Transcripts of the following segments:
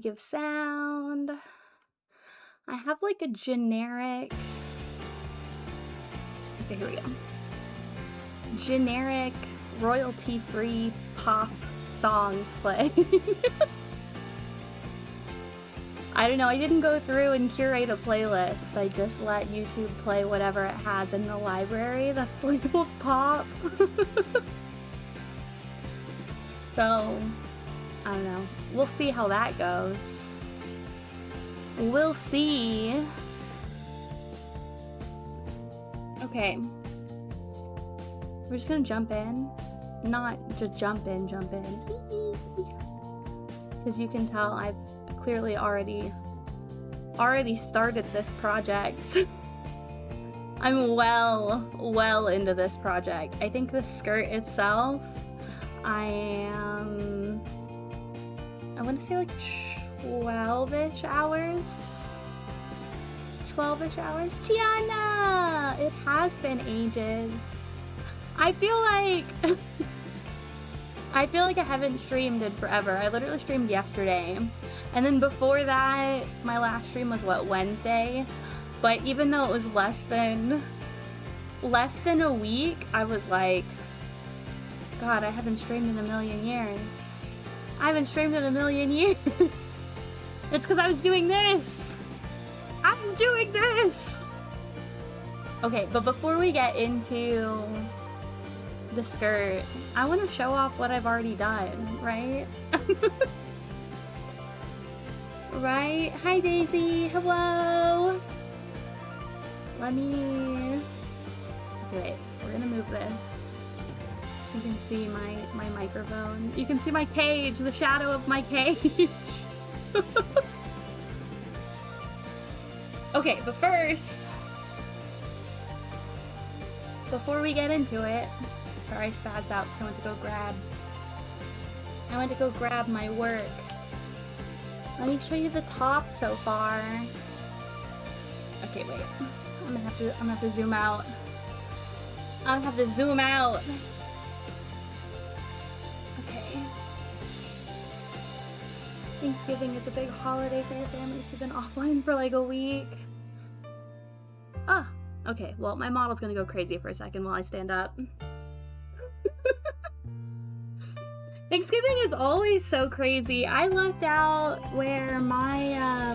give sound. I have like a generic, okay, here we go. Generic royalty-free pop songs play. I don't know, I didn't go through and curate a playlist. I just let YouTube play whatever it has in the library that's labeled pop. So, I don't know. We'll see how that goes. We'll see. Okay. We're just gonna jump in. Not just jump in. Because you can tell I've clearly already started this project. I'm well into this project. I think the skirt itself, I want to say like 12-ish hours. 12-ish hours. Gianna! It has been ages. I feel like I haven't streamed in forever. I literally streamed yesterday. And then before that, my last stream was what, Wednesday? But even though it was less than a week, I was like, God, I haven't streamed in a million years. I haven't streamed in a million years. It's because I was doing this. I was doing this. Okay, but before we get into the skirt, I want to show off what I've already done, right? Right? Hi, Daisy. Hello. Let me... Okay, wait. We're gonna move this. You can see my microphone. You can see my cage, the shadow of my cage. Okay, but first, before we get into it, sorry I spazzed out because I went to go grab my work. Let me show you the top so far. Okay, wait. I'm gonna have to zoom out. I'll have to zoom out. Okay. Thanksgiving is a big holiday for your families who've been offline for like a week. Ah, okay. Well, my model's gonna go crazy for a second while I stand up. Thanksgiving is always so crazy. I looked out where my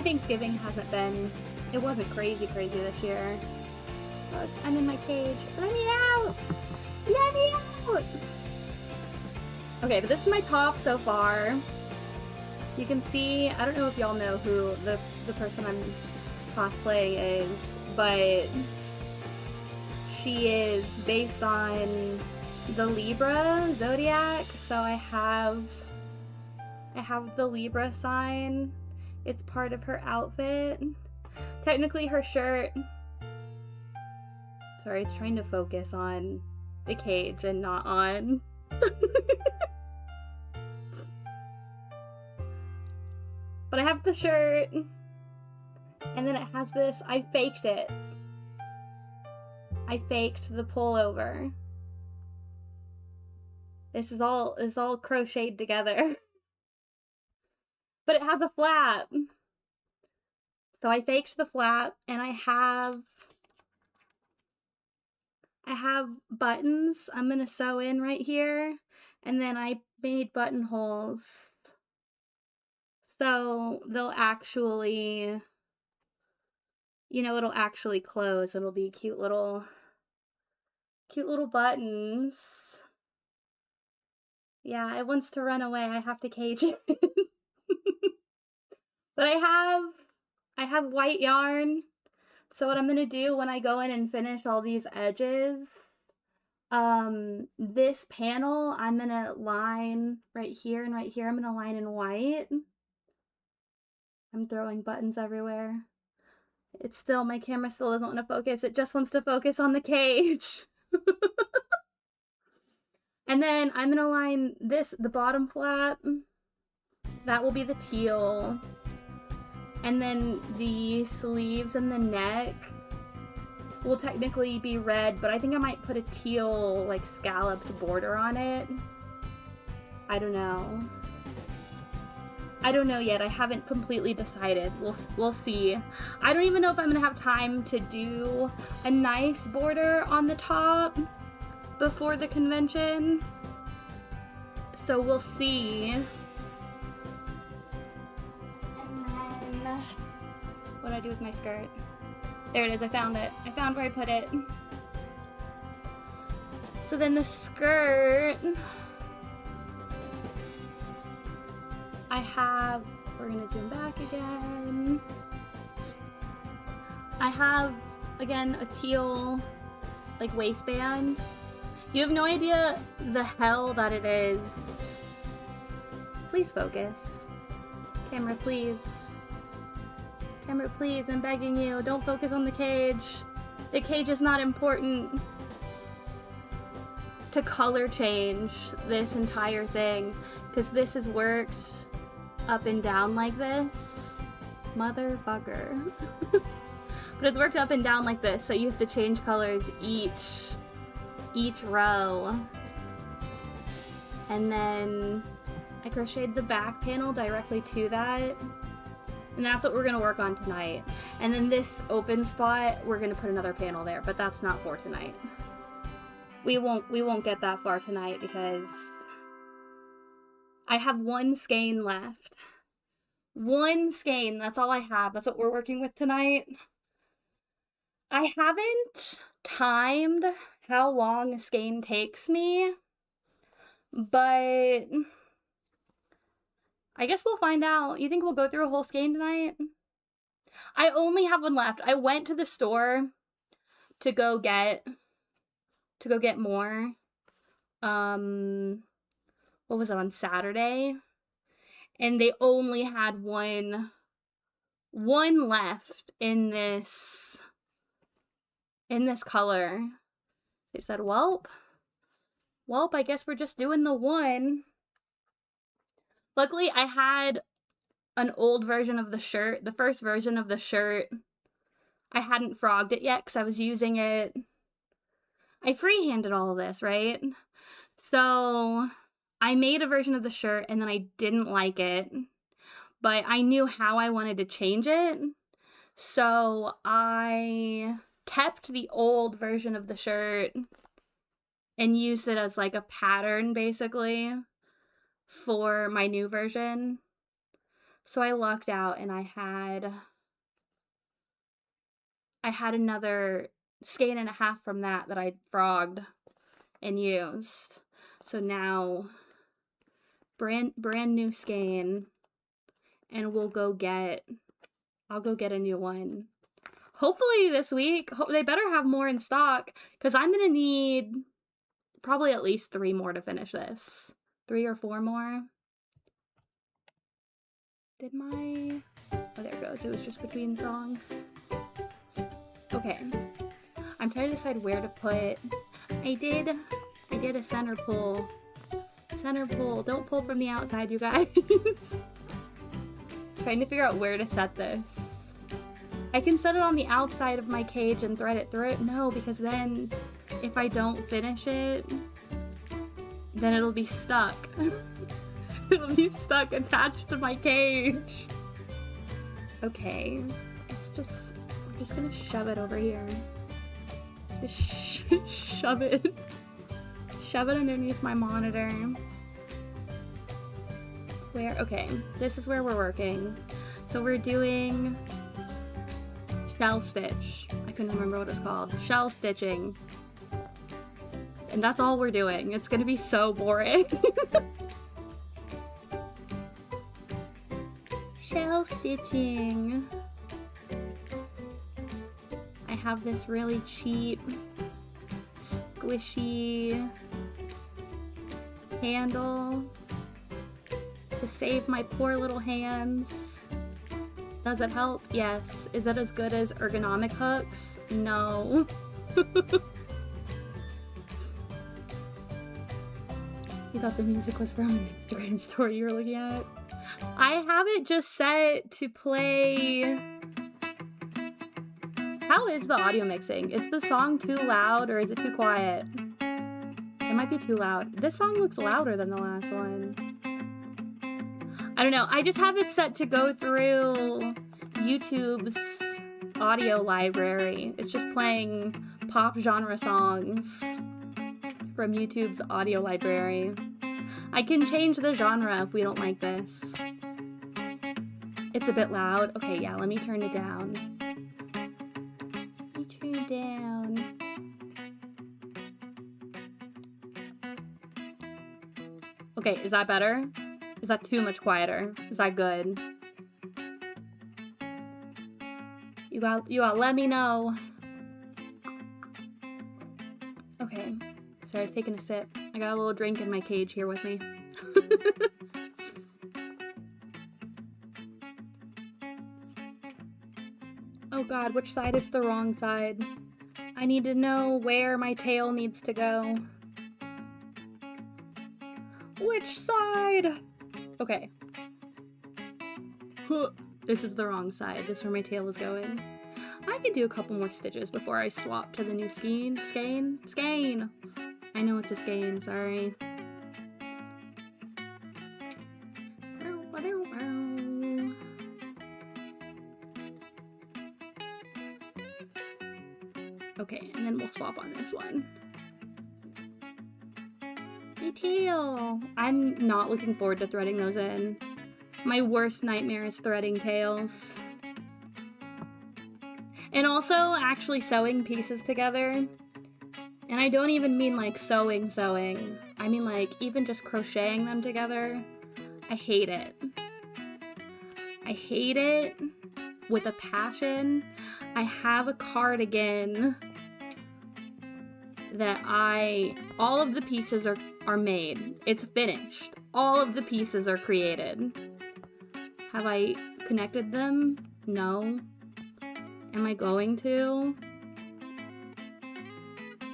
Thanksgiving hasn't been, it wasn't crazy this year. Look, I'm in my cage. Let me out! Let me out! Okay, but this is my top so far. You can see, I don't know if y'all know who the person I'm cosplay is, but she is based on the Libra zodiac, so I have the Libra sign. It's part of her outfit. Technically her shirt, sorry, it's trying to focus on the cage and not on but I have the shirt, and then it has this, I faked it. I faked the pullover. This is all crocheted together. But it has a flap. So I faked the flap, and I have buttons I'm gonna sew in right here, and then I made buttonholes. So they'll actually, you know, it'll actually close. It'll be cute little buttons. Yeah, it wants to run away. I have to cage it. But I have white yarn. So what I'm gonna do when I go in and finish all these edges, this panel I'm gonna line right here and right here. I'm gonna line in white. I'm throwing buttons everywhere. It's still, my camera still doesn't want to focus. It just wants to focus on the cage. And then I'm gonna line this, the bottom flap. That will be the teal. And then the sleeves and the neck will technically be red, but I think I might put a teal, like, scalloped border on it. I don't know. I don't know yet. I haven't completely decided. We'll see. I don't even know if I'm gonna have time to do a nice border on the top before the convention. So we'll see. And then what do I do with my skirt? There it is, I found it. I found where I put it. So then the skirt, I have, we're gonna zoom back again. I have, again, a teal, like, waistband. You have no idea the hell that it is. Please focus. Camera, please. Camera, please, I'm begging you. Don't focus on the cage. The cage is not important. To color change this entire thing, because this is worked up and down like this. Motherfucker. But it's worked up and down like this, so you have to change colors each row. And then I crocheted the back panel directly to that. And that's what we're gonna work on tonight. And then this open spot, we're gonna put another panel there, but that's not for tonight. We won't get that far tonight because I have one skein left. One skein, that's all I have. That's what we're working with tonight. I haven't timed how long a skein takes me, but I guess we'll find out. You think we'll go through a whole skein tonight? I only have one left. I went to the store to go get more. What was it, on Saturday? And they only had one left in this color. They said, welp, I guess we're just doing the one. Luckily, I had an old version of the shirt. The first version of the shirt, I hadn't frogged it yet because I was using it. I freehanded all of this, right? So I made a version of the shirt and then I didn't like it, but I knew how I wanted to change it. So I kept the old version of the shirt and used it as like a pattern basically for my new version. So I lucked out and I had another skein and a half from that I frogged and used. So now brand new skein, and I'll go get a new one. Hopefully this week. They better have more in stock because I'm gonna need probably at least 3 more to finish this. 3 or 4 more. Oh, there it goes. It was just between songs. Okay. I'm trying to decide where to put. I did a center pull. Center pull. Don't pull from the outside, you guys. Trying to figure out where to set this. I can set it on the outside of my cage and thread it through it. No, because then if I don't finish it, then it'll be stuck. It'll be stuck attached to my cage. Okay. I'm just gonna shove it over here. Just shove it. Shove it underneath my monitor. Where? Okay, this is where we're working. So we're doing shell stitch. I couldn't remember what it was called. Shell stitching. And that's all we're doing. It's gonna be so boring. Shell stitching. I have this really cheap, squishy handle to save my poor little hands. Does it help? Yes. Is that as good as ergonomic hooks? No. You thought the music was from an Instagram story you were looking at? I have it just set to play. How is the audio mixing? Is the song too loud or is it too quiet? Am It might be too loud. This song looks louder than the last one. I don't know. I just have it set to go through YouTube's audio library. It's just playing pop genre songs from YouTube's audio library. I can change the genre if we don't like this. It's a bit loud. Okay, yeah, let me turn it down. Let me turn it down. Okay, is that better? Is that too much quieter? Is that good? You gotta let me know. Okay. Sorry, I was taking a sip. I got a little drink in my cage here with me. Oh god, which side is the wrong side? I need to know where my tail needs to go. Which side? Okay. This is the wrong side. This is where my tail is going. I could do a couple more stitches before I swap to the new skein. Skein. I know it's a skein, sorry. Okay, and then we'll swap on this one. My tail! I'm not looking forward to threading those in. My worst nightmare is threading tails. And also actually sewing pieces together. And I don't even mean like sewing. I mean like even just crocheting them together. I hate it. I hate it with a passion. I have a cardigan that all of the pieces are made. It's finished. All of the pieces are created. Have I connected them? No. Am I going to?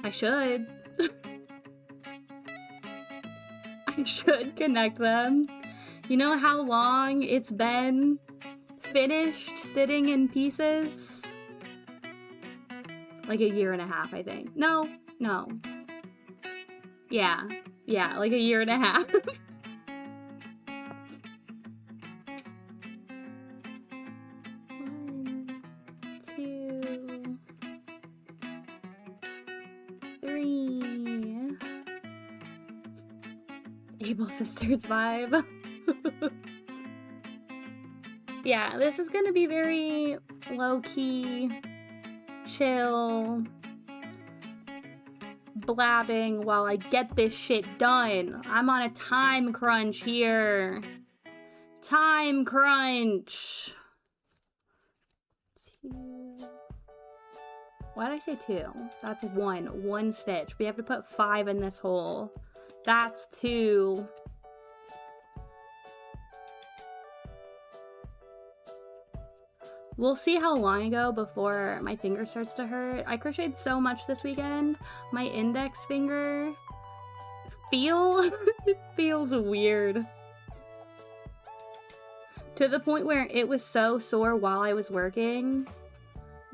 I should. I should connect them. You know how long it's been finished sitting in pieces? Like a year and a half, I think. No. Yeah, like a year and a half. 1, 2, 3. Able Sisters vibe. Yeah, this is gonna be very low-key, chill, blabbing while I get this shit done. I'm on a time crunch here. Time crunch. 2. Why did I say 2? That's 1. 1 stitch. We have to put 5 in this hole. That's 2. We'll see how long I go before my finger starts to hurt. I crocheted so much this weekend. My index finger feels weird. To the point where it was so sore while I was working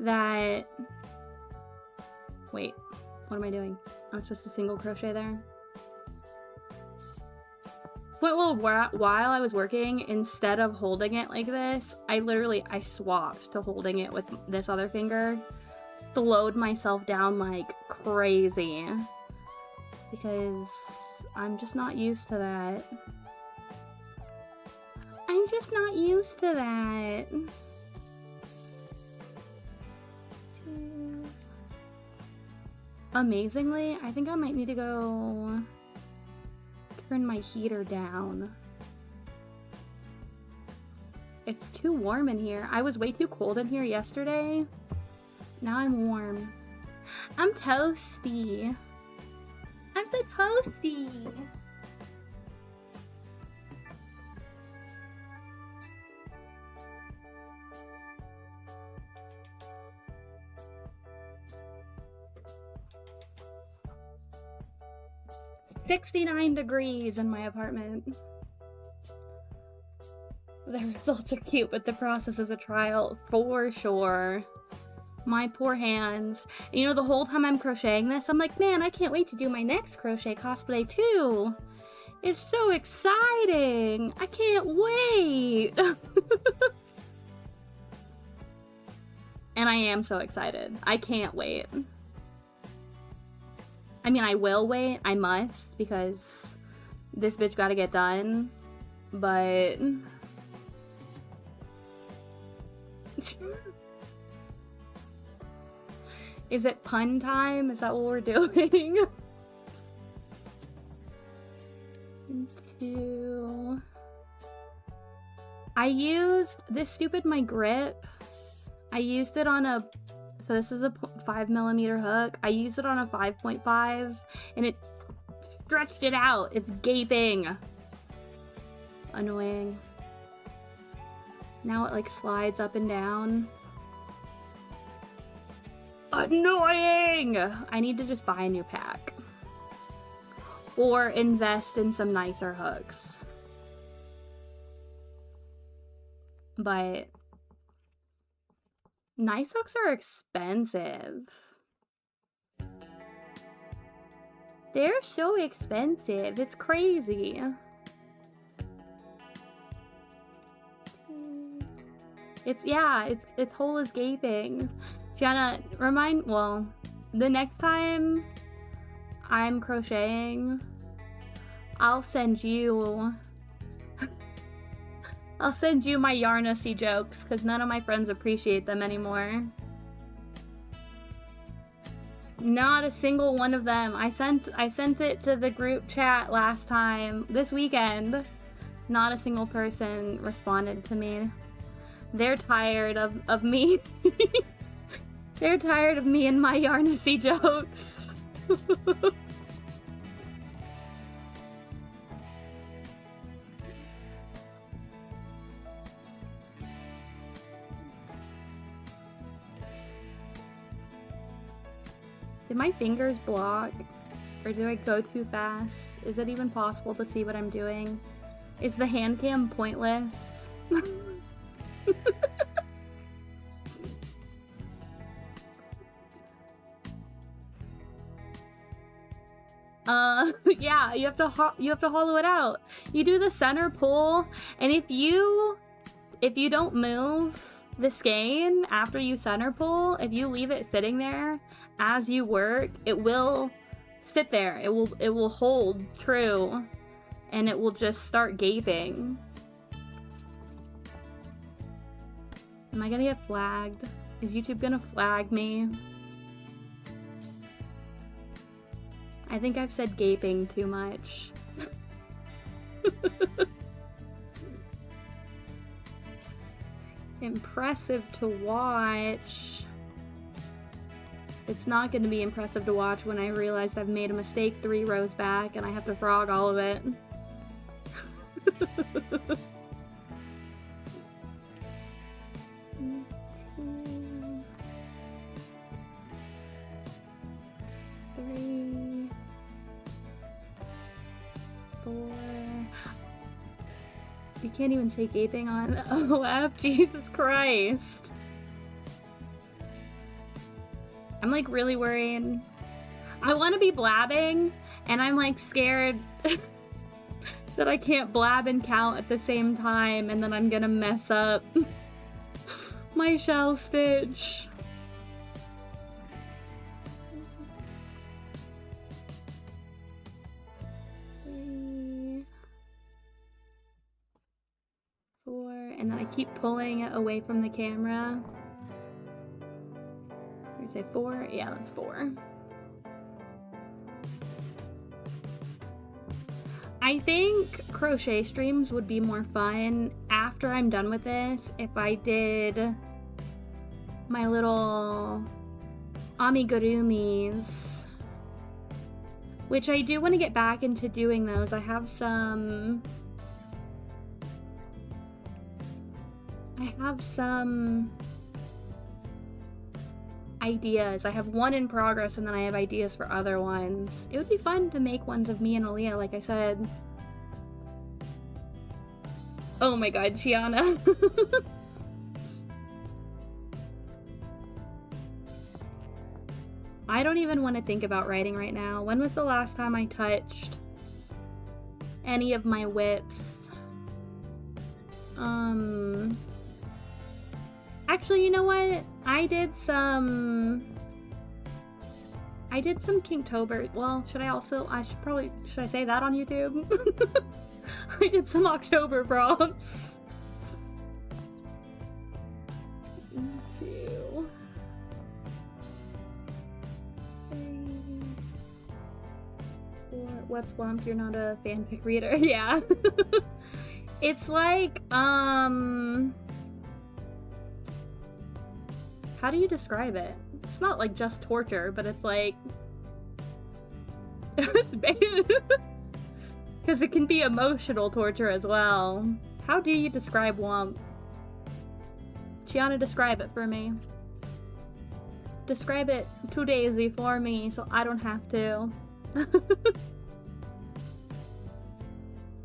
that... Wait, what am I doing? I'm supposed to single crochet there? Well, while I was working, instead of holding it like this, I swapped to holding it with this other finger. Slowed myself down like crazy. Because I'm just not used to that. I'm just not used to that. 2. Amazingly, I think I might need to go turn my heater down. It's too warm in here. I was way too cold in here yesterday. Now I'm warm. I'm toasty. I'm so toasty. $69 degrees in my apartment. The results are cute, but the process is a trial for sure. My poor hands. You know, the whole time I'm crocheting this, I'm like, man, I can't wait to do my next crochet cosplay too. It's so exciting. I can't wait. And I am so excited. I can't wait. I mean, I will wait. I must, because this bitch gotta get done. But... Is it pun time? Is that what we're doing? I used this stupid my grip. I used it on a, so this is a 5mm hook. I used it on a 5.5 and it stretched it out. It's gaping. Annoying. Now it like slides up and down. Annoying! I need to just buy a new pack. Or invest in some nicer hooks. But nice hooks are expensive. They're so expensive. It's crazy. Its hole is gaping. Gianna, well, the next time I'm crocheting, I'll send you my Yarnacy jokes, because none of my friends appreciate them anymore. Not a single one of them. I sent it to the group chat last time, this weekend. Not a single person responded to me. They're tired of me. They're tired of me and my Yarnacy jokes. Did my fingers block? Or do I go too fast? Is it even possible to see what I'm doing? Is the hand cam pointless? Yeah, you have to hollow it out. You do the center pull, and if you don't move the skein after you center pull, if you leave it sitting there as you work, it will sit there. It will hold true, and it will just start gaping. Am I gonna get flagged? Is YouTube gonna flag me? I think I've said gaping too much. Impressive to watch. It's not going to be impressive to watch when I realize I've made a mistake 3 rows back and I have to frog all of it. 3, 4. You can't even say gaping on OF, Jesus Christ. I'm like really worried. I want to be blabbing, and I'm like scared that I can't blab and count at the same time, and then I'm gonna mess up my shell stitch. And then I keep pulling it away from the camera. Or say 4? Yeah, that's 4. I think crochet streams would be more fun after I'm done with this if I did my little amigurumis. Which I do want to get back into doing those. I have some ideas. I have one in progress, and then I have ideas for other ones. It would be fun to make ones of me and Aaliyah, like I said. Oh my god, Gianna. I don't even want to think about writing right now. When was the last time I touched any of my whips? Actually, you know what? I did some Kinktober. Well, should I say that on YouTube? I did some October prompts. 1, 2, 3, 4. What's Wump? You're not a fanfic reader. Yeah. It's like, how do you describe it? It's not like just torture, but it's like, it's bad. Because it can be emotional torture as well. How do you describe Wump? Gianna, describe it for me. Describe it to Daisy for me so I don't have to.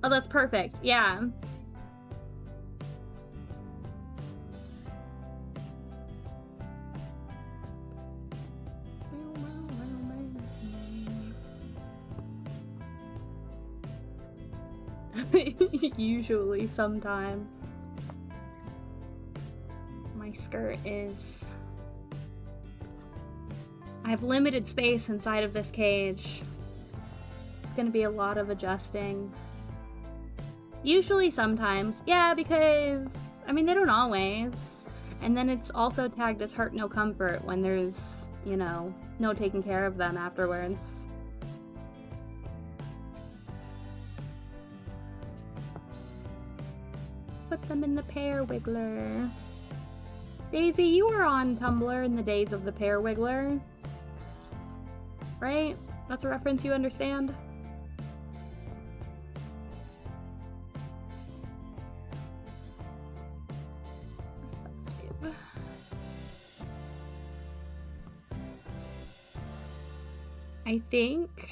Oh, that's perfect. Yeah. Usually, sometimes. My skirt is... I have limited space inside of this cage. It's gonna be a lot of adjusting. Usually, sometimes. Yeah, because, I mean, they don't always. And then it's also tagged as hurt no comfort when there's, you know, no taking care of them afterwards. Put them in the pear wiggler. Daisy, you were on Tumblr in the days of the pear wiggler. Right? That's a reference you understand? I think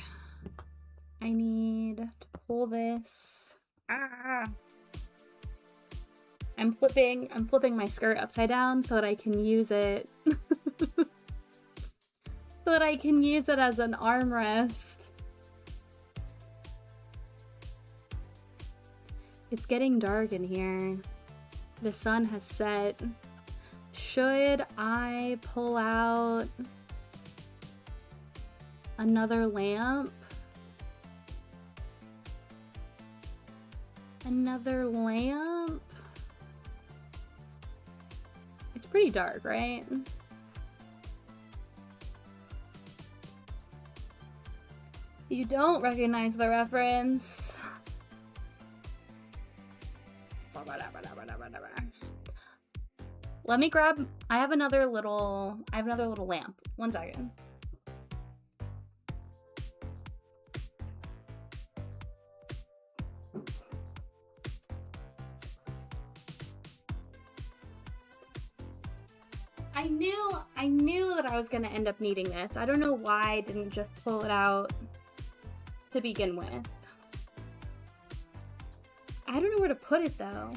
I need to pull this. Ah! I'm flipping my skirt upside down so that I can use it. So that I can use it as an armrest. It's getting dark in here. The sun has set. Should I pull out another lamp? Another lamp? It's pretty dark, right? You don't recognize the reference. Let me grab, I have another little lamp. 1 second. I knew that I was gonna end up needing this. I don't know why I didn't just pull it out to begin with. I don't know where to put it though.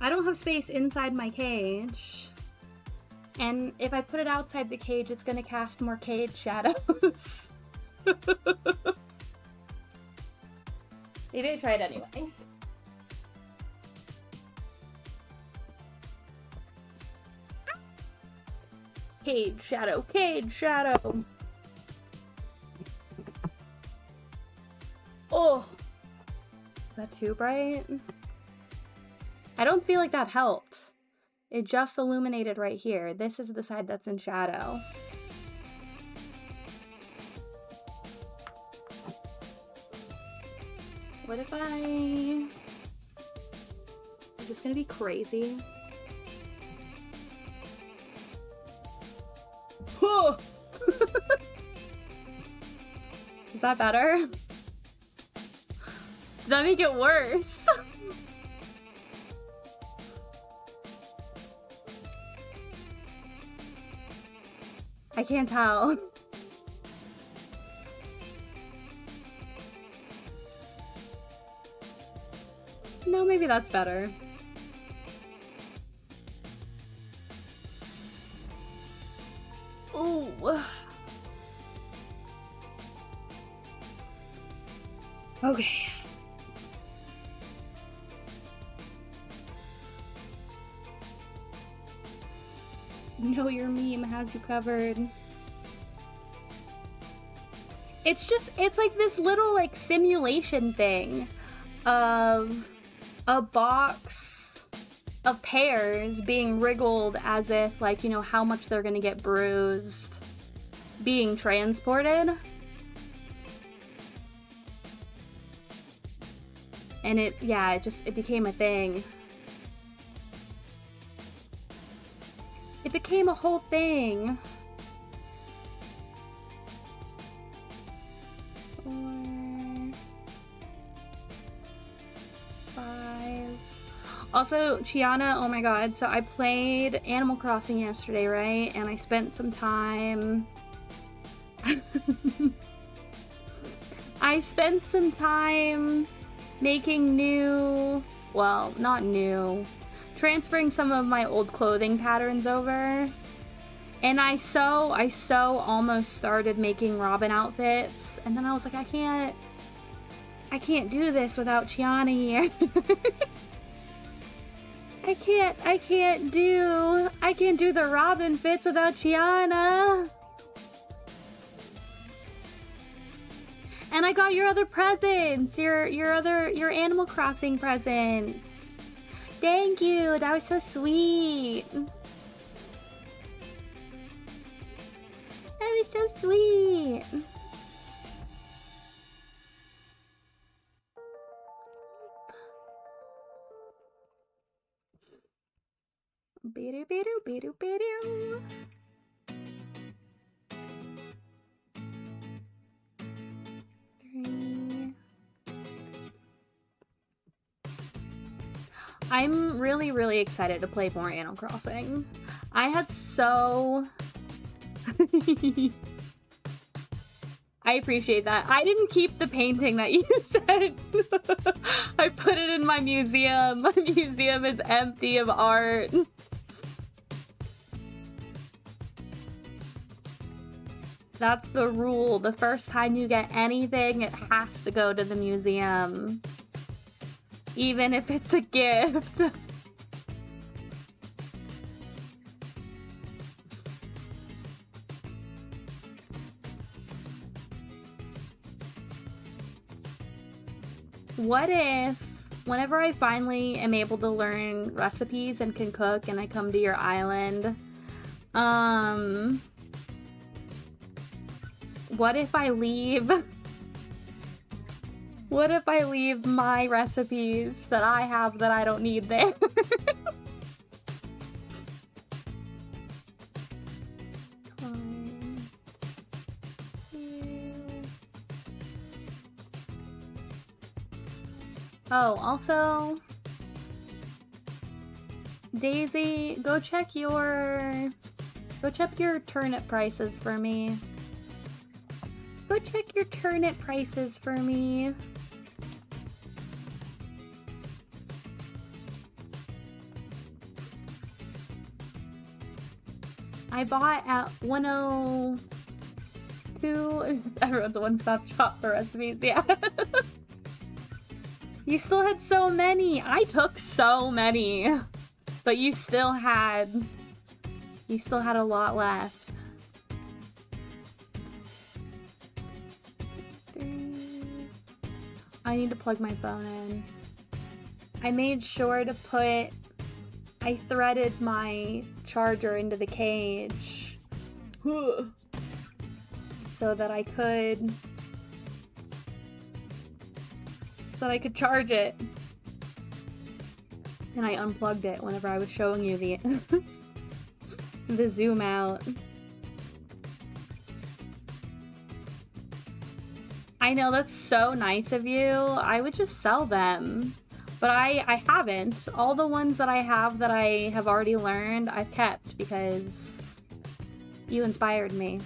I don't have space inside my cage. And if I put it outside the cage, it's gonna cast more cage shadows. Maybe I try it anyway. Cage shadow, cage shadow. Oh, is that too bright? I don't feel like that helped. It just illuminated right here. This is the side that's in shadow. What if I... Is this gonna be crazy? Oh! Is that better? Did that make it worse? I can't tell. No, maybe that's better. Okay. Know Your Meme has you covered. It's just, it's like this little like simulation thing of a box of pears being wriggled as if like, you know, how much they're gonna get bruised being transported. And it, yeah, it became a thing. It became a whole thing. 4, 5. Also, Chiana, oh my god, so I played Animal Crossing yesterday, right? And I spent some time... I spent some time making new... Well, not new. Transferring some of my old clothing patterns over. And I so almost started making Robin outfits. And then I was like, I can't do this without Chiana here. I can't do the Robin fits without Chiana. And I got your other presents, your Animal Crossing presents. Thank you, that was so sweet. That was so sweet. Beedoo. I'm really, really excited to play more Animal Crossing. I had so... I appreciate that. I didn't keep the painting that you said. I put it in my museum. My museum is empty of art. That's the rule. The first time you get anything, it has to go to the museum. Even if it's a gift. What if, whenever I finally am able to learn recipes and can cook and I come to your island, what if I leave... What if I leave my recipes that I have that I don't need there? Oh, also, Daisy, go check your turnip prices for me. Go check your turnip prices for me. I bought at 102. Everyone's a one-stop shop for recipes, yeah. You still had so many. I took so many. But you still had a lot left. 3. I need to plug my phone in. I made sure to put... I threaded my charger into the cage so that I could charge it. And I unplugged it whenever I was showing you the the zoom out. I know, that's so nice of you. I would just sell them. But I haven't. All the ones that I have already learned, I've kept because you inspired me.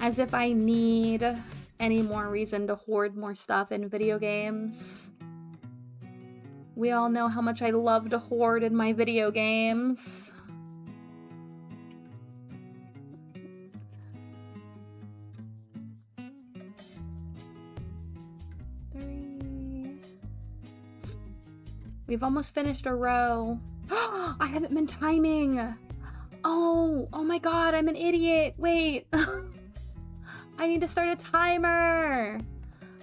As if I need any more reason to hoard more stuff in video games. We all know how much I love to hoard in my video games. We've almost finished a row. I haven't been timing. Oh my god, I'm an idiot. Wait. I need to start a timer.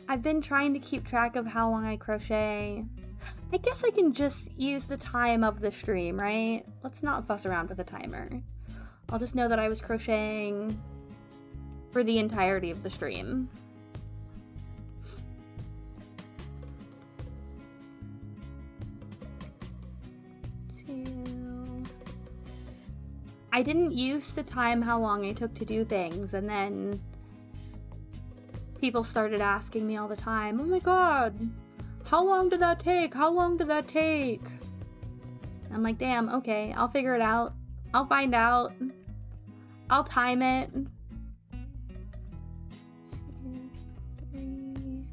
I've been trying to keep track of how long I crochet. I guess I can just use the time of the stream, right? Let's not fuss around with a timer. I'll just know that I was crocheting for the entirety of the stream. I didn't used to time how long I took to do things, and then people started asking me all the time, oh my god, how long did that take? How long did that take? I'm like, damn, okay, I'll figure it out. I'll find out. I'll time it. 2, 3.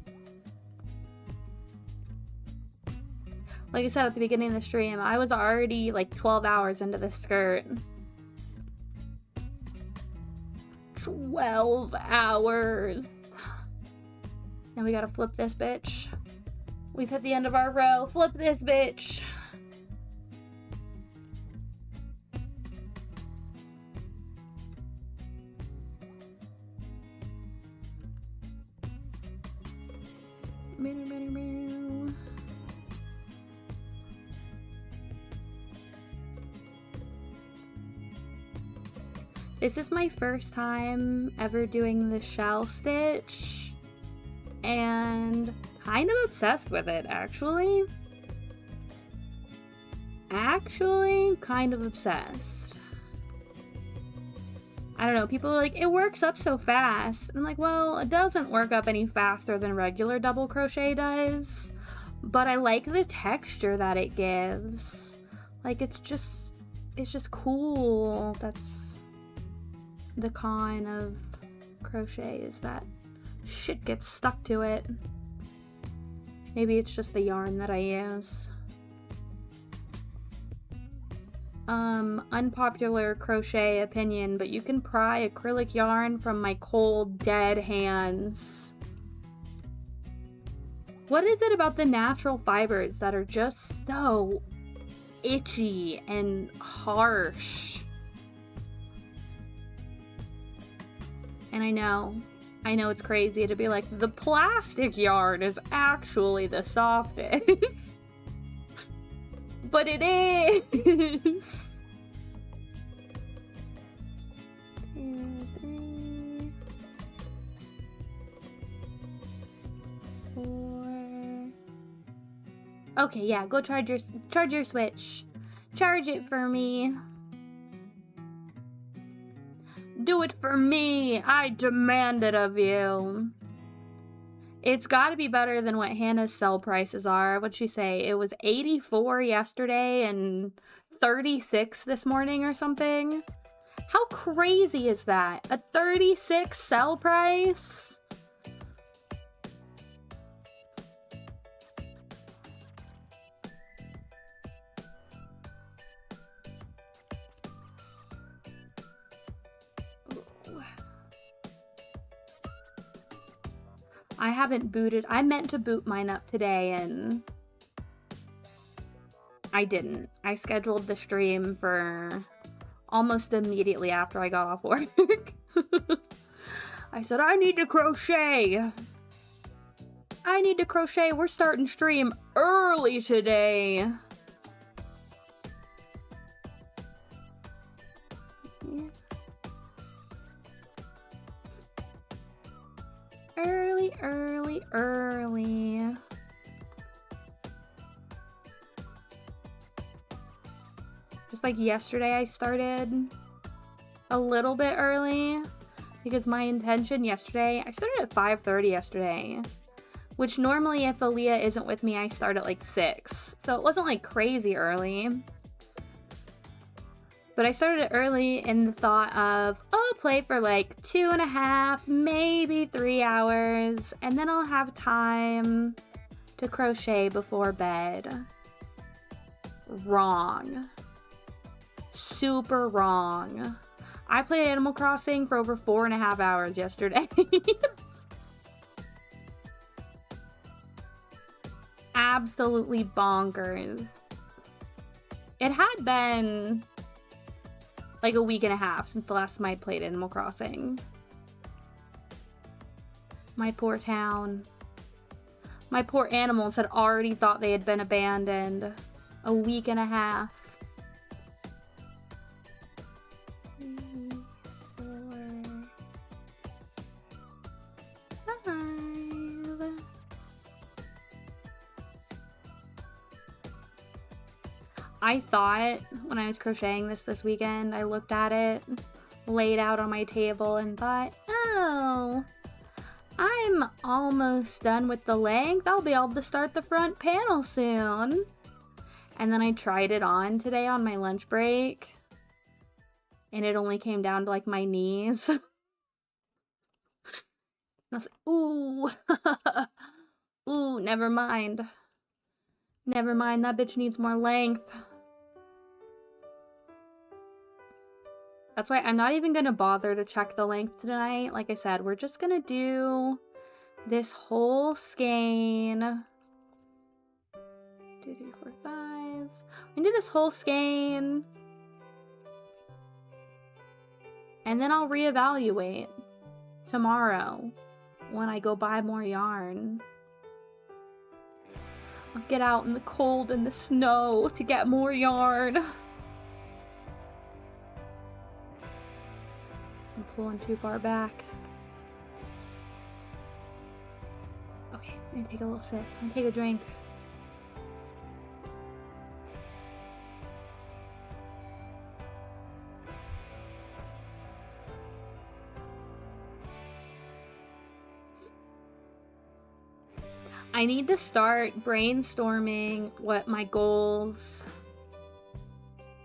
Like I said at the beginning of the stream, I was already like 12 hours into this skirt. 12 hours. Now we gotta flip this bitch. We've hit the end of our row. Flip this bitch. This is my first time ever doing the shell stitch, and kind of obsessed with it, actually. Kind of obsessed. I don't know, people are like, it works up so fast. I'm like, well, it doesn't work up any faster than regular double crochet does, but I like the texture that it gives. Like, it's just cool. That's the con of crochet, is that shit gets stuck to it. Maybe it's just the yarn that I use. Unpopular crochet opinion, but you can pry acrylic yarn from my cold, dead hands. What is it about the natural fibers that are just so itchy and harsh? And I know it's crazy to be like, the plastic yarn is actually the softest. But it is. 2, 3, 4. Okay, yeah, go charge your Switch. Charge it for me. Do it for me. I demand it of you. It's got to be better than what Hannah's sell prices are. What'd she say? It was 84 yesterday and 36 this morning or something. How crazy is that? A 36 sell price? I haven't booted. I meant to boot mine up today and I didn't. I scheduled the stream for almost immediately after I got off work. I said, I need to crochet. We're starting stream early today. Early. Just like yesterday, I started a little bit early because my intention yesterday, I started at 5:30 yesterday, which normally if Aaliyah isn't with me, I start at like 6. So it wasn't like crazy early. But I started early in the thought of, oh, I'll play for like 2.5, maybe 3 hours, and then I'll have time to crochet before bed. wrong. Super wrong. I played Animal Crossing for over 4.5 hours yesterday. Absolutely bonkers. It had been like a week and a half since the last time I played Animal Crossing. My poor town. My poor animals had already thought they had been abandoned. A week and a half. 3, 4, 5. I thought when I was crocheting this weekend, I looked at it, laid out on my table, and thought, oh, I'm almost done with the length. I'll be able to start the front panel soon. And then I tried it on today on my lunch break, and it only came down to like my knees. And I was like, ooh, ooh, never mind. Never mind, that bitch needs more length. That's why I'm not even gonna bother to check the length tonight. Like I said, we're just gonna do this whole skein. 2, 3, 4, 5. I'm gonna do this whole skein. And then I'll reevaluate tomorrow when I go buy more yarn. I'll get out in the cold and the snow to get more yarn. I'm pulling too far back. Okay, I'm gonna take a little sip. I'm gonna take a drink. I need to start brainstorming what my goals...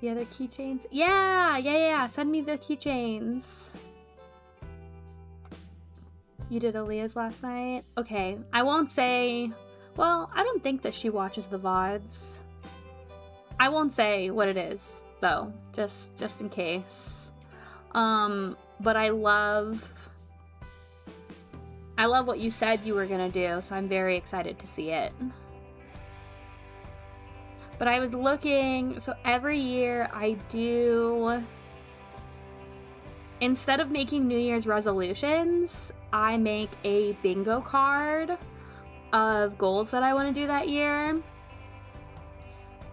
The other keychains? Yeah. Send me the keychains. You did Aaliyah's last night? Okay, I won't say... Well, I don't think that she watches the VODs. I won't say what it is, though. Just in case. But I love what you said you were gonna do, so I'm very excited to see it. But I was looking, so every year I do, instead of making New Year's resolutions, I make a bingo card of goals that I want to do that year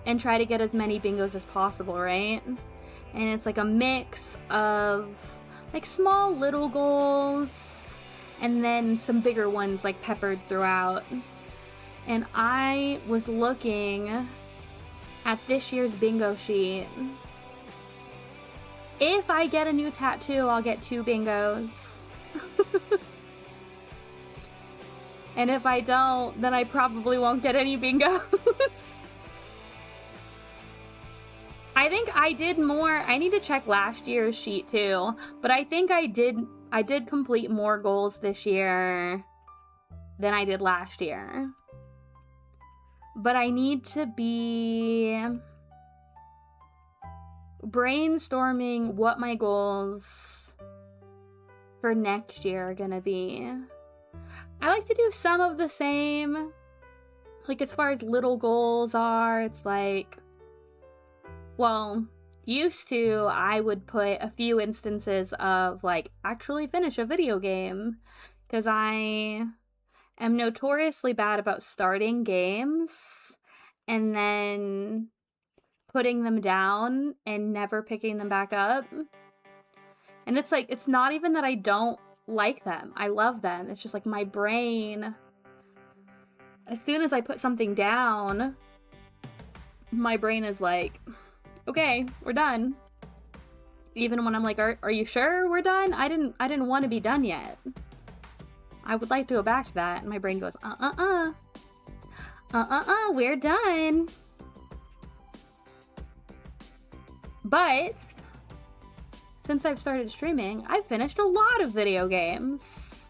and try to get as many bingos as possible, right? And it's like a mix of like small little goals and then some bigger ones like peppered throughout. And I was looking at this year's bingo sheet. If I get a new tattoo, I'll get 2 bingos. And if I don't, then I probably won't get any bingos. I think I did more. I need to check last year's sheet too, but I think I did complete more goals this year than I did last year. But I need to be brainstorming what my goals for next year are gonna be. I like to do some of the same. Like as far as little goals are, it's like, well, used to I would put a few instances of like actually finish a video game, because I am notoriously bad about starting games and then putting them down and never picking them back up. And it's like, it's not even that I don't like them. I love them. It's just like my brain, as soon as I put something down, my brain is like, okay, we're done. Even when I'm like, are you sure we're done? I didn't want to be done yet. I would like to go back to that. And my brain goes, we're done. But since I've started streaming, I've finished a lot of video games.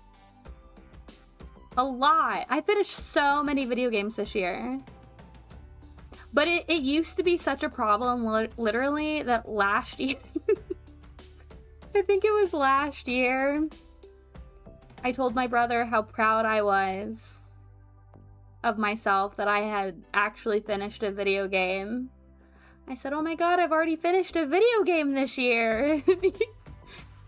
A lot. I finished so many video games this year. But it used to be such a problem, literally, that last year, I think it was last year, I told my brother how proud I was of myself that I had actually finished a video game. I said, oh my god, I've already finished a video game this year.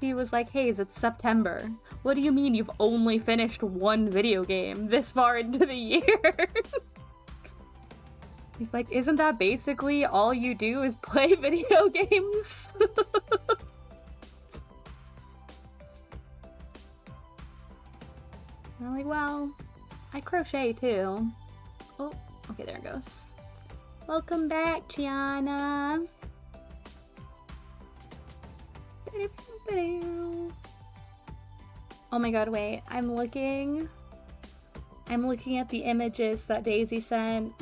He was like, Hayes, it's September. What do you mean you've only finished one video game this far into the year? He's like, isn't that basically all you do is play video games? And I'm like, well, I crochet too. Oh, okay, there it goes. Welcome back, Gianna. Oh my god, wait, I'm looking at the images that Daisy sent.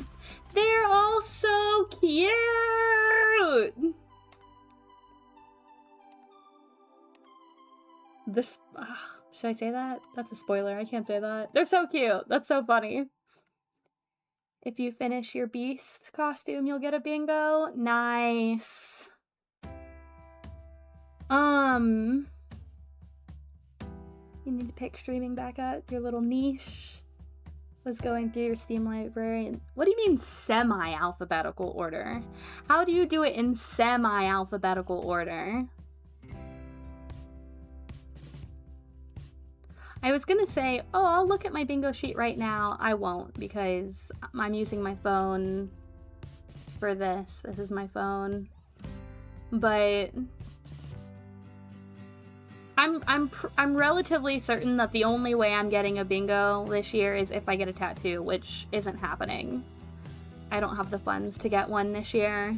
They're all so cute! This, should I say that? That's a spoiler, I can't say that. They're so cute, that's so funny. If you finish your beast costume, you'll get a bingo. Nice. You need to pick streaming back up. Your little niche was going through your Steam library. What do you mean semi-alphabetical order? How do you do it in semi-alphabetical order? I was gonna say, oh, I'll look at my bingo sheet right now. I won't, because I'm using my phone for this. This is my phone. But I'm relatively certain that the only way I'm getting a bingo this year is if I get a tattoo, which isn't happening. I don't have the funds to get one this year.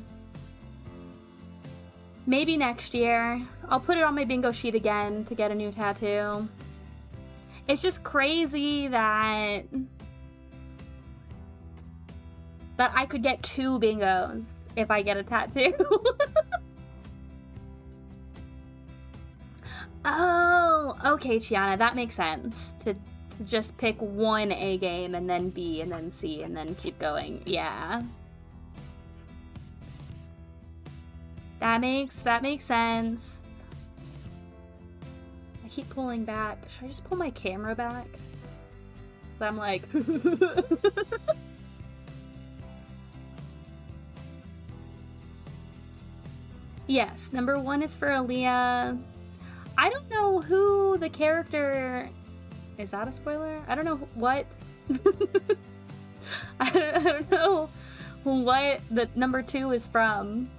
Maybe next year. I'll put it on my bingo sheet again to get a new tattoo. It's just crazy that I could get 2 bingos if I get a tattoo. Oh, okay, Chiana, that makes sense. To just pick one A game and then B and then C and then keep going. Yeah. That makes sense. I keep pulling back. Should I just pull my camera back? But I'm like... Yes, number 1 is for Aaliyah. I don't know who the character... Is that a spoiler? I don't know what... I don't know what the number 2 is from.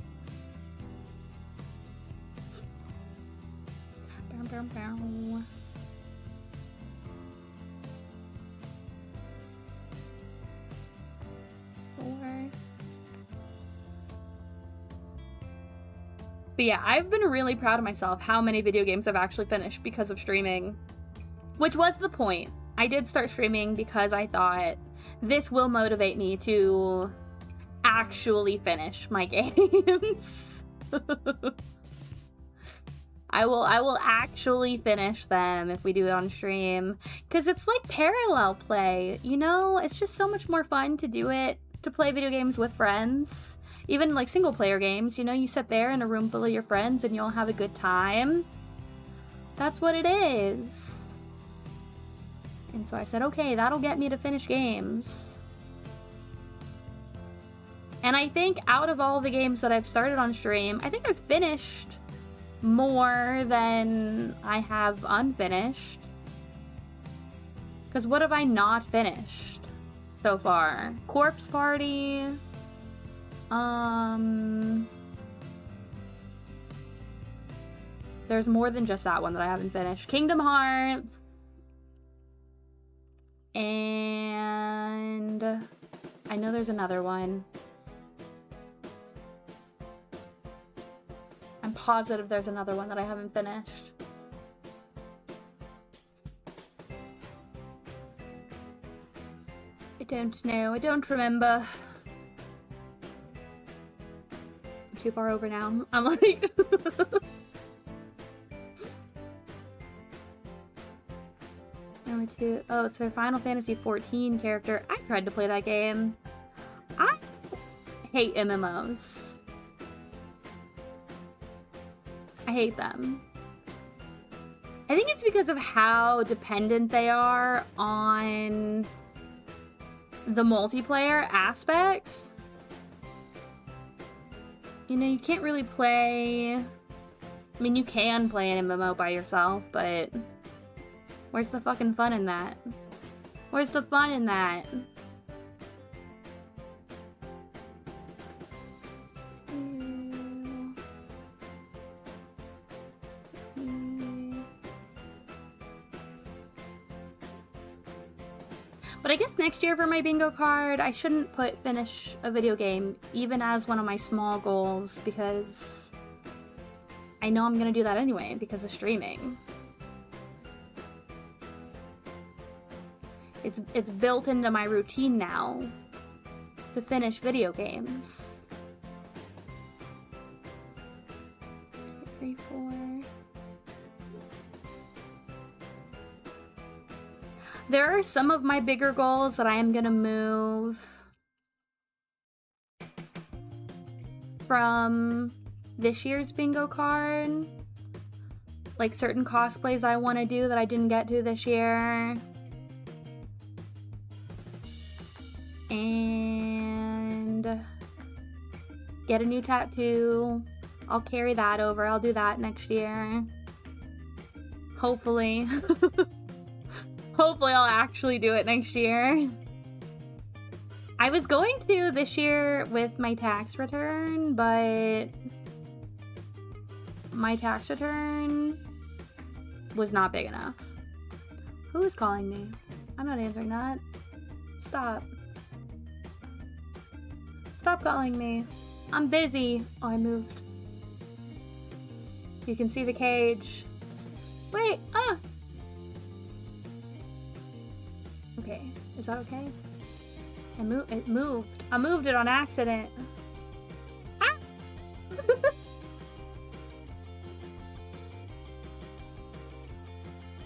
But yeah, I've been really proud of myself how many video games I've actually finished because of streaming. Which was the point. I did start streaming because I thought this will motivate me to actually finish my games. I will actually finish them if we do it on stream. Because it's like parallel play, you know? It's just so much more fun to do it, to play video games with friends. Even like single player games, you know, you sit there in a room full of your friends and you'll have a good time. That's what it is. And so I said, okay, that'll get me to finish games. And I think out of all the games that I've started on stream, I think I've finished more than I have unfinished. Because what have I not finished so far? Corpse Party. There's more than just that one that I haven't finished. Kingdom Hearts. And I know there's another one. I'm positive there's another one that I haven't finished. I don't know. I don't remember. I'm too far over now. I'm like... Number 2. Oh, it's a Final Fantasy XIV character. I tried to play that game. I hate MMOs. I hate them. I think it's because of how dependent they are on the multiplayer aspect. You know, you can't really play... I mean, you can play an MMO by yourself, but where's the fucking fun in that? Where's the fun in that? But I guess next year for my bingo card, I shouldn't put finish a video game, even as one of my small goals, because I know I'm gonna do that anyway, because of streaming. It's built into my routine now to finish video games. 2, 3, 4... There are some of my bigger goals that I am gonna move from this year's bingo card. Like certain cosplays I want to do that I didn't get to this year. And get a new tattoo. I'll carry that over. I'll do that next year. Hopefully. Hopefully I'll actually do it next year. I was going to this year with my tax return, but my tax return was not big enough. Who is calling me? I'm not answering that. Stop. Stop calling me. I'm busy. Oh, I moved. You can see the cage. Wait, ah! Okay, is that okay? It moved. I moved it on accident. Ah!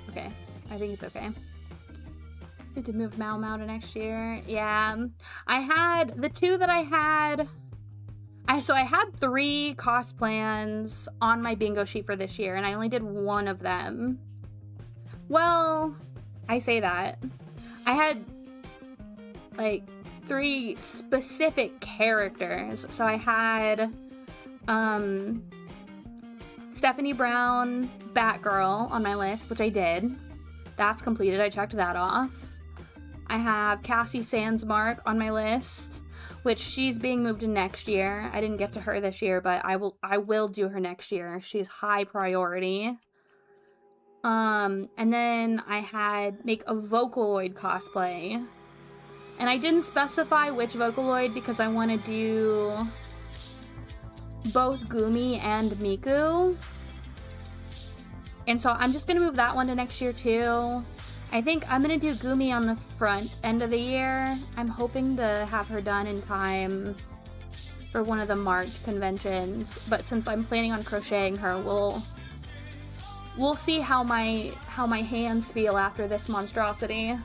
Okay, I think it's okay. We have to move lmao to next year. Yeah, I had the two that I had. So I had 3 cost plans on my bingo sheet for this year, and I only did one of them. Well, I say that. I had like 3 specific characters. So I had Stephanie Brown, Batgirl on my list, which I did. That's completed. I checked that off. I have Cassie Sandsmark on my list, which she's being moved to next year. I didn't get to her this year, but I will do her next year. She's high priority. And then I had make a Vocaloid cosplay. And I didn't specify which Vocaloid because I want to do both Gumi and Miku. And so I'm just going to move that one to next year too. I think I'm going to do Gumi on the front end of the year. I'm hoping to have her done in time for one of the March conventions. But since I'm planning on crocheting her, we'll see how my hands feel after this monstrosity.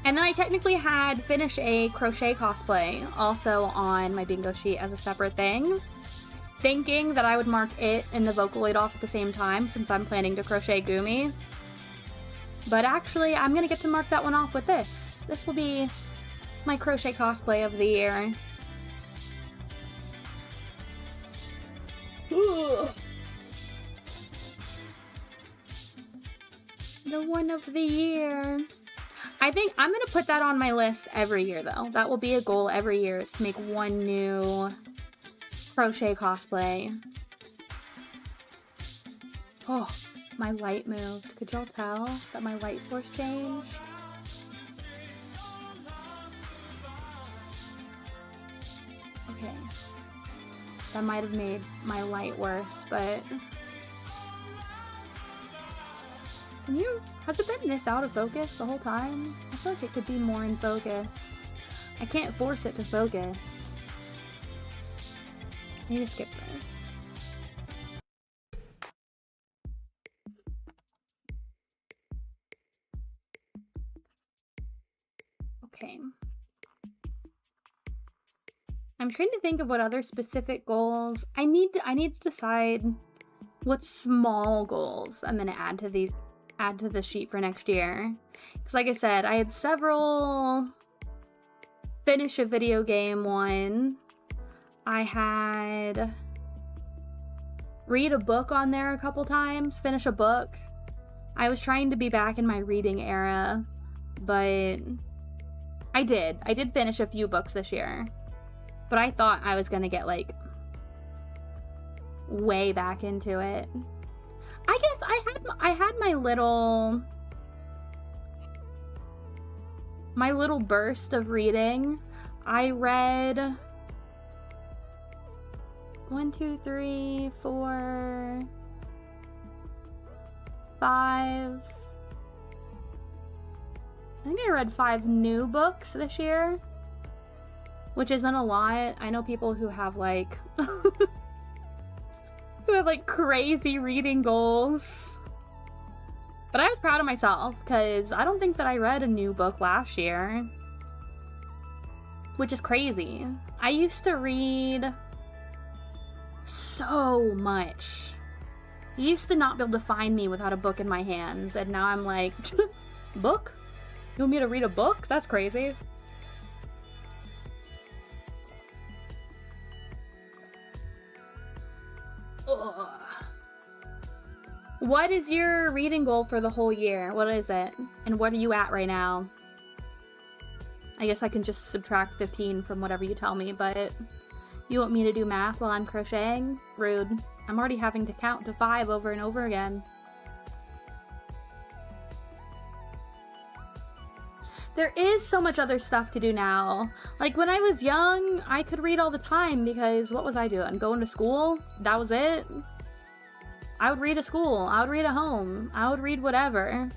And then I technically had finish a crochet cosplay also on my bingo sheet as a separate thing, thinking that I would mark it and the Vocaloid off at the same time since I'm planning to crochet Gumi. But actually, I'm gonna get to mark that one off with this. This will be my crochet cosplay of the year. Ooh. The one of the year. I think I'm going to put that on my list every year, though. That will be a goal every year, is to make one new crochet cosplay. Oh, my light moved. Could y'all tell that my light source changed? Okay. That might have made my light worse, but... Has it been this out of focus the whole time? I feel like it could be more in focus. I can't force it to focus. I need to skip this. Okay. I'm trying to think of what other specific goals. I need to decide what small goals I'm gonna add to the sheet for next year. Because like I said, I had several finish a video game one. I had read a book on there a couple times, finish a book. I was trying to be back in my reading era, but I did finish a few books this year. But I thought I was gonna get like way back into it. I guess I had my little burst of reading. I read 1, 2, 3, 4, 5. I think I read 5 new books this year, which isn't a lot. I know people who have like who have like crazy reading goals. But I was proud of myself because I don't think that I read a new book last year, which is crazy. I used to read so much. You used to not be able to find me without a book in my hands, and now I'm like, book? You want me to read a book? That's crazy. Ugh. What is your reading goal for the whole year? What is it? And what are you at right now? I guess I can just subtract 15 from whatever you tell me, but you want me to do math while I'm crocheting? Rude. I'm already having to count to 5 over and over again. There is so much other stuff to do now. Like, when I was young, I could read all the time because what was I doing? Going to school? That was it? I would read at school. I would read at home. I would read whatever.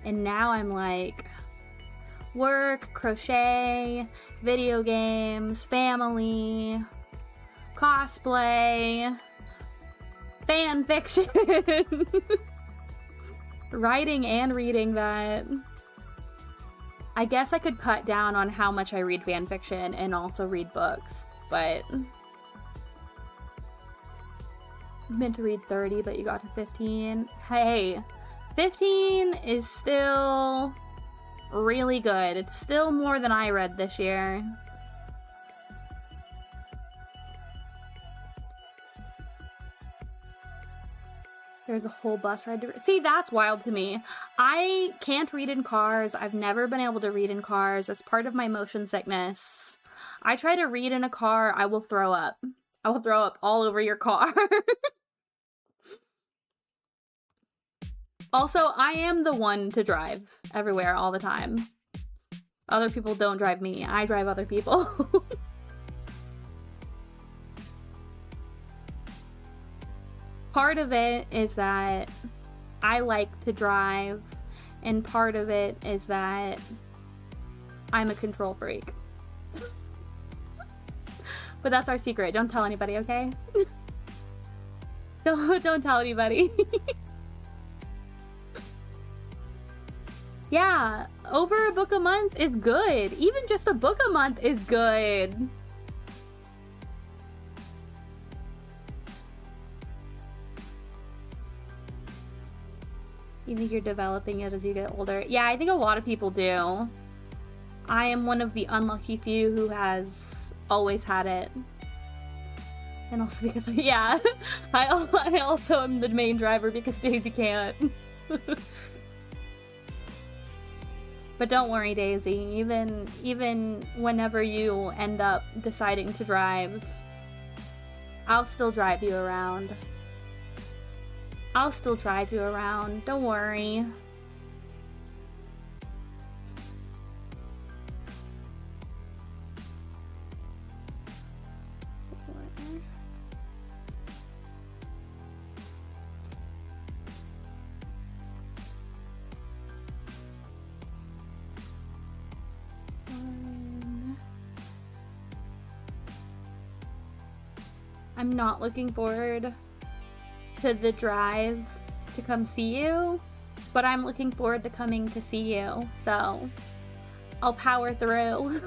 And now I'm like, work, crochet, video games, family, cosplay, fan fiction. Writing and reading that. I guess I could cut down on how much I read fan fiction and also read books, but I meant to read 30, but you got to 15. Hey, 15 is still really good. It's still more than I read this year. There's a whole bus ride to... See, that's wild to me. I can't read in cars. I've never been able to read in cars. It's part of my motion sickness. I try to read in a car, I will throw up. I will throw up all over your car. Also, I am the one to drive everywhere all the time. Other people don't drive me. I drive other people. Part of it is that I like to drive, and part of it is that I'm a control freak. But that's our secret. Don't tell anybody, okay? Don't tell anybody. Yeah, over a book a month is good. Even just a book a month is good. You think you're developing it as you get older? Yeah, I think a lot of people do. I am one of the unlucky few who has always had it. And also because, yeah, I also am the main driver because Daisy can't. But don't worry, Daisy, even whenever you end up deciding to drive, I'll still drive you around. I'll still drive you around, don't worry. I'm not looking forward to the drive to come see you, but I'm looking forward to coming to see you, so I'll power through.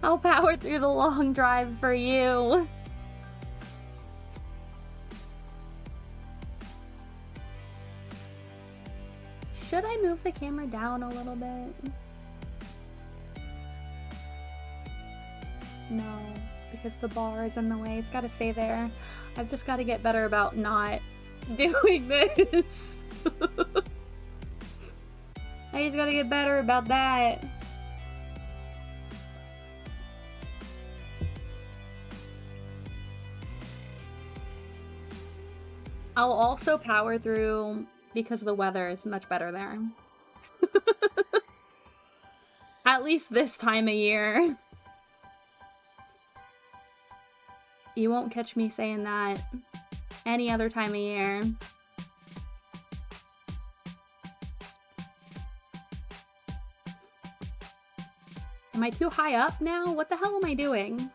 I'll power through the long drive for you. Should I move the camera down a little bit? No, because the bar is in the way. It's got to stay there. I've just got to get better about not doing this. I just got to get better about that. I'll also power through because the weather is much better there. At least this time of year. You won't catch me saying that any other time of year. Am I too high up now? What the hell am I doing?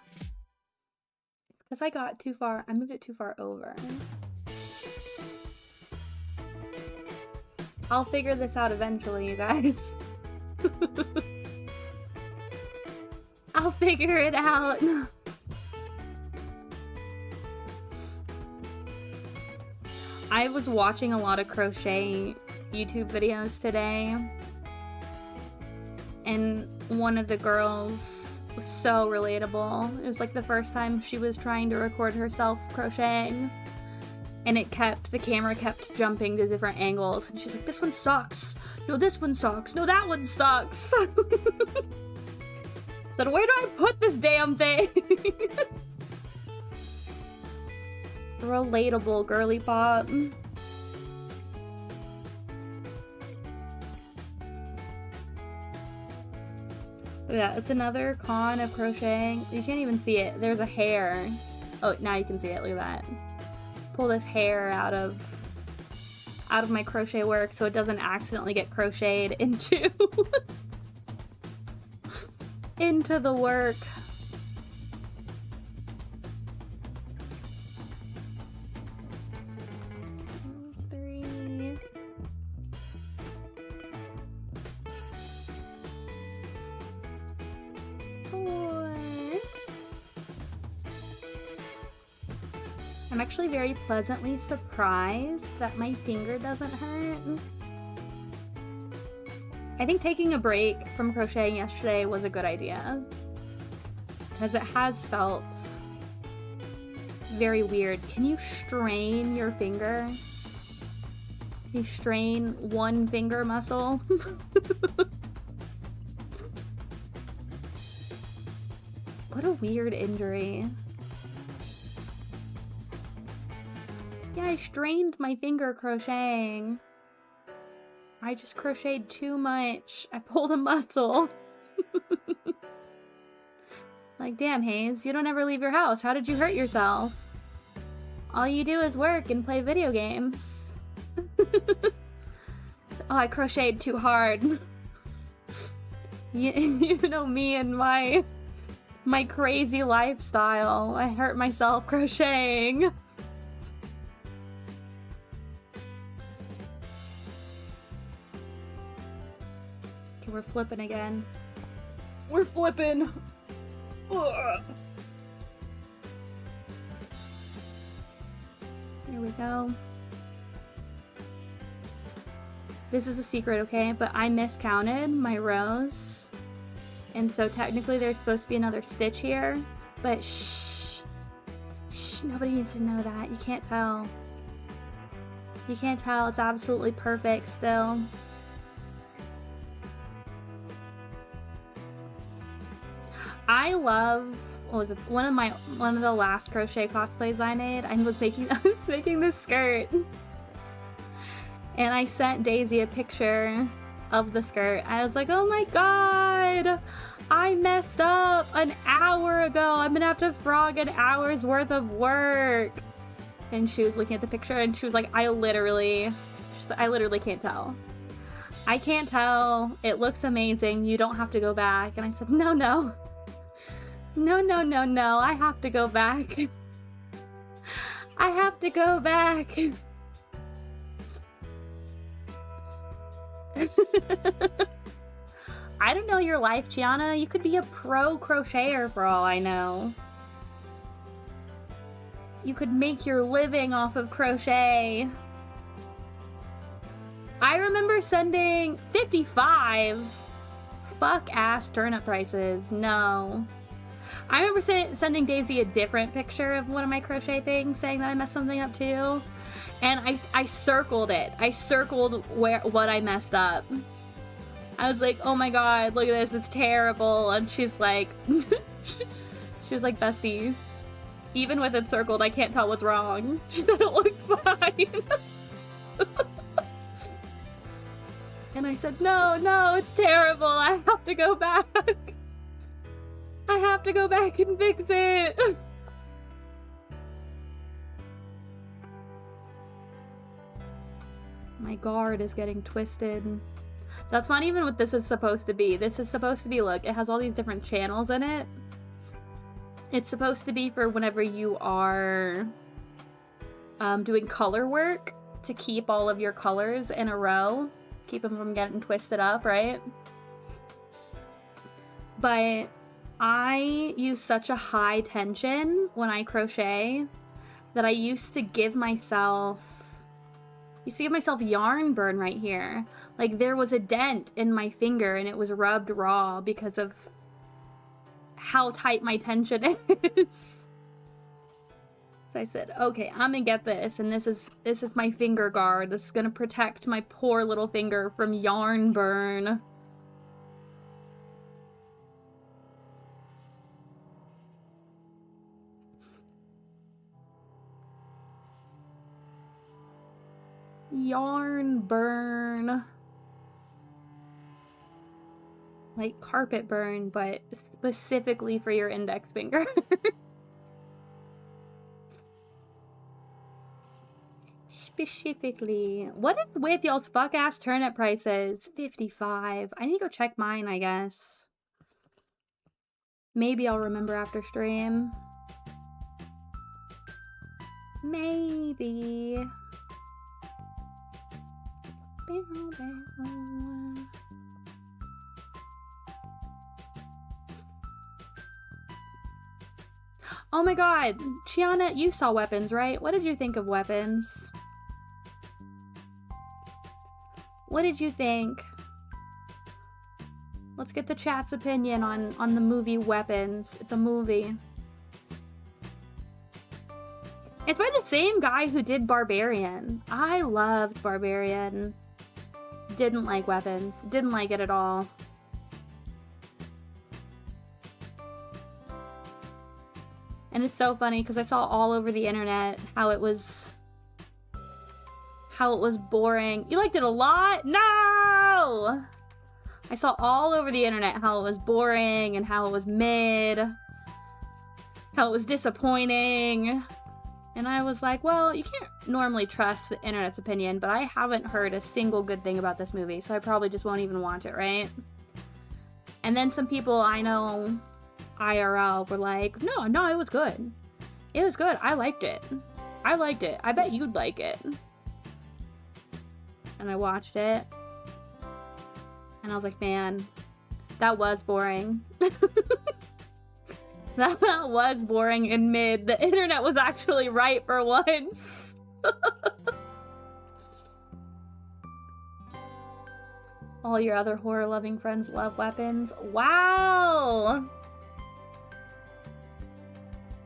Because I got too far. I moved it too far over. I'll figure this out eventually, you guys. I'll figure it out. I was watching a lot of crochet YouTube videos today, and one of the girls was so relatable. It was like the first time she was trying to record herself crocheting, and the camera kept jumping to different angles, and she's like, this one sucks. No, this one sucks. No, that one sucks. Then where do I put this damn thing? Relatable girly pop. Yeah, it's another con of crocheting. You can't even see it. There's a hair. Oh, now you can see it. Look at that. Pull this hair out of my crochet work so it doesn't accidentally get crocheted into into the work. I'm actually very pleasantly surprised that my finger doesn't hurt. I think taking a break from crocheting yesterday was a good idea, because it has felt very weird. Can you strain your finger? Can you strain one finger muscle? What a weird injury. Yeah, I strained my finger crocheting. I just crocheted too much. I pulled a muscle. Like, damn, Hayes, you don't ever leave your house. How did you hurt yourself? All you do is work and play video games. Oh, I crocheted too hard. You know me and my crazy lifestyle. I hurt myself crocheting. We're flipping again. We're flipping! Ugh. Here we go. This is the secret, okay? But I miscounted my rows. And so technically there's supposed to be another stitch here. But shh. Shh, nobody needs to know that. You can't tell. You can't tell. It's absolutely perfect still. I love, what was it? One of the last crochet cosplays I made. I was making this skirt, and I sent Daisy a picture of the skirt. I was like, oh my god, I messed up an hour ago. I'm gonna have to frog an hour's worth of work. And she was looking at the picture and she was like, I literally can't tell. I can't tell. It looks amazing. You don't have to go back. And I said, no. No, I have to go back. I have to go back. I don't know your life, Gianna. You could be a pro crocheter for all I know. You could make your living off of crochet. I remember sending 55. Fuck ass turnip prices. No. I remember sending Daisy a different picture of one of my crochet things, saying that I messed something up too. And I circled it. I circled what I messed up. I was like, oh my god, look at this, it's terrible. And she's like, she was like, bestie, even with it circled, I can't tell what's wrong. She said it looks fine. And I said, no, it's terrible. I have to go back. I have to go back and fix it. My guard is getting twisted. That's not even what this is supposed to be. This is supposed to be, look, it has all these different channels in it. It's supposed to be for whenever you are doing color work, to keep all of your colors in a row. Keep them from getting twisted up, right? But I use such a high tension when I crochet that I used to give myself yarn burn right here. Like, there was a dent in my finger and it was rubbed raw because of how tight my tension is. So I said, okay, I'm gonna get this, and this is my finger guard. This is gonna protect my poor little finger from yarn burn. Yarn burn. Like carpet burn, but specifically for your index finger. Specifically. What is with y'all's fuck-ass turnip prices? 55. I need to go check mine, I guess. Maybe I'll remember after stream. Maybe. Oh my god, Chiana, you saw Weapons, right? What did you think of Weapons? What did you think? Let's get the chat's opinion on the movie Weapons. It's a movie. It's by the same guy who did Barbarian. I loved Barbarian. Didn't like Weapons. Didn't like it at all. And it's so funny because I saw all over the internet how it was boring. You liked it a lot? No! I saw all over the internet how it was boring and how it was mid, how it was disappointing. And I was like, well, you can't normally trust the internet's opinion, but I haven't heard a single good thing about this movie, so I probably just won't even watch it, right? And then some people I know IRL were like, no, it was good. It was good. I liked it. I liked it. I bet you'd like it. And I watched it. And I was like, man, that was boring. That was boring in mid. The internet was actually right for once. All your other horror-loving friends love Weapons. Wow!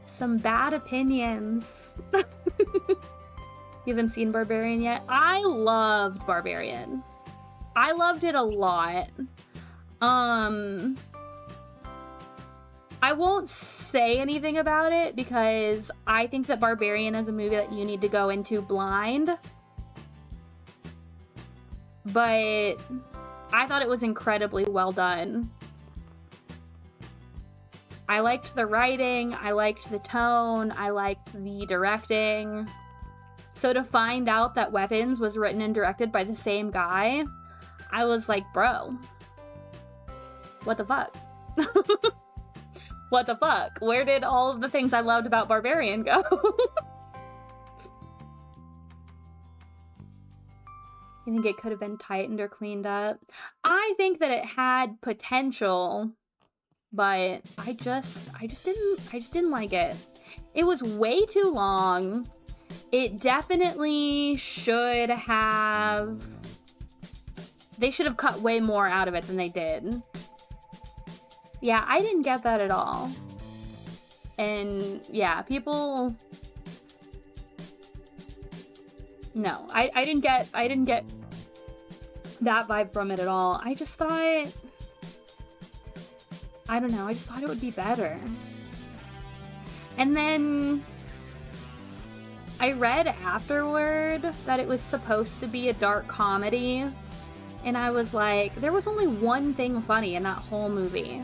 Some bad opinions. You haven't seen Barbarian yet? I loved Barbarian. I loved it a lot. I won't say anything about it because I think that Barbarian is a movie that you need to go into blind. But I thought it was incredibly well done. I liked the writing, I liked the tone, I liked the directing. So to find out that Weapons was written and directed by the same guy, I was like, bro, what the fuck? What the fuck? Where did all of the things I loved about Barbarian go? You think it could have been tightened or cleaned up? I think that it had potential, but I just didn't like it. It was way too long. It definitely should have... They should have cut way more out of it than they did. Yeah, I didn't get that at all. And yeah, people... No, I didn't get that vibe from it at all. I just thought... I don't know, I just thought it would be better. And then... I read afterward that it was supposed to be a dark comedy. And I was like, there was only one thing funny in that whole movie.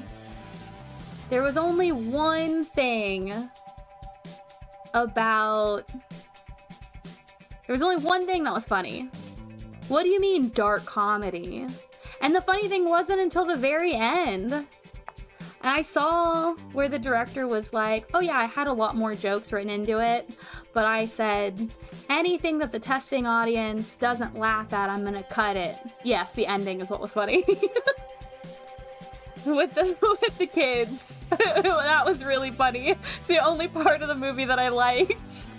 There was only one thing about... There was only one thing that was funny. What do you mean, dark comedy? And the funny thing wasn't until the very end. And I saw where the director was like, oh yeah, I had a lot more jokes written into it, but I said, anything that the testing audience doesn't laugh at, I'm gonna cut it. Yes, the ending is what was funny. with the kids. That was really funny. It's the only part of the movie that I liked.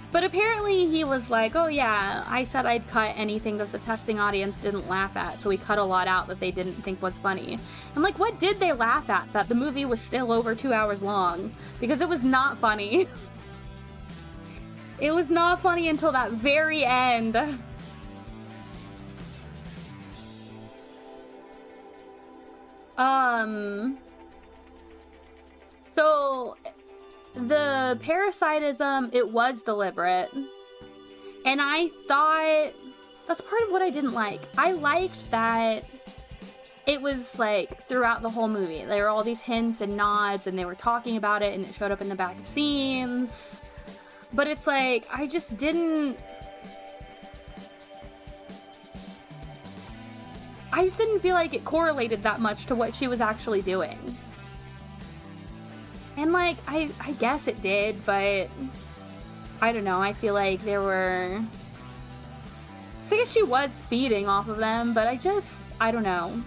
But apparently he was like, oh yeah, I said I'd cut anything that the testing audience didn't laugh at, so we cut a lot out that they didn't think was funny. I'm like, what did they laugh at that the movie was still over 2 hours long? Because it was not funny. It was not funny until that very end. So... The parasitism, it was deliberate. And I thought... That's part of what I didn't like. I liked that it was, like, throughout the whole movie. There were all these hints and nods, and they were talking about it, and it showed up in the back of scenes. But it's like, I just didn't... I just didn't feel like it correlated that much to what she was actually doing. And, like, I guess it did, but I don't know. I feel like there were... So I guess she was feeding off of them, but I don't know.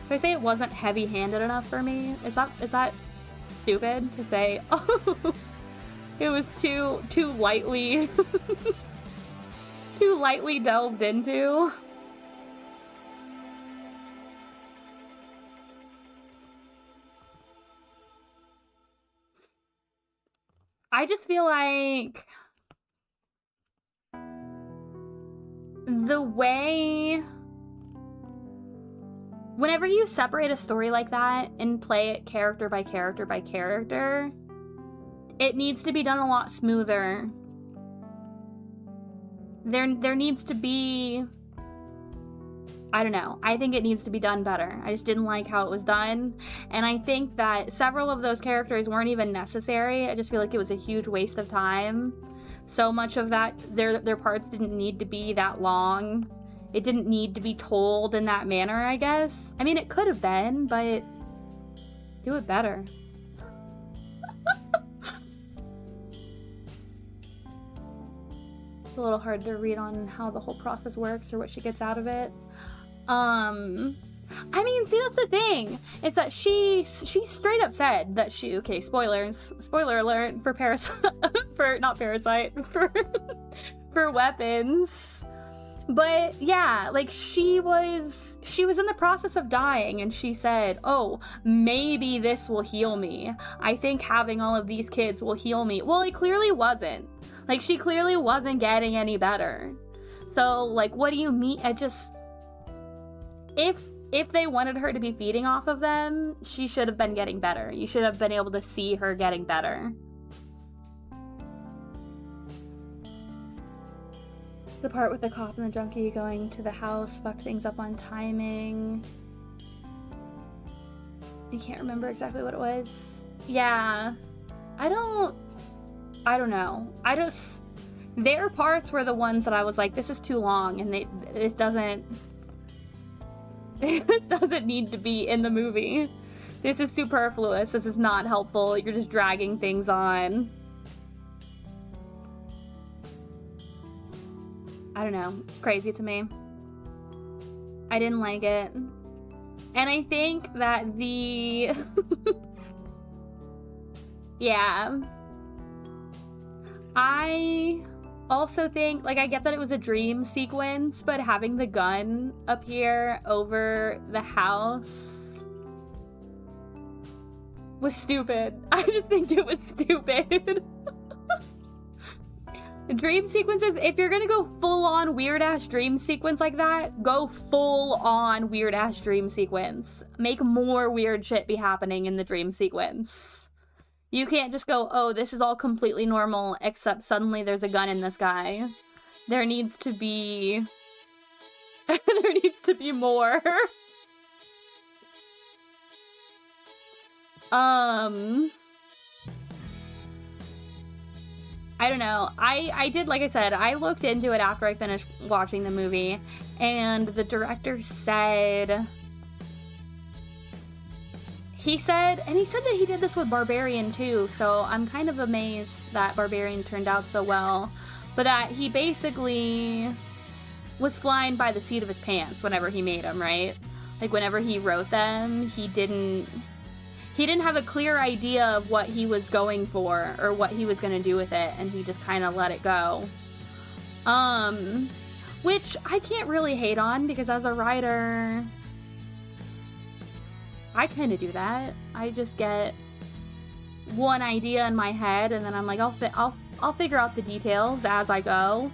Should I say it wasn't heavy-handed enough for me? Is that stupid to say? Oh, it was too lightly, too lightly delved into. I just feel like the way... Whenever you separate a story like that and play it character by character by character, it needs to be done a lot smoother. There needs to be... I don't know. I think it needs to be done better. I just didn't like how it was done. And I think that several of those characters weren't even necessary. I just feel like it was a huge waste of time. So much of that, their parts didn't need to be that long. It didn't need to be told in that manner, I guess. I mean, it could have been, but do it better. It's a little hard to read on how the whole process works or what she gets out of it. I mean, see, that's the thing. It's that she straight up said that she, okay, spoiler alert for for weapons. But yeah, like she was in the process of dying and she said, oh, maybe this will heal me. I think having all of these kids will heal me. Well, it clearly wasn't. Like, she clearly wasn't getting any better. So, like, what do you mean? If they wanted her to be feeding off of them, she should have been getting better. You should have been able to see her getting better. The part with the cop and the junkie going to the house fucked things up on timing. I can't remember exactly what it was. Yeah. I don't know. Their parts were the ones that I was like, this is too long, and this doesn't need to be in the movie. This is superfluous. This is not helpful. You're just dragging things on. I don't know. It's crazy to me. I didn't like it. And I think that the... yeah. I also think, like, I get that it was a dream sequence, but having the gun appear over the house was stupid. I just think it was stupid. Dream sequences, if you're gonna go full-on weird-ass dream sequence like that, go full-on weird-ass dream sequence. Make more weird shit be happening in the dream sequence. You can't just go, oh, this is all completely normal, except suddenly there's a gun in the sky. There needs to be... there needs to be more. I don't know. I did, like I said, I looked into it after I finished watching the movie, and the director said... He said that he did this with Barbarian too, so I'm kind of amazed that Barbarian turned out so well. But that he basically was flying by the seat of his pants whenever he made them, right? Like, whenever he wrote them, he didn't have a clear idea of what he was going for or what he was going to do with it, and he just kind of let it go. Which I can't really hate on, because as a writer, I kind of do that. I just get one idea in my head, and then I'm like, I'll figure out the details as I go.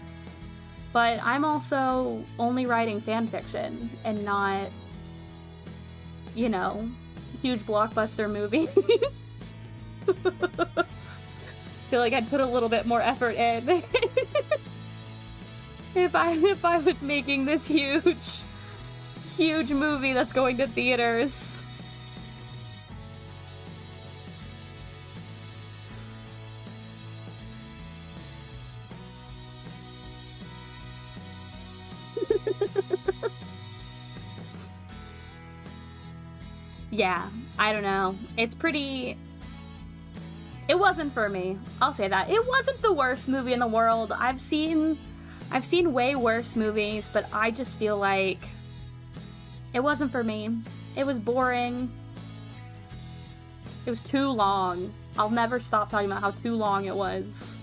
But I'm also only writing fan fiction and not, you know, huge blockbuster movie. Feel like I'd put a little bit more effort in if I was making this huge movie that's going to theaters. Yeah, I don't know. It's pretty... It wasn't for me. I'll say that. It wasn't the worst movie in the world. I've seen way worse movies, but I just feel like it wasn't for me. It was boring. It was too long. I'll never stop talking about how too long it was.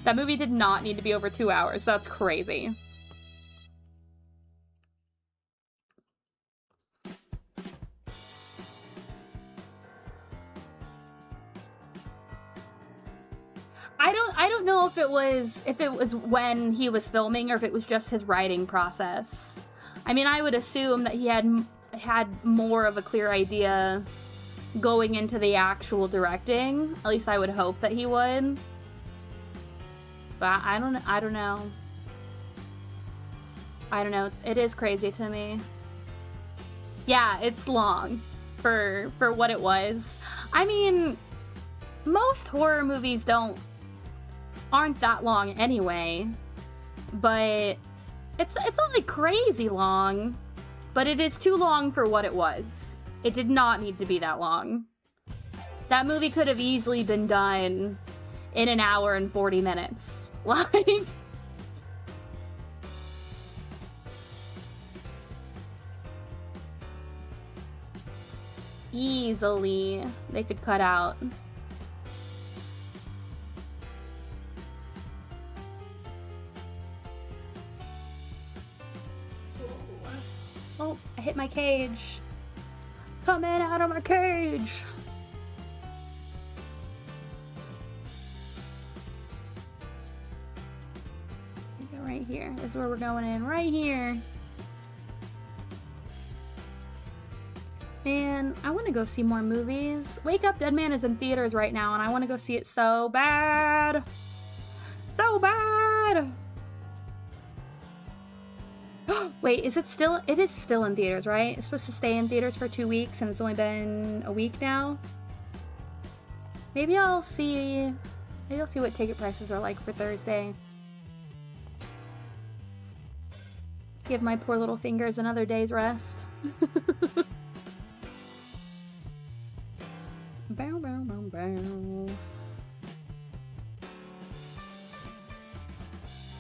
That movie did not need to be over 2 hours. That's crazy. I don't know if it was when he was filming or if it was just his writing process. I mean, I would assume that he had more of a clear idea going into the actual directing. At least I would hope that he would. But I don't know. I don't know. It is crazy to me. Yeah, it's long for what it was. I mean, most horror movies aren't that long anyway, but it's not like crazy long, but it is too long for what it was. It did not need to be that long. That movie could have easily been done in an hour and 40 minutes. Like, easily they could cut out. Oh, I hit my cage. Coming out of my cage. Go right here. This is where we're going in. Right here. Man, I want to go see more movies. Wake Up Dead Man is in theaters right now, and I want to go see it so bad. So bad. Wait, is it still? It is still in theaters, right? It's supposed to stay in theaters for 2 weeks, and it's only been a week now. Maybe I'll see what ticket prices are like for Thursday. Give my poor little fingers another day's rest.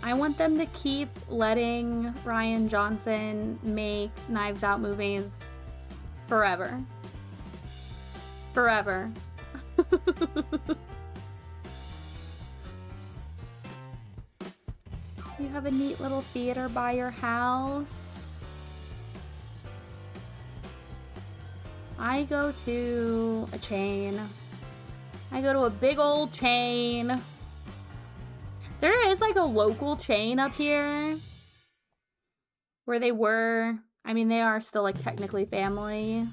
I want them to keep letting Rian Johnson make Knives Out movies forever. Forever. You have a neat little theater by your house. I go to a chain. I go to a big old chain. There is like a local chain up here where they were. I mean, they are still like technically family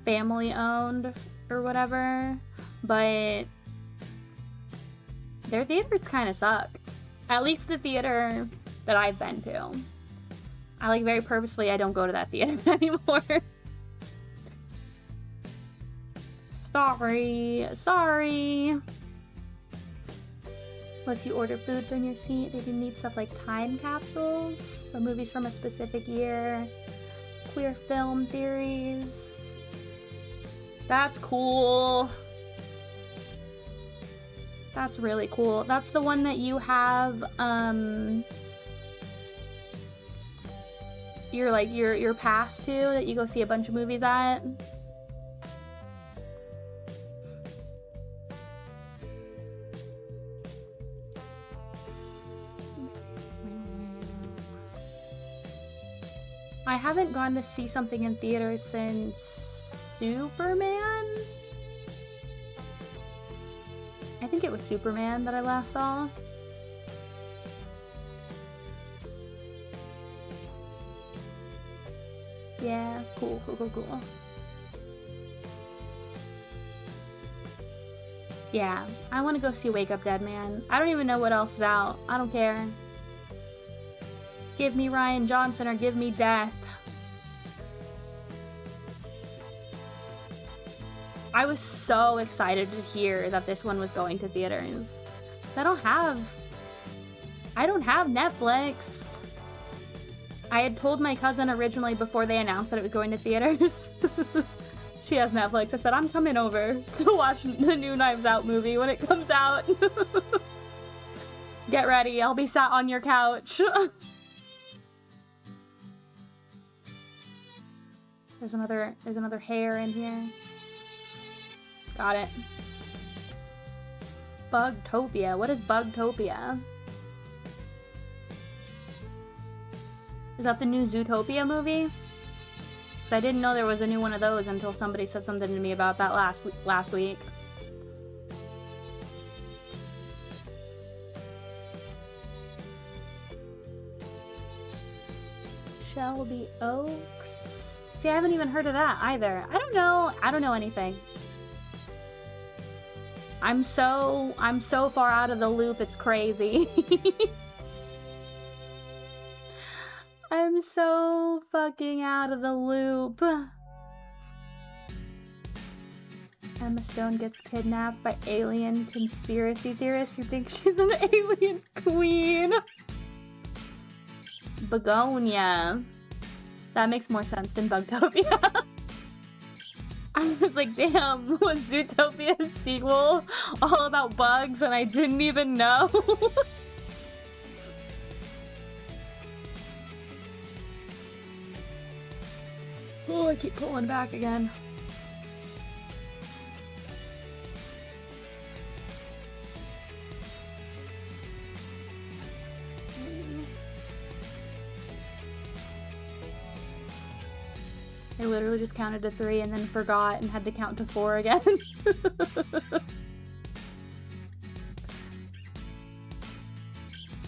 owned or whatever, but their theaters kind of suck. At least the theater that I've been to. I like very purposefully I don't go to that theater anymore. Sorry. Lets you order food from your seat. They do neat stuff like time capsules, so movies from a specific year, queer film theories. That's cool. That's really cool. That's the one that you have, your pass to, that you go see a bunch of movies at. I haven't gone to see something in theaters since Superman? I think it was Superman that I last saw. Yeah, cool. Yeah, I want to go see Wake Up Dead Man. I don't even know what else is out. I don't care. Give me Rian Johnson or give me death. I was so excited to hear that this one was going to theaters. I don't have Netflix. I had told my cousin originally before they announced that it was going to theaters. She has Netflix. I said, I'm coming over to watch the new Knives Out movie when it comes out. Get ready, I'll be sat on your couch. There's another hair in here. Got it. Bugtopia. What is Bugtopia? Is that the new Zootopia movie? Because I didn't know there was a new one of those until somebody said something to me about that last week. Shelby Oaks. See, I haven't even heard of that either. I don't know anything. I'm so far out of the loop, it's crazy. I'm so fucking out of the loop. Emma Stone gets kidnapped by alien conspiracy theorists who think she's an alien queen. Begonia. That makes more sense than Bugtopia. I was like, damn, was Zootopia's sequel all about bugs and I didn't even know? Oh, I keep pulling back again. I literally just counted to 3 and then forgot and had to count to 4 again.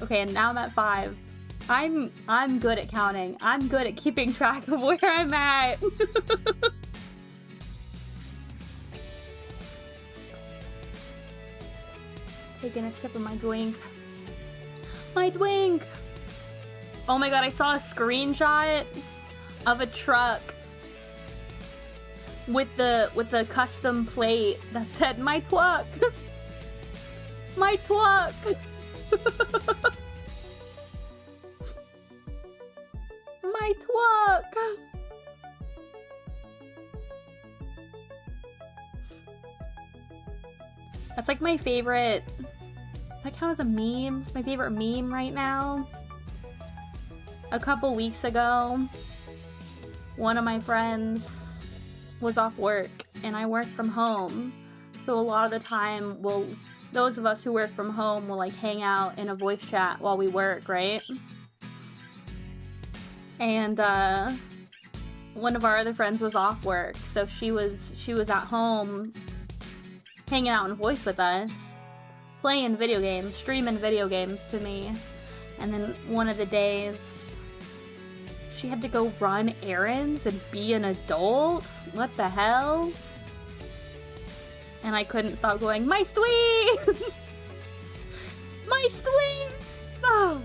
Okay, and now I'm at 5. I'm good at counting. I'm good at keeping track of where I'm at. Taking a sip of my drink. My drink! Oh my god, I saw a screenshot of a truck with the custom plate that said my twuck. My twuck. My twuck. That's like my favorite. That count as a meme? It's my favorite meme right now. A couple weeks ago, one of my friends was off work and I work from home. So a lot of the time, those of us who work from home will like hang out in a voice chat while we work, right? And one of our other friends was off work, so she was at home hanging out in voice with us, playing video games, streaming video games to me. And then one of the days, she had to go run errands and be an adult? What the hell? And I couldn't stop going, my sweet! My sweet! Oh.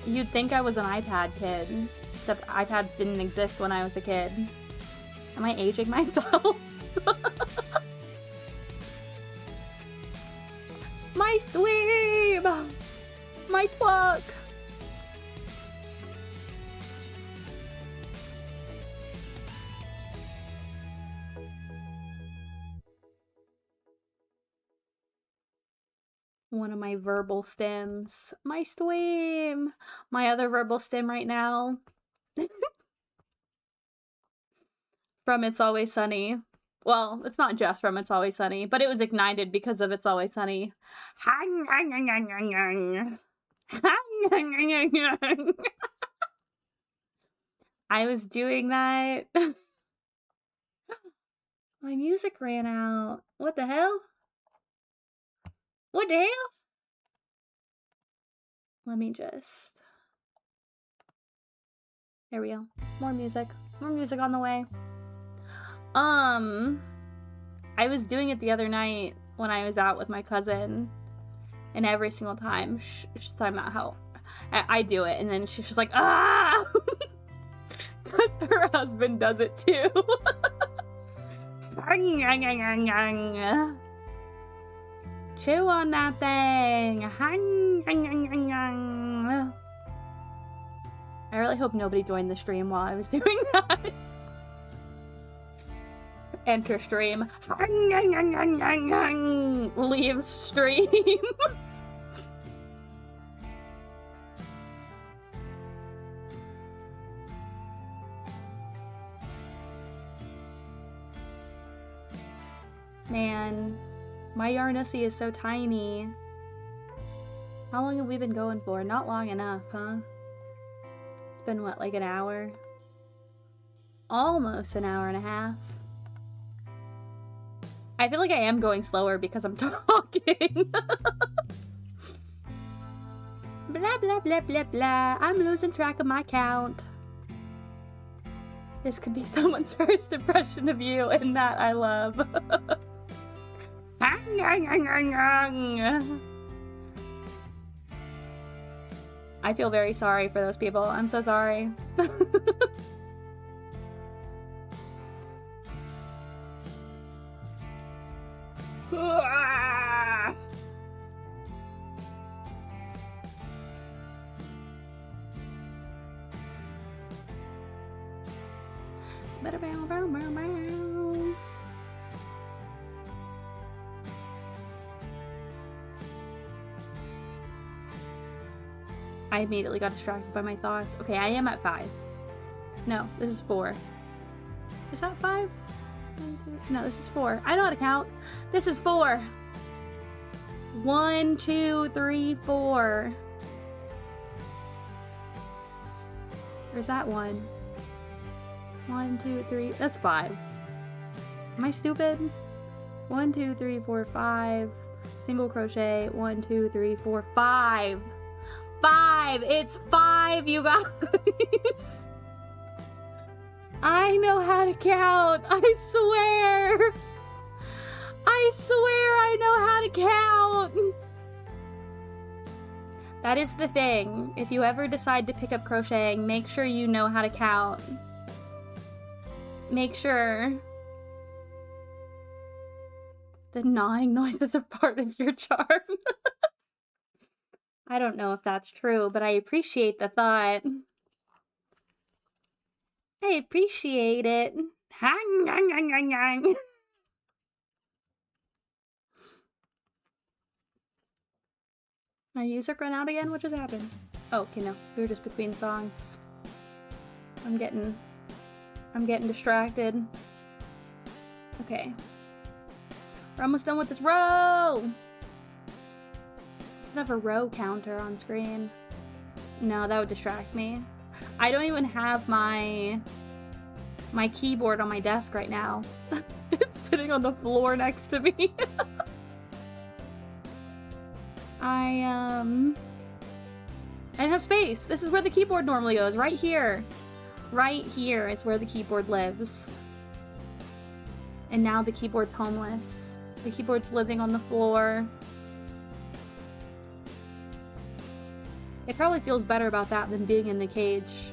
You'd think I was an iPad kid, except iPads didn't exist when I was a kid. Am I aging myself? My sweet! My twuck! One of my verbal stems. My stream. My other verbal stem right now. From It's Always Sunny. Well, it's not just from It's Always Sunny, but it was ignited because of It's Always Sunny. I was doing that. My music ran out. What the hell? What the hell? Let me just... There we go. More music. More music on the way. I was doing it the other night when I was out with my cousin. And every single time, she's talking about how I do it. And then she's just like, ah! Because her husband does it too. Chew on that thing. I really hope nobody joined the stream while I was doing that. Enter stream. Leave stream. Man, my Yarnussy is so tiny. How long have we been going for? Not long enough, huh? It's been what, like an hour? Almost an hour and a half. I feel like I am going slower because I'm talking. Blah, blah, blah, blah, blah. I'm losing track of my count. This could be someone's first impression of you, and that I love. I feel very sorry for those people. I'm so sorry. I immediately got distracted by my thoughts. Okay, I am at 5. No, this is 4. Is that 5? 1, 2... No, this is 4. I know how to count. This is 4. 1, 2, 3, 4. Where's that 1? 1, 2, 3. That's 5. Am I stupid? 1, 2, 3, 4, 5. Single crochet. 1, 2, 3, 4, 5. 5! It's 5, you guys! I know how to count! I swear! I swear I know how to count! That is the thing. If you ever decide to pick up crocheting, make sure you know how to count. Make sure. The gnawing noises are part of your charm. I don't know if that's true, but I appreciate the thought. I appreciate it. My music ran out again? What just happened? Oh, okay, no. We were just between songs. I'm getting distracted. Okay. We're almost done with this row! I have a row counter on screen. No, that would distract me. I don't even have my keyboard on my desk right now. It's sitting on the floor next to me. I didn't have space. This is where the keyboard normally goes, right here. Right here is where the keyboard lives. And now the keyboard's homeless. The keyboard's living on the floor. It probably feels better about that than being in the cage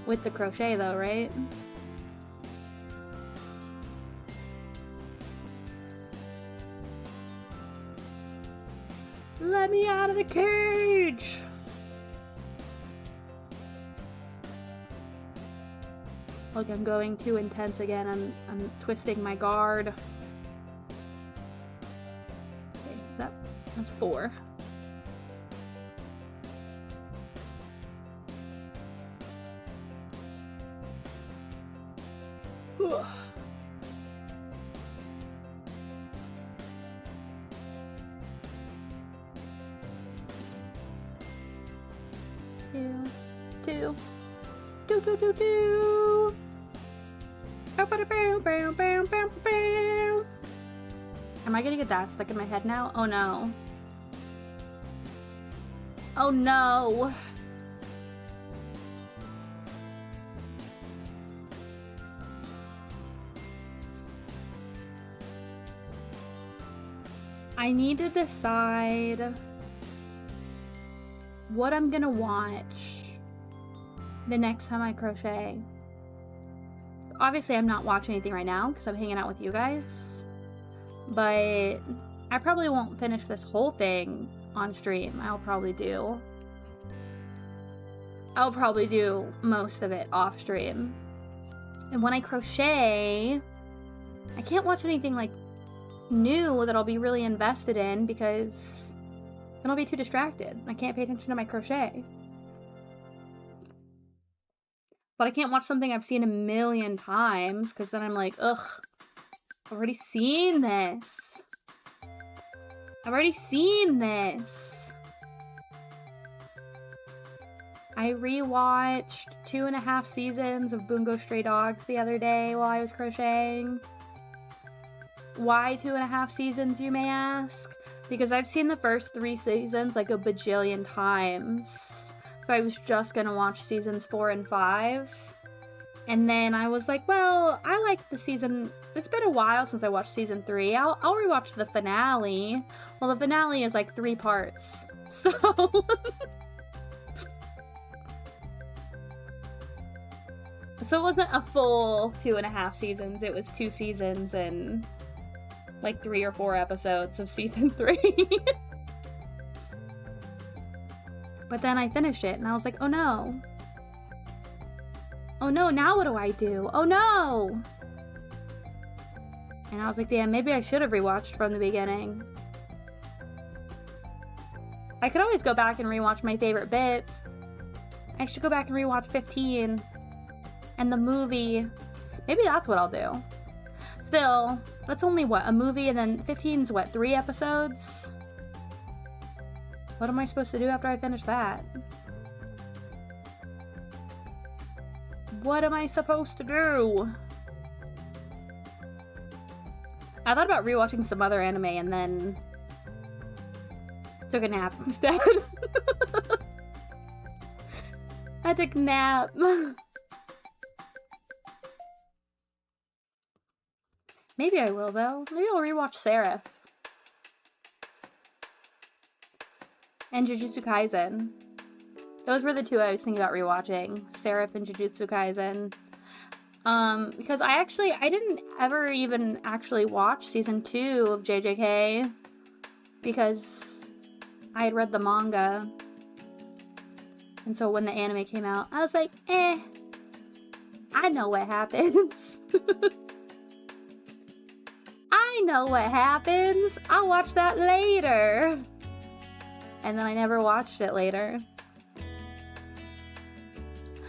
with the crochet though, right? Let me out of the cage! Look, I'm going too intense again. I'm twisting my guard. Okay, that's 4. Ugh. Two. Am I gonna get that stuck in my head now? Oh no. Oh no. I need to decide what I'm gonna watch the next time I crochet. Obviously, I'm not watching anything right now because I'm hanging out with you guys. But I probably won't finish this whole thing on stream. I'll probably do most of it off stream. And when I crochet, I can't watch anything like new that I'll be really invested in because then I'll be too distracted. I can't pay attention to my crochet. But I can't watch something I've seen a million times because then I'm like, ugh, I've already seen this. I've already seen this. I rewatched 2.5 seasons of Bungo Stray Dogs the other day while I was crocheting. Why 2.5 seasons, you may ask? Because I've seen the first 3 seasons like a bajillion times. So I was just gonna watch seasons 4 and 5. And then I was like, well, I like the season. It's been a while since I watched season 3. I'll rewatch the finale. Well, the finale is like 3 parts. So So it wasn't a full 2.5 seasons. It was 2 seasons and like 3 or 4 episodes of season 3. But then I finished it and I was like, oh no. Oh no, now what do I do? Oh no! And I was like, damn, maybe I should have rewatched from the beginning. I could always go back and rewatch my favorite bits. I should go back and rewatch 15. And the movie. Maybe that's what I'll do. Still, that's only what, a movie, and then 15's what, 3 episodes? What am I supposed to do after I finish that? What am I supposed to do? I thought about rewatching some other anime and then took a nap instead. I took a nap. Maybe I will, though. Maybe I'll rewatch Seraph. And Jujutsu Kaisen. Those were the 2 I was thinking about rewatching. Seraph and Jujutsu Kaisen. Because I didn't ever even actually watch season 2 of JJK. Because I had read the manga. And so when the anime came out, I was like, I know what happens. I know what happens. I'll watch that later. and then I never watched it later.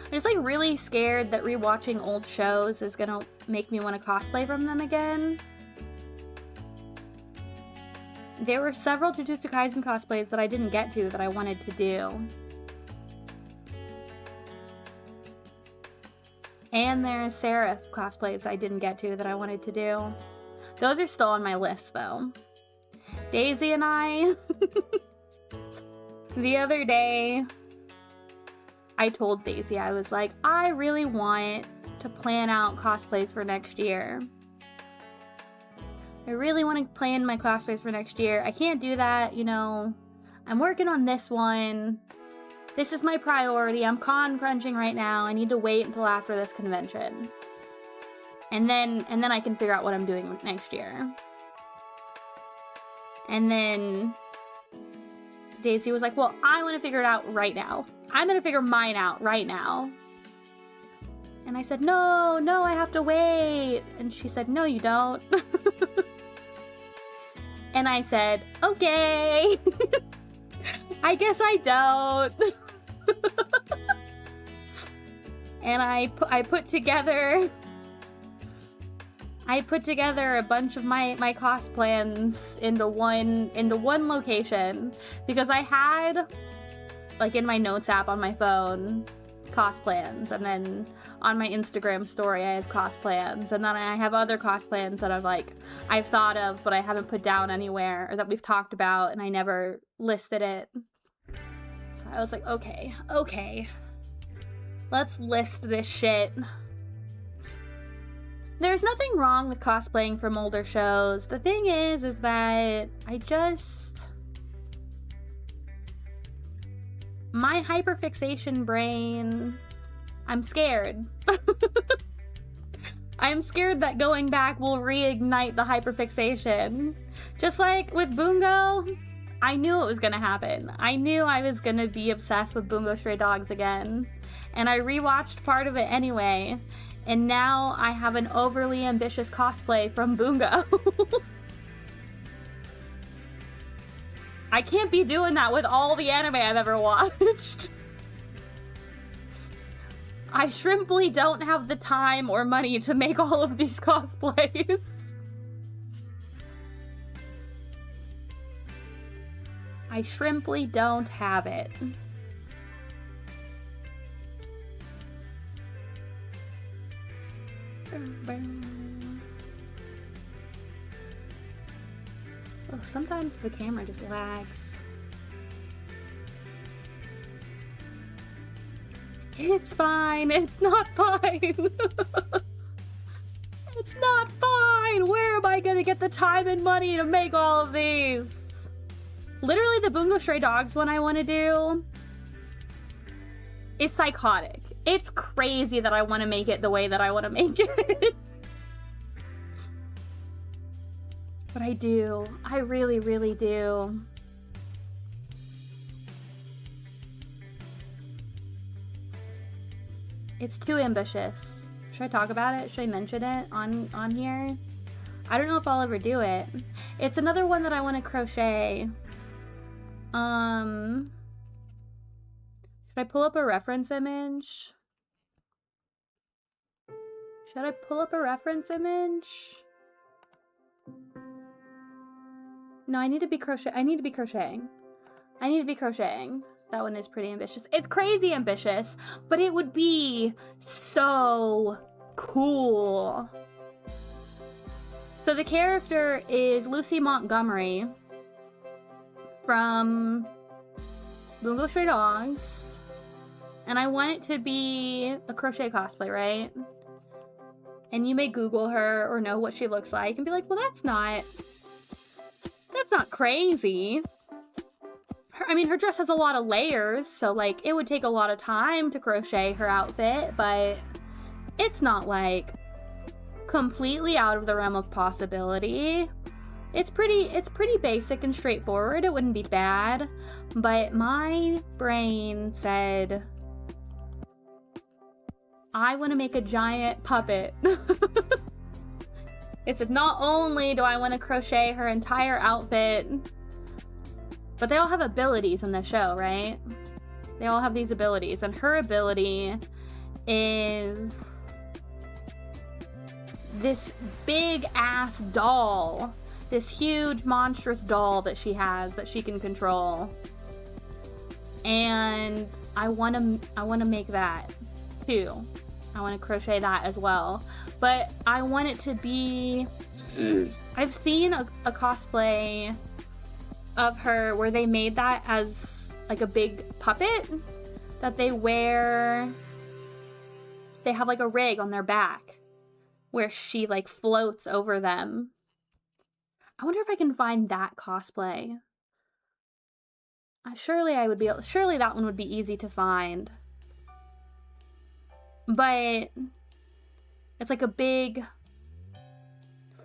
I'm just like really scared that rewatching old shows is gonna make me want to cosplay from them again. There were several Jujutsu Kaisen cosplays that I didn't get to that I wanted to do. And there's Seraph cosplays I didn't get to that I wanted to do. Those are still on my list, though. Daisy and I, the other day, I told Daisy, I was like, I really want to plan out cosplays for next year. I really want to plan my cosplays for next year. I can't do that, you know. I'm working on this one. This is my priority. I'm con crunching right now. I need to wait until after this convention. And then I can figure out what I'm doing next year. And then Daisy was like, well, I want to figure it out right now. I'm going to figure mine out right now. And I said, no, I have to wait. And she said, no, you don't. And I said, okay. I guess I don't. And I put together a bunch of my cos plans into one location, because I had, like, in my notes app on my phone, cos plans, and then on my Instagram story I have cos plans, and then I have other cos plans that I've thought of but I haven't put down anywhere, or that we've talked about and I never listed it. So I was like, okay, let's list this shit. There's nothing wrong with cosplaying from older shows. The thing is that my hyperfixation brain, I'm scared. I'm scared that going back will reignite the hyperfixation. Just like with Bungo, I knew it was gonna happen. I knew I was gonna be obsessed with Bungo Stray Dogs again. And I rewatched part of it anyway. And now I have an overly ambitious cosplay from Bungo. I can't be doing that with all the anime I've ever watched. I shrimply don't have the time or money to make all of these cosplays. I shrimply don't have it. Oh, sometimes the camera just lags. It's fine. It's not fine. It's not fine. Where am I gonna get the time and money to make all of these? Literally, the Bungo Stray Dogs one I want to do is psychotic. It's crazy that I want to make it the way that I want to make it. But I do. I really, really do. It's too ambitious. Should I talk about it? Should I mention it on here? I don't know if I'll ever do it. It's another one that I want to crochet. Should I pull up a reference image? Should I pull up a reference image? No, I need to be crocheting. I need to be crocheting. That one is pretty ambitious. It's crazy ambitious, but it would be so cool. So the character is Lucy Montgomery from Bungo Stray Dogs, and I want it to be a crochet cosplay, right? And you may Google her or know what she looks like and be like, well, that's not crazy. Her dress has a lot of layers, so, like, it would take a lot of time to crochet her outfit, but it's not, like, completely out of the realm of possibility. It's pretty basic and straightforward. It wouldn't be bad, but my brain said, I want to make a giant puppet. It said, not only do I want to crochet her entire outfit, But they all have abilities in the show, right? They all have these abilities, and her ability is this big ass doll. This huge monstrous doll that she has that she can control. And I want to make that too. I want to crochet that as well. But I want it to be... I've seen a cosplay of her where they made that as like a big puppet that they wear. They have like a rig on their back where she like floats over them. I wonder if I can find that cosplay. Surely I would be able, surely that one would be easy to find. But it's like a big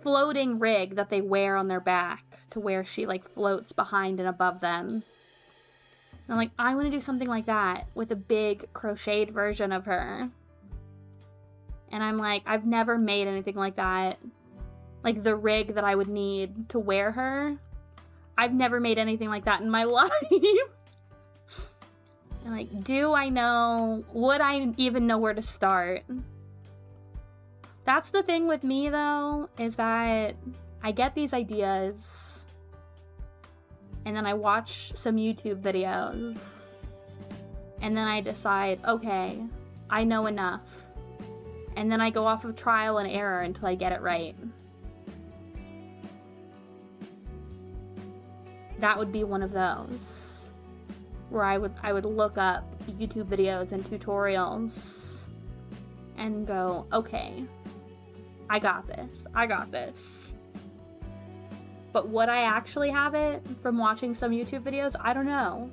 floating rig that they wear on their back to where she like floats behind and above them. And I'm like, I want to do something like that with a big crocheted version of her. And I'm like, I've never made anything like that. Like the rig that I would need to wear her. I've never made anything like that in my life. And like, do I know, would I even know where to start? That's the thing with me though, is that I get these ideas and then I watch some YouTube videos and then I decide, okay, I know enough. And then I go off of trial and error until I get it right. That would be one of those where I would look up YouTube videos and tutorials and go, okay, I got this. I got this. But would I actually have it from watching some YouTube videos? I don't know.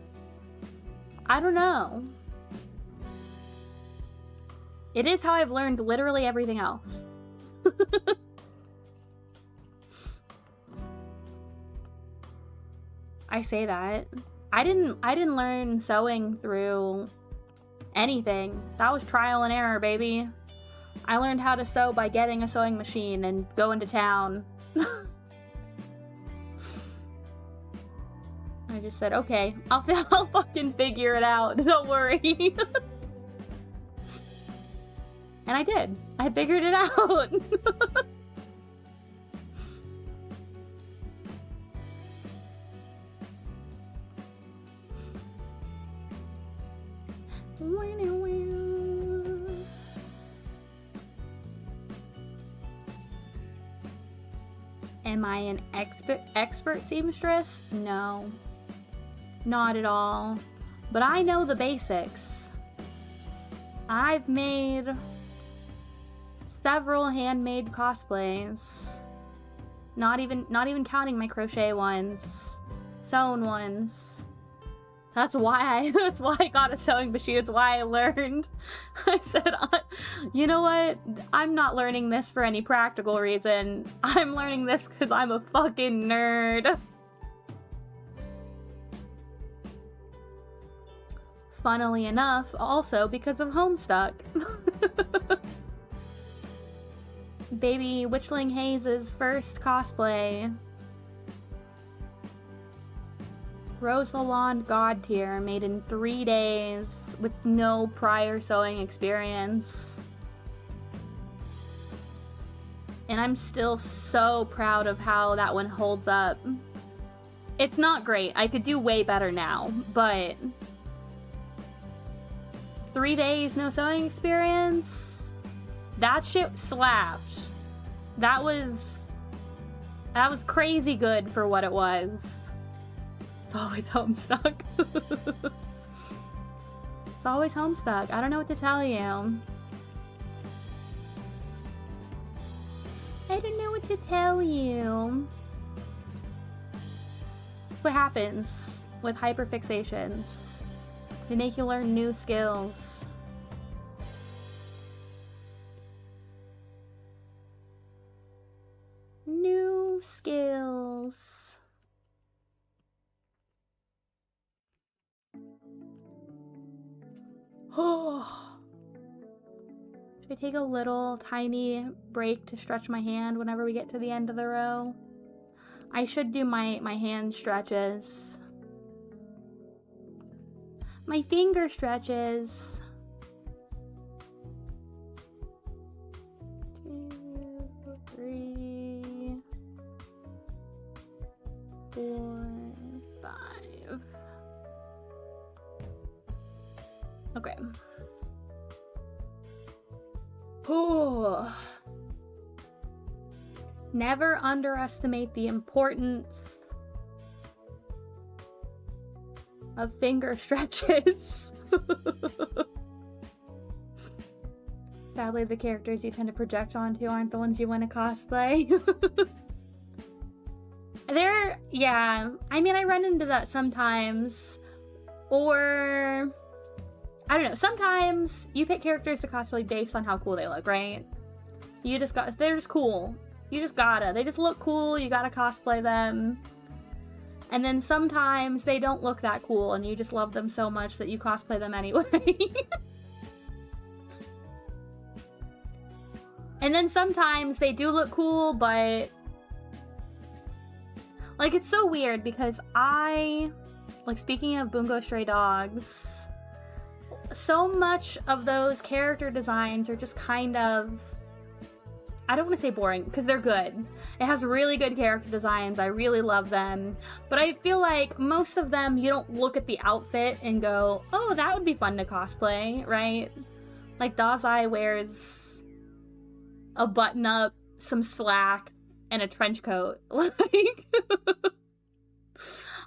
I don't know. It is how I've learned literally everything else. I say that. I didn't learn sewing through anything. That was trial and error, baby. I learned how to sew by getting a sewing machine and going to town. I just said, okay, I'll fucking figure it out. Don't worry. And I did. I figured it out. Am I an expert seamstress? No. Not at all. But I know the basics. I've made several handmade cosplays. Not even counting my crochet ones. Sewn ones. That's why I got a sewing machine. It's why I learned. I said, you know what? I'm not learning this for any practical reason. I'm learning this because I'm a fucking nerd. Funnily enough, also because of Homestuck. Baby Witchling Hayes' first cosplay. Rose Lalonde God tier, made in 3 days with no prior sewing experience. And I'm still so proud of how that one holds up. It's not great. I could do way better now, but 3 days no sewing experience? That shit slapped. That was crazy good for what it was. It's always Homestuck. It's always Homestuck. I don't know what to tell you. I don't know what to tell you. What happens with hyperfixations? They make you learn new skills. New skills. Should I take a little tiny break to stretch my hand whenever we get to the end of the row? I should do my hand stretches. My finger stretches. 2, 3, 4, 5. Okay. Oh. Never underestimate the importance of finger stretches. Sadly, the characters you tend to project onto aren't the ones you want to cosplay. Yeah, I mean, I run into that sometimes. Or, I don't know, sometimes you pick characters to cosplay based on how cool they look, right? They're just cool. You just gotta. They just look cool, you gotta cosplay them. And then sometimes they don't look that cool and you just love them so much that you cosplay them anyway. And then sometimes they do look cool, but like, it's so weird because like, speaking of Bungo Stray Dogs, so much of those character designs are just kind of, I don't want to say boring, because they're good. It has really good character designs. I really love them. But I feel like most of them, you don't look at the outfit and go, oh, that would be fun to cosplay, right? Like, Dazai wears a button-up, some slack, and a trench coat. Like,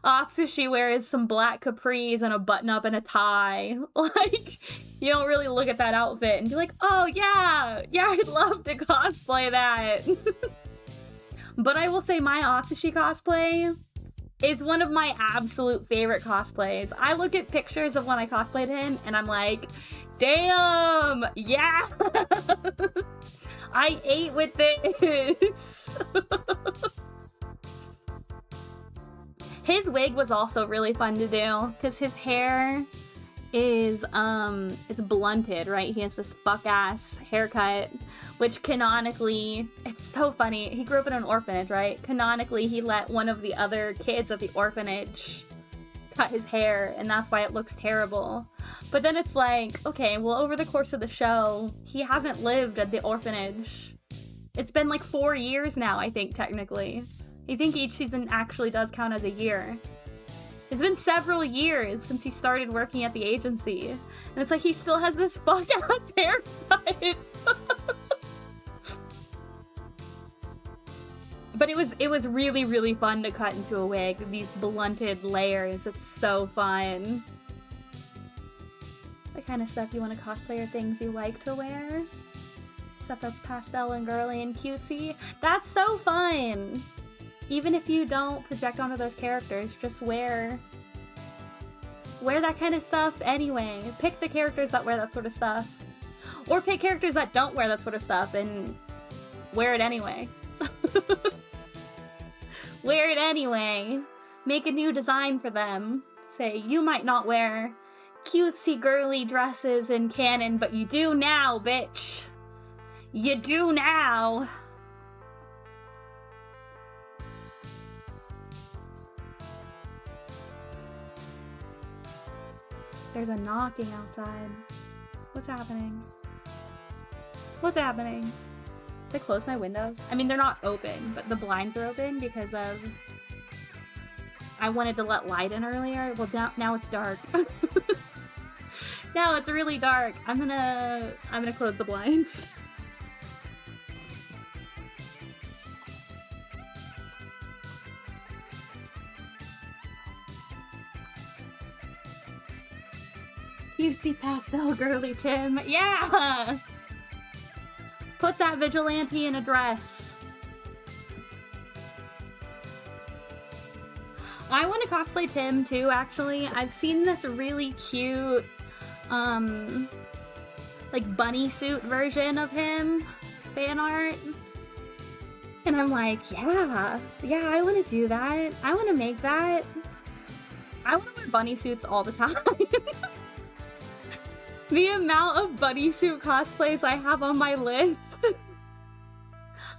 Atsushi wears some black capris and a button-up and a tie. Like, you don't really look at that outfit and be like, oh yeah, I'd love to cosplay that. But I will say my Atsushi cosplay is one of my absolute favorite cosplays. I look at pictures of when I cosplayed him and I'm like, damn, yeah, I ate with this. His wig was also really fun to do because his hair is it's blunted, right? He has this fuck-ass haircut, which canonically, it's so funny. He grew up in an orphanage, right? Canonically, he let one of the other kids of the orphanage cut his hair, and that's why it looks terrible. But then it's like, okay, well, over the course of the show, he hasn't lived at the orphanage. It's been like 4 years now, I think, technically. I think each season actually does count as a year. It's been several years since he started working at the agency. And it's like he still has this fuck-ass haircut. But it was really, really fun to cut into a wig. These blunted layers. It's so fun. The kind of stuff you want to cosplay are things you like to wear. Stuff that's pastel and girly and cutesy. That's so fun! Even if you don't project onto those characters, just wear that kind of stuff anyway. Pick the characters that wear that sort of stuff. Or pick characters that don't wear that sort of stuff and wear it anyway. Wear it anyway. Make a new design for them. Say, you might not wear cutesy girly dresses in canon, but you do now, bitch. You do now. There's a knocking outside. What's happening? What's happening? Did I close my windows? I mean, they're not open, but the blinds are open because of... I wanted to let light in earlier. Well, now it's dark. Now it's really dark. I'm gonna close the blinds. Cutesy pastel girly Tim. Yeah! Put that vigilante in a dress. I want to cosplay Tim too, actually. I've seen this really cute, like bunny suit version of him, fan art. And I'm like, yeah, I want to do that. I want to make that. I want to wear bunny suits all the time. The amount of bunny suit cosplays I have on my list.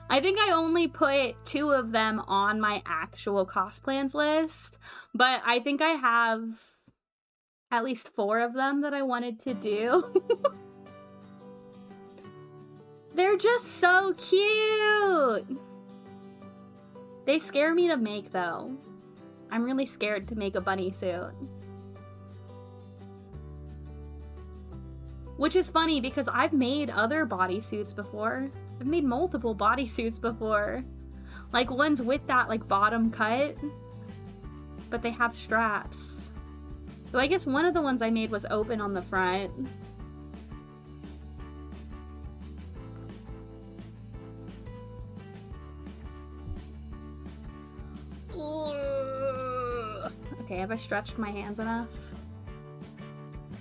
I think I only put 2 of them on my actual cosplans list, but I think I have at least 4 of them that I wanted to do. They're just so cute! They scare me to make, though. I'm really scared to make a bunny suit. Which is funny because I've made other bodysuits before. I've made multiple bodysuits before. Like ones with that like bottom cut, but they have straps. So I guess one of the ones I made was open on the front. Okay, have I stretched my hands enough?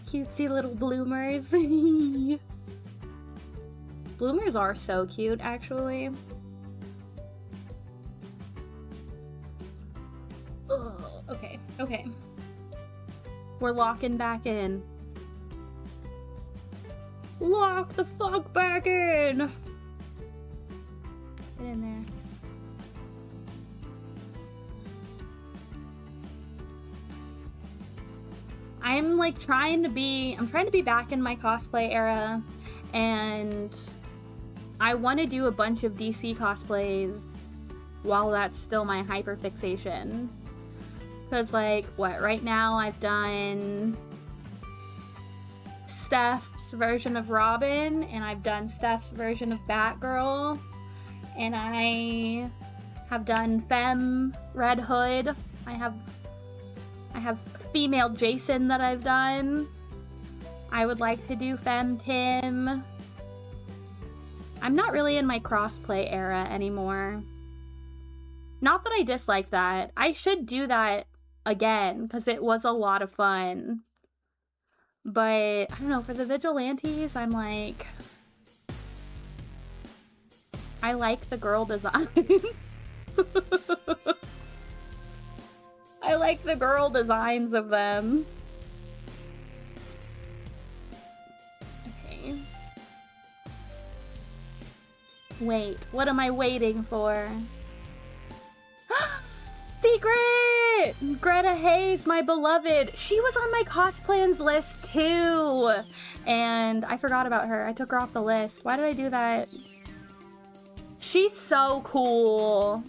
Cutesy little bloomers. Bloomers are so cute, actually. Ugh, okay, okay. We're locking back in. Lock the fuck back in! Get in there. I'm like trying to be back in my cosplay era, and I want to do a bunch of DC cosplays while that's still my hyperfixation. Because like, what, right now I've done Steph's version of Robin, and I've done Steph's version of Batgirl, and I have done Femme Red Hood. I have female Jason that I've done. I would like to do Femme Tim. I'm not really in my crossplay era anymore. Not that I dislike that. I should do that again, because it was a lot of fun. But, I don't know, for the vigilantes, I'm like... I like the girl designs. I like the girl designs of them. Okay. Wait, what am I waiting for? Secret! Greta Hayes, my beloved. She was on my cosplans list too. And I forgot about her. I took her off the list. Why did I do that? She's so cool.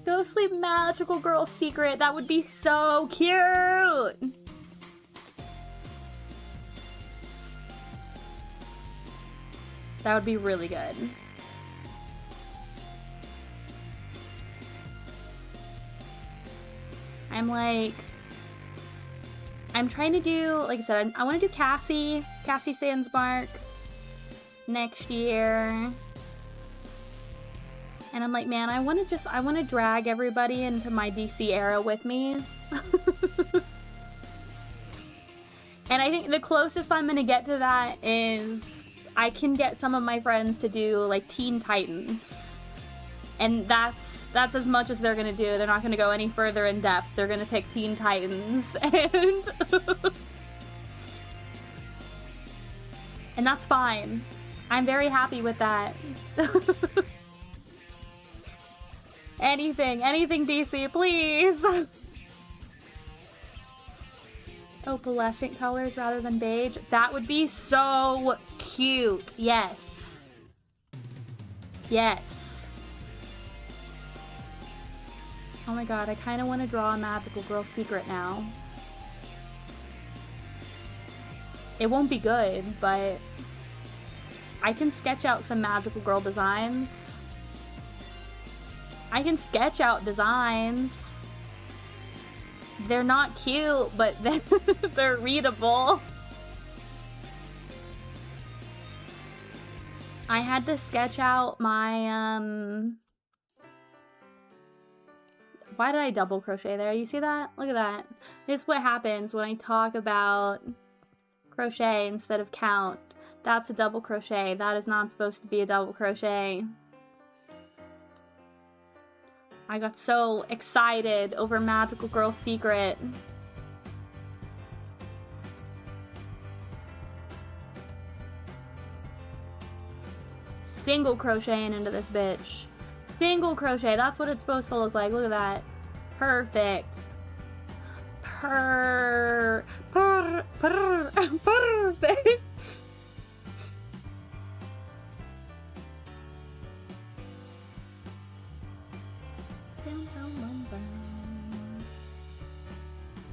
Ghostly magical girl secret. That would be so cute. That would be really good. I'm trying to do, like I said, I want to do Cassie Sandsmark next year. And I'm like, man, I want to drag everybody into my DC era with me. And I think the closest I'm gonna get to that is I can get some of my friends to do like Teen Titans. And that's as much as they're gonna do. They're not gonna go any further in depth. They're gonna pick Teen Titans and and that's fine. I'm very happy with that. Anything DC, please! Opalescent colors rather than beige. That would be so cute. Yes. Yes. Oh my god, I kind of want to draw a magical girl secret now. It won't be good, but I can sketch out some magical girl designs. I can sketch out designs. They're not cute, but they're readable. I had to sketch out my, why did I double crochet there? You see that? Look at that. This is what happens when I talk about crochet instead of count. That's a double crochet. That is not supposed to be a double crochet. I got so excited over Magical Girl Secret. Single crocheting into this bitch. Single crochet, that's what it's supposed to look like. Look at that. Perfect. perfect.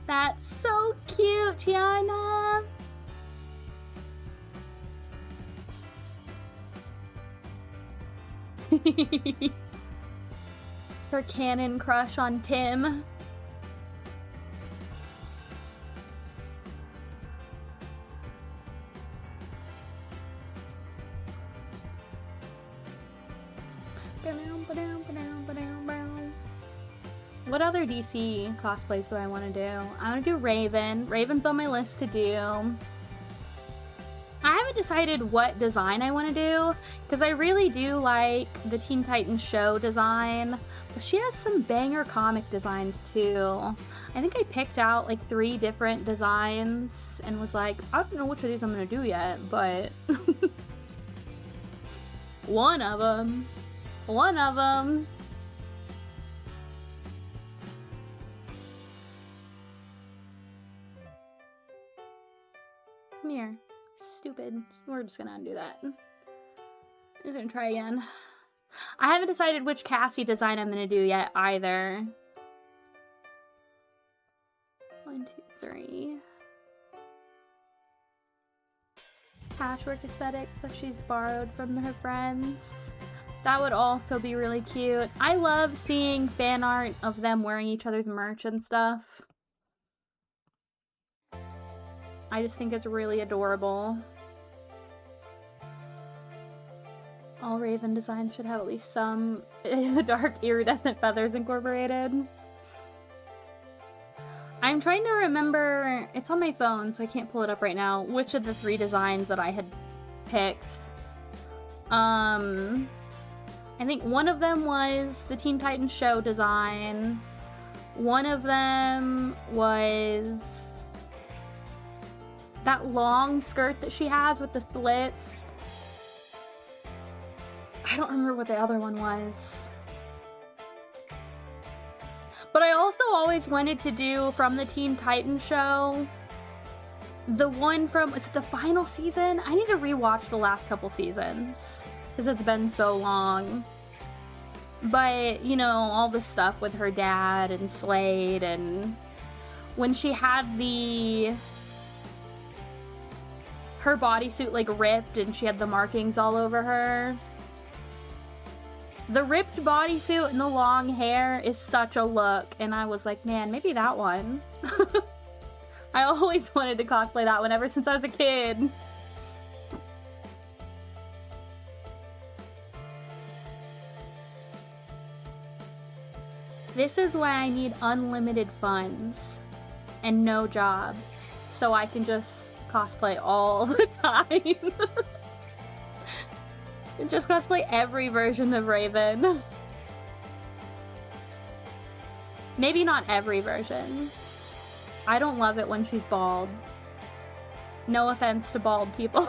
That's so cute, Tiana. Her canon crush on Tim. What other DC cosplays do I want to do? I want to do Raven. Raven's on my list to do. I haven't decided what design I want to do, because I really do like the Teen Titans show design, but she has some banger comic designs too. I think I picked out like 3 different designs and was like, I don't know which of these I'm going to do yet, but one of them. Come here. Stupid. We're just gonna undo that. I'm just gonna try again. I haven't decided which Cassie design I'm gonna do yet either. 1, 2, 3. Patchwork aesthetic that she's borrowed from her friends. That would also be really cute. I love seeing fan art of them wearing each other's merch and stuff. I just think it's really adorable. All Raven designs should have at least some dark iridescent feathers incorporated. I'm trying to remember, it's on my phone so I can't pull it up right now, which of the 3 designs that I had picked. I think one of them was the Teen Titans show design. One of them was that long skirt that she has with the slits. I don't remember what the other one was. But I also always wanted to do from the Teen Titans show, the one from, is it the final season? I need to rewatch the last couple seasons because it's been so long. But, you know, all the stuff with her dad and Slade, and when she had her bodysuit like ripped and she had the markings all over her. The ripped bodysuit and the long hair is such a look, and I was like, man, maybe that one. I always wanted to cosplay that one ever since I was a kid. This is why I need unlimited funds and no job, so I can just cosplay all the time. Just cosplay every version of Raven. Maybe not every version. I don't love it when she's bald. No offense to bald people.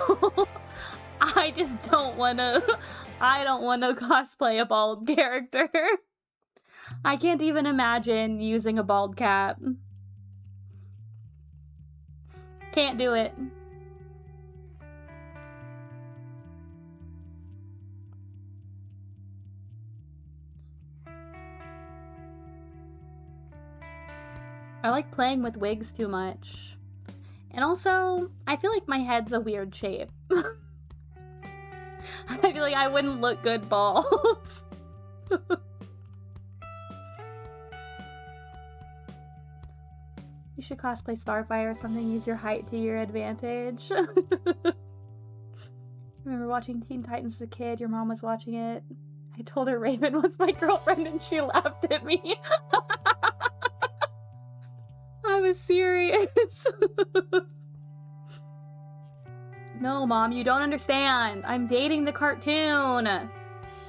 I just don't wanna... I don't wanna cosplay a bald character. I can't even imagine using a bald cap. Can't do it. I like playing with wigs too much. And also, I feel like my head's a weird shape. I feel like I wouldn't look good bald. You should cosplay Starfire or something, use your height to your advantage. Remember watching Teen Titans as a kid, your mom was watching it. I told her Raven was my girlfriend and she laughed at me. I was serious. No, Mom, you don't understand. I'm dating the cartoon.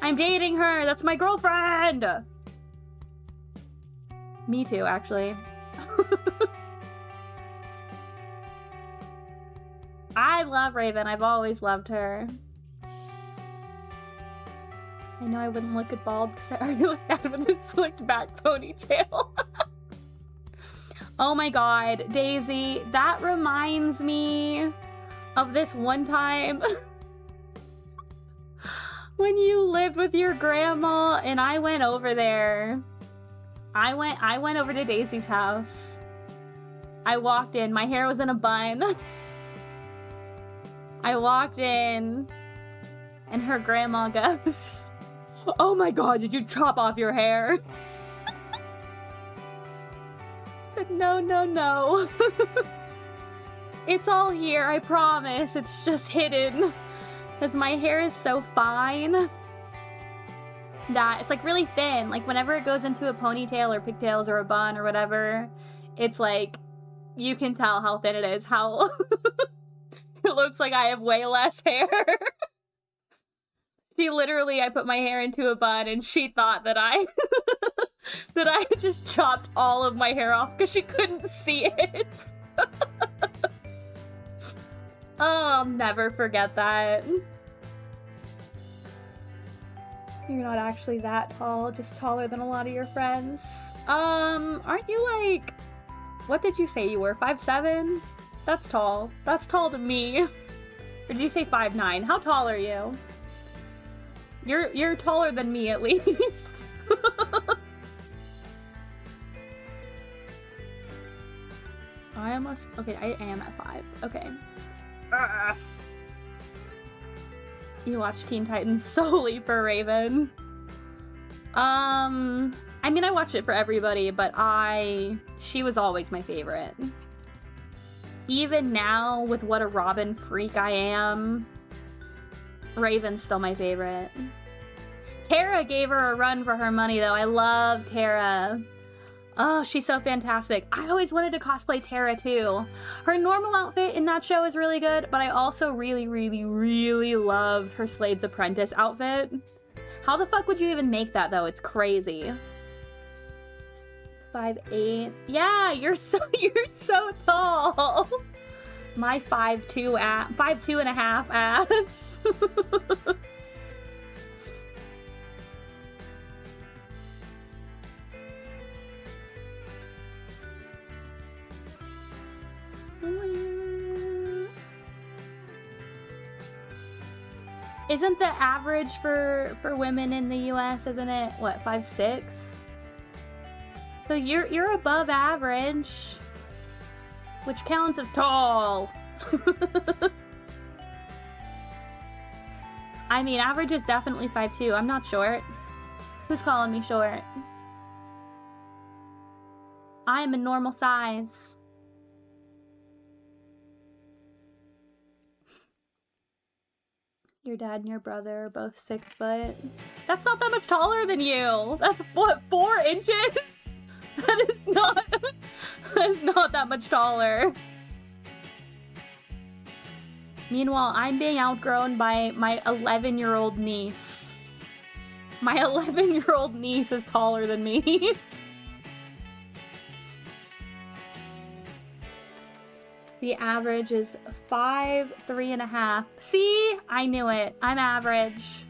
I'm dating her. That's my girlfriend. Me too, actually. I love Raven. I've always loved her. I know I wouldn't look good bald because I already look bad with a slicked back ponytail. Oh my god, Daisy, that reminds me of this one time when you lived with your grandma and I went over there. I went over to Daisy's house. I walked in, my hair was in a bun. I walked in and her grandma goes, "Oh my god, did you chop off your hair?" I said, "No, no, no." It's all here, I promise. It's just hidden. Because my hair is so fine that it's like really thin. Like whenever it goes into a ponytail or pigtails or a bun or whatever, it's like, you can tell how thin it is, how it looks like I have way less hair. She literally, I put my hair into a bun and she thought that I that I had just chopped all of my hair off because she couldn't see it. Oh, I'll never forget that. You're not actually that tall, just taller than a lot of your friends. Aren't you like, what did you say you were, 5'7"? That's tall. That's tall to me. Or did you say 5'9"? How tall are you? You're taller than me at least. I almost, okay, I am at 5. Okay. You watch Teen Titans solely for Raven. I mean, I watched it for everybody, but she was always my favorite. Even now, with what a Robin freak I am, Raven's still my favorite. Tara gave her a run for her money, though. I love Tara. Oh, she's so fantastic. I always wanted to cosplay Tara, too. Her normal outfit in that show is really good, but I also really, really, really loved her Slade's Apprentice outfit. How the fuck would you even make that, though? It's crazy. 5'8". Yeah, you're so tall. My 5'2" and a half ass. Isn't the average for women in the US, isn't it, what, 5'6"? So you're above average, which counts as tall. I mean, average is definitely 5'2". I'm not short. Who's calling me short? I am a normal size. Your dad and your brother are both 6 foot. That's not that much taller than you. That's what, 4 inches? That is not that much taller. Meanwhile, I'm being outgrown by my 11-year-old niece. My 11-year-old niece is taller than me. The average is 5'3" and a half. See? I knew it. I'm average.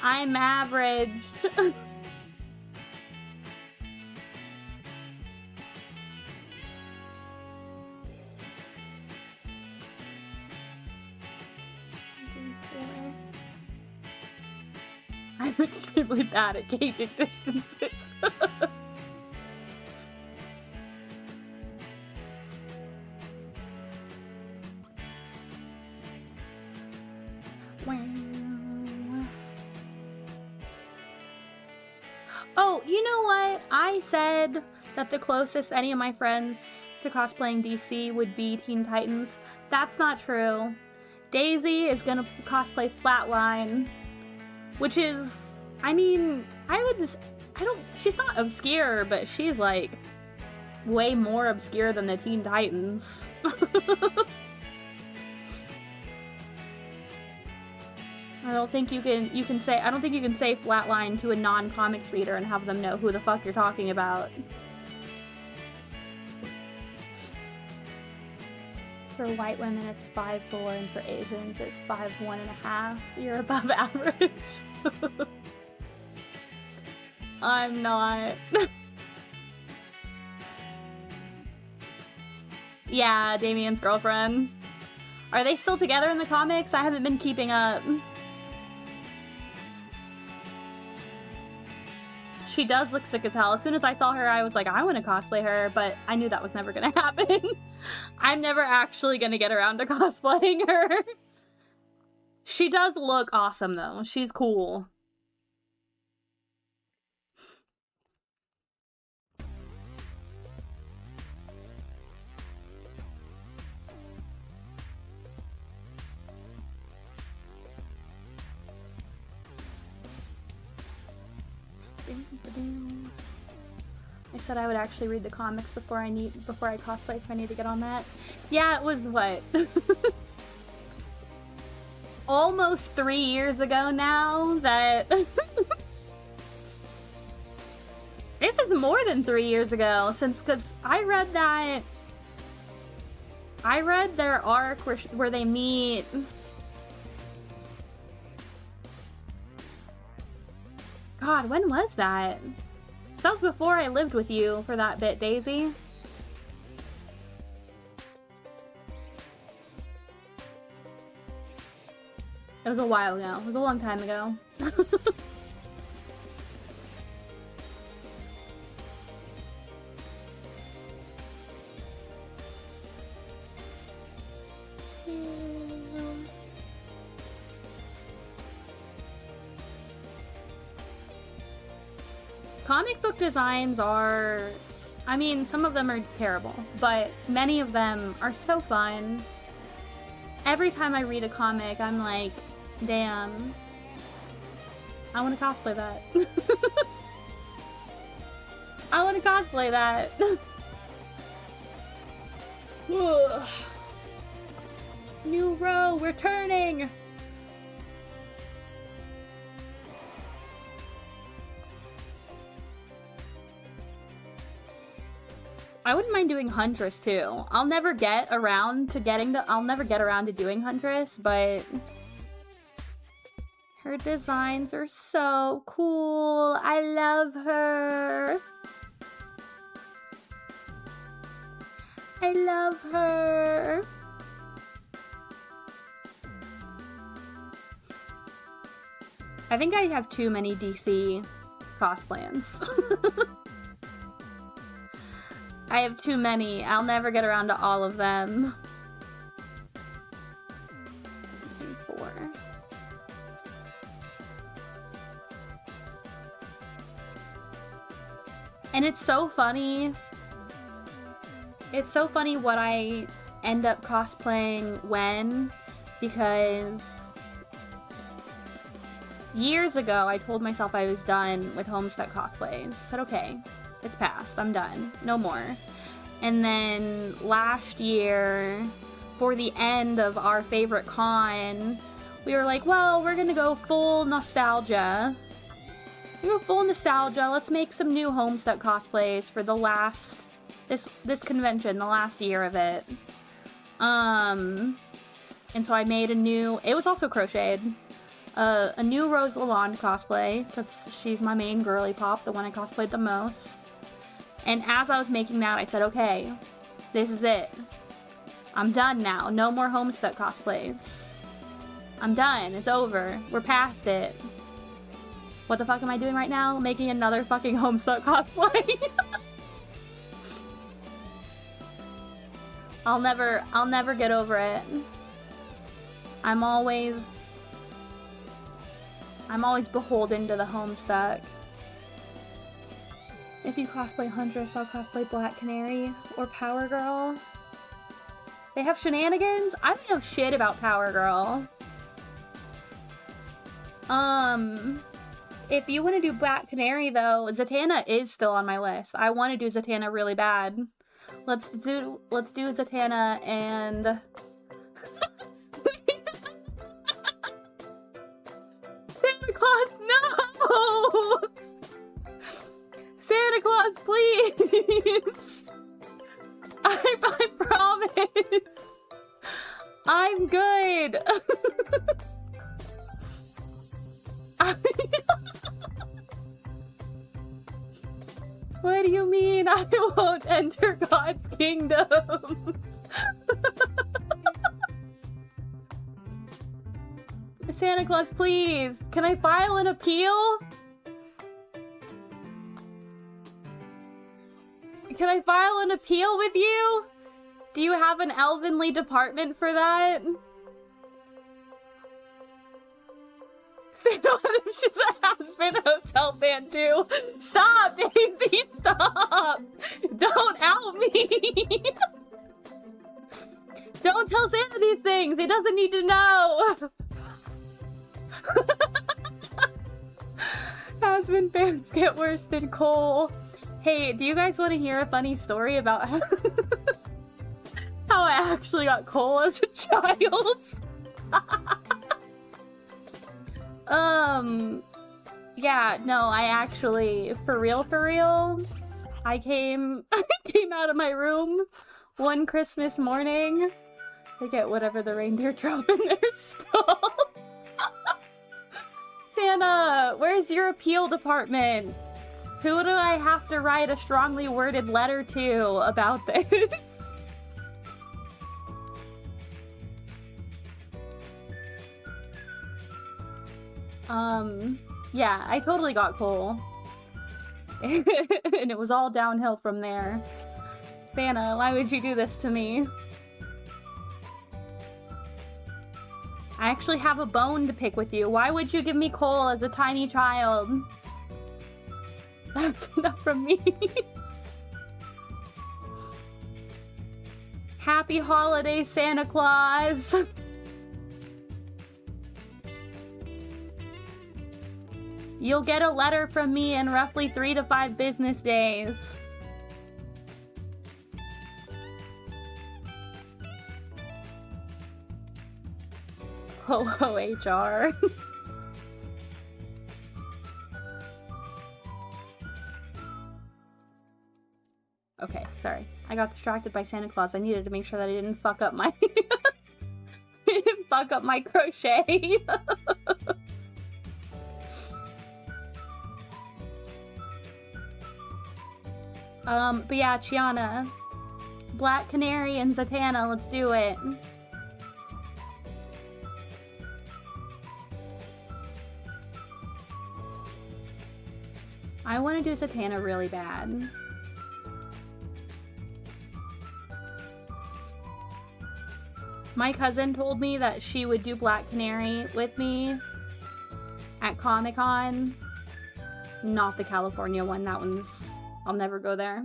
I'm average. I'm extremely bad at gauging distances. Oh, you know what? I said that the closest any of my friends to cosplaying DC would be Teen Titans. That's not true. Daisy is gonna cosplay Flatline, which is, I mean, she's not obscure, but she's like way more obscure than the Teen Titans. I don't think you can say Flatline to a non-comics reader and have them know who the fuck you're talking about. For white women, it's 5'4", and for Asians, it's 5'1" and a half. You're above average. I'm not. Yeah, Damien's girlfriend. Are they still together in the comics? I haven't been keeping up. She does look sick as hell. As soon as I saw her, I was like, I want to cosplay her, but I knew that was never gonna happen. I'm never actually gonna get around to cosplaying her. She does look awesome, though. She's cool. I said I would actually read the comics before I cosplay, so I need to get on that. Yeah, it was what? Almost 3 years ago now that... This is more than 3 years ago, because I read their arc where they meet. God, when was that? That was before I lived with you for that bit, Daisy. It was a while ago. It was a long time ago. Comic book designs are, I mean, some of them are terrible, but many of them are so fun. Every time I read a comic, I'm like, damn, I want to cosplay that. I want to cosplay that. New row, we're turning. I wouldn't mind doing Huntress too. I'll never get around to doing Huntress, but her designs are so cool. I love her. I love her. I think I have too many DC cosplays. I have too many. I'll never get around to all of them. 4. And it's so funny. It's so funny what I end up cosplaying when, because years ago I told myself I was done with homestuck cosplays. I said, okay, it's past. I'm done. No more. And then last year, for the end of our favorite con, we were like, well, we're gonna go full nostalgia. Let's make some new homestuck cosplays for the last, this convention, the last year of it. And so I made a new, it was also crocheted, a new Rose Lalonde cosplay, because she's my main girly pop, the one I cosplayed the most. And as I was making that, I said, okay, this is it. I'm done now. No more homestuck cosplays. I'm done. It's over. We're past it. What the fuck am I doing right now? Making another fucking homestuck cosplay. I'll never get over it. I'm always beholden to the homestuck. If you cosplay Huntress, I'll cosplay Black Canary or Power Girl. They have shenanigans? I don't know shit about Power Girl. If you want to do Black Canary, though, Zatanna is still on my list. I want to do Zatanna really bad. Let's do Zatanna and... Santa Claus, no! Santa Claus, please! I promise! I'm good! What do you mean I won't enter God's kingdom? Santa Claus, please! Can I file an appeal? Can I file an appeal with you? Do you have an elvenly department for that? Santa, what if she's a has-been hotel fan too? Stop, Daisy, stop! Don't out me! Don't tell Santa these things! He doesn't need to know! Has-been fans get worse than Cole. Hey, do you guys want to hear a funny story about how, how I actually got Cole as a child? Yeah, no, I actually, for real, I came out of my room one Christmas morning to get whatever the reindeer drop in their stall. Santa, where's your appeal department? Who do I have to write a strongly worded letter to about this? Yeah, I totally got Cole. And it was all downhill from there. Santa, why would you do this to me? I actually have a bone to pick with you. Why would you give me Cole as a tiny child? That's enough from me. Happy holidays, Santa Claus! You'll get a letter from me in roughly 3 to 5 business days. Ho ho HR. Okay, sorry. I got distracted by Santa Claus. I needed to make sure that I didn't fuck up my fuck up my crochet. But yeah, Chiana. Black Canary and Zatanna, let's do it. I want to do Zatanna really bad. My cousin told me that she would do Black Canary with me at Comic-Con. Not the California one, that one's... I'll never go there.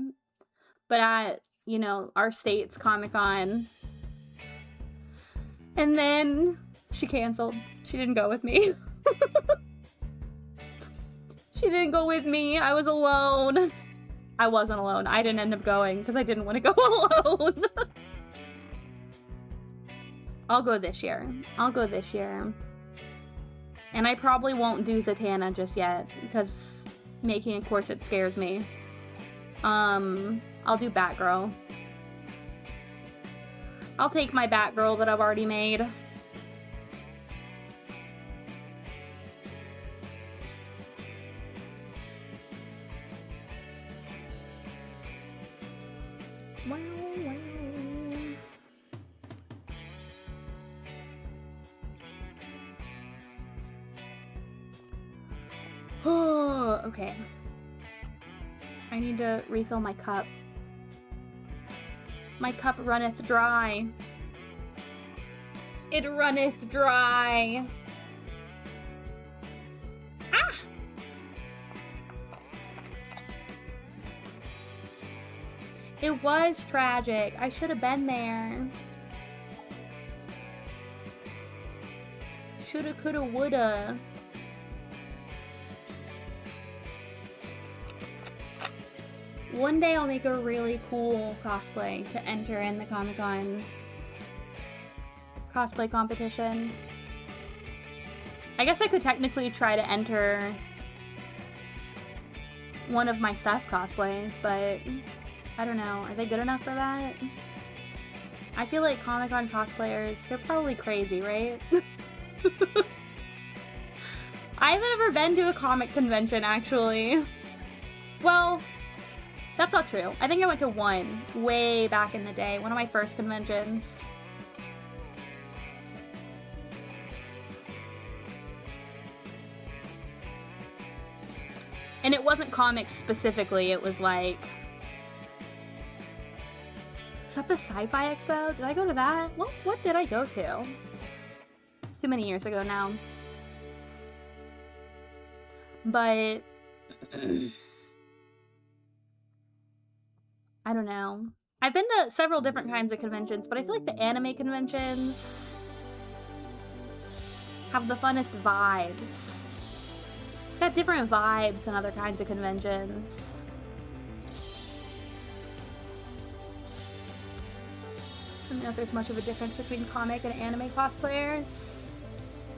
But at, you know, our state's Comic-Con. And then she canceled. She didn't go with me. She didn't go with me. I was alone. I wasn't alone. I didn't end up going because I didn't want to go alone. I'll go this year. I'll go this year. And I probably won't do Zatanna just yet because making a corset scares me. I'll do Batgirl. I'll take my Batgirl that I've already made. Wow, wow. Oh, okay. I need to refill my cup. My cup runneth dry. It runneth dry. Ah! It was tragic. I should have been there. Shoulda, coulda, woulda. One day I'll make a really cool cosplay to enter in the Comic-Con cosplay competition. I guess I could technically try to enter one of my Steph cosplays, but I don't know. Are they good enough for that? I feel like Comic-Con cosplayers, they're probably crazy, right? I haven't ever been to a comic convention, actually. Well, that's not true. I think I went to one way back in the day. One of my first conventions. And it wasn't comics specifically, it was like... Was that the Sci-Fi Expo? Did I go to that? What did I go to? It's too many years ago now. But... I don't know. I've been to several different kinds of conventions, but I feel like the anime conventions have the funnest vibes. Got different vibes than other kinds of conventions. I don't know if there's much of a difference between comic and anime cosplayers.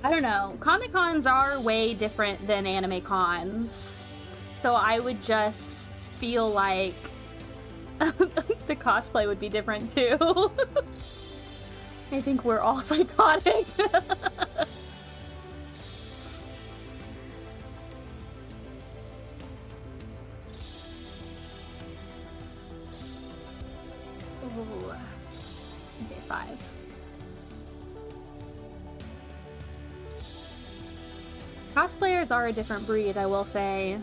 I don't know. Comic cons are way different than anime cons. So I would just feel like the cosplay would be different too. I think we're all psychotic. Ooh. Okay, 5. Cosplayers are a different breed, I will say.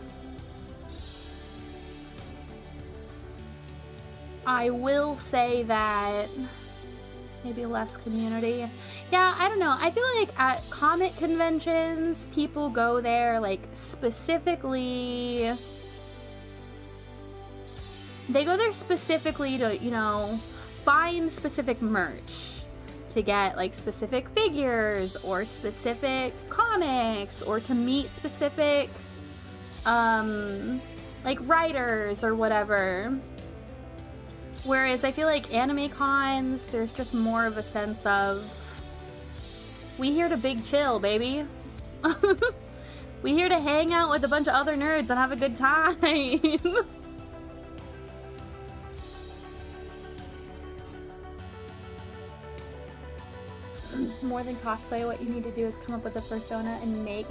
I will say that maybe less community. Yeah, I don't know. I feel like at comic conventions, people go there like specifically... They go there specifically to, you know, find specific merch. To get like specific figures or specific comics or to meet specific like writers or whatever. Whereas I feel like anime cons, there's just more of a sense of, we here to big chill, baby. We here to hang out with a bunch of other nerds and have a good time. More than cosplay, what you need to do is come up with a persona and make...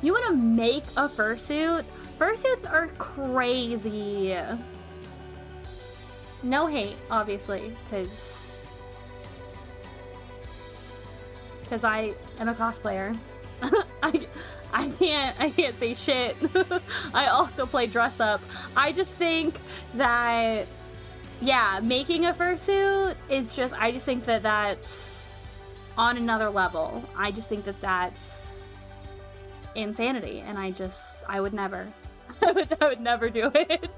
You want to make a fursuit? Fursuits are crazy. No hate, obviously, because I am a cosplayer. I can't say shit. I also play dress up. I just think that, yeah, making a fursuit is just, I just think that that's on another level. I just think that that's insanity, and I would never. I would never do it.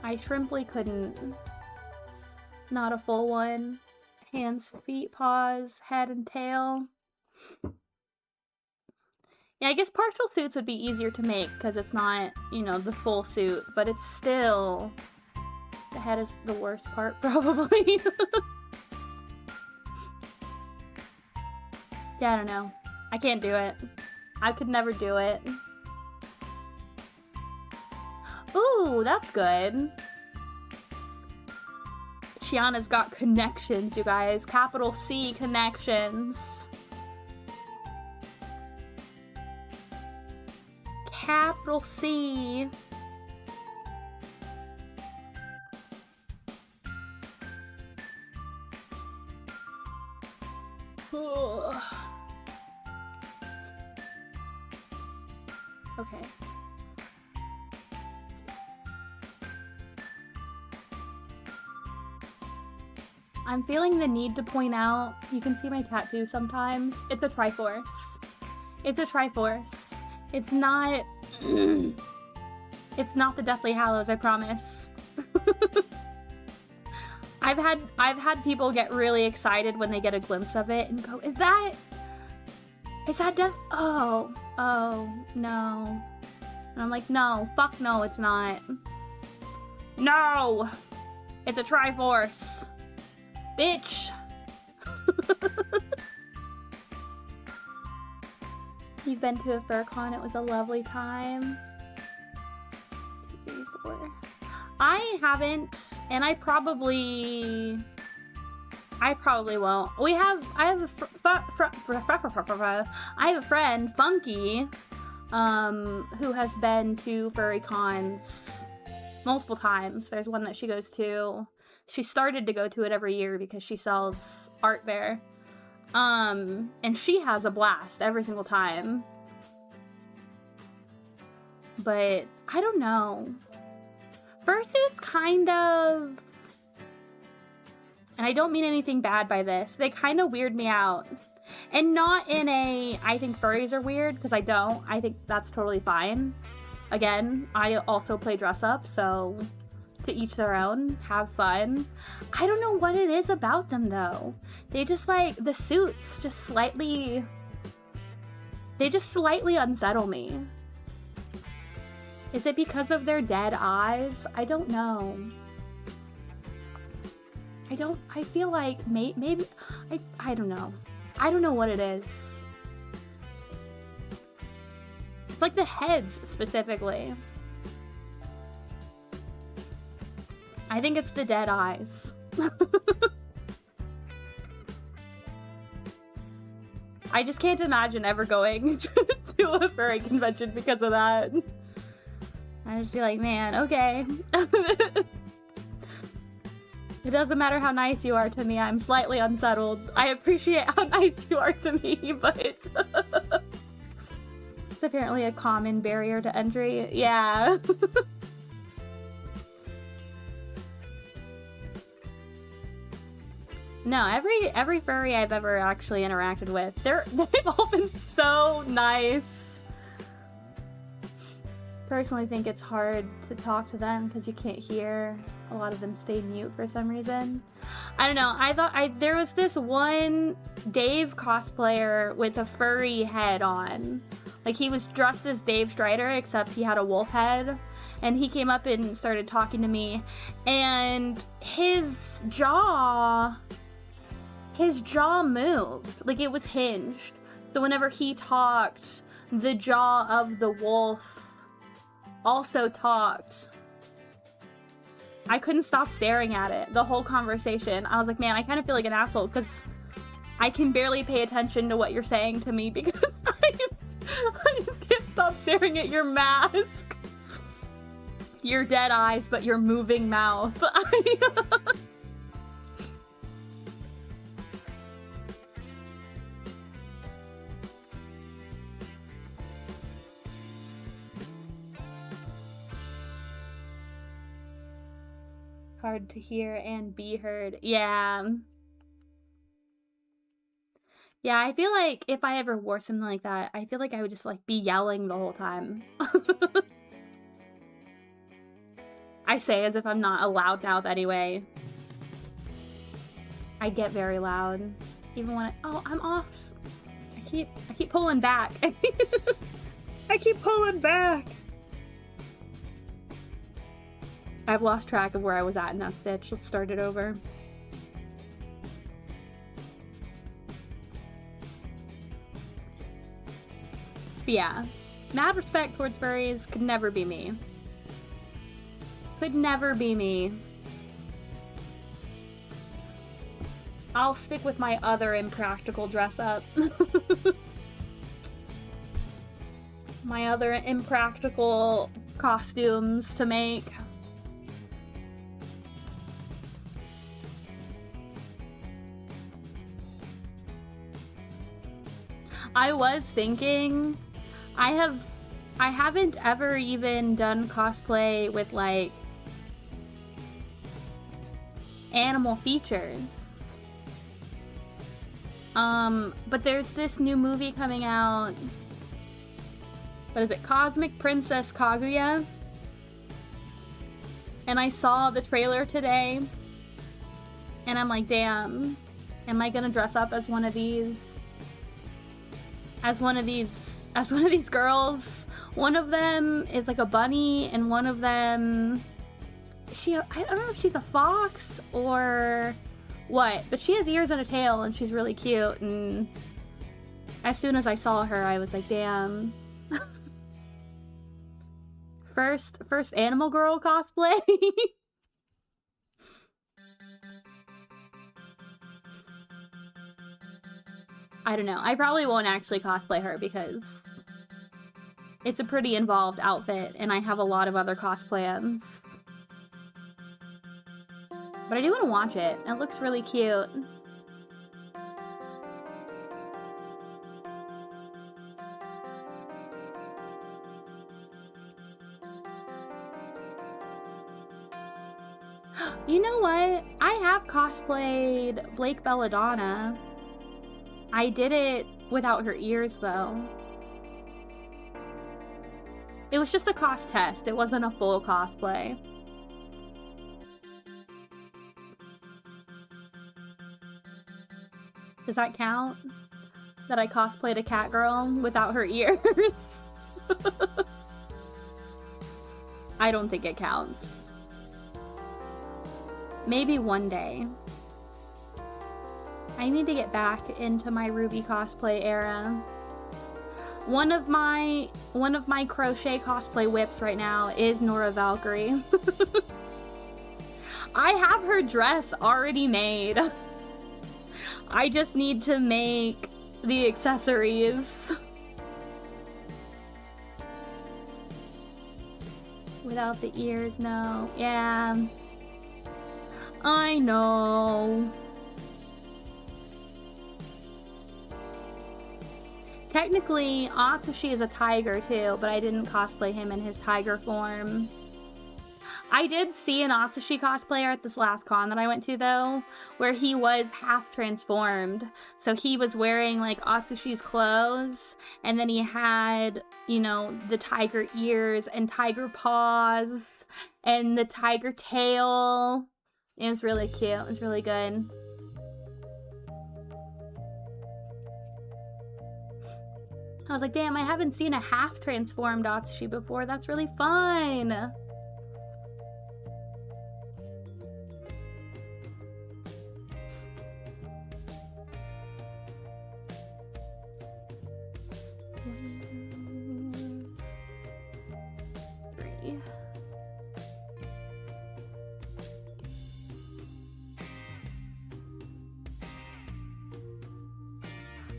I shrimply couldn't. Not a full one. Hands, feet, paws, head, and tail. Yeah, I guess partial suits would be easier to make because it's not, you know, the full suit, but it's still... The head is the worst part, probably. Yeah, I don't know. I can't do it. I could never do it. Ooh, that's good. Shiana's got connections, you guys. Capital C connections. Capital C. Ugh. Okay. I'm feeling the need to point out, you can see my tattoo sometimes. It's a Triforce. It's a Triforce. It's not... It's not the Deathly Hallows, I promise. I've had people get really excited when they get a glimpse of it and go, is that Death? Oh, no. And I'm like, no, fuck no, it's not. No! It's a Triforce. Bitch! You've been to a FurCon, it was a lovely time. 2, 3, 4. I haven't, and I probably won't. I have a friend, Funky, who has been to furry cons multiple times. There's one that she goes to. She started to go to it every year because she sells art there. And she has a blast every single time. But I don't know. Fursuits kind of, and I don't mean anything bad by this, they kind of weird me out. And not in a, I think furries are weird, because I don't. I think that's totally fine. Again, I also play dress up, so to each their own, have fun. I don't know what it is about them though. They just like, the suits just slightly, they just slightly unsettle me. Is it because of their dead eyes? I don't know. I feel like maybe, I don't know. I don't know what it is. It's like the heads specifically. I think it's the dead eyes. I just can't imagine ever going to a furry convention because of that. I just feel like, man, okay. It doesn't matter how nice you are to me, I'm slightly unsettled. I appreciate how nice you are to me, but it's apparently a common barrier to entry. Yeah. No, every furry I've ever actually interacted with, they've all been so nice. Personally think it's hard to talk to them because you can't hear. A lot of them stay mute for some reason. I don't know. I thought there was this one Dave cosplayer with a furry head on. Like he was dressed as Dave Strider, except he had a wolf head. And he came up and started talking to me. And his jaw moved. Like it was hinged. So whenever he talked, the jaw of the wolf also talked. I couldn't stop staring at it the whole conversation. I was like, man, I kind of feel like an asshole because I can barely pay attention to what you're saying to me because I just can't stop staring at your mask. Your dead eyes, but your moving mouth. Hard to hear and be heard. Yeah. Yeah, I feel like if I ever wore something like that, I feel like I would just like be yelling the whole time. I say as if I'm not a loudmouth anyway. I get very loud. Even when I'm off. I keep pulling back. I keep pulling back. I've lost track of where I was at in that stitch. Let's start it over. But yeah, mad respect towards furries could never be me. Could never be me. I'll stick with my other impractical dress up. My other impractical costumes to make. I was thinking, I haven't ever even done cosplay with like animal features. But there's this new movie coming out. What is it? Cosmic Princess Kaguya. And I saw the trailer today. And I'm like, damn, am I gonna dress up as one of these? As one of these girls. One of them is like a bunny, and one of them, I don't know if she's a fox or what, but she has ears and a tail, and she's really cute. And as soon as I saw her, I was like, damn. First animal girl cosplay. I don't know. I probably won't actually cosplay her because it's a pretty involved outfit and I have a lot of other cosplans. But I do want to watch it. It looks really cute. You know what? I have cosplayed Blake Belladonna. I did it without her ears, though. It was just a cost test. It wasn't a full cosplay. Does that count? That I cosplayed a cat girl without her ears? I don't think it counts. Maybe one day. I need to get back into my Ruby cosplay era. One of my crochet cosplay whips right now is Nora Valkyrie. I have her dress already made. I just need to make the accessories. Without the ears, no. Yeah. I know. Technically, Atsushi is a tiger too, but I didn't cosplay him in his tiger form. I did see an Atsushi cosplayer at this last con that I went to, though, where he was half transformed. So he was wearing, like, Atsushi's clothes, and then he had, you know, the tiger ears and tiger paws and the tiger tail. It was really cute. It was really good. I was like, damn, I haven't seen a half transformed Atsushi before. That's really fun.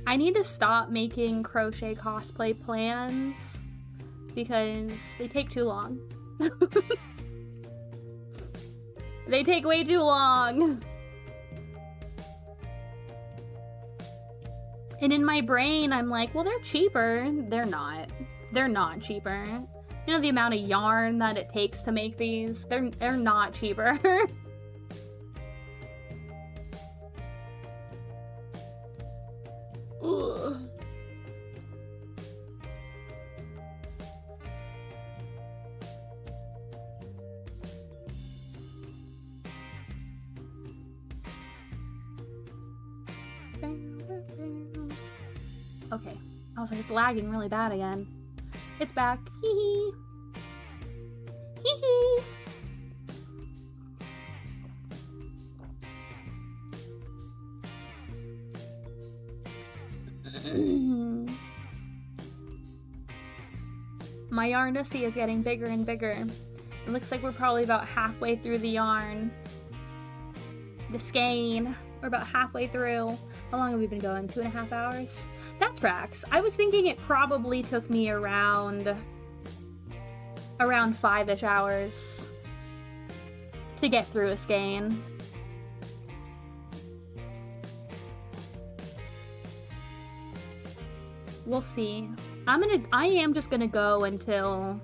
I need to stop making crochet cosplay plans because they take too long. They take way too long. And in my brain, I'm like, well, they're cheaper. They're not. They're not cheaper. You know the amount of yarn that it takes to make these? They're not cheaper. Ugh. Okay, I was like, it's lagging really bad again. It's back. Hee hee. Hee hee. My yarn to see is getting bigger and bigger. It looks like we're probably about halfway through the yarn. The skein. We're about halfway through. How long have we been going? 2.5 hours? That tracks. I was thinking it probably took me around 5-ish hours to get through a skein. We'll see. I am just gonna go until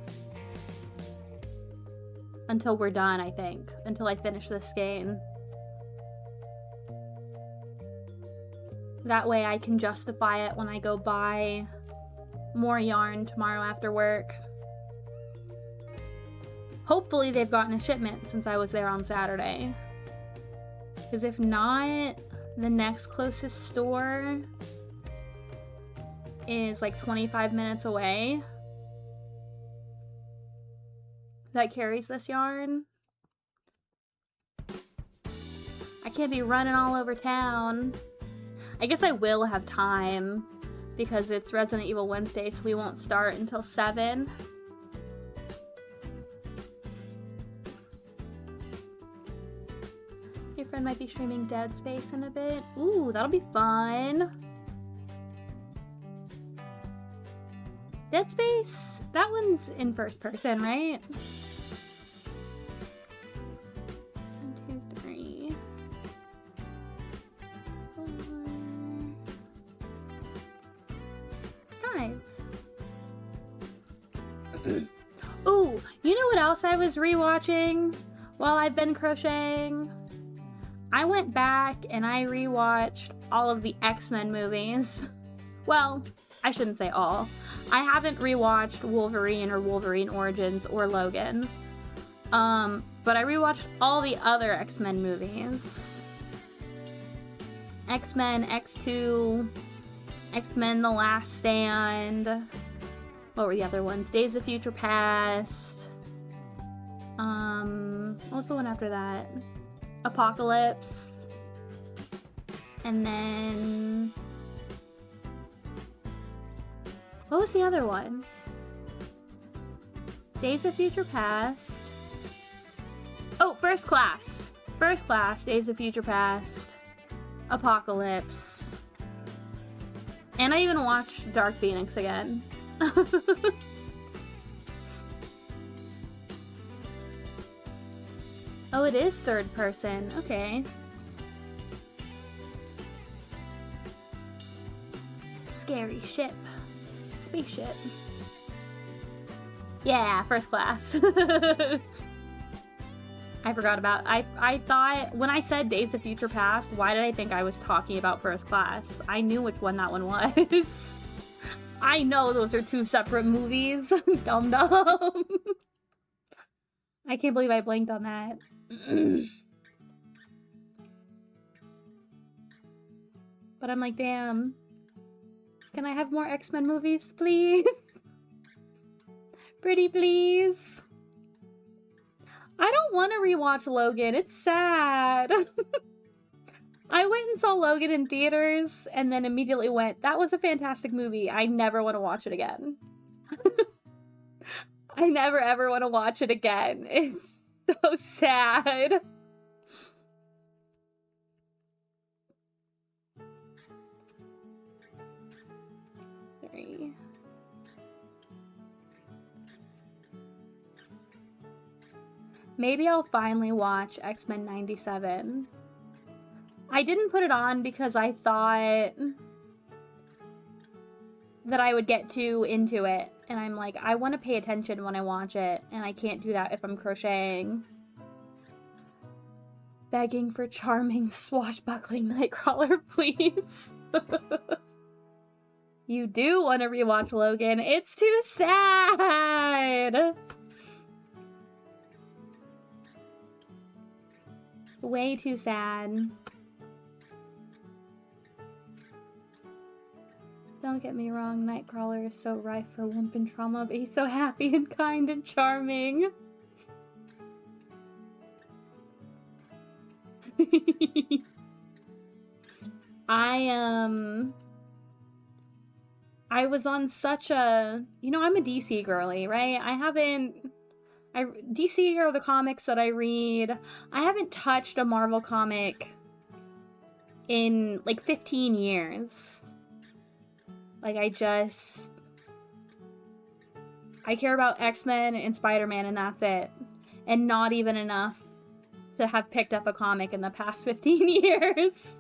we're done, I think. Until I finish this skein. That way I can justify it when I go buy more yarn tomorrow after work. Hopefully they've gotten a shipment since I was there on Saturday. Because if not, the next closest store is like 25 minutes away that carries this yarn. I can't be running all over town. I guess I will have time because it's Resident Evil Wednesday, so we won't start until 7. Your friend might be streaming Dead Space in a bit. Ooh, that'll be fun. Dead Space? That one's in first person, right? 1, 2, 3, 4, 5. Ooh, you know what else I was rewatching? Well, I've been crocheting. I went back and I rewatched all of the X-Men movies. Well, I shouldn't say all. I haven't rewatched Wolverine or Wolverine Origins or Logan. But I rewatched all the other X-Men movies. X-Men, X2, X-Men The Last Stand. What were the other ones? Days of Future Past. What was the one after that? Apocalypse. And then... what was the other one? Days of Future Past. Oh, First Class. First Class, Days of Future Past. Apocalypse. And I even watched Dark Phoenix again. Oh, it is third person. Okay. Scary ship. Spaceship. Yeah, First Class. I forgot about... I thought... when I said Days of Future Past, why did I think I was talking about First Class? I knew which one that one was. I know those are two separate movies. Dum dum. I can't believe I blanked on that. But I'm like, damn. Can I have more X-Men movies, please? Pretty please. I don't want to rewatch Logan. It's sad. I went and saw Logan in theaters and then immediately went, that was a fantastic movie. I never want to watch it again. I never ever want to watch it again. It's so sad. Sorry. Maybe I'll finally watch X-Men 97. I didn't put it on because I thought that I would get too into it. And I'm like, I want to pay attention when I watch it. And I can't do that if I'm crocheting. Begging for charming, swashbuckling Nightcrawler, please. You do want to rewatch Logan. It's too sad. Way too sad. Don't get me wrong, Nightcrawler is so rife for whoop and trauma, but he's so happy and kind and charming. I was on such a... you know, I'm a DC girly, right? DC are the comics that I read. I haven't touched a Marvel comic in, like, 15 years. Like, I care about X-Men and Spider-Man and that's it. And not even enough to have picked up a comic in the past 15 years.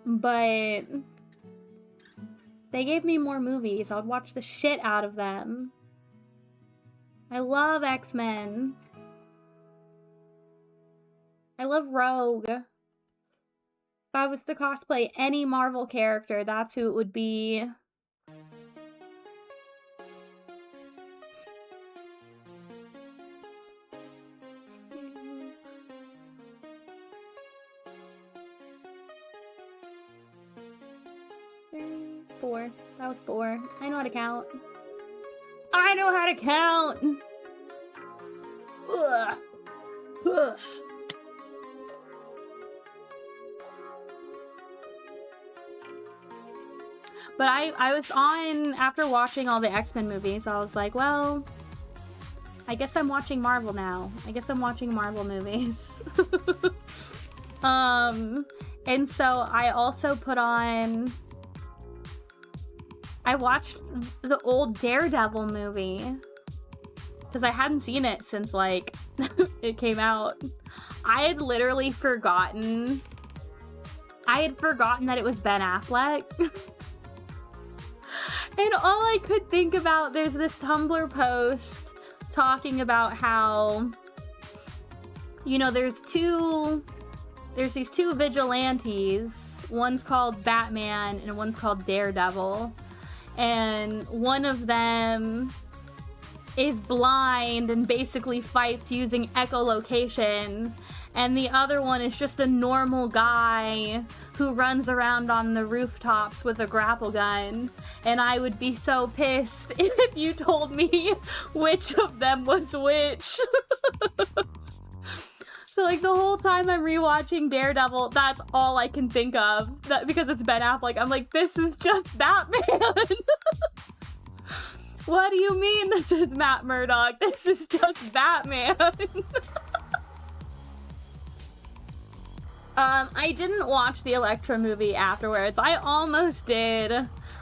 But they gave me more movies. I would watch the shit out of them. I love X-Men. I love Rogue. If I was to cosplay any Marvel character, that's who it would be. Four. That was 4. I know how to count. I know how to count! Ugh. Ugh. But I was on, after watching all the X-Men movies, I was like, well, I guess I'm watching Marvel now. I guess I'm watching Marvel movies. And so I also put on... I watched the old Daredevil movie. Because I hadn't seen it since, like, it came out. I had literally forgotten... I had forgotten that it was Ben Affleck. And all I could think about, there's this Tumblr post talking about how, you know, there's these two vigilantes. One's called Batman and one's called Daredevil. And one of them is blind and basically fights using echolocation. And the other one is just a normal guy who runs around on the rooftops with a grapple gun. And I would be so pissed if you told me which of them was which. So, like, the whole time I'm rewatching Daredevil, that's all I can think of. Because it's Ben Affleck, I'm like, this is just Batman! What do you mean this is Matt Murdock? This is just Batman! I didn't watch the Elektra movie afterwards. I almost did.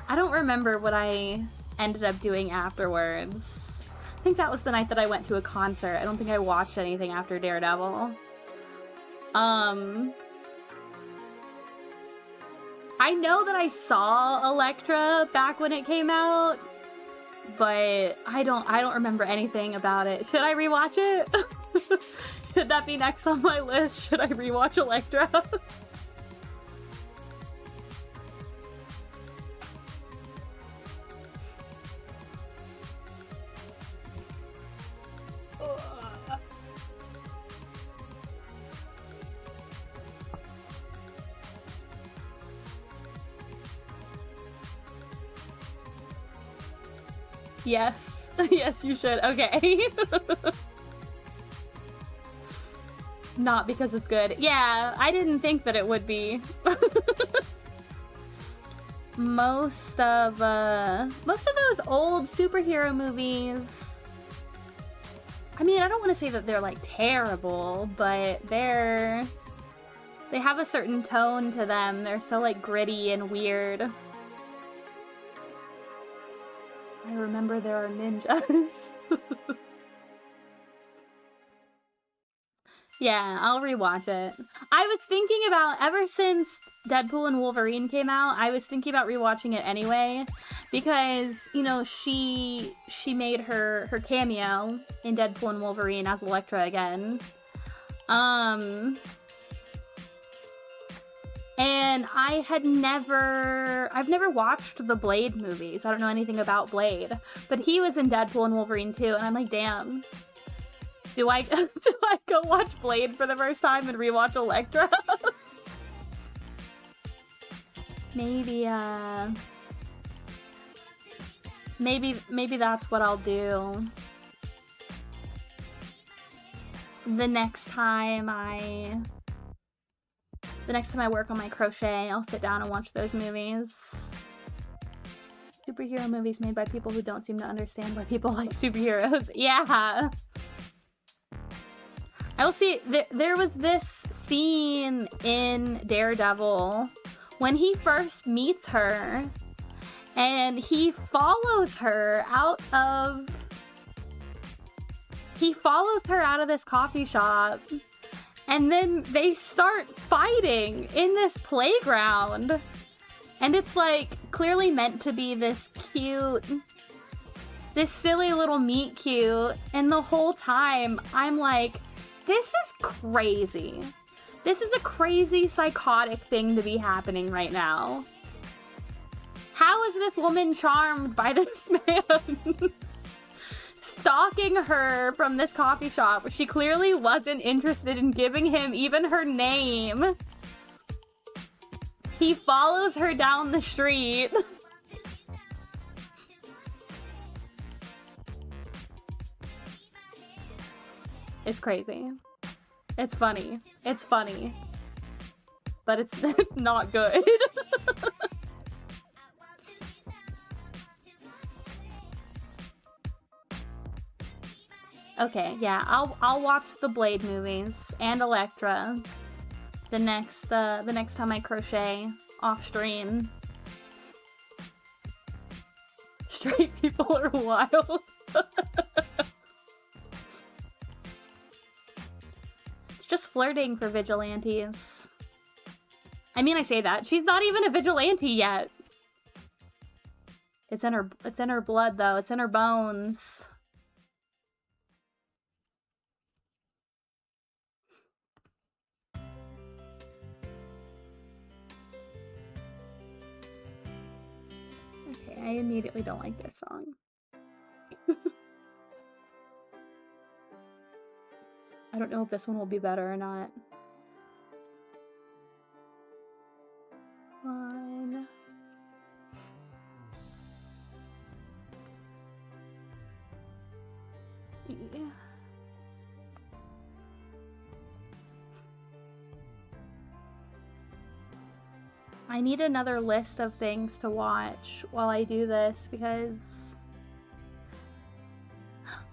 I don't remember what I ended up doing afterwards. I think that was the night that I went to a concert. I don't think I watched anything after Daredevil. I know that I saw Elektra back when it came out, but I don't remember anything about it. Should I rewatch it? Should that be next on my list? Should I rewatch Elektra? Yes. Yes, you should. Okay. Not because it's good. Yeah, I didn't think that it would be. Most of those old superhero movies, I mean, I don't want to say that they're like terrible, but they have a certain tone to them. They're so like gritty and weird. I remember there are ninjas. Yeah, I'll rewatch it. I was thinking about, ever since Deadpool and Wolverine came out, I was thinking about rewatching it anyway, because, you know, she made her cameo in Deadpool and Wolverine as Elektra again. And I've never watched the Blade movies. I don't know anything about Blade, but he was in Deadpool and Wolverine too, and I'm like, damn. Do I go watch Blade for the first time and rewatch Elektra? Maybe that's what I'll do. The next time I work on my crochet, I'll sit down and watch those movies. Superhero movies made by people who don't seem to understand why people like superheroes. Yeah. I will see, there was this scene in Daredevil when he first meets her, and he follows her out of this coffee shop, and then they start fighting in this playground, and it's like clearly meant to be this silly little meet cute, and the whole time I'm like, this is crazy. This is a crazy, psychotic thing to be happening right now. How is this woman charmed by this man stalking her from this coffee shop? She clearly wasn't interested in giving him even her name. He follows her down the street. It's crazy. It's funny. It's funny. But it's not good. Okay, yeah, I'll watch the Blade movies and Elektra the next time I crochet off stream. Straight people are wild. Just flirting for vigilantes. I mean, I say that. She's not even a vigilante yet. It's in her blood, though. It's in her bones. immediately don't like this song. I don't know if this one will be better or not. Fine. Yeah. I need another list of things to watch while I do this because...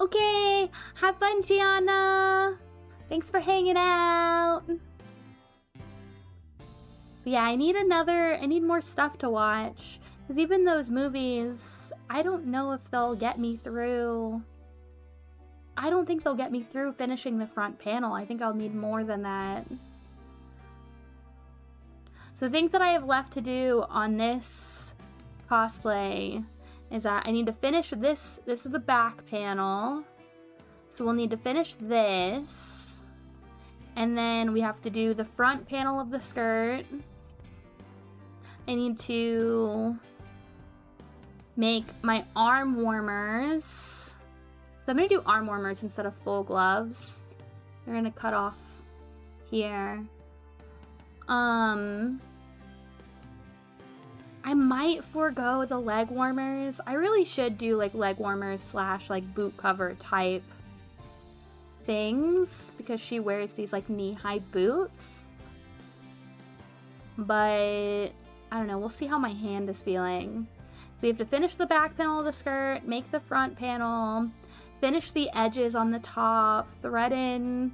Okay! Have fun, Gianna! Thanks for hanging out! But yeah, I need more stuff to watch. Because even those movies, I don't know if they'll get me through... I don't think they'll get me through finishing the front panel. I think I'll need more than that. So the things that I have left to do on this cosplay is that I need to finish this. This is the back panel. So we'll need to finish this. And then we have to do the front panel of the skirt. I need to make my arm warmers. So I'm going to do arm warmers instead of full gloves. We're going to cut off here. I might forego the leg warmers. I really should do like leg warmers slash like boot cover type things because she wears these like knee-high boots. But I don't know, we'll see how my hand is feeling. We have to finish the back panel of the skirt, make the front panel, finish the edges on the top, thread in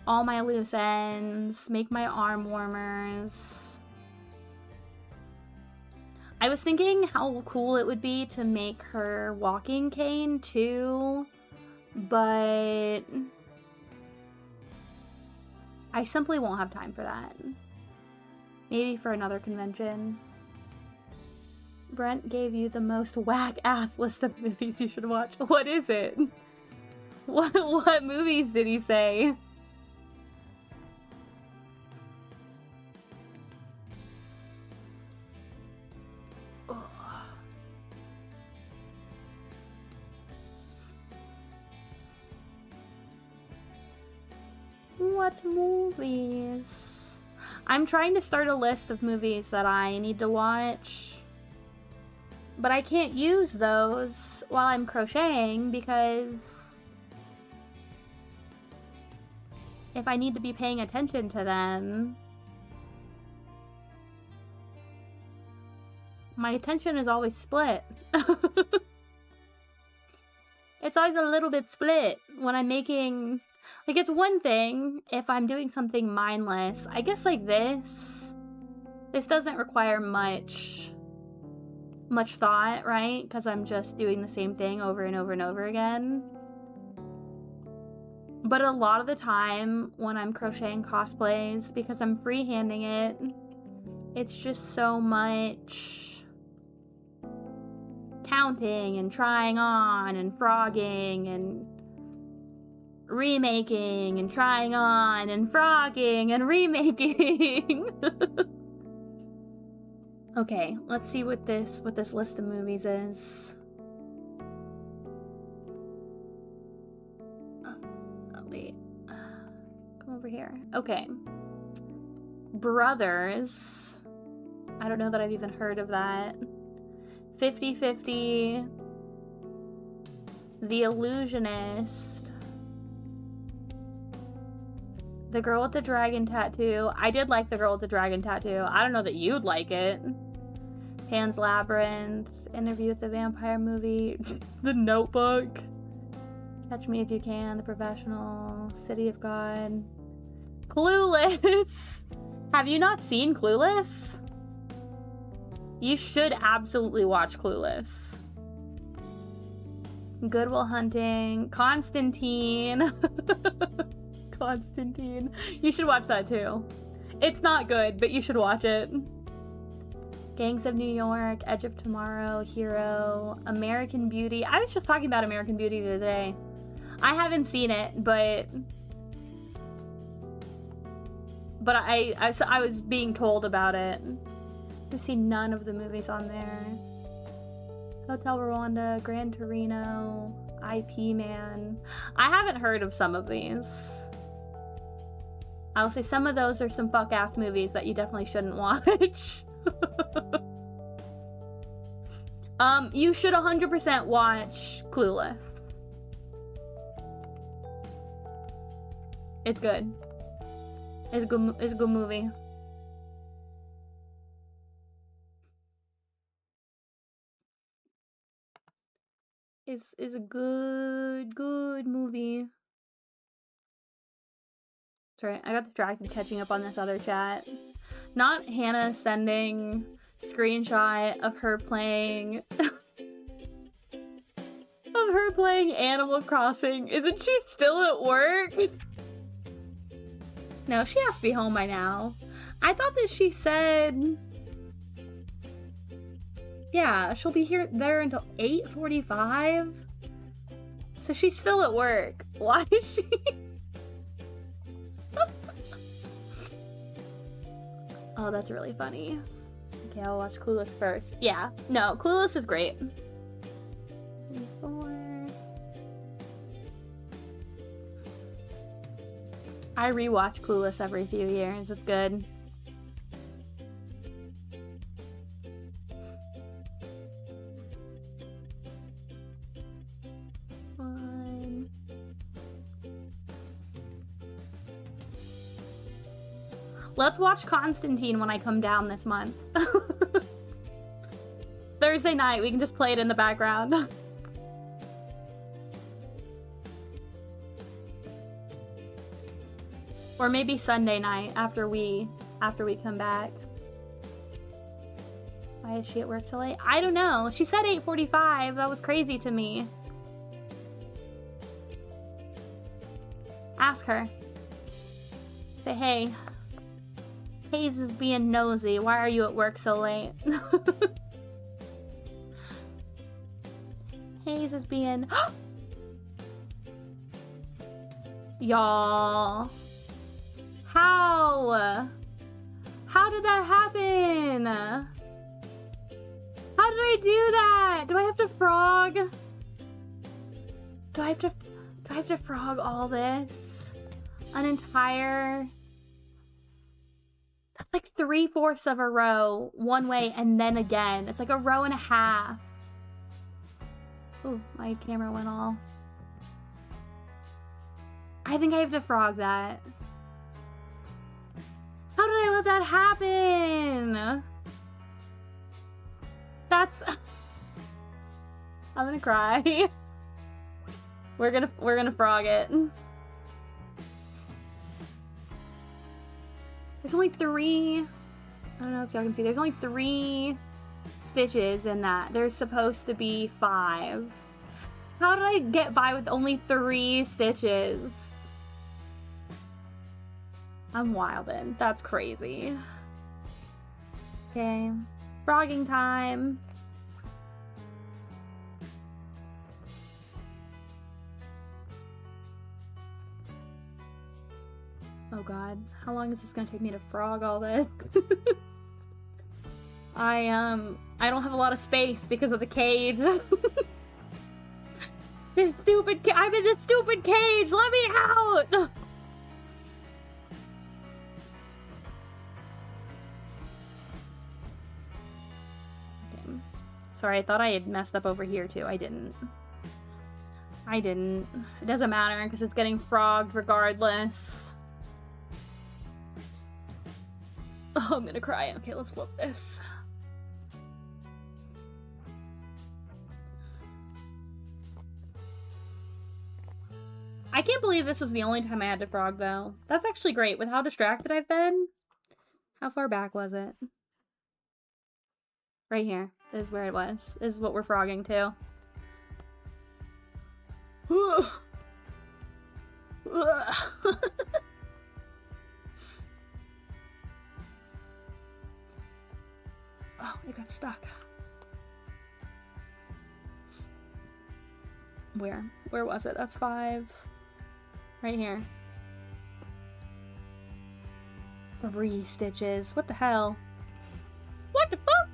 all my loose ends, make my arm warmers. I was thinking how cool it would be to make her walking cane too, but I simply won't have time for that. Maybe for another convention. Brent gave you the most whack-ass list of movies you should watch. What is it? What movies did he say? What movies? I'm trying to start a list of movies that I need to watch, but I can't use those while I'm crocheting because if I need to be paying attention to them, my attention is always split. It's always a little bit split when I'm making... Like, it's one thing if I'm doing something mindless. I guess like this doesn't require much thought, right? Because I'm just doing the same thing over and over and over again. But a lot of the time when I'm crocheting cosplays, because I'm freehanding it, it's just so much counting and trying on and frogging and remaking and trying on and frogging and remaking. Okay, let's see what this list of movies is. Wait. Come over here. Okay. Brothers. I don't know that I've even heard of that. 50/50. The Illusionist. The Girl with the Dragon Tattoo. I did like The Girl with the Dragon Tattoo. I don't know that you'd like it. Pan's Labyrinth. Interview with the Vampire Movie. The Notebook. Catch Me If You Can. The Professional. City of God. Clueless. Have you not seen Clueless? You should absolutely watch Clueless. Good Will Hunting. Constantine. Constantine. You should watch that too. It's not good, but you should watch it. Gangs of New York, Edge of Tomorrow, Hero, American Beauty. I was just talking about American Beauty today. I haven't seen it, but I was being told about it. I've seen none of the movies on there. Hotel Rwanda, Gran Torino, IP Man. I haven't heard of some of these. I'll say some of those are some fuck-ass movies that you definitely shouldn't watch. You should 100% watch Clueless. It's good. It's a good movie. It's a good movie. That's right. I got distracted catching up on this other chat. Not Hannah sending screenshot of her playing Animal Crossing. Isn't she still at work? No, she has to be home by now. I thought that she said, yeah, she'll be there until 8:45. So she's still at work. Why is she? Oh, that's really funny. Okay, I'll watch Clueless first. Yeah, no, Clueless is great. 24. I rewatch Clueless every few years. It's good. Fine. Let's watch Constantine when I come down this month. Thursday night, we can just play it in the background. Or maybe Sunday night after we come back. Why is she at work so late? I don't know. She said 8:45. That was crazy to me. Ask her. Say, hey. Hayes is being nosy. Why are you at work so late? Hayes is being... Y'all. How? How did that happen? How did I do that? Do I have to frog? Do I have to frog all this? An entire... That's like 3/4 of a row one way and then again. It's like a row and a half. Oh, my camera went off. I think I have to frog that. How did I let that happen? That's... I'm gonna cry. We're gonna frog it. There's only 3... I don't know if y'all can see. There's only 3 stitches in that. There's supposed to be 5. How did I get by with only 3 stitches? I'm wildin'. That's crazy. Okay. Frogging time. Oh god. How long is this gonna take me to frog all this? I don't have a lot of space because of the cage. This stupid I'm in this stupid cage! Let me out! Okay. Sorry, I thought I had messed up over here too. I didn't. It doesn't matter because it's getting frogged regardless. Oh, I'm gonna cry. Okay, let's flip this. I can't believe this was the only time I had to frog, though. That's actually great with how distracted I've been. How far back was it? Right here. This is where it was. This is what we're frogging to. Oh, it got stuck. Where? Where was it? That's 5. Right here. 3 stitches. What the hell? What the fuck?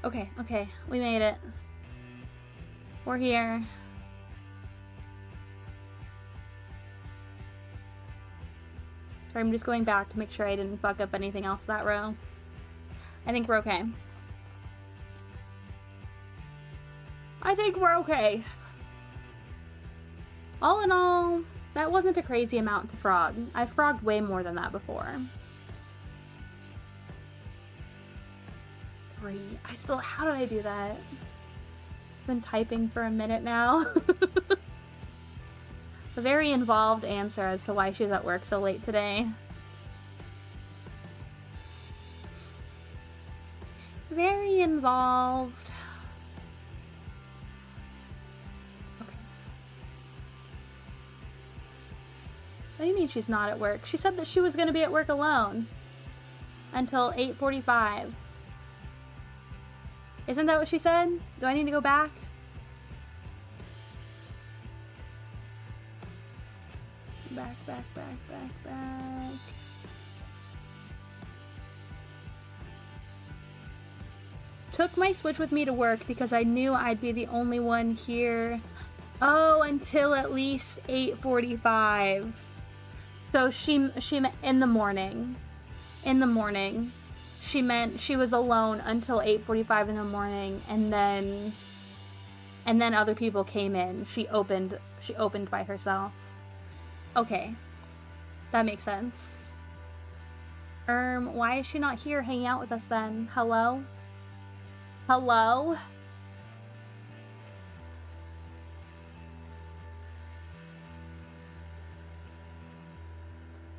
Okay, okay, we made it. We're here. Sorry, I'm just going back to make sure I didn't fuck up anything else that row. I think we're okay. I think we're okay. All in all, that wasn't a crazy amount to frog. I've frogged way more than that before. 3. I still, how did I do that? I've been typing for a minute now. A very involved answer as to why she's at work so late today. Very involved. Okay. What do you mean she's not at work? She said that she was going to be at work alone until 8:45. Isn't that what she said? Do I need to go back? Back. Took my Switch with me to work because I knew I'd be the only one here. Oh, until at least 8:45. So she in the morning. In the morning. She meant she was alone until 8:45 in the morning, and then other people came in. She opened by herself. Okay. That makes sense. Why is she not here hanging out with us then? Hello? Hello?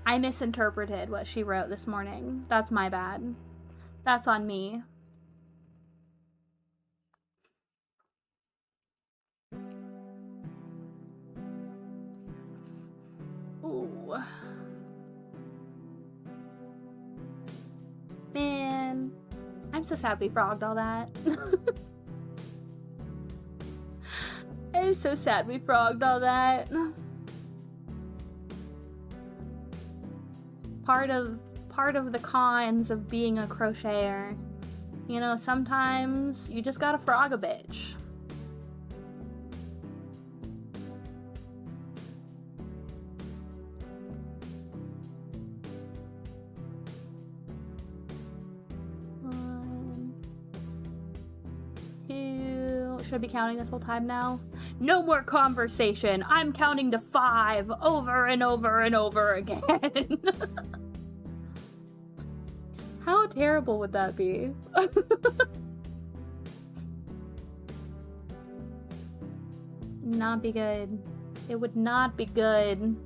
I misinterpreted what she wrote this morning. That's my bad. That's on me. Ooh. Man. I'm so sad we frogged all that. I'm so sad we frogged all that. Part of the cons of being a crocheter. You know, sometimes you just gotta frog a bitch. Should I be counting this whole time now? No more conversation. I'm counting to 5 over and over and over again. How terrible would that be? Not be good. It would not be good.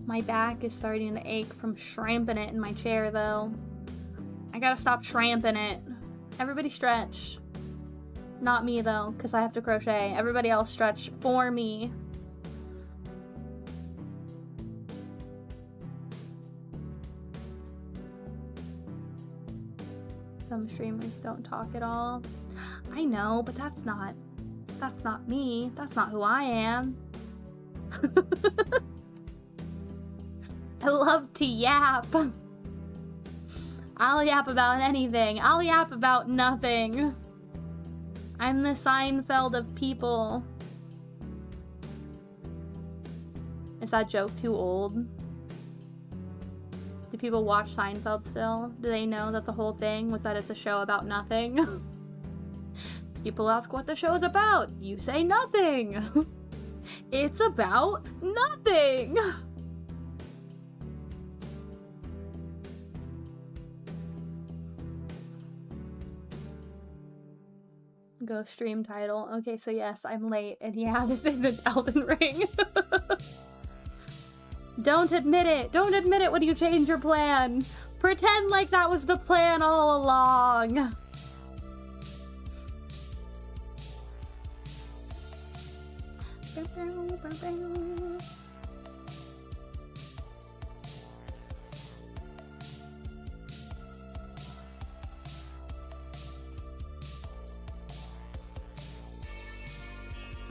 My back is starting to ache from shramping it in my chair, though. I gotta stop shramping it. Everybody stretch. Not me, though, because I have to crochet. Everybody else stretch for me. Some streamers don't talk at all. I know, but that's not me. That's not who I am. I love to yap. I'll yap about anything. I'll yap about nothing. I'm the Seinfeld of people. Is that joke too old? Do people watch Seinfeld still? Do they know that the whole thing was that it's a show about nothing? People ask what the show is about. You say nothing. It's about nothing. Go stream title. Okay, so yes, I'm late, and yeah, this isn't Elden Ring. Don't admit it! Don't admit it when you change your plan! Pretend like that was the plan all along!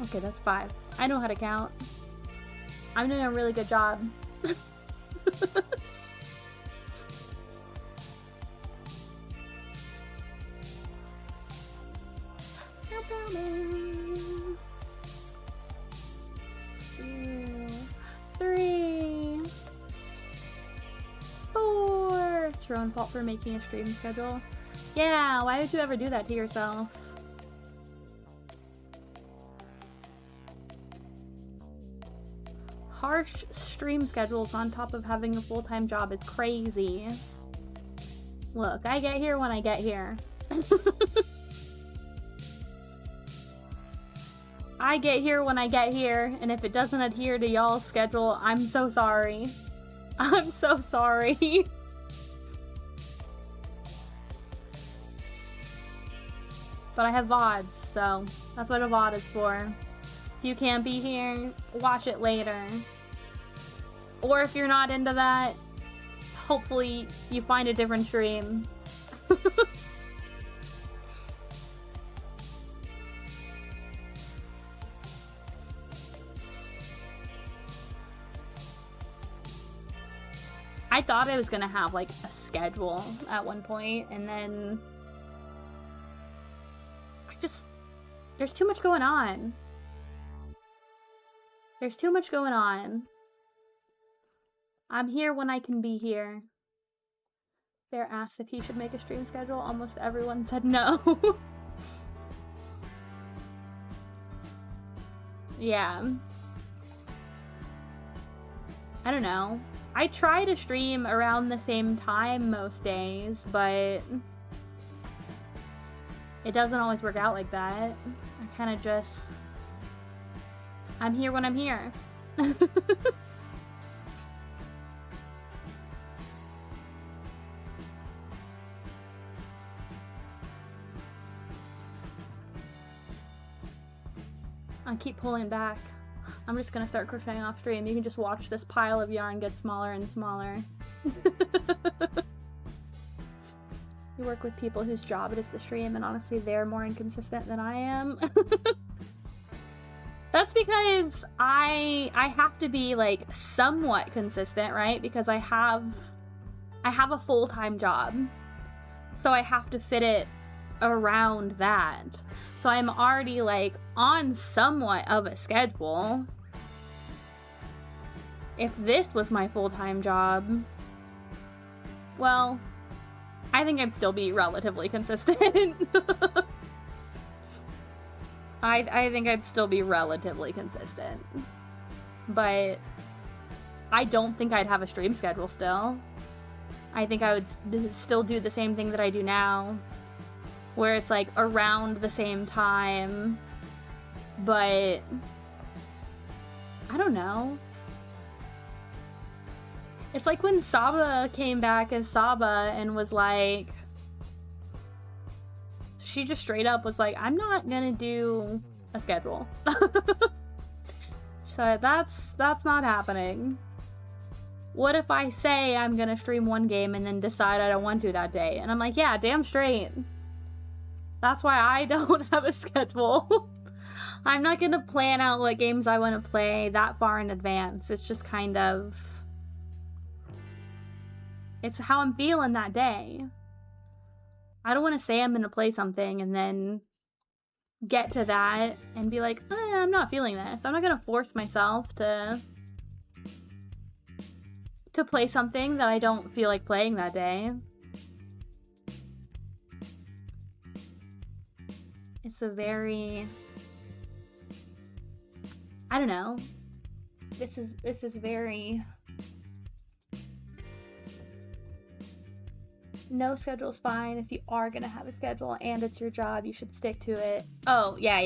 Okay, that's 5. I know how to count. I'm doing a really good job. Two, 3, 4. It's your own fault for making a stream schedule. Yeah, why would you ever do that to yourself? Harsh stream schedules on top of having a full-time job is crazy. Look, I get here when I get here. I get here when I get here, and if it doesn't adhere to y'all's schedule, I'm so sorry. I'm so sorry. But I have VODs, so that's what a VOD is for. If you can't be here, watch it later. Or if you're not into that, hopefully you find a different stream. I thought I was gonna have like a schedule at one point, and then there's too much going on. There's too much going on. I'm here when I can be here. Bear asked if he should make a stream schedule. Almost everyone said no. Yeah. I don't know. I try to stream around the same time most days, but it doesn't always work out like that. I kind of just... I'm here when I'm here. I keep pulling back. I'm just gonna start crocheting off stream. You can just watch this pile of yarn get smaller and smaller. You work with people whose job it is to stream, and honestly, they're more inconsistent than I am. That's because I have to be like somewhat consistent, right? Because I have a full-time job. So I have to fit it around that. So I'm already like on somewhat of a schedule. If this was my full-time job, well, I think I'd still be relatively consistent. I think I'd still be relatively consistent. But I don't think I'd have a stream schedule still. I think I would still do the same thing that I do now, where it's like around the same time, but I don't know. It's like when Saba came back as Saba and was like, she just straight up was like, I'm not gonna do a schedule. So that's not happening. What if I say I'm gonna stream one game and then decide I don't want to that day? And I'm like, yeah, damn straight. That's why I don't have a schedule. I'm not gonna plan out what games I want to play that far in advance. It's just kind of... it's how I'm feeling that day. I don't want to say I'm gonna play something and then get to that and be like, I'm not feeling this. I'm not gonna force myself to play something that I don't feel like playing that day. It's a very... I don't know. This is very... No schedule's fine. If you are gonna have a schedule and it's your job, you should stick to it. Oh, yeah.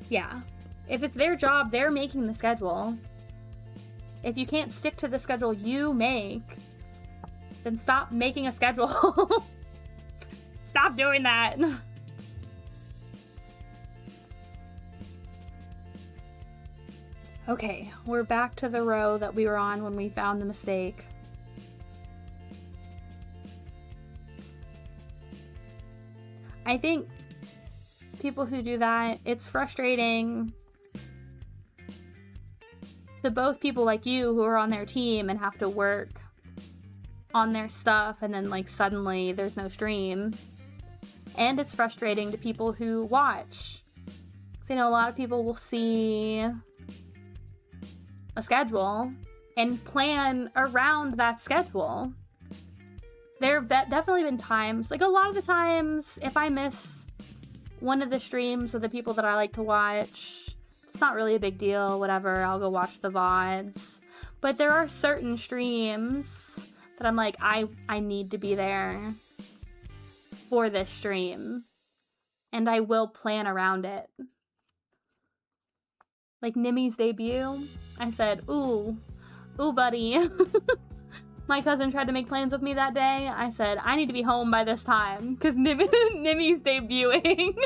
Yeah. If it's their job, they're making the schedule. If you can't stick to the schedule you make, then stop making a schedule. Stop doing that. Okay, we're back to the row that we were on when we found the mistake. I think people who do that. It's frustrating to both people like you who are on their team and have to work on their stuff, and then like suddenly there's no stream. And it's frustrating to people who watch. Because, you know, a lot of people will see a schedule and plan around that schedule. There have definitely been times, like a lot of the times, if I miss one of the streams of the people that I like to watch, it's not really a big deal, whatever, I'll go watch the VODs. But there are certain streams that I'm like, I need to be there for this stream. And I will plan around it. Like Nimi's debut, I said, ooh, buddy. My cousin tried to make plans with me that day. I said, I need to be home by this time because Nimi's debuting.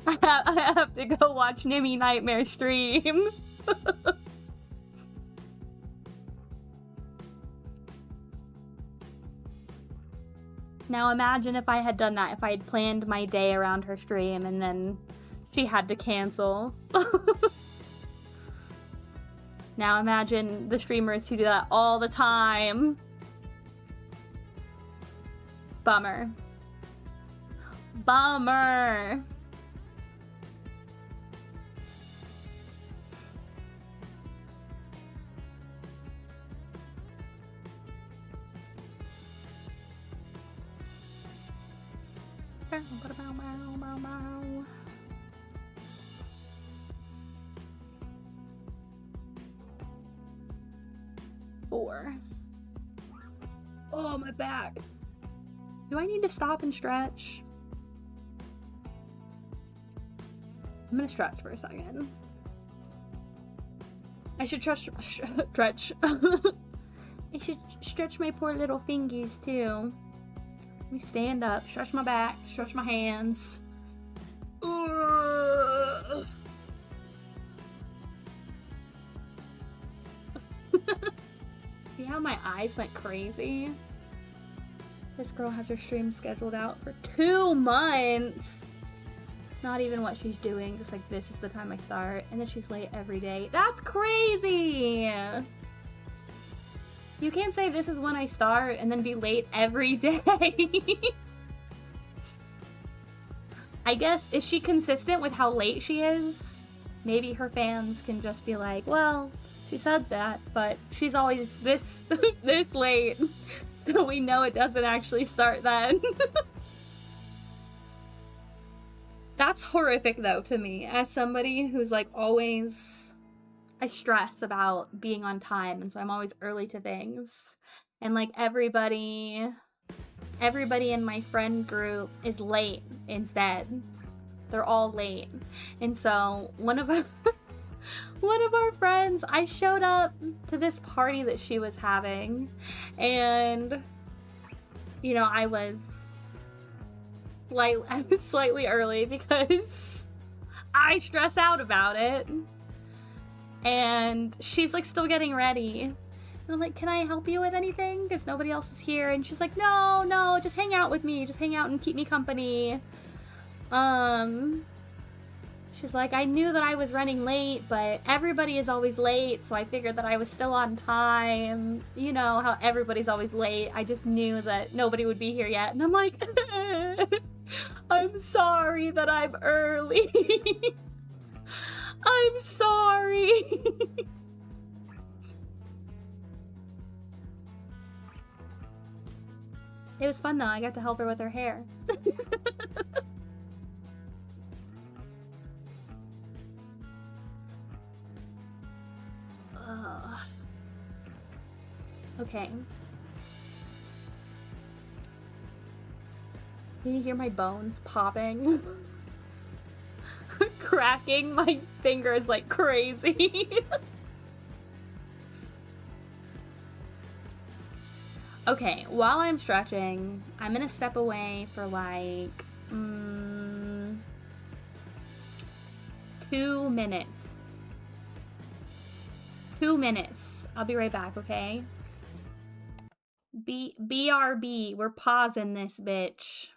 I have to go watch Nimi Nightmare stream. Now imagine if I had done that, if I had planned my day around her stream and then she had to cancel. Now imagine the streamers who do that all the time. Bummer. Bummer. Four. Oh, my back. Do I need to stop and stretch? I'm gonna stretch for a second. I should stretch. I should stretch my poor little fingies too. Let me stand up, stretch my back, stretch my hands. See how my eyes went crazy? This girl has her stream scheduled out for 2 months. Not even what she's doing, just like this is the time I start. And then she's late every day. That's crazy! You can't say this is when I start and then be late every day. I guess, is she consistent with how late she is? Maybe her fans can just be like, well, she said that, but she's always this this late. So we know it doesn't actually start then. That's horrific though to me, as somebody who's like always, I stress about being on time, and so I'm always early to things. And like everybody in my friend group is late instead. They're all late. And so one of our friends, I showed up to this party that she was having, and you know, I was slightly early because I stress out about it. And she's like still getting ready. And I'm like, can I help you with anything? Because nobody else is here. And she's like, no, just hang out with me. Just hang out and keep me company. She's like, I knew that I was running late, but everybody is always late, so I figured that I was still on time. You know how everybody's always late. I just knew that nobody would be here yet. And I'm like, I'm sorry that I'm early. I'm sorry. It was fun though. I got to help her with her hair. Okay. Can you hear my bones popping? Cracking my fingers like crazy. Okay, while I'm stretching, I'm gonna step away for like 2 minutes. 2 minutes. I'll be right back, okay? BRB, we're pausing this bitch.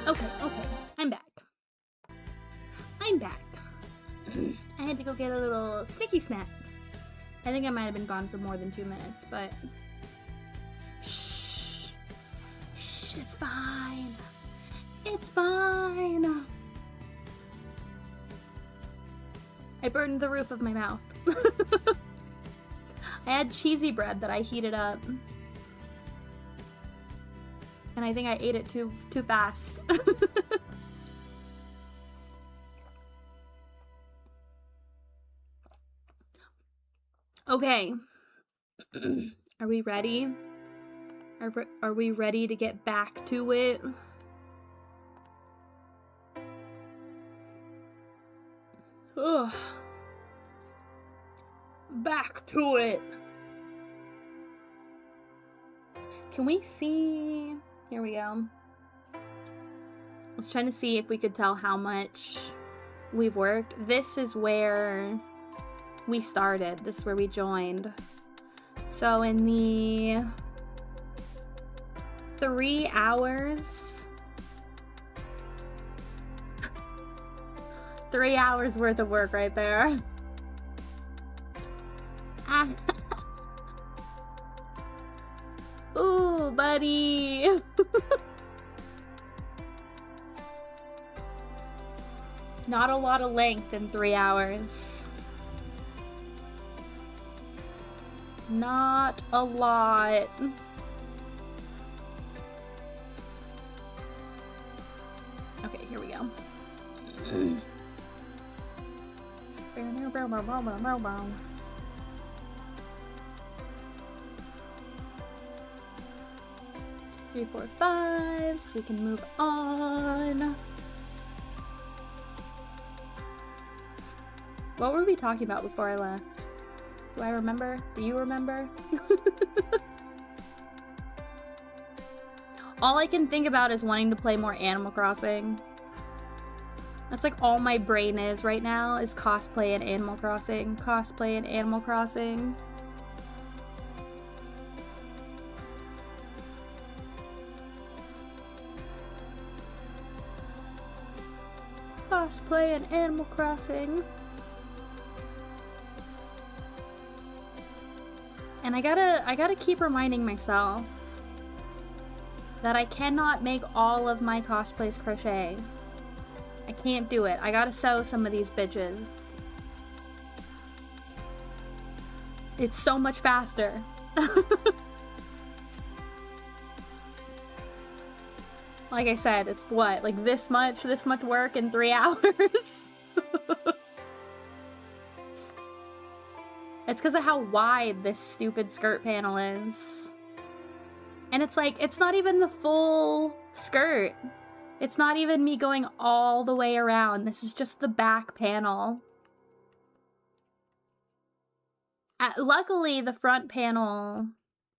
Okay, I'm back. I had to go get a little snicky snack. I think I might have been gone for more than 2 minutes, but shh, it's fine. It's fine. I burned the roof of my mouth. I had cheesy bread that I heated up. And I think I ate it too fast. Okay. Are we ready? Are we ready to get back to it? Ugh. Back to it. Can we see? Here we go. I was trying to see if we could tell how much we've worked. This is where we started. This is where we joined. So in the 3 hours, 3 hours worth of work right there. Ooh, buddy. Not a lot of length in 3 hours. Not a lot. Okay, here we go. 3, 4, 5, so we can move on. What were we talking about before I left? Do I remember? Do you remember? All I can think about is wanting to play more Animal Crossing. That's like all my brain is right now, is cosplay and Animal Crossing. Cosplay and Animal Crossing. Cosplay and Animal Crossing. And I gotta keep reminding myself that I cannot make all of my cosplays crochet. I can't do it. I gotta sew some of these bitches. It's so much faster. Like I said, it's what? Like this much work in 3 hours? It's because of how wide this stupid skirt panel is. And it's like, it's not even the full skirt. It's not even me going all the way around. This is just the back panel. Luckily, the front panel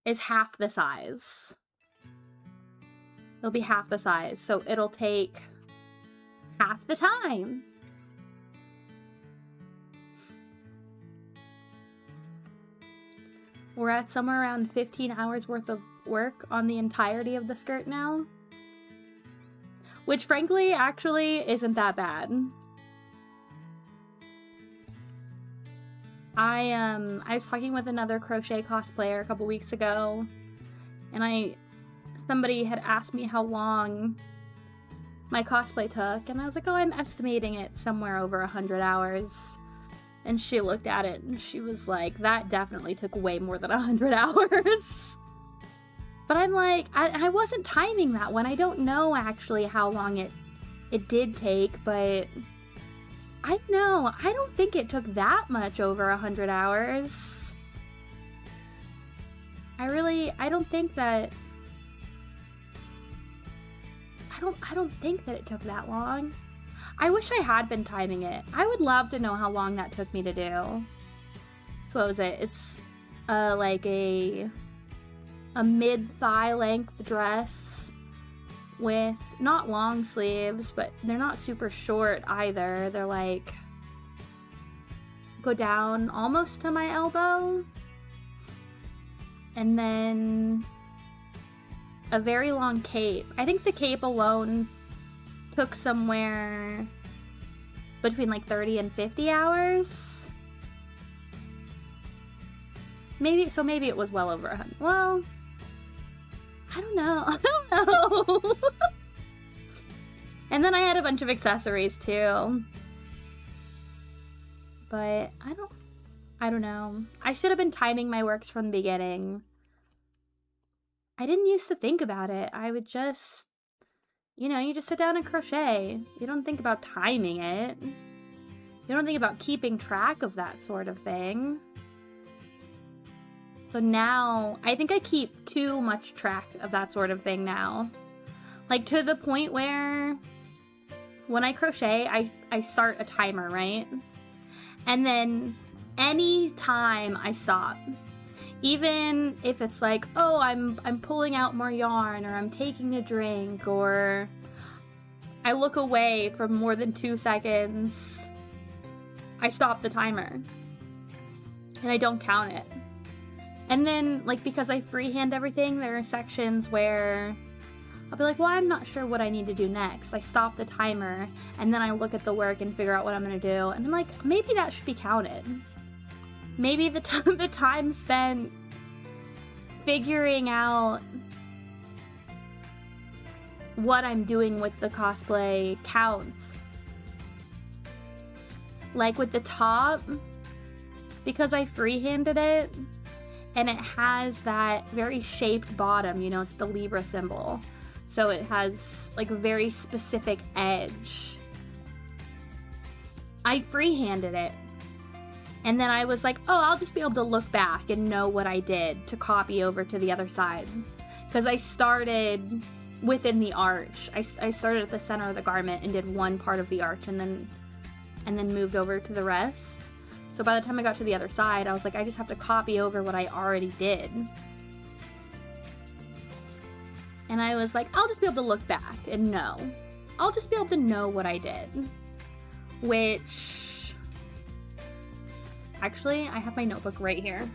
is half the size. It'll be half the size, so it'll take half the time. We're at somewhere around 15 hours worth of work on the entirety of the skirt now. Which frankly, actually, isn't that bad. I was talking with another crochet cosplayer a couple weeks ago, and somebody had asked me how long my cosplay took, and I was like, oh, I'm estimating it somewhere over 100 hours. And she looked at it and she was like, that definitely took way more than 100 hours. But I'm like, I wasn't timing that one. I don't know actually how long it did take, but I know. I don't think it took that much over 100 hours. I don't think that it took that long. I wish I had been timing it. I would love to know how long that took me to do. So what was it? It's like a mid-thigh length dress with not long sleeves, but they're not super short either. They're like go down almost to my elbow. And then a very long cape. I think the cape alone took somewhere between like 30 and 50 hours. Maybe it was well over 100. Well, I don't know. I don't know. And then I had a bunch of accessories too. But I don't know. I should have been timing my works from the beginning. I didn't used to think about it. I would just, you know, you just sit down and crochet. You don't think about timing it. You don't think about keeping track of that sort of thing. So now, I think I keep too much track of that sort of thing now. Like, to the point where when I crochet, I start a timer, right? And then any time I stop, even if it's like, oh, I'm pulling out more yarn, or I'm taking a drink, or I look away for more than 2 seconds, I stop the timer. And I don't count it. And then, like, because I freehand everything, there are sections where I'll be like, well, I'm not sure what I need to do next. I stop the timer, and then I look at the work and figure out what I'm gonna do. And I'm like, maybe that should be counted. Maybe the time spent figuring out what I'm doing with the cosplay counts. Like with the top, because I freehanded it, and it has that very shaped bottom, you know, it's the Libra symbol. So it has like a very specific edge. I freehanded it. And then I was like, oh, I'll just be able to look back and know what I did to copy over to the other side. Because I started within the arch. I started at the center of the garment and did one part of the arch and then moved over to the rest. So by the time I got to the other side, I was like, I just have to copy over what I already did. And I was like, I'll just be able to look back and know. I'll just be able to know what I did. Which, actually, I have my notebook right here.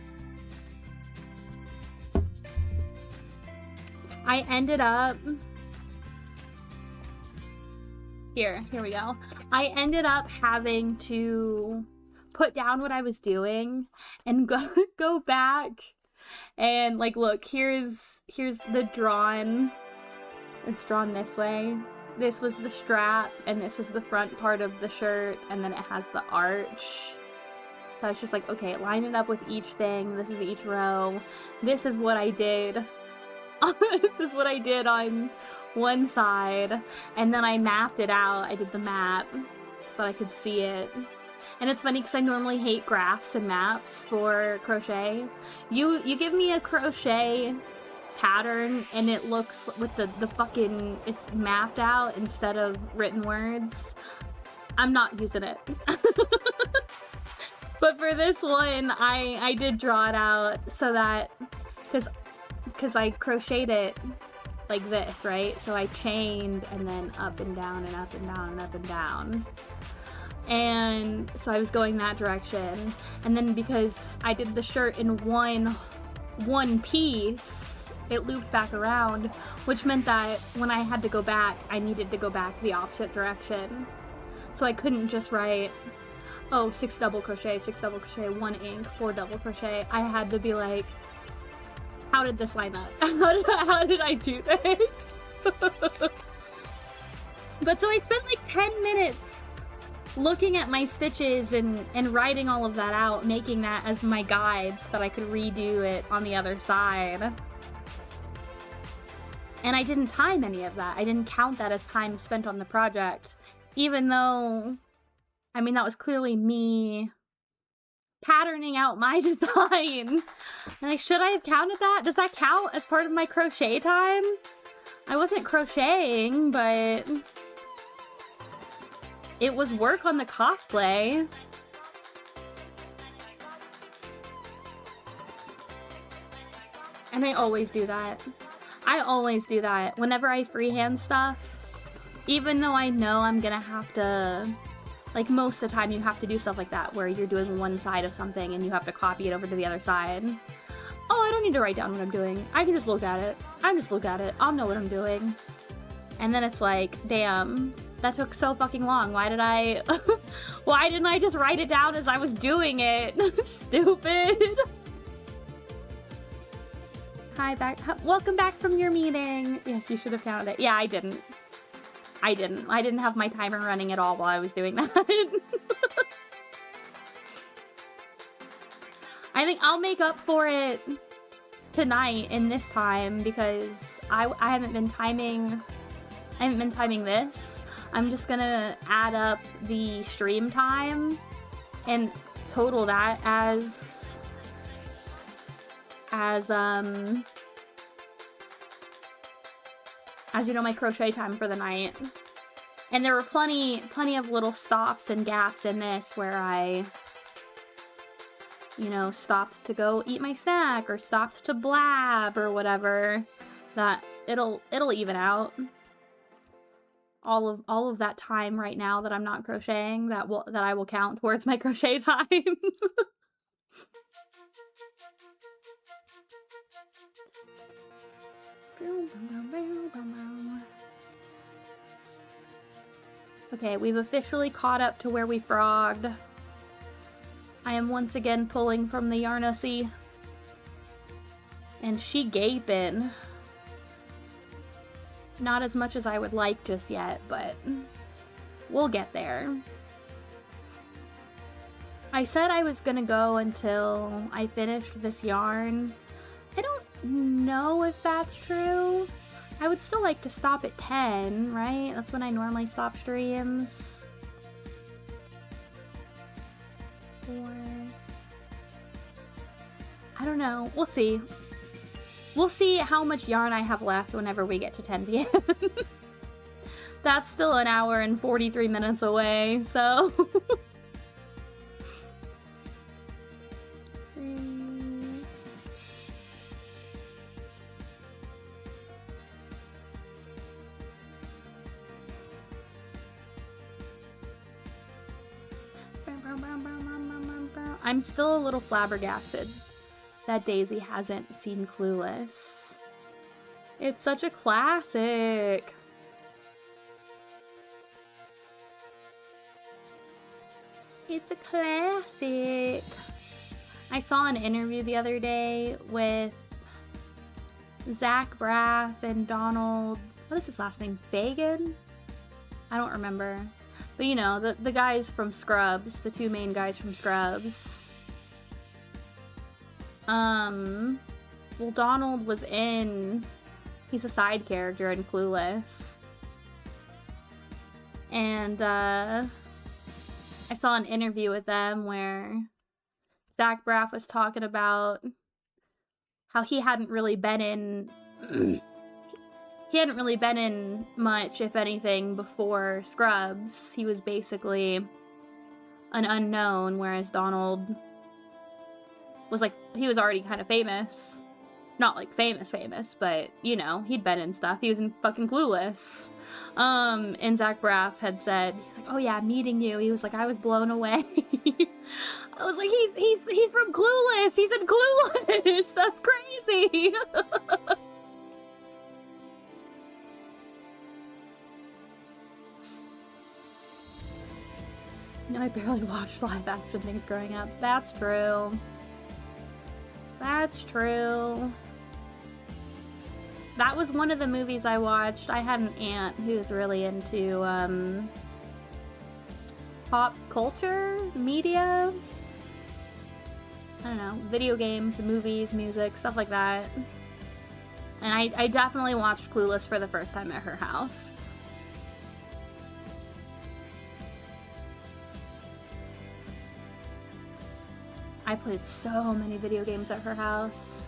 I ended up, here we go. I ended up having to put down what I was doing and go back and like, look, here's the drawn, it's drawn this way. This was the strap and this was the front part of the shirt, and then it has the arch. So I was just like, okay, line it up with each thing. This is each row. This is what I did. This is what I did on one side, and then I mapped it out. I did the map so that I could see it. And it's funny because I normally hate graphs and maps for crochet. You give me a crochet pattern and it looks with the fucking, it's mapped out instead of written words, I'm not using it. But for this one, I did draw it out so that, because I crocheted it like this, right? So I chained and then up and down and up and down and up and down. And so I was going that direction. And then because I did the shirt in one piece, it looped back around, which meant that when I had to go back, I needed to go back the opposite direction. So I couldn't just write, oh, 6 double crochet, 6 double crochet, 1 ink, 4 double crochet. I had to be like, how did this line up? How did I do this? But so I spent like 10 minutes looking at my stitches and writing all of that out, making that as my guide so that I could redo it on the other side. And I didn't time any of that. I didn't count that as time spent on the project, even though, I mean, that was clearly me patterning out my design. And like, should I have counted that? Does that count as part of my crochet time? I wasn't crocheting, but it was work on the cosplay. And I always do that. I always do that. Whenever I freehand stuff, even though I know I'm gonna have to, like most of the time you have to do stuff like that where you're doing one side of something and you have to copy it over to the other side. Oh, I don't need to write down what I'm doing. I can just look at it. I just look at it. I'll know what I'm doing. And then it's like, damn, That took so fucking long. Why didn't I just write it down as I was doing it? Stupid. Hi, welcome back from your meeting. Yes, you should have counted it. Yeah, I didn't. I didn't have my timer running at all while I was doing that. I think I'll make up for it tonight in this time because I haven't been timing this. I'm just gonna add up the stream time and total that as you know, my crochet time for the night. And there were plenty of little stops and gaps in this where I, you know, stopped to go eat my snack or stopped to blab or whatever. That it'll even out. All of that time right now that I'm not crocheting, that I will count towards my crochet time. Okay, we've officially caught up to where we frogged. I am once again pulling from the Yarnussy. And she gaping. Not as much as I would like just yet, but we'll get there. I said I was gonna go until I finished this yarn. I don't know if that's true. I would still like to stop at 10, right? That's when I normally stop streams. Or I don't know. We'll see. We'll see how much yarn I have left whenever we get to 10 p.m. That's still an hour and 43 minutes away, so... I'm still a little flabbergasted that Daisy hasn't seen Clueless. It's such a classic. It's a classic. I saw an interview the other day with Zach Braff and Donald, what is his last name? Fagan? I don't remember. But you know, the guys from Scrubs, the two main guys from Scrubs. Well, Donald was he's a side character in Clueless. And, I saw an interview with them where Zach Braff was talking about how he hadn't really been in much, if anything, before Scrubs. He was basically an unknown, whereas Donald was like, he was already kind of famous. Not like famous, but, you know, he'd been in stuff. He was in fucking Clueless. And Zach Braff had said, he's like, oh yeah, meeting you. He was like, I was blown away. I was like, he's from Clueless. He's in Clueless. That's crazy. No, I barely watched live action things growing up. That's true. That's true. That was one of the movies I watched. I had an aunt who was really into pop culture, media. I don't know, video games, movies, music, stuff like that. And I definitely watched Clueless for the first time at her house. I played so many video games at her house.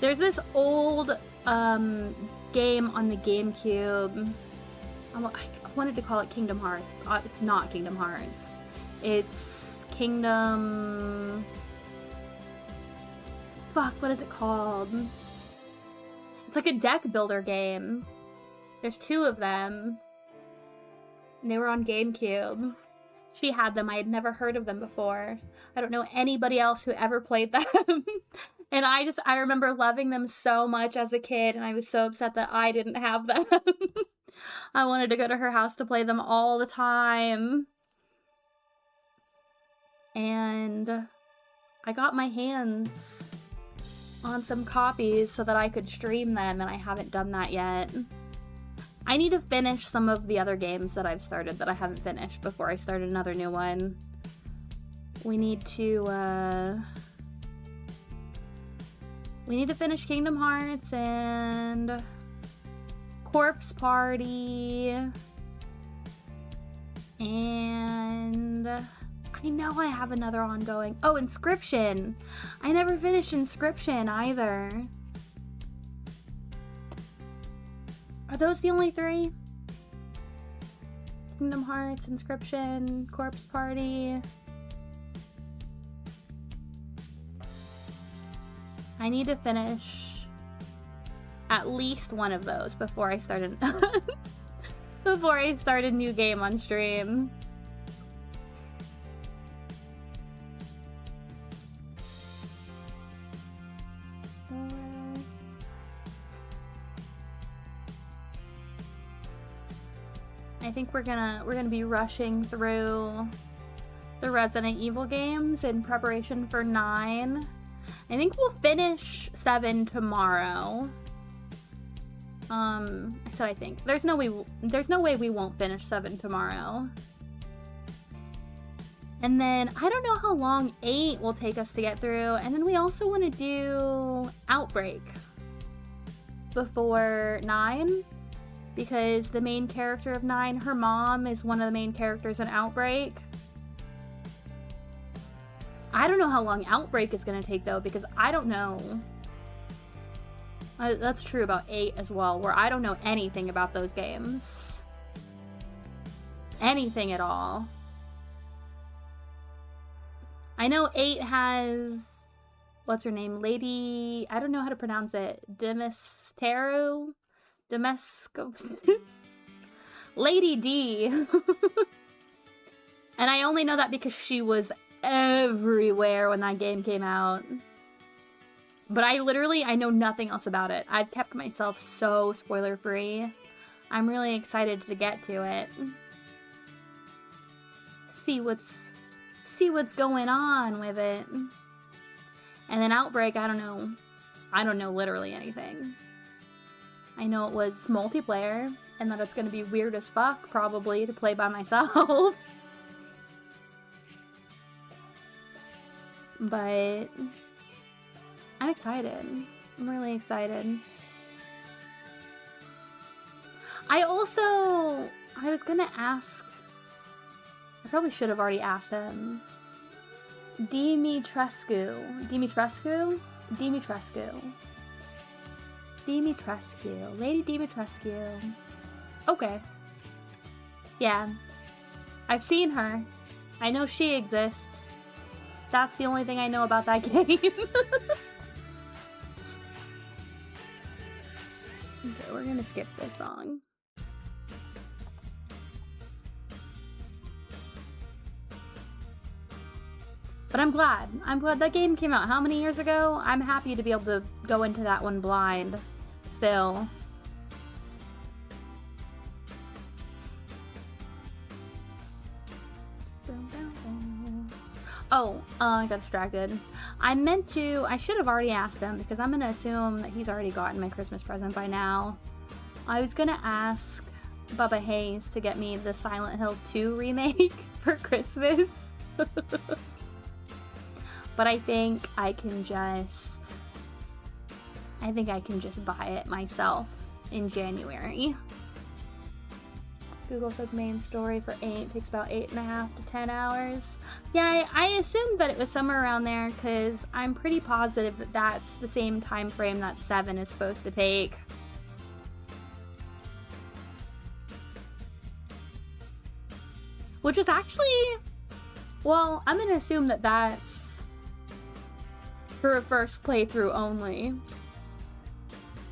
There's this old game on the GameCube. I wanted to call it Kingdom Hearts. It's not Kingdom Hearts. It's Kingdom... Fuck, what is it called? It's like a deck builder game. There's two of them. And they were on GameCube. She had them. I had never heard of them before. I don't know anybody else who ever played them. And I remember loving them so much as a kid, and I was so upset that I didn't have them. I wanted to go to her house to play them all the time. And I got my hands on some copies so that I could stream them, and I haven't done that yet. I need to finish some of the other games that I've started that I haven't finished before I start another new one. We need to finish Kingdom Hearts and Corpse Party. And I know I have another ongoing. Oh, Inscription. I never finished Inscription either. Are those the only three? Kingdom Hearts, Inscription, Corpse Party. I need to finish at least one of those before I start a new game on stream. I think we're gonna be rushing through the Resident Evil games in preparation for 9. I think we'll finish 7 tomorrow. I said I think. There's no way we won't finish 7 tomorrow. And then I don't know how long 8 will take us to get through. And then we also want to do Outbreak before 9. Because the main character of 9, her mom is one of the main characters in Outbreak. I don't know how long Outbreak is going to take, though, because I don't know. That's true about 8 as well, where I don't know anything about those games. Anything at all. I know 8 has... What's her name? Lady... I don't know how to pronounce it. Demesteru? Lady D. And I only know that because she was everywhere when that game came out. But I know nothing else about it. I've kept myself so spoiler free. I'm really excited to get to it. See what's going on with it. And then Outbreak, I don't know. I don't know literally anything. I know it was multiplayer, and that it's going to be weird as fuck, probably, to play by myself. But I'm excited. I'm really excited. I was going to ask... I probably should have already asked him. Dimitrescu. Lady Dimitrescu. Okay. Yeah. I've seen her. I know she exists. That's the only thing I know about that game. Okay, we're gonna skip this song. But I'm glad. I'm glad that game came out how many years ago? I'm happy to be able to go into that one blind. Still. Oh, I got distracted. I should have already asked him because I'm gonna assume that he's already gotten my Christmas present by now. I was gonna ask Bubba Hayes to get me the Silent Hill 2 remake for Christmas. But I think I can just buy it myself in January. Google says main story for 8 takes about 8.5 to 10 hours. Yeah, I assumed that it was somewhere around there because I'm pretty positive that that's the same time frame that 7 is supposed to take. Which is actually, well, I'm gonna assume that that's for a first playthrough only.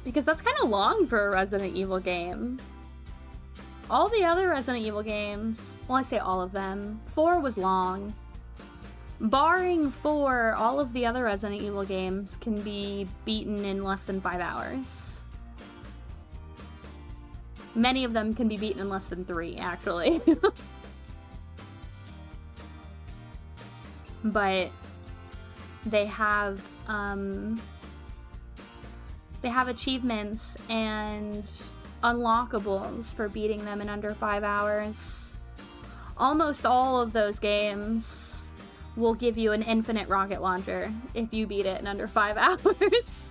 Because that's kind of long for a Resident Evil game. All the other Resident Evil games, well, I say all of them, 4 was long. Barring 4, all of the other Resident Evil games can be beaten in less than 5 hours. Many of them can be beaten in less than 3, actually. But they have achievements and unlockables for beating them in under 5 hours. Almost all of those games will give you an infinite rocket launcher if you beat it in under 5 hours.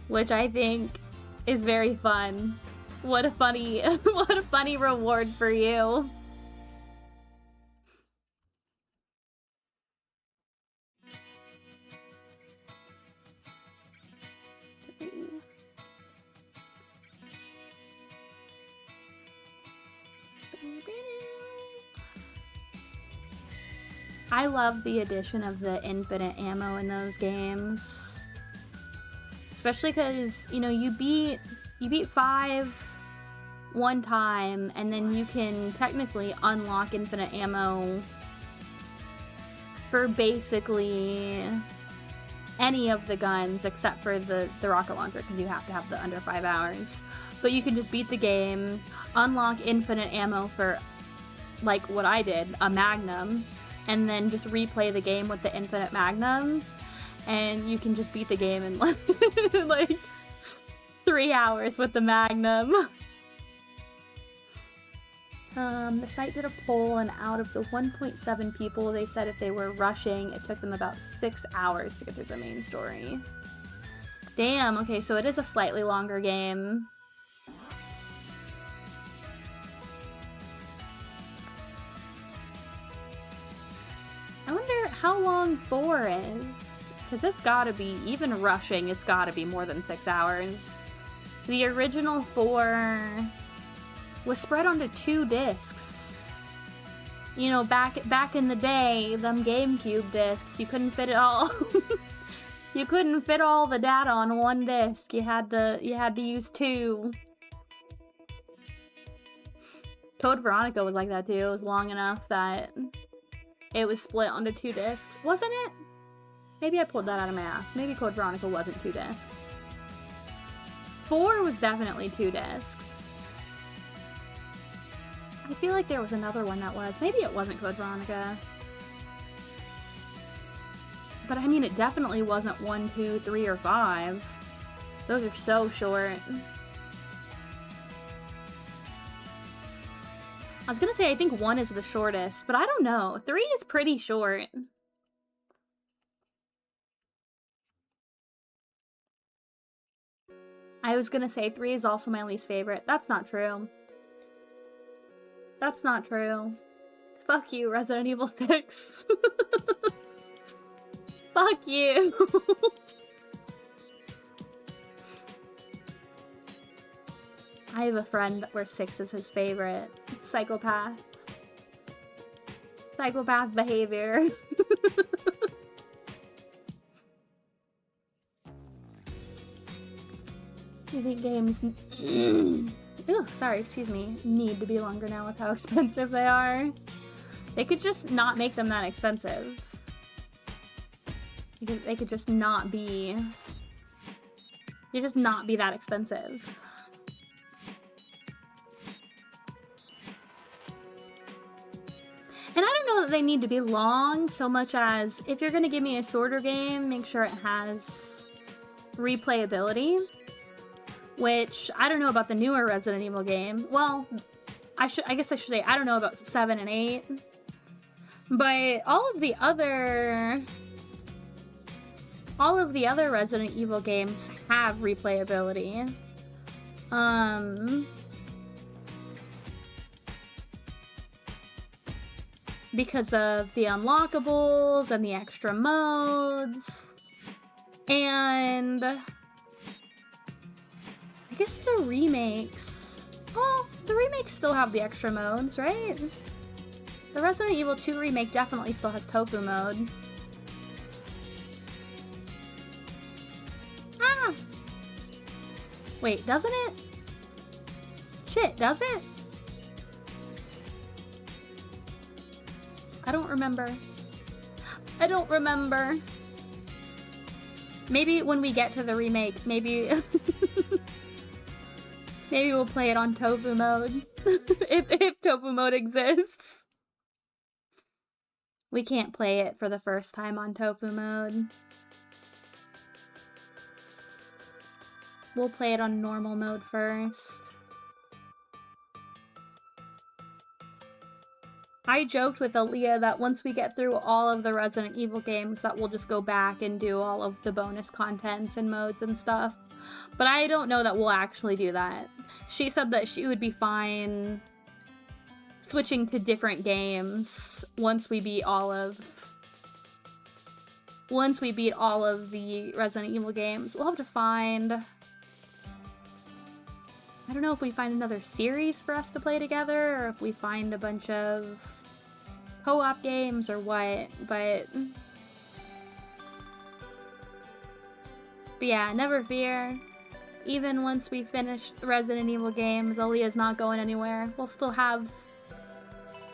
Which I think is very fun. What a funny reward for you. I love the addition of the infinite ammo in those games. Especially because, you know, you beat 5 one time, and then you can technically unlock infinite ammo for basically any of the guns except for the rocket launcher, because you have to have the under 5 hours. But you can just beat the game, unlock infinite ammo for, like what I did, a magnum, and then just replay the game with the infinite magnum, and you can just beat the game in like 3 hours with the magnum. The site did a poll, and out of the 1.7 people, they said if they were rushing, it took them about 6 hours to get through the main story. Damn, okay, so it is a slightly longer game. I wonder how long 4 is. Because it's gotta be, even rushing, it's gotta be more than 6 hours. The original 4 was spread onto 2 discs. You know, back in the day, them GameCube discs, you couldn't fit it all. You couldn't fit all the data on 1 disc. You had to use 2. Code Veronica was like that too. It was long enough that it was split onto 2 discs. Wasn't it? Maybe I pulled that out of my ass. Maybe Code Veronica wasn't 2 discs. 4 was definitely 2 discs. I feel like there was another one that was. Maybe it wasn't Code Veronica. But I mean, it definitely wasn't 1, 2, 3, or 5. Those are so short. I was gonna say, I think 1 is the shortest, but I don't know. 3 is pretty short. I was gonna say 3 is also my least favorite. That's not true. That's not true. Fuck you, Resident Evil 6. Fuck you. I have a friend where 6 is his favorite. Psychopath. Psychopath behavior. Do you think games... Ooh, sorry, excuse me. Need to be longer now with how expensive they are. They could just not make them that expensive. They could just not be... They just not be that expensive. And I don't know that they need to be long so much as if you're going to give me a shorter game, make sure it has replayability. Which, I don't know about the newer Resident Evil game. Well, I guess I should say, I don't know about 7 and 8. But all of the other Resident Evil games have replayability. Because of the unlockables and the extra modes. And I guess the remakes... Well, the remakes still have the extra modes, right? The Resident Evil 2 remake definitely still has tofu mode. Ah! Wait, doesn't it? Shit, does it? I don't remember. I don't remember. Maybe when we get to the remake, maybe Maybe we'll play it on tofu mode. if tofu mode exists. We can't play it for the first time on tofu mode. We'll play it on normal mode first. I joked with Aaliyah that once we get through all of the Resident Evil games that we'll just go back and do all of the bonus contents and modes and stuff. But I don't know that we'll actually do that. She said that she would be fine switching to different games once we beat all of the Resident Evil games. We'll have to find... I don't know if we find another series for us to play together, or if we find a bunch of co-op games or what, but yeah, never fear. Even once we finish the Resident Evil games, Aaliyah's not going anywhere. We'll still have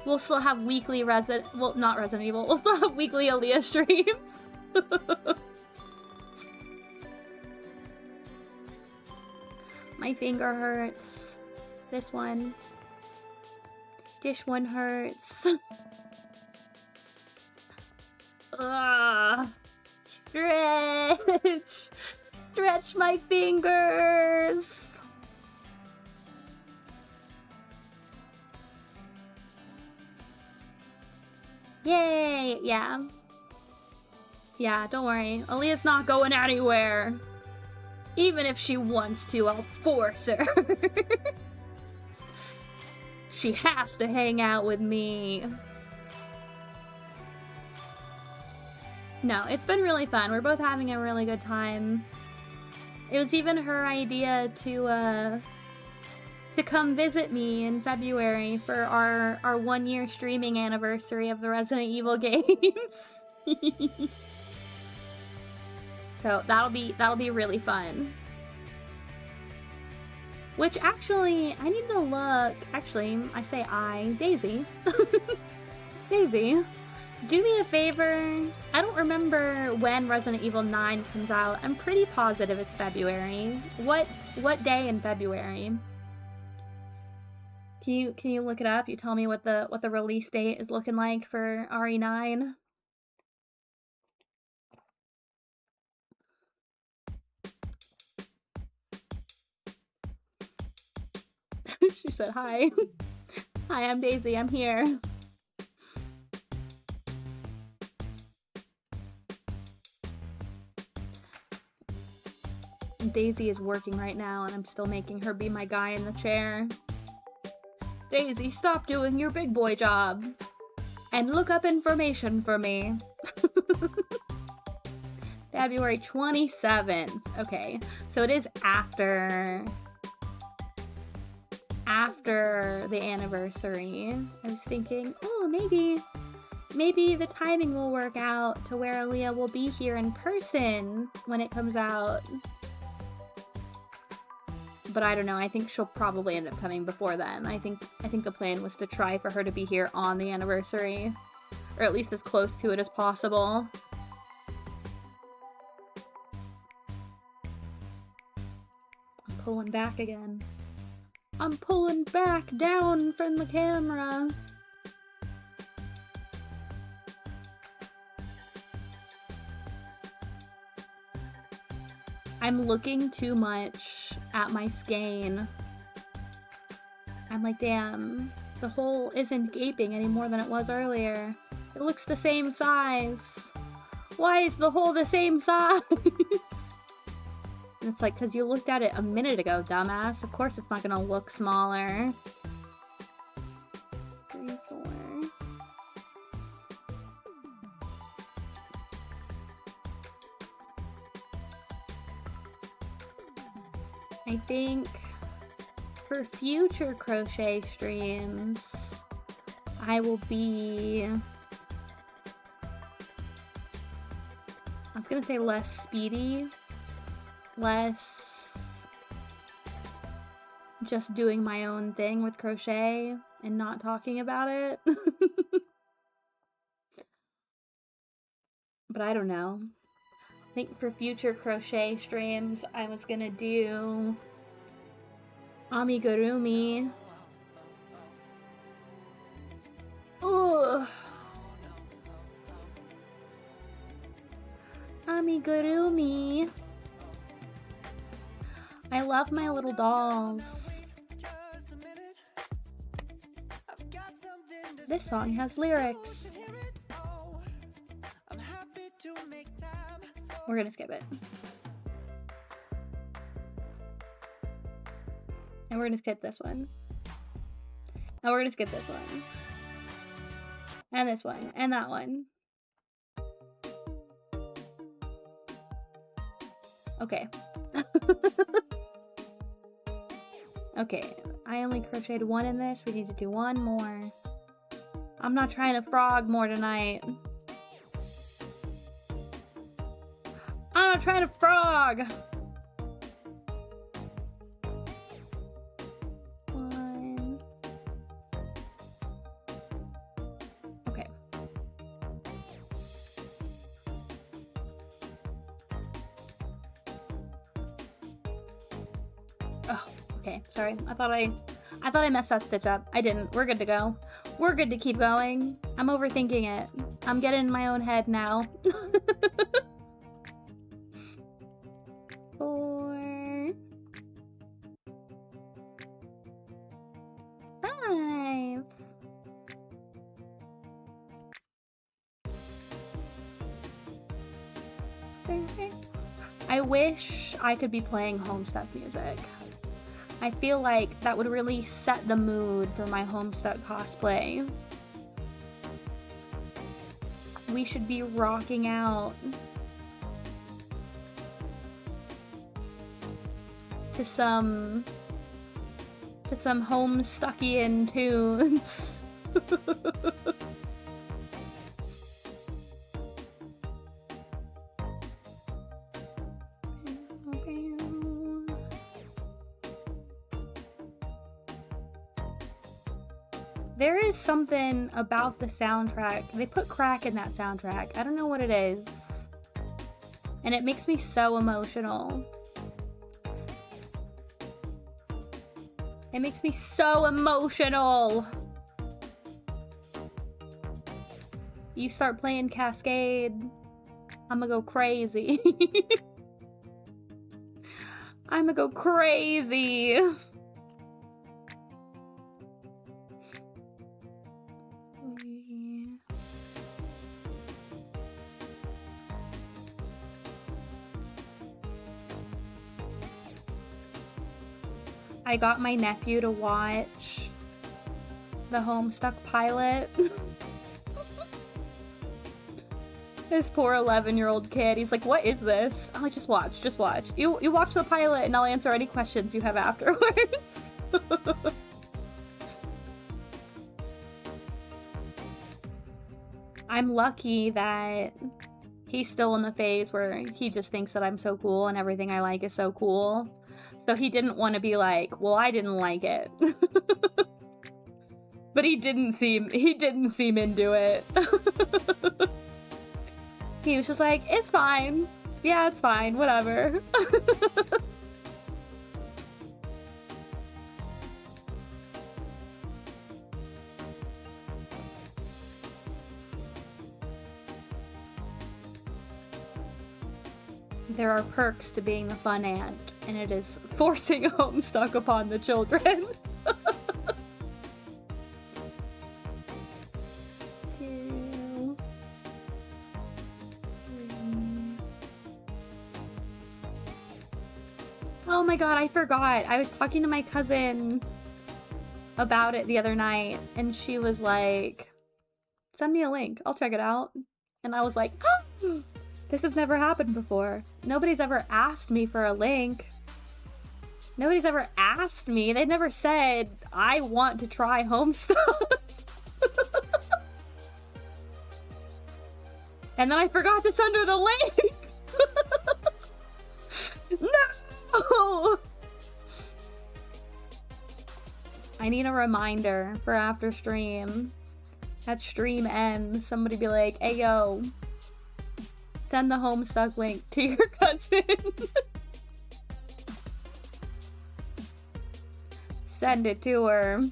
weekly we'll still have weekly Aaliyah streams. My finger hurts. This one. This one hurts. Ugh. Stretch! Stretch my fingers! Yay! Yeah. Yeah, don't worry. Aaliyah's not going anywhere. Even if she wants to, I'll force her. She has to hang out with me. No, it's been really fun. We're both having a really good time. It was even her idea to come visit me in February for our 1-year streaming anniversary of the Resident Evil games. So that'll be really fun. Which actually, I need to look. Actually, I say Daisy. Daisy, do me a favor. I don't remember when Resident Evil 9 comes out. I'm pretty positive it's February. What day in February? Can you look it up? You tell me what the release date is looking like for RE9. She said, hi. Hi, I'm Daisy. I'm here. Daisy is working right now, and I'm still making her be my guy in the chair. Daisy, stop doing your big boy job. And look up information for me. February 27th. Okay, so it is after the anniversary. I was thinking, oh, maybe the timing will work out to where Aaliyah will be here in person when it comes out. But I don't know, I think she'll probably end up coming before then. I think the plan was to try for her to be here on the anniversary. Or at least as close to it as possible. I'm pulling back again. I'm pulling back down from the camera. I'm looking too much at my skein. I'm like, damn, the hole isn't gaping any more than it was earlier. It looks the same size. Why is the hole the same size? And it's like, because you looked at it a minute ago, dumbass. Of course it's not gonna look smaller. 3, 4. I think for future crochet streams, I will be... I was gonna say less speedy. Less just doing my own thing with crochet and not talking about it. But I don't know. I think for future crochet streams, I was gonna do Amigurumi. Ugh. Amigurumi. I love my little dolls. This song has lyrics. We're gonna skip it. And we're gonna skip this one. And we're gonna skip this one. And this one. And that one. Okay. Okay, I only crocheted one in this. We need to do one more. I'm not trying to frog more tonight. I'm not trying to frog! One. Okay. Oh, okay, sorry. I thought I messed that stitch up. I didn't. We're good to go. We're good to keep going. I'm overthinking it. I'm getting in my own head now. 4, 5. I wish I could be playing Homestuck music. I feel like that would really set the mood for my Homestuck cosplay. We should be rocking out to some Homestuckian tunes. There is something about the soundtrack. They put crack in that soundtrack. I don't know what it is. And it makes me so emotional. It makes me so emotional. You start playing Cascade, I'ma go crazy. I'ma go crazy. I got my nephew to watch the Homestuck pilot. This poor 11-year-old kid, he's like, what is this? Oh, just watch, just watch. You watch the pilot and I'll answer any questions you have afterwards. I'm lucky that he's still in the phase where he just thinks that I'm so cool and everything I like is so cool. So he didn't want to be like, well, I didn't like it. But he didn't seem into it. He was just like, it's fine. Yeah, it's fine, whatever. There are perks to being the fun aunt, and it is forcing Homestuck upon the children. 2, 3. Oh my god, I forgot. I was talking to my cousin about it the other night, and she was like, send me a link. I'll check it out. And I was like, oh! This has never happened before. Nobody's ever asked me for a link. Nobody's ever asked me. They never said, I want to try Homestuck. And then I forgot to send her the link. No! I need a reminder for after stream. At stream ends, somebody be like, hey yo, send the Homestuck link to your cousin. send it to her.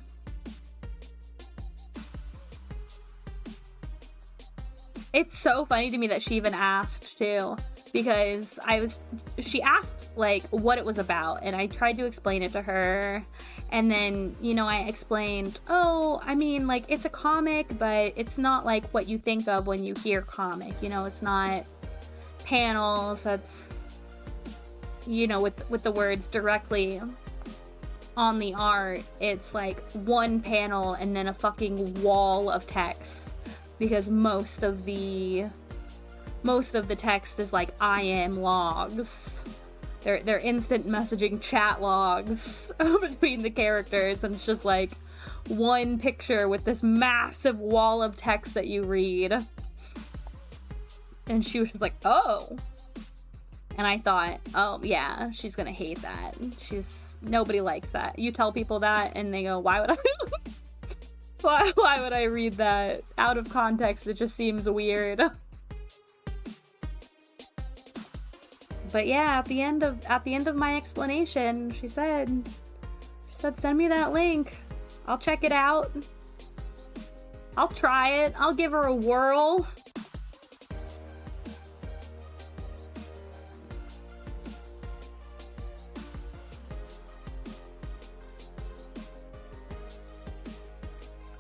It's so funny to me that she even asked too, because she asked like what it was about, and I tried to explain it to her, and then, you know, I explained, oh, I mean, like, it's a comic, but it's not like what you think of when you hear comic, you know, it's not panels, that's, you know, with the words directly on the art. It's like one panel and then a fucking wall of text, because most of the text is like IM logs. They're instant messaging chat logs between the characters, and it's just like one picture with this massive wall of text that you read. And she was just like, oh. And I thought, oh yeah, she's gonna hate that. Nobody likes that. You tell people that and they go, why would I why would I read that? Out of context, it just seems weird. But yeah, at the end of my explanation, she said, send me that link. I'll check it out. I'll try it. I'll give her a whirl.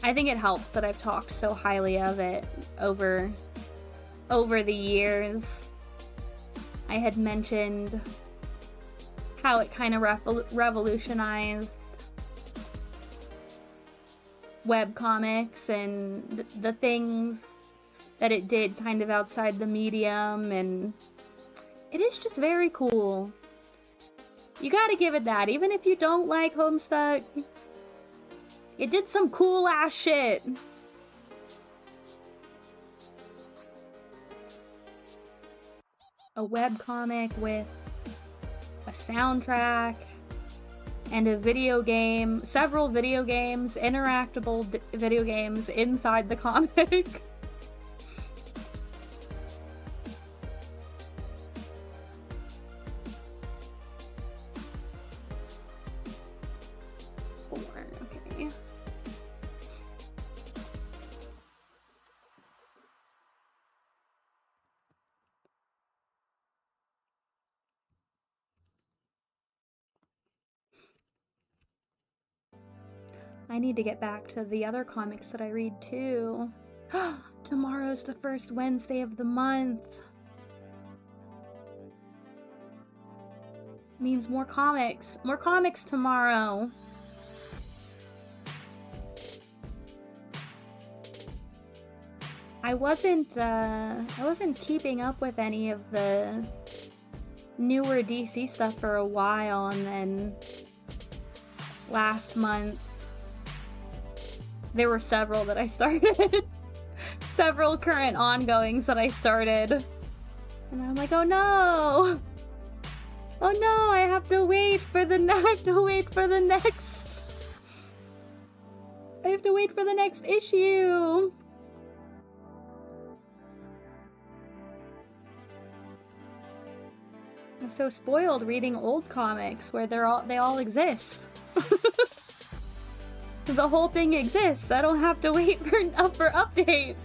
I think it helps that I've talked so highly of it over the years. I had mentioned how it kind of revolutionized webcomics and the things that it did kind of outside the medium, and it is just very cool. You gotta give it that, even if you don't like Homestuck. It did some cool ass shit. A webcomic with a soundtrack and a video game, several video games, interactable video games inside the comic. Okay. I need to get back to the other comics that I read too. Tomorrow's the first Wednesday of the month. Means more comics. More comics tomorrow. I wasn't keeping up with any of the newer DC stuff for a while, and then last month there were several that I started. Several current ongoings that I started. And I'm like, oh no! Oh no, I have to wait for the next issue! I'm so spoiled reading old comics where they all exist. The whole thing exists. I don't have to wait for updates.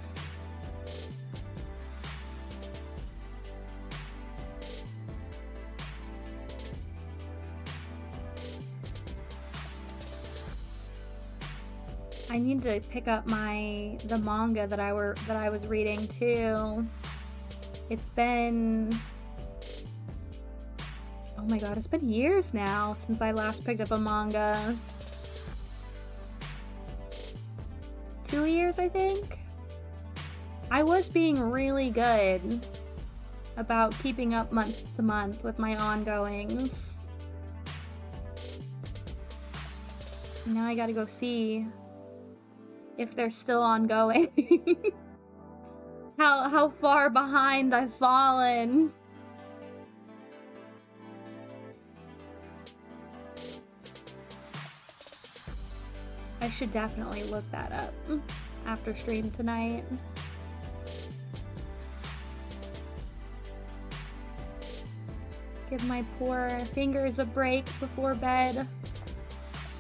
I need to pick up the manga that I was reading too. It's been, oh my god, it's been years now since I last picked up a manga. 2 years, I think? I was being really good about keeping up month to month with my ongoings. Now I gotta go see if they're still ongoing. How far behind I've fallen. I should definitely look that up after stream tonight. Give my poor fingers a break before bed.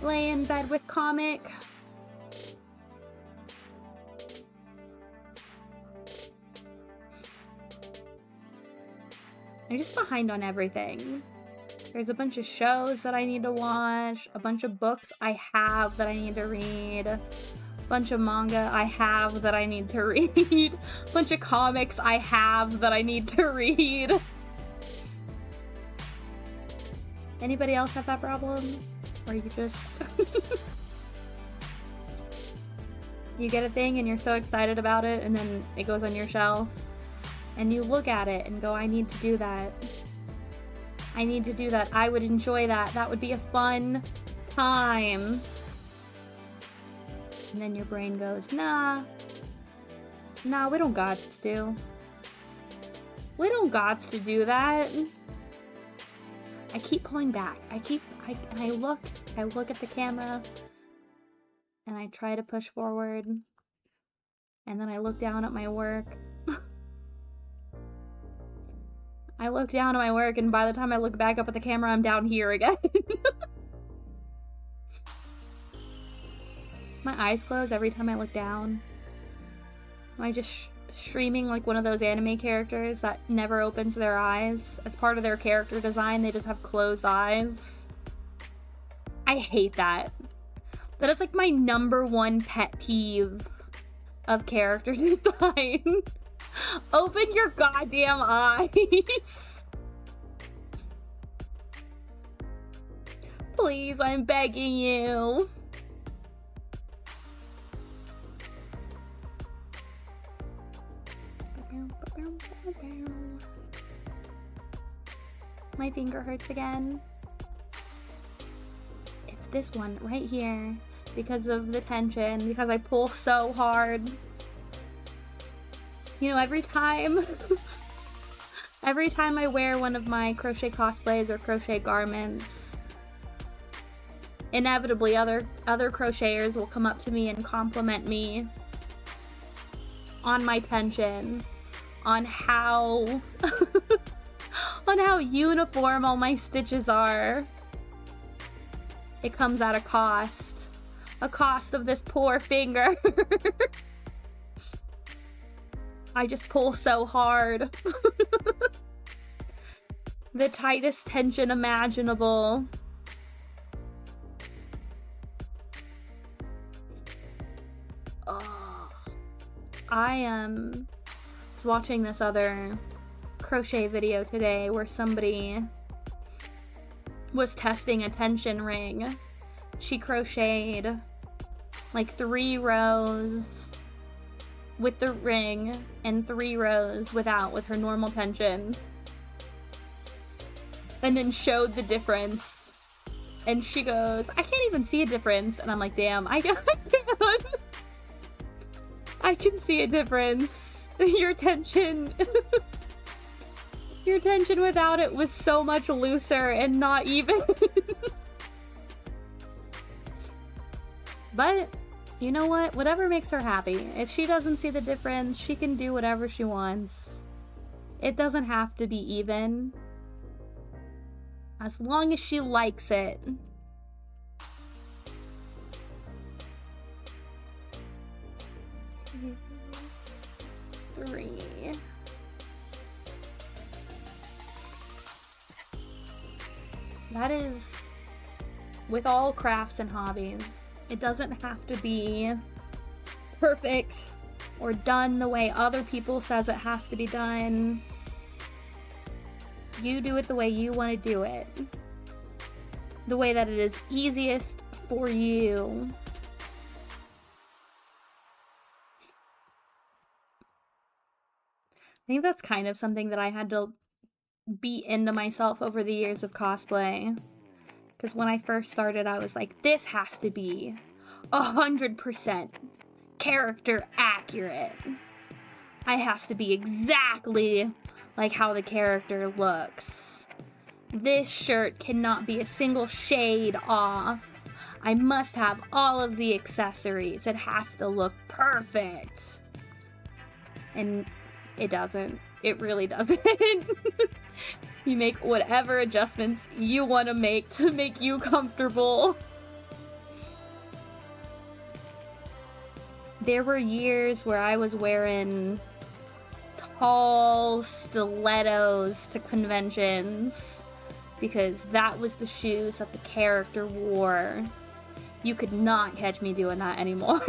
lay in bed with comic. I'm just behind on everything. There's a bunch of shows that I need to watch, a bunch of books I have that I need to read, a bunch of manga I have that I need to read, a bunch of comics I have that I need to read. Anybody else have that problem? Or you just... you get a thing and you're so excited about it and then it goes on your shelf and you look at it and go, I need to do that. I need to do that. I would enjoy that. That would be a fun time. And then your brain goes, nah, we don't got to. We don't got to do that. I keep pulling back. I look at the camera and I try to push forward. And then I look down at my work. I look down at my work and by the time I look back up at the camera, I'm down here again. My eyes close every time I look down. Am I just streaming like one of those anime characters that never opens their eyes? As part of their character design, they just have closed eyes. I hate that. That is like my #1 pet peeve of character design. Open your goddamn eyes. Please, I'm begging you. My finger hurts again. It's this one right here because of the tension, because I pull so hard. You know, every time I wear one of my crochet cosplays or crochet garments, inevitably other crocheters will come up to me and compliment me on my tension, on how on how uniform all my stitches are. It comes at a cost of this poor finger. I just pull so hard. The tightest tension imaginable. Oh. I was watching this other crochet video today where somebody was testing a tension ring. She crocheted like 3 rows with the ring and 3 rows without, with her normal tension, and then showed the difference, and she goes, I can't even see a difference. And I'm like, damn, I can. I can see a difference. Your tension your tension without it was so much looser and not even. But you know what? Whatever makes her happy. If she doesn't see the difference, she can do whatever she wants. It doesn't have to be even. As long as she likes it. 2, 3. That is with all crafts and hobbies. It doesn't have to be perfect or done the way other people says it has to be done. You do it the way you want to do it. The way that it is easiest for you. I think that's kind of something that I had to beat into myself over the years of cosplay. Because when I first started, I was like, this has to be 100% character accurate. It has to be exactly like how the character looks. This shirt cannot be a single shade off. I must have all of the accessories. It has to look perfect. And it doesn't. It really doesn't. You make whatever adjustments you want to make you comfortable. There were years where I was wearing tall stilettos to conventions because that was the shoes that the character wore. You could not catch me doing that anymore.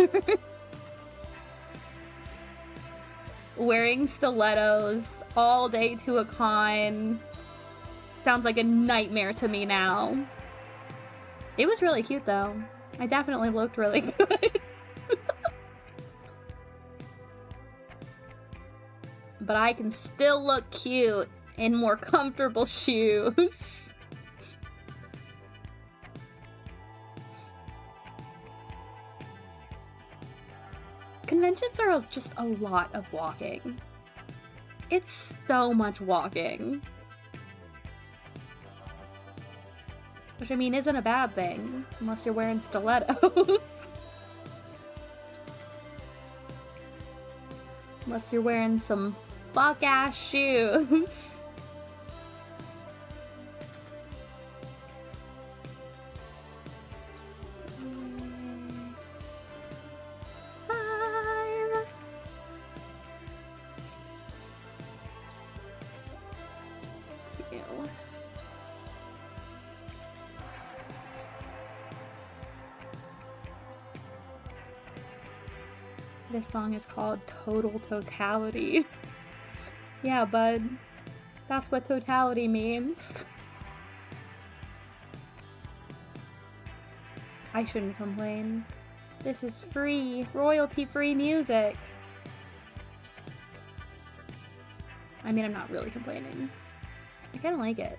Wearing stilettos all day to a con sounds like a nightmare to me now. It was really cute though. I definitely looked really good. But I can still look cute in more comfortable shoes. Conventions are just a lot of walking. It's so much walking. Which, I mean, isn't a bad thing, unless you're wearing stilettos. Unless you're wearing some fuck-ass shoes. This song is called Total Totality. Yeah, bud. That's what totality means. I shouldn't complain. This is free, royalty-free music. I mean, I'm not really complaining. I kind of like it.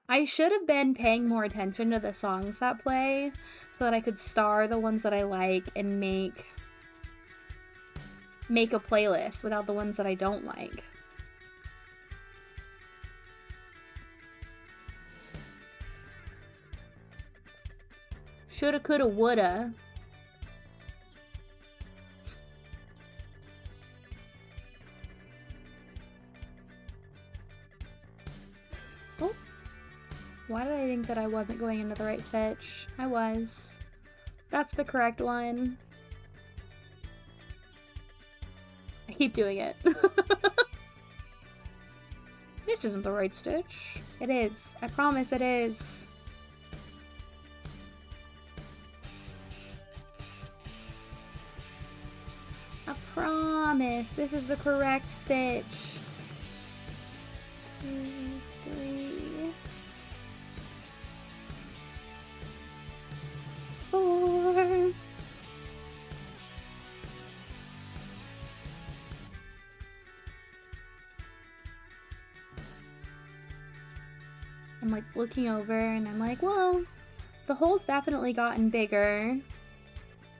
I should have been paying more attention to the songs that play so that I could star the ones that I like and make a playlist without the ones that I don't like. Shoulda, coulda, woulda. Oh. Why did I think that I wasn't going into the right stitch? I was. That's the correct one. I keep doing it. This isn't the right stitch. It is. I promise it is. I promise this is the correct stitch. 2, 3, 4. I'm like looking over and I'm like, well, the hole's definitely gotten bigger.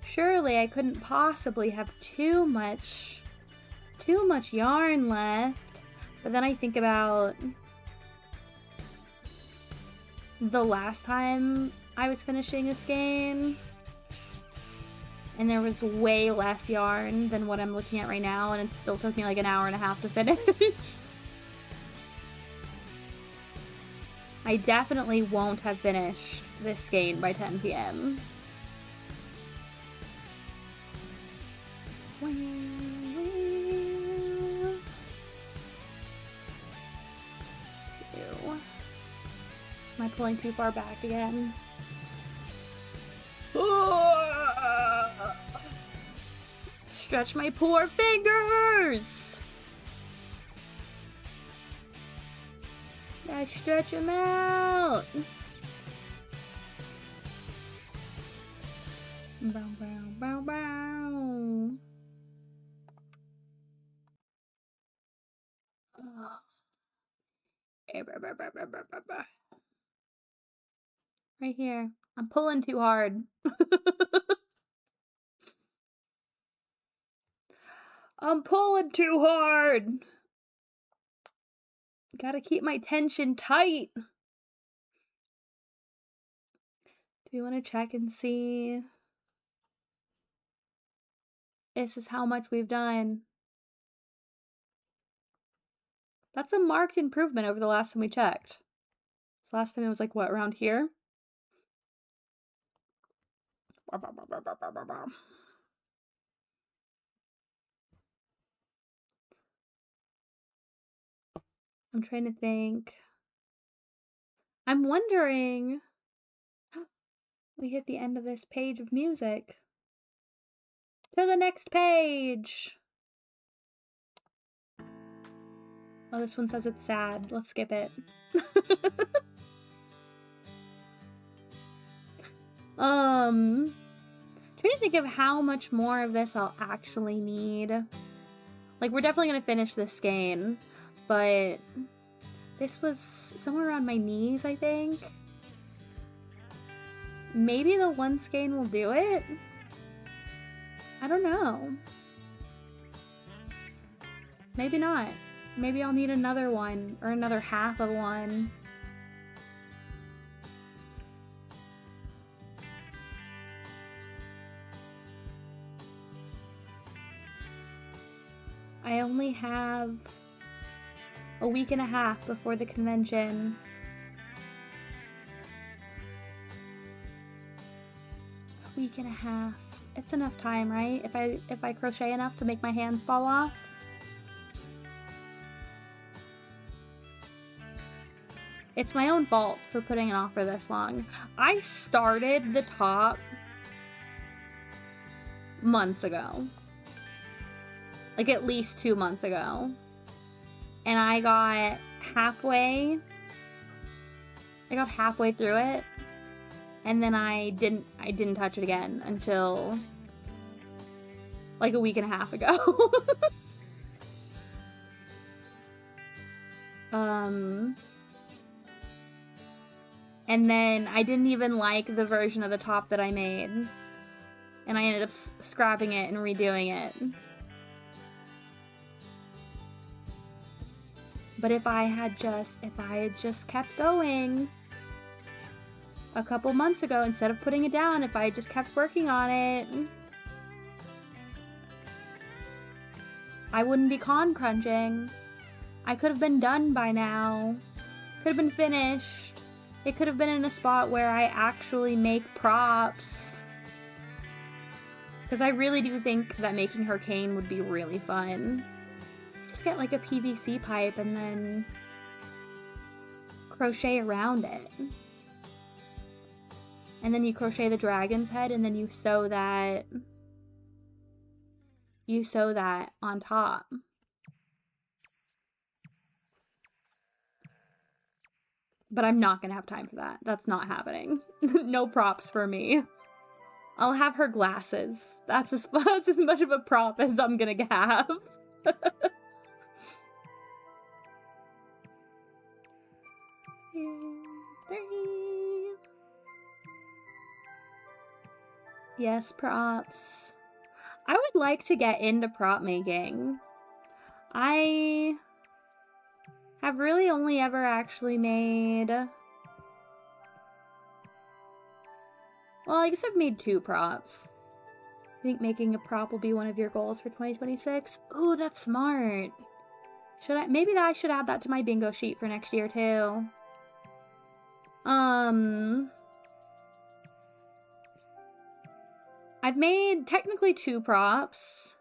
Surely I couldn't possibly have too much yarn left. But then I think about the last time I was finishing a skein, and there was way less yarn than what I'm looking at right now, and it still took me like an hour and a half to finish. I definitely won't have finished this skein by 10 p.m. Am I pulling too far back again? Stretch my poor fingers! I stretch them out! Bow, bow, bow, bow. Right here. I'm pulling too hard. I'm pulling too hard. Gotta keep my tension tight. Do you want to check and see? This is how much we've done. That's a marked improvement over the last time we checked. So last time it was like, what, around here? I'm trying to think. I'm wondering... We hit the end of this page of music. To the next page! Oh, this one says it's sad. Let's skip it. Trying to think of how much more of this I'll actually need. Like, we're definitely gonna finish this skein, but this was somewhere around my knees, I think. Maybe the one skein will do it? I don't know. Maybe not. Maybe I'll need another one, or another half of one. I only have a week and a half before the convention. A week and a half. It's enough time, right? If I crochet enough to make my hands fall off. It's my own fault for putting it off for this long. I started the top months ago. Like at least 2 months ago. And I got halfway through it. And then I didn't touch it again until like a week and a half ago. And then I didn't even like the version of the top that I made. And I ended up scrapping it and redoing it. But if I had just kept going a couple months ago, instead of putting it down, if I had just kept working on it, I wouldn't be con crunching. I could have been done by now. Could have been finished. It could have been in a spot where I actually make props. Because I really do think that making her cane would be really fun. Just get like a PVC pipe and then crochet around it. And then you crochet the dragon's head and then you sew that on top. But I'm not gonna have time for that. That's not happening. No props for me. I'll have her glasses. That's as much of a prop as I'm gonna have. 3. Yes, props. I would like to get into prop making. I have really only ever actually made... Well, I guess I've made 2 props. I think making a prop will be one of your goals for 2026. Ooh, that's smart. Maybe I should add that to my bingo sheet for next year, too. I've made technically 2 props.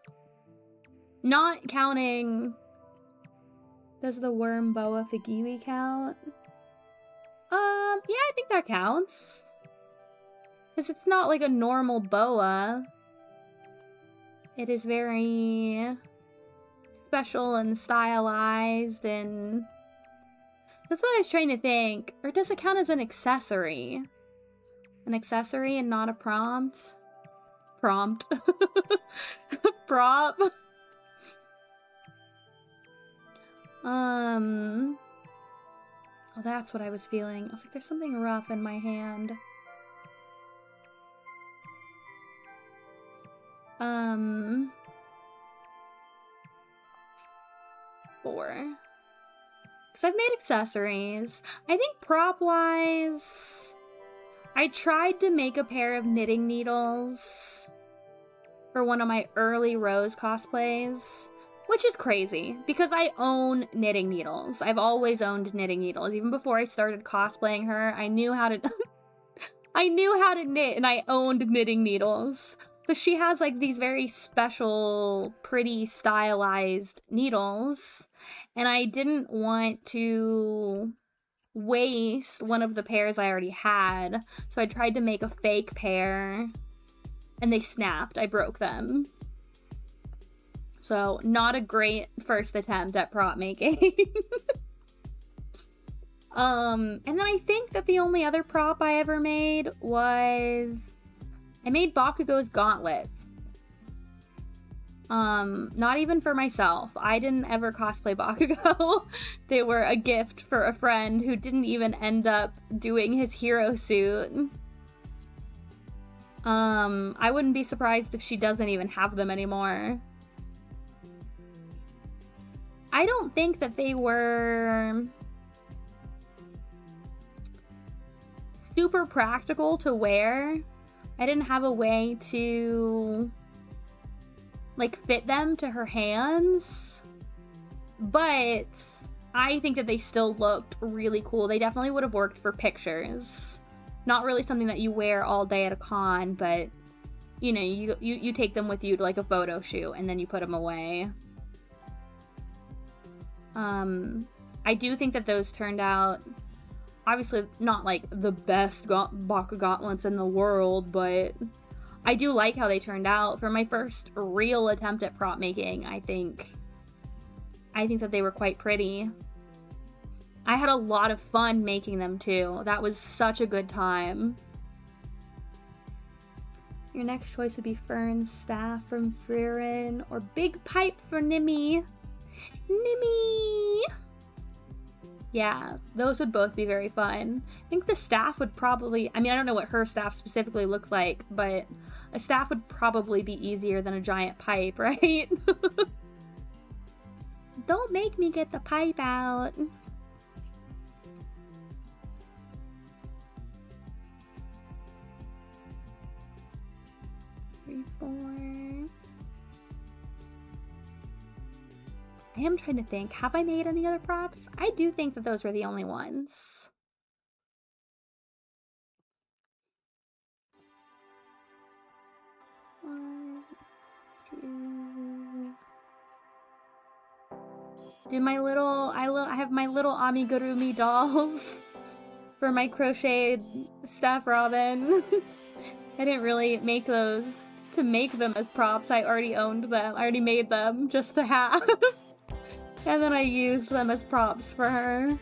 Not counting... Does the worm boa fagiwi count? Yeah, I think that counts. Because it's not like a normal boa. It is very special and stylized and... That's what I was trying to think. Or does it count as an accessory? An accessory and not a prompt? Prompt. Prop. Oh, that's what I was feeling. I was like, there's something rough in my hand. 4. Because I've made accessories. I think prop-wise, I tried to make a pair of knitting needles for one of my early Rose cosplays, which is crazy, because I own knitting needles. I've always owned knitting needles. Even before I started cosplaying her, I knew how to... I knew how to knit, and I owned knitting needles. But she has like these very special, pretty stylized needles, and I didn't want to waste one of the pairs I already had, so I tried to make a fake pair, and they snapped. I broke them. So, not a great first attempt at prop making. And then I think that the only other prop I ever made was... I made Bakugo's gauntlets. Not even for myself. I didn't ever cosplay Bakugo. They were a gift for a friend who didn't even end up doing his hero suit. I wouldn't be surprised if she doesn't even have them anymore. I don't think that they were super practical to wear. I didn't have a way to like fit them to her hands, but I think that they still looked really cool. They definitely would have worked for pictures. Not really something that you wear all day at a con, but you know, you take them with you to like a photo shoot and then you put them away. I do think that those turned out obviously not like the best Baku gauntlets in the world, but I do like how they turned out. For my first real attempt at prop making, I think that they were quite pretty. I had a lot of fun making them too. That was such a good time. Your next choice would be Fern's staff from Frieren or Big Pipe for Nimmy. Nimmy! Yeah, those would both be very fun. I think the staff would probably... I mean, I don't know what her staff specifically looks like, but a staff would probably be easier than a giant pipe, right? Don't make me get the pipe out. 3, 4... I am trying to think, have I made any other props? I do think that those were the only ones. One, two. Do my little, I have my little amigurumi dolls for my crocheted stuff, Robin. I didn't really make those to make them as props. I already owned them. I already made them just to have. And then I used them as props for her.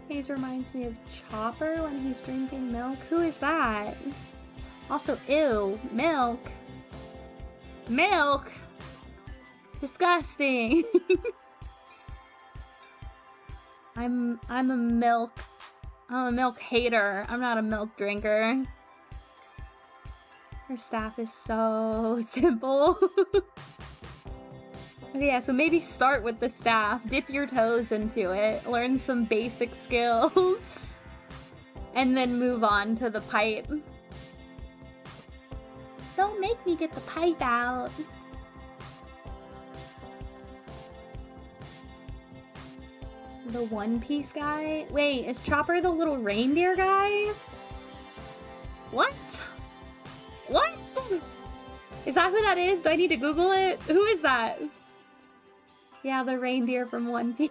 Haze reminds me of Chopper when he's drinking milk. Who is that? Also, ew, milk. Milk! Disgusting! I'm a milk hater. I'm not a milk drinker. Her staff is so simple. Okay, yeah, so maybe start with the staff, dip your toes into it, learn some basic skills, and then move on to the pipe. Don't make me get the pipe out. The One Piece guy? Wait, is Chopper the little reindeer guy? What? What? Is that who that is? Do I need to Google it? Who is that? Yeah, the reindeer from One Piece.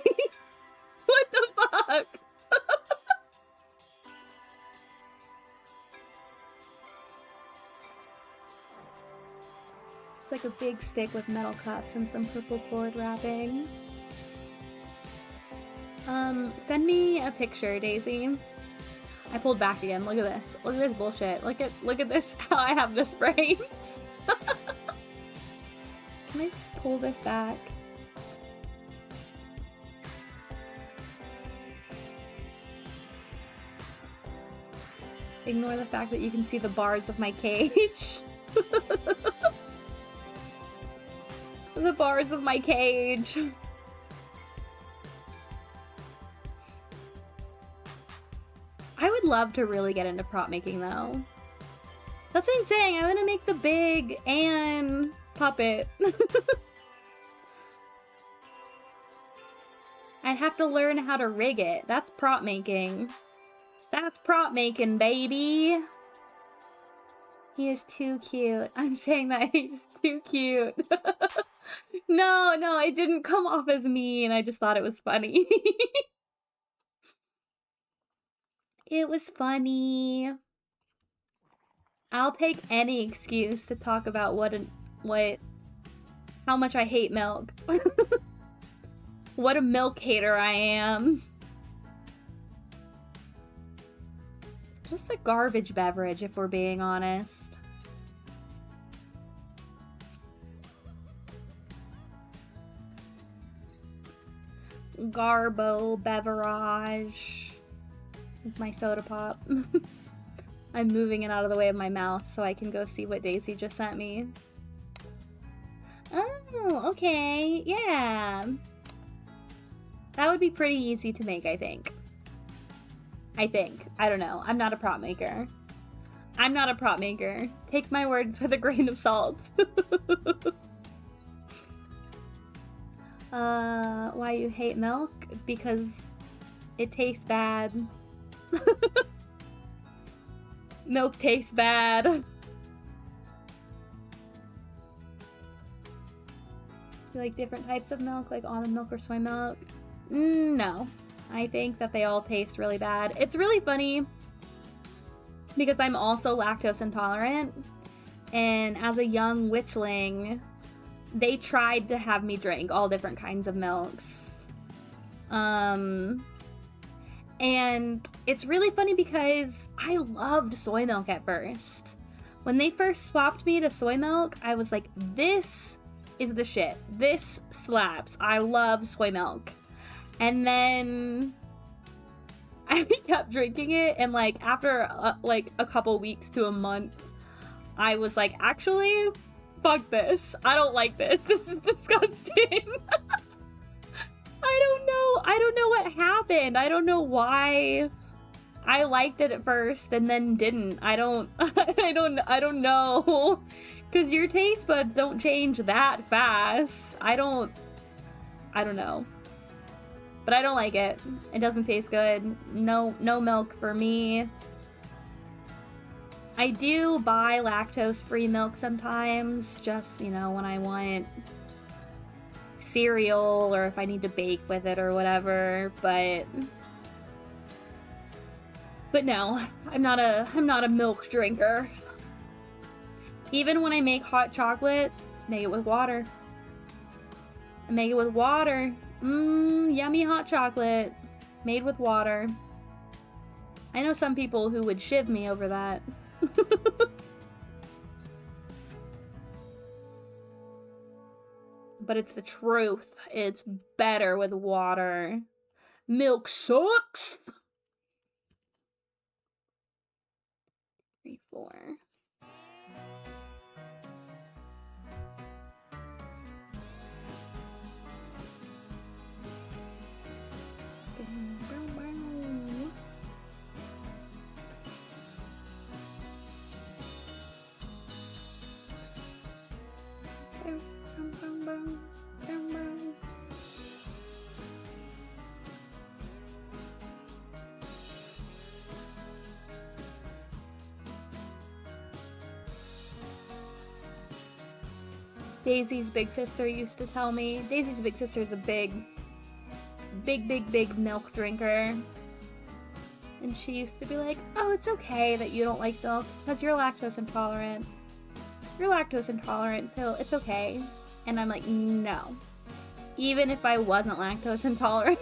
What the fuck? It's like a big stick with metal cups and some purple cord wrapping. Send me a picture, Daisy. I pulled back again. Look at this. Look at this bullshit. Look at this, how I have this framed. Can I just pull this back? Ignore the fact that you can see the bars of my cage. The bars of my cage. I would love to really get into prop making though. That's what I'm saying. I want to make the big and puppet. I'd have to learn how to rig it. That's prop making. That's prop making, baby. He is too cute. I'm saying that he's too cute. No, no, it didn't come off as mean. I just thought it was funny. It was funny. I'll take any excuse to talk about how much I hate milk. What a milk hater I am. Just a garbage beverage, if we're being honest. Garbo beverage. With my soda pop. I'm moving it out of the way of my mouth so I can go see what Daisy just sent me. Oh, okay. Yeah. That would be pretty easy to make, I think. I don't know. I'm not a prop maker. I'm not a prop maker. Take my words with a grain of salt. Why you hate milk? Because it tastes bad. Milk tastes bad. You like different types of milk, like almond milk or soy milk? No. I think that they all taste really bad. It's really funny because I'm also lactose intolerant, and as a young witchling, they tried to have me drink all different kinds of milks. And it's really funny because I loved soy milk at first. When they first swapped me to soy milk, I was like, this is the shit. This slaps. I love soy milk. And then I kept drinking it, and like after like a couple weeks to a month, I was like, actually, fuck this. I don't like this. This is disgusting. I don't know what happened. I don't know why I liked it at first and then didn't. I don't know. Cause your taste buds don't change that fast. I don't know. But I don't like it. It doesn't taste good. No milk for me. I do buy lactose-free milk sometimes, just, you know, when I want cereal or if I need to bake with it or whatever, but no, I'm not a milk drinker. Even when I make hot chocolate, make it with water. I make it with water. Yummy hot chocolate made with water. I know some people who would shiv me over that. But it's the truth. It's better with water. Milk sucks. 3, 4. Daisy's big sister used to tell me. Daisy's big sister is a big milk drinker. And she used to be like, oh, it's okay that you don't like milk because you're lactose intolerant. You're lactose intolerant, so it's okay. And I'm like, no. Even if I wasn't lactose intolerant,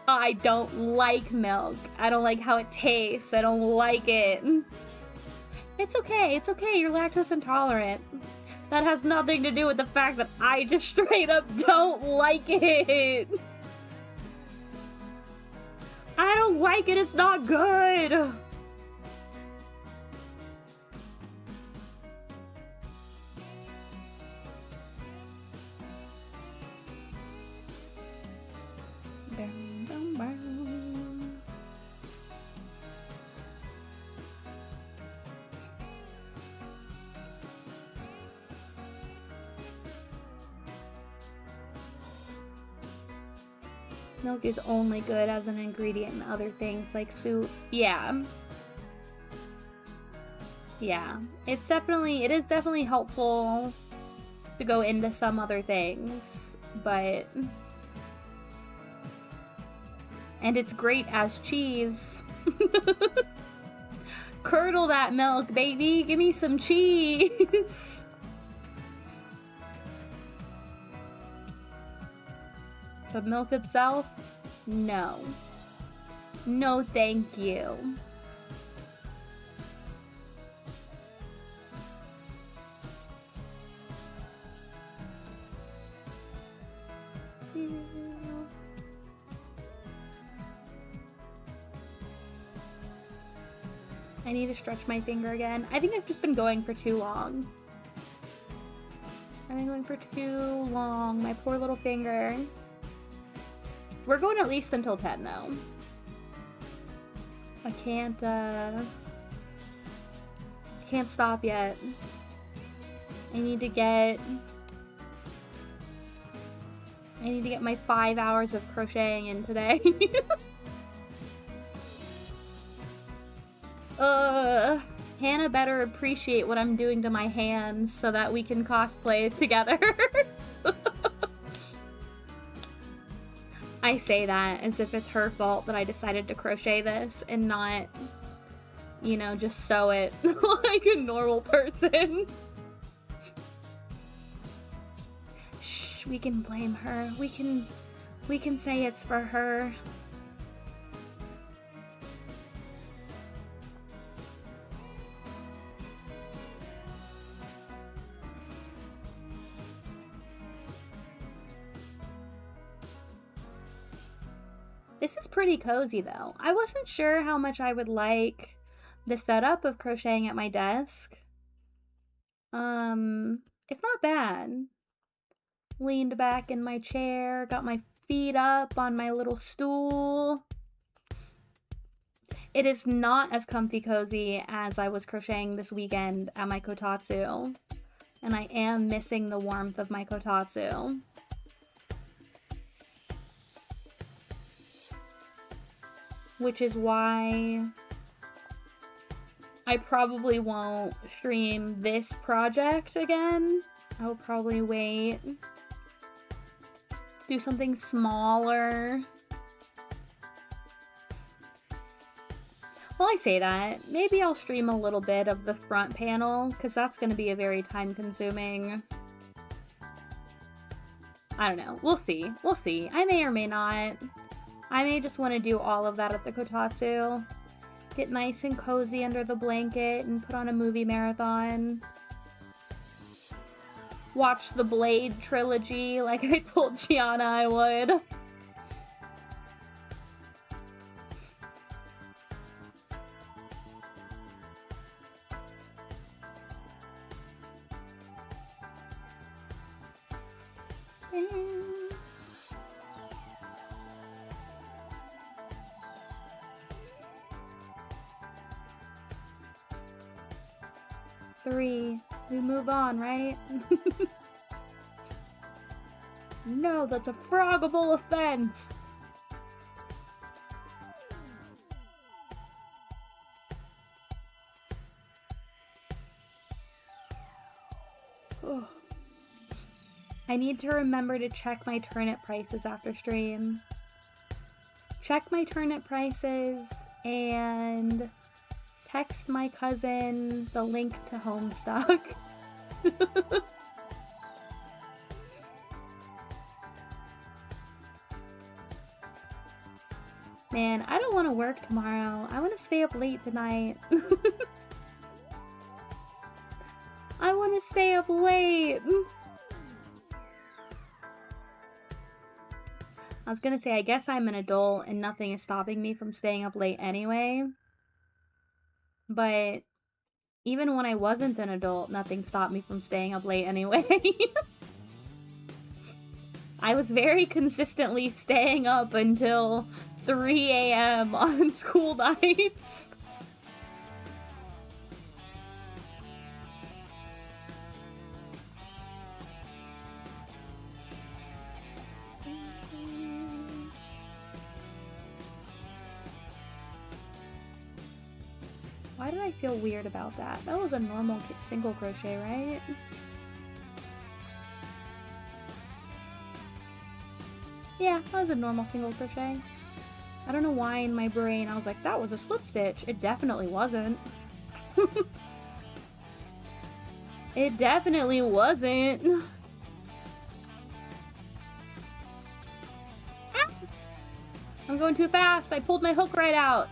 I don't like milk. I don't like how it tastes. I don't like it. It's okay. It's okay. You're lactose intolerant. That has nothing to do with the fact that I just straight up don't like it. I don't like it. It's not good. Milk is only good as an ingredient in other things like soup. Yeah. Yeah, it is definitely helpful to go into some other things, but... And it's great as cheese. Curdle that milk, baby! Give me some cheese! The milk itself? No. No, thank you. I need to stretch my finger again. I think I've just been going for too long. I've been going for too long. My poor little finger. We're going at least until 10, though. I can't stop yet. I need to get my 5 hours of crocheting in today. Hannah better appreciate what I'm doing to my hands so that we can cosplay together. I say that as if it's her fault that I decided to crochet this and not, you know, just sew it like a normal person. Shh, we can blame her. We can say it's for her. This is pretty cozy, though. I wasn't sure how much I would like the setup of crocheting at my desk. It's not bad. Leaned back in my chair, got my feet up on my little stool. It is not as comfy cozy as I was crocheting this weekend at my kotatsu. And I am missing the warmth of my kotatsu. Which is why I probably won't stream this project again. I'll probably wait. Do something smaller. Well, I say that. Maybe I'll stream a little bit of the front panel, because that's going to be a very time-consuming... I don't know. We'll see. We'll see. I may or may not. I may just want to do all of that at the kotatsu. Get nice and cozy under the blanket and put on a movie marathon. Watch the Blade trilogy like I told Gianna I would. We move on, right? No, that's a froggable offense! Oh. I need to remember to check my turnip prices after stream. Check my turnip prices and text my cousin the link to Homestuck. Man, I don't want to work tomorrow. I want to stay up late tonight. I want to stay up late. I was gonna say, I guess I'm an adult and nothing is stopping me from staying up late anyway. But even when I wasn't an adult, nothing stopped me from staying up late anyway. I was very consistently staying up until 3 a.m. on school nights. Why Why did I feel weird about that? That was a normal single crochet, right? Yeah, that was a normal single crochet. I don't know why in my brain I was like, that was a slip stitch. It definitely wasn't. It definitely wasn't. Ah! I'm going too fast. I pulled my hook right out.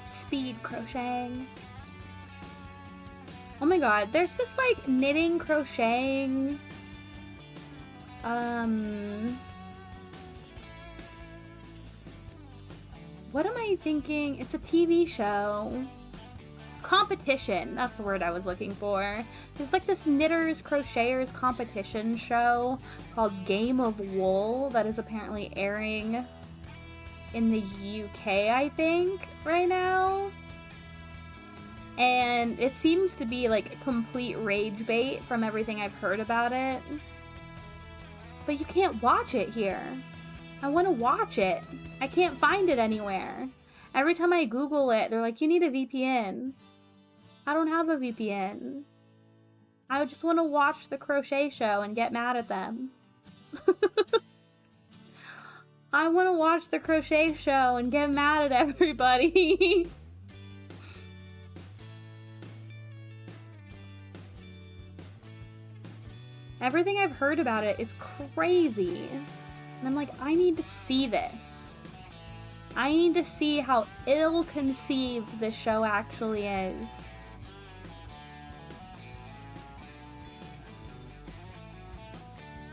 Speed crocheting. Oh my god, there's this like knitting, crocheting, what am I thinking? It's a TV show. Competition, that's the word I was looking for. There's like this knitters, crocheters competition show called Game of Wool that is apparently airing in the UK, I think, right now. And it seems to be like a complete rage bait from everything I've heard about it. But you can't watch it here. I want to watch it. I can't find it anywhere. Every time I Google it, they're like, you need a VPN. I don't have a VPN. I just want to watch the crochet show and get mad at them. I want to watch the crochet show and get mad at everybody. Everything I've heard about it is crazy. And I'm like, I need to see this. I need to see how ill-conceived this show actually is.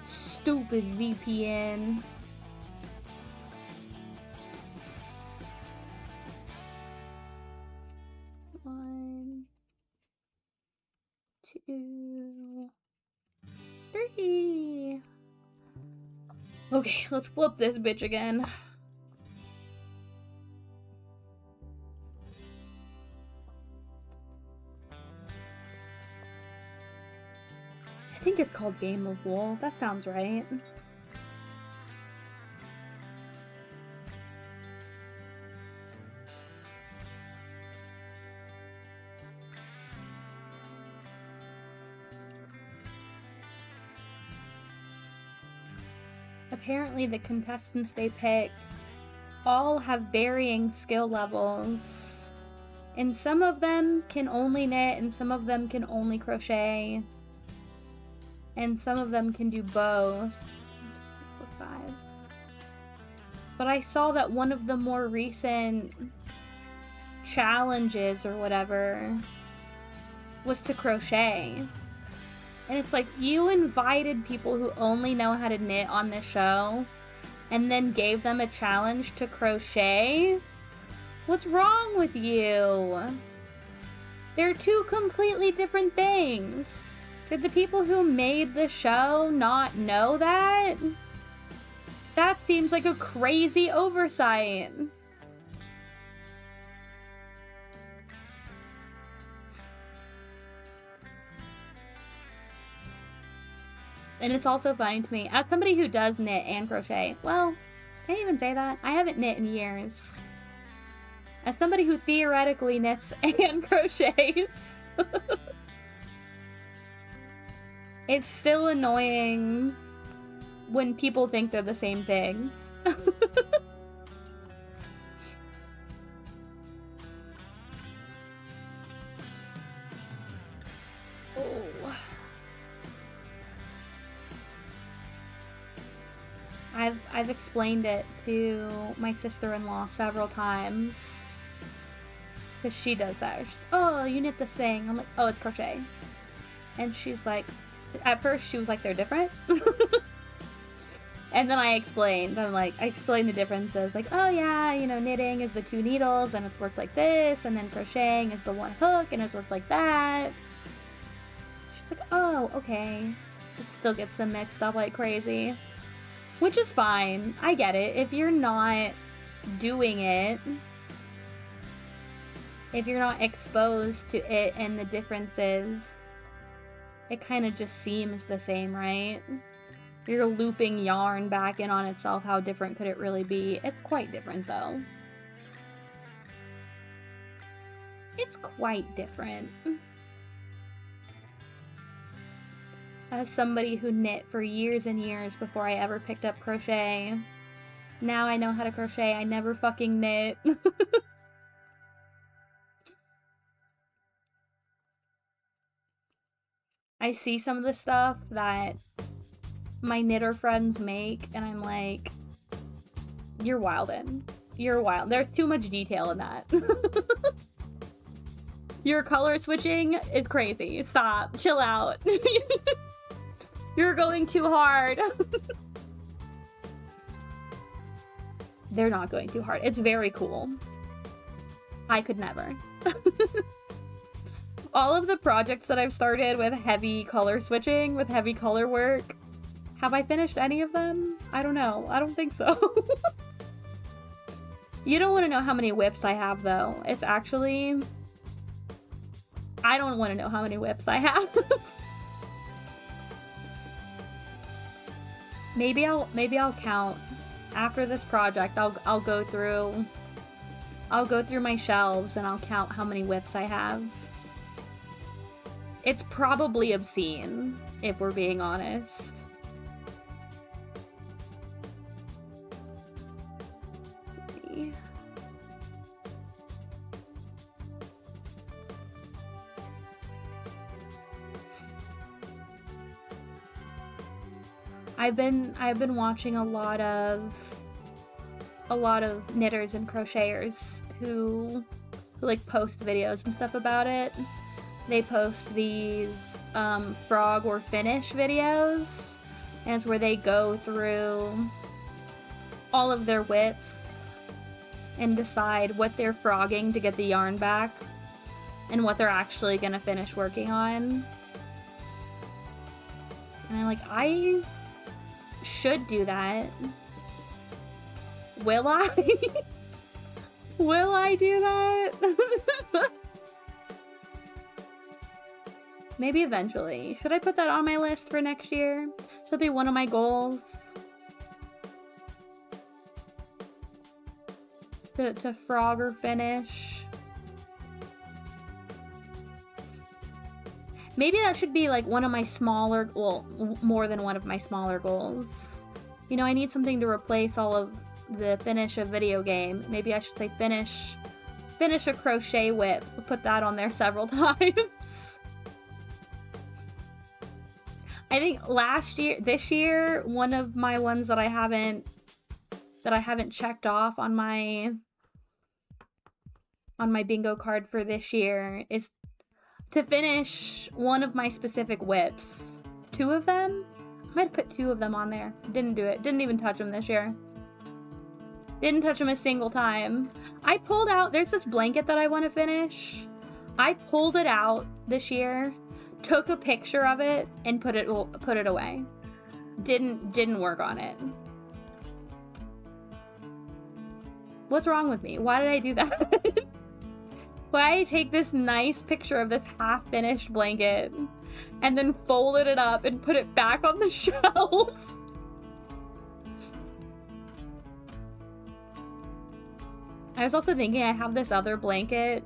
Stupid VPN. One, two, three. Okay, let's flip this bitch again. I think it's called Game of Wool. That sounds right. Apparently the contestants they picked all have varying skill levels. And some of them can only knit, and some of them can only crochet. And some of them can do both. 5. But I saw that one of the more recent challenges or whatever was to crochet. And it's like, you invited people who only know how to knit on this show and then gave them a challenge to crochet? What's wrong with you? They're two completely different things. Did the people who made the show not know that? That seems like a crazy oversight. And it's also funny to me, as somebody who does knit and crochet, well, can I even say that? I haven't knit in years. As somebody who theoretically knits and crochets, it's still annoying when people think they're the same thing. Oh. I've explained it to my sister-in-law several times. Because she does that. She's, oh, you knit this thing. I'm like, oh, it's crochet. And she's like, at first she was like, they're different. And then I explained. I explained the differences. Like, oh yeah, you know, knitting is the 2 needles and it's worked like this. And then crocheting is the 1 hook and it's worked like that. She's like, oh, okay. It still gets them mixed up like crazy. Which is fine. I get it. If you're not doing it, if you're not exposed to it and the differences, it kind of just seems the same, right? You're looping yarn back in on itself. How different could it really be? It's quite different, though. It's quite different. As somebody who knit for years and years before I ever picked up crochet, now I know how to crochet. I never fucking knit. I see some of the stuff that my knitter friends make, and I'm like, you're wildin'. You're wild. There's too much detail in that. Your color switching is crazy. Stop. Chill out. You're going too hard. They're not going too hard. It's very cool. I could never. All of the projects that I've started with heavy color switching, with heavy color work, have I finished any of them? I don't know. I don't think so. You don't want to know how many whips I have, though. It's actually... I don't want to know how many whips I have. Maybe I'll count. After this project, I'll go through my shelves and I'll count how many whips I have. It's probably obscene, if we're being honest. I've been watching a lot of knitters and crocheters who like post videos and stuff about it. They post these frog or finish videos, and it's where they go through all of their whips and decide what they're frogging to get the yarn back and what they're actually gonna finish working on. And I'm like, I should do that. Will I? Will I do that? Maybe eventually. Should I put that on my list for next year? Should be one of my goals. To frog or finish. Maybe that should be like one of my smaller, well, more than one of my smaller goals. You know, I need something to replace all of the finish a video game. Maybe I should say finish a crochet whip. Put that on there several times. I think this year, one of my ones that I haven't checked off on my bingo card for this year is to finish one of my specific whips. 2 of them? I might have put 2 of them on there. Didn't do it. Didn't even touch them this year. Didn't touch them a single time. I pulled out, there's this blanket that I want to finish. I pulled it out this year, took a picture of it, and put it away. Didn't work on it. What's wrong with me? Why did I do that? Why did I take this nice picture of this half-finished blanket and then folded it up and put it back on the shelf? I was also thinking I have this other blanket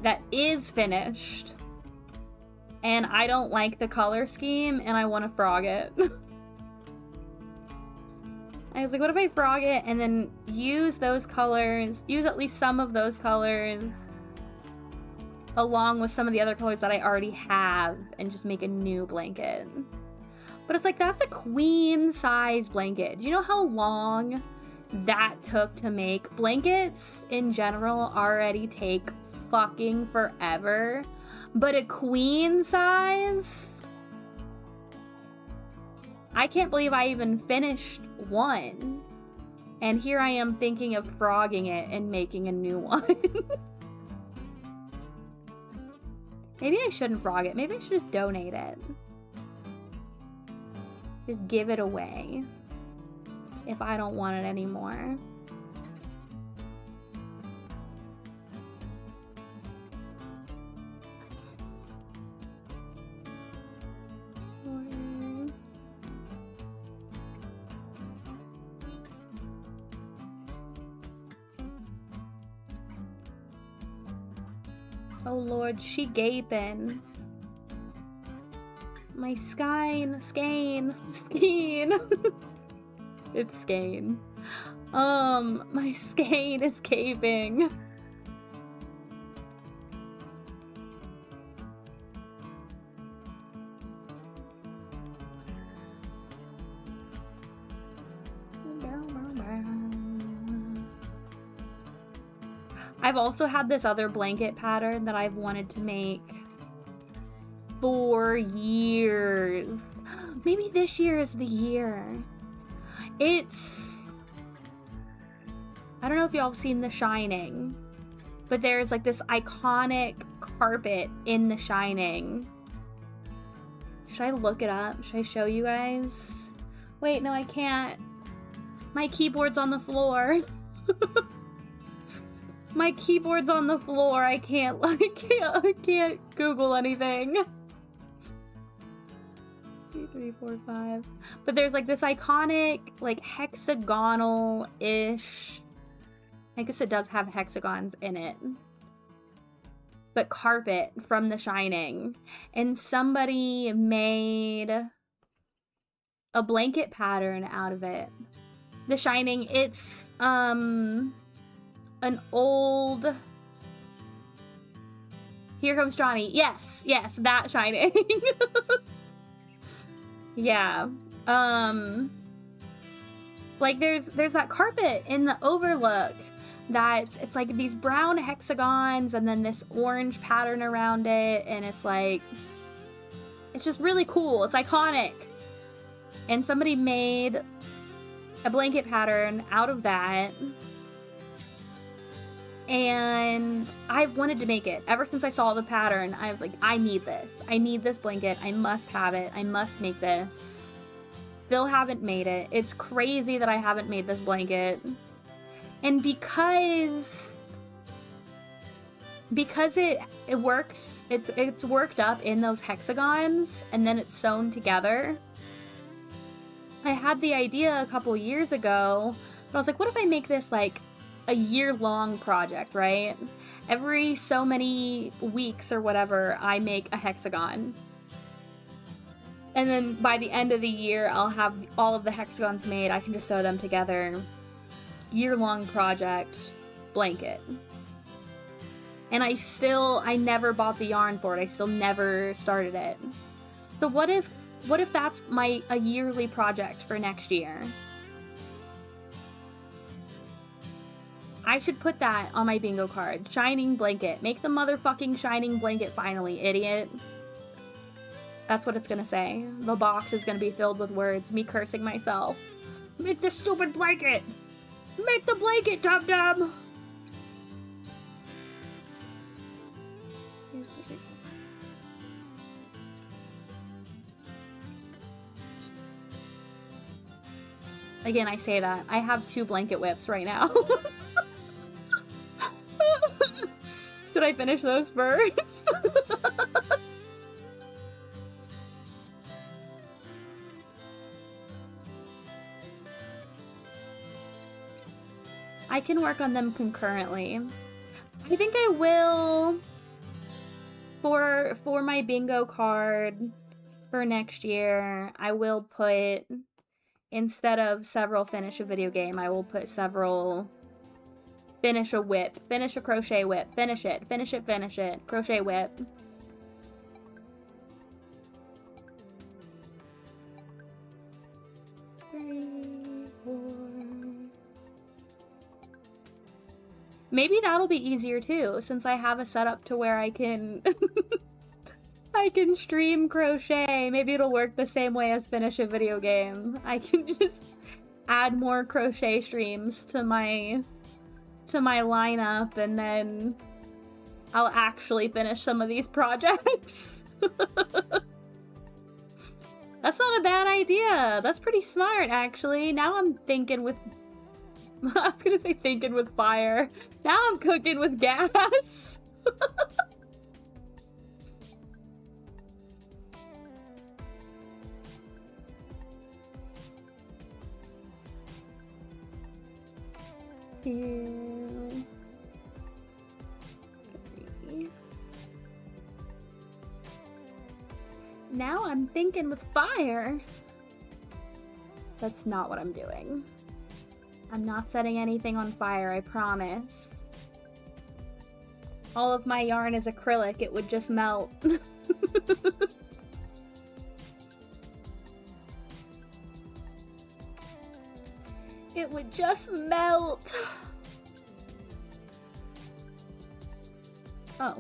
that is finished and I don't like the color scheme and I want to frog it. I was like, what if I frog it and then use those colors, use at least some of those colors along with some of the other colors that I already have and just make a new blanket. But it's like, that's a queen size blanket. Do you know how long that took to make? Blankets in general already take fucking forever, but a queen size? I can't believe I even finished one. And here I am thinking of frogging it and making a new one. Maybe I shouldn't frog it. Maybe I should just donate it. Just give it away. If I don't want it anymore. Oh lord, she gaping. My skein. It's skein. My skein is gaping. I've also had this other blanket pattern that I've wanted to make for years. Maybe this year is the year. It's... I don't know if y'all have seen The Shining, but there's like this iconic carpet in The Shining. Should I look it up? Should I show you guys? Wait, no, I can't. My keyboard's on the floor. My keyboard's on the floor. I can't Google anything. 2, 3, 4, 5. But there's like this iconic, like hexagonal-ish. I guess it does have hexagons in it. But carpet from The Shining. And somebody made a blanket pattern out of it. The Shining, it's an old... Here Comes Johnny. Yes, that Shining. Yeah. Like there's that carpet in the Overlook that it's like these brown hexagons and then this orange pattern around it, and it's like, it's just really cool. It's iconic. And somebody made a blanket pattern out of that. And I've wanted to make it ever since I saw the pattern. I was like, I need this. I need this blanket. I must have it. I must make this. Still haven't made it. It's crazy that I haven't made this blanket. And because it works, it's worked up in those hexagons and then it's sewn together. I had the idea a couple years ago, but I was like, what if I make this like a year-long project, right? Every so many weeks or whatever, I make a hexagon. And then by the end of the year, I'll have all of the hexagons made. I can just sew them together. Year-long project, blanket. And I never bought the yarn for it. I still never started it. So what if that's a yearly project for next year? I should put that on my bingo card. Shining blanket. Make the motherfucking shining blanket finally, idiot. That's what it's gonna say. The box is gonna be filled with words, me cursing myself. Make the stupid blanket! Make the blanket, dum-dum! Again, I say that. I have 2 blanket whips right now. Should I finish those first? I can work on them concurrently. I think I will for my bingo card for next year. I will put, instead of several finish a video game, I will put several finish a whip, finish a crochet whip, finish it, crochet whip. Maybe that'll be easier too, since I have a setup to where I can I can stream crochet. Maybe it'll work the same way as finish a video game. I can just add more crochet streams to my lineup, and then I'll actually finish some of these projects. That's not a bad idea. That's pretty smart, actually. Now I'm thinking with... I was gonna say thinking with fire. Now I'm cooking with gas. Now I'm thinking with fire. That's not what I'm doing. I'm not setting anything on fire, I promise. All of my yarn is acrylic, it would just melt. It would just melt. Oh.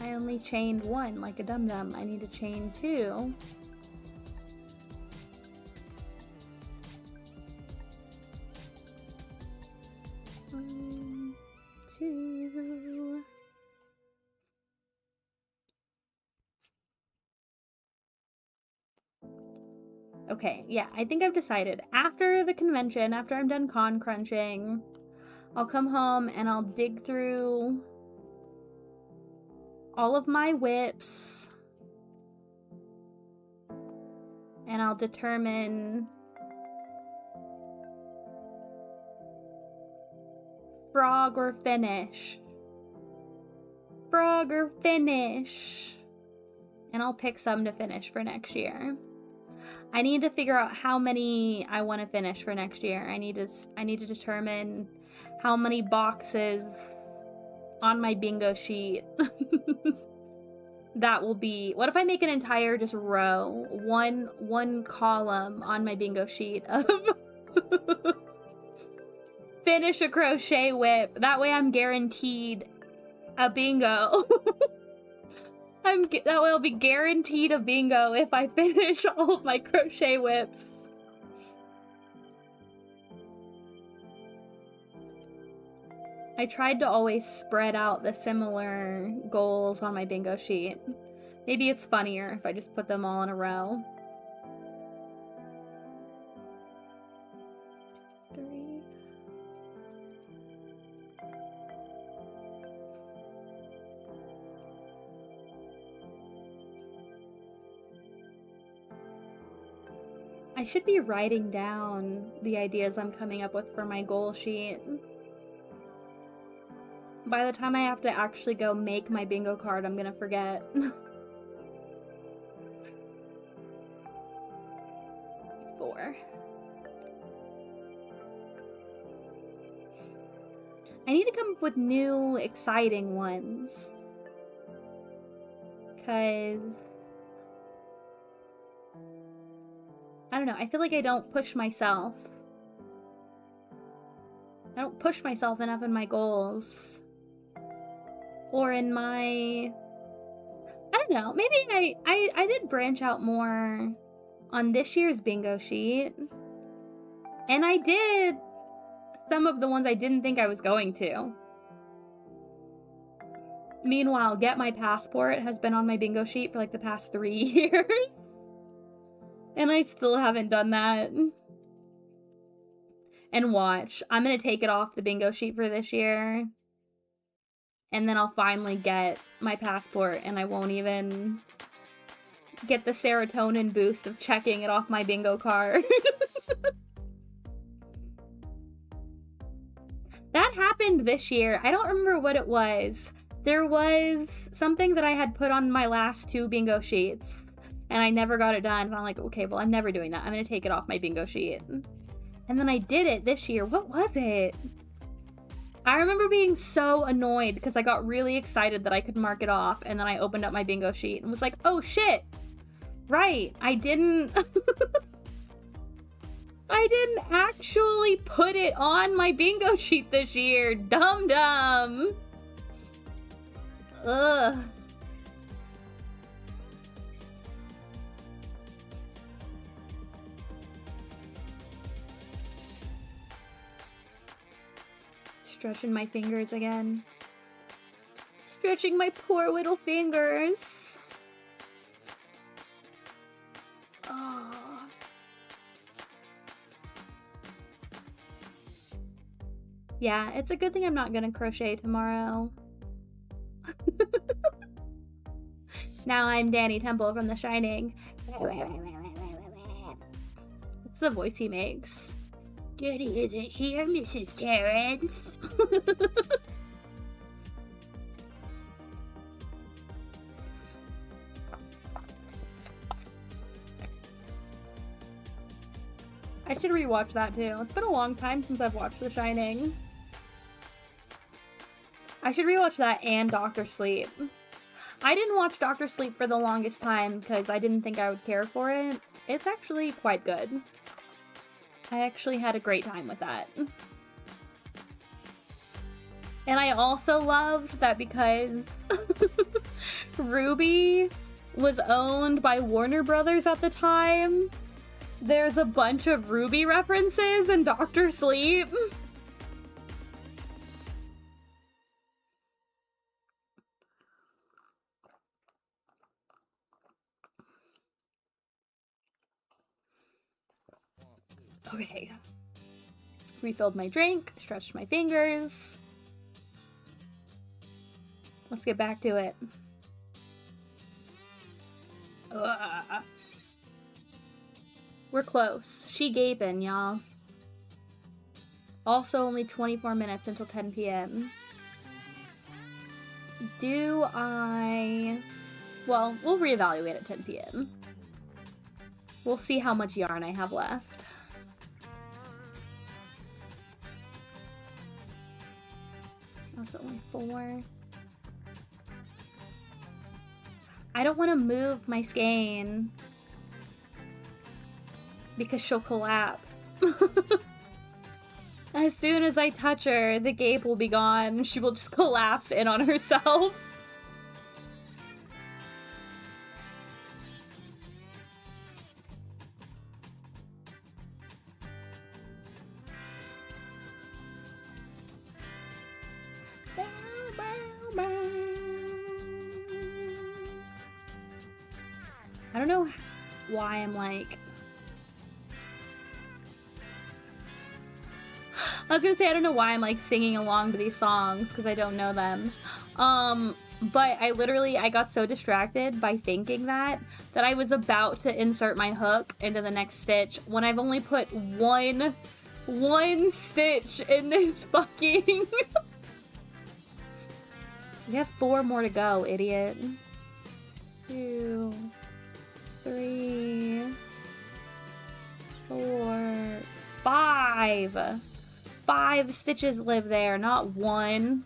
I only chained one like a dum-dum. I need to chain two. One, two. Okay, yeah, I think I've decided. After the convention, after I'm done con crunching, I'll come home and I'll dig through all of my whips and I'll determine frog or finish. Frog or finish. And I'll pick some to finish for next year. I need to figure out how many I want to finish for next year. I need to determine how many boxes on my bingo sheet that will be. What if I make an entire just row, one column on my bingo sheet of finish a crochet whip. That way I'm guaranteed a bingo. That way I'll be guaranteed a bingo if I finish all of my crochet whips. I tried to always spread out the similar goals on my bingo sheet. Maybe it's funnier if I just put them all in a row. 3. I should be writing down the ideas I'm coming up with for my goal sheet. By the time I have to actually go make my bingo card, I'm gonna forget. 4. I need to come up with new, exciting ones. 'Cause I don't know, I feel like I don't push myself. I don't push myself enough in my goals. Or in my... I don't know, maybe I did branch out more on this year's bingo sheet. And I did some of the ones I didn't think I was going to. Meanwhile, Get My Passport has been on my bingo sheet for like the past 3 years. And I still haven't done that. And watch, I'm gonna take it off the bingo sheet for this year. And then I'll finally get my passport and I won't even get the serotonin boost of checking it off my bingo card. That happened this year. I don't remember what it was. There was something that I had put on my last 2 bingo sheets. And I never got it done. And I'm like, okay, well, I'm never doing that. I'm going to take it off my bingo sheet. And then I did it this year. What was it? I remember being so annoyed because I got really excited that I could mark it off. And then I opened up my bingo sheet and was like, oh, shit. Right. I didn't... I didn't actually put it on my bingo sheet this year. Dum-dum. Ugh. Stretching my fingers again. Stretching my poor little fingers. Oh. Yeah, it's a good thing I'm not gonna crochet tomorrow. Now I'm Danny Temple from The Shining. What's the voice he makes? Daddy isn't here, Mrs. Terrence. I should rewatch that too. It's been a long time since I've watched The Shining. I should rewatch that and Dr. Sleep. I didn't watch Dr. Sleep for the longest time because I didn't think I would care for it. It's actually quite good. I actually had a great time with that. And I also loved that because Ruby was owned by Warner Brothers at the time, there's a bunch of Ruby references in Dr. Sleep. Okay. Refilled my drink, stretched my fingers. Let's get back to it. Ugh. We're close. She gaping, y'all. Also, only 24 minutes until 10 p.m. Do I... Well, we'll reevaluate at 10 p.m. We'll see how much yarn I have left. That's only 4. I don't want to move my skein because she'll collapse. As soon as I touch her, the gape will be gone. She will just collapse in on herself. I don't know why I'm like... I was gonna say I don't know why I'm like singing along to these songs because I don't know them. But I got so distracted by thinking that I was about to insert my hook into the next stitch when I've only put one stitch in this fucking... We have 4 more to go, idiot. 2, 3, 4, 5. 5 stitches live there, not 1.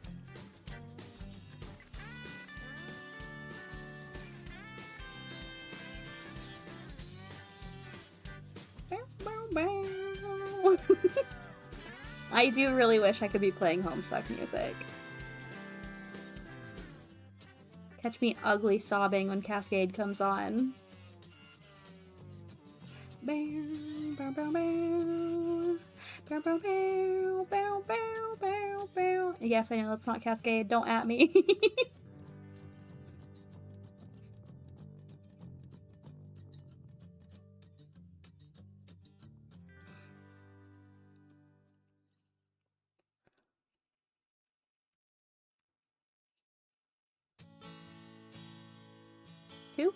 I do really wish I could be playing Homestuck music. Catch me ugly sobbing when Cascade comes on. Yes, I know that's not Cascade. Don't at me. Two.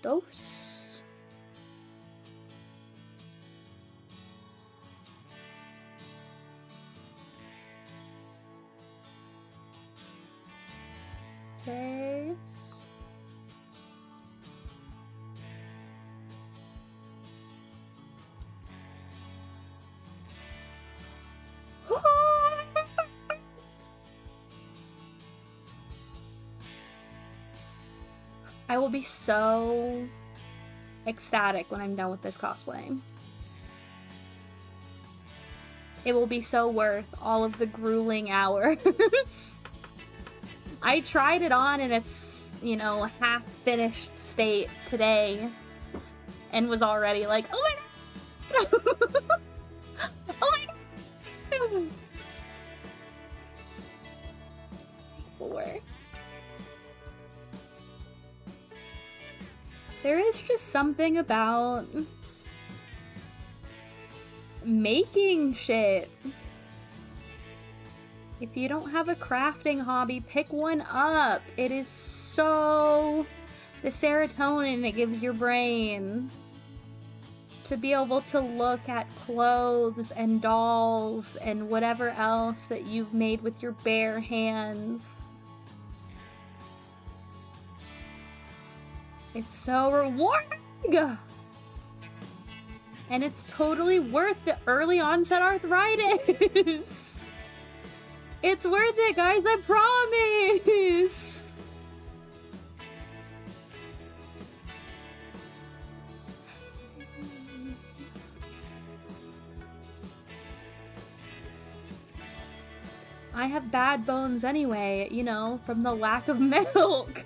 Dos. Okay. I will be so ecstatic when I'm done with this cosplay. It will be so worth all of the grueling hours. I tried it on in its, you know, half-finished state today and was already like, oh my god! Oh my god! 4. There is just something about making shit. If you don't have a crafting hobby, pick one up. It is so... the serotonin it gives your brain to be able to look at clothes and dolls and whatever else that you've made with your bare hands. It's so rewarding! And it's totally worth the early onset arthritis. It's worth it, guys, I promise. I have bad bones anyway, you know, from the lack of milk.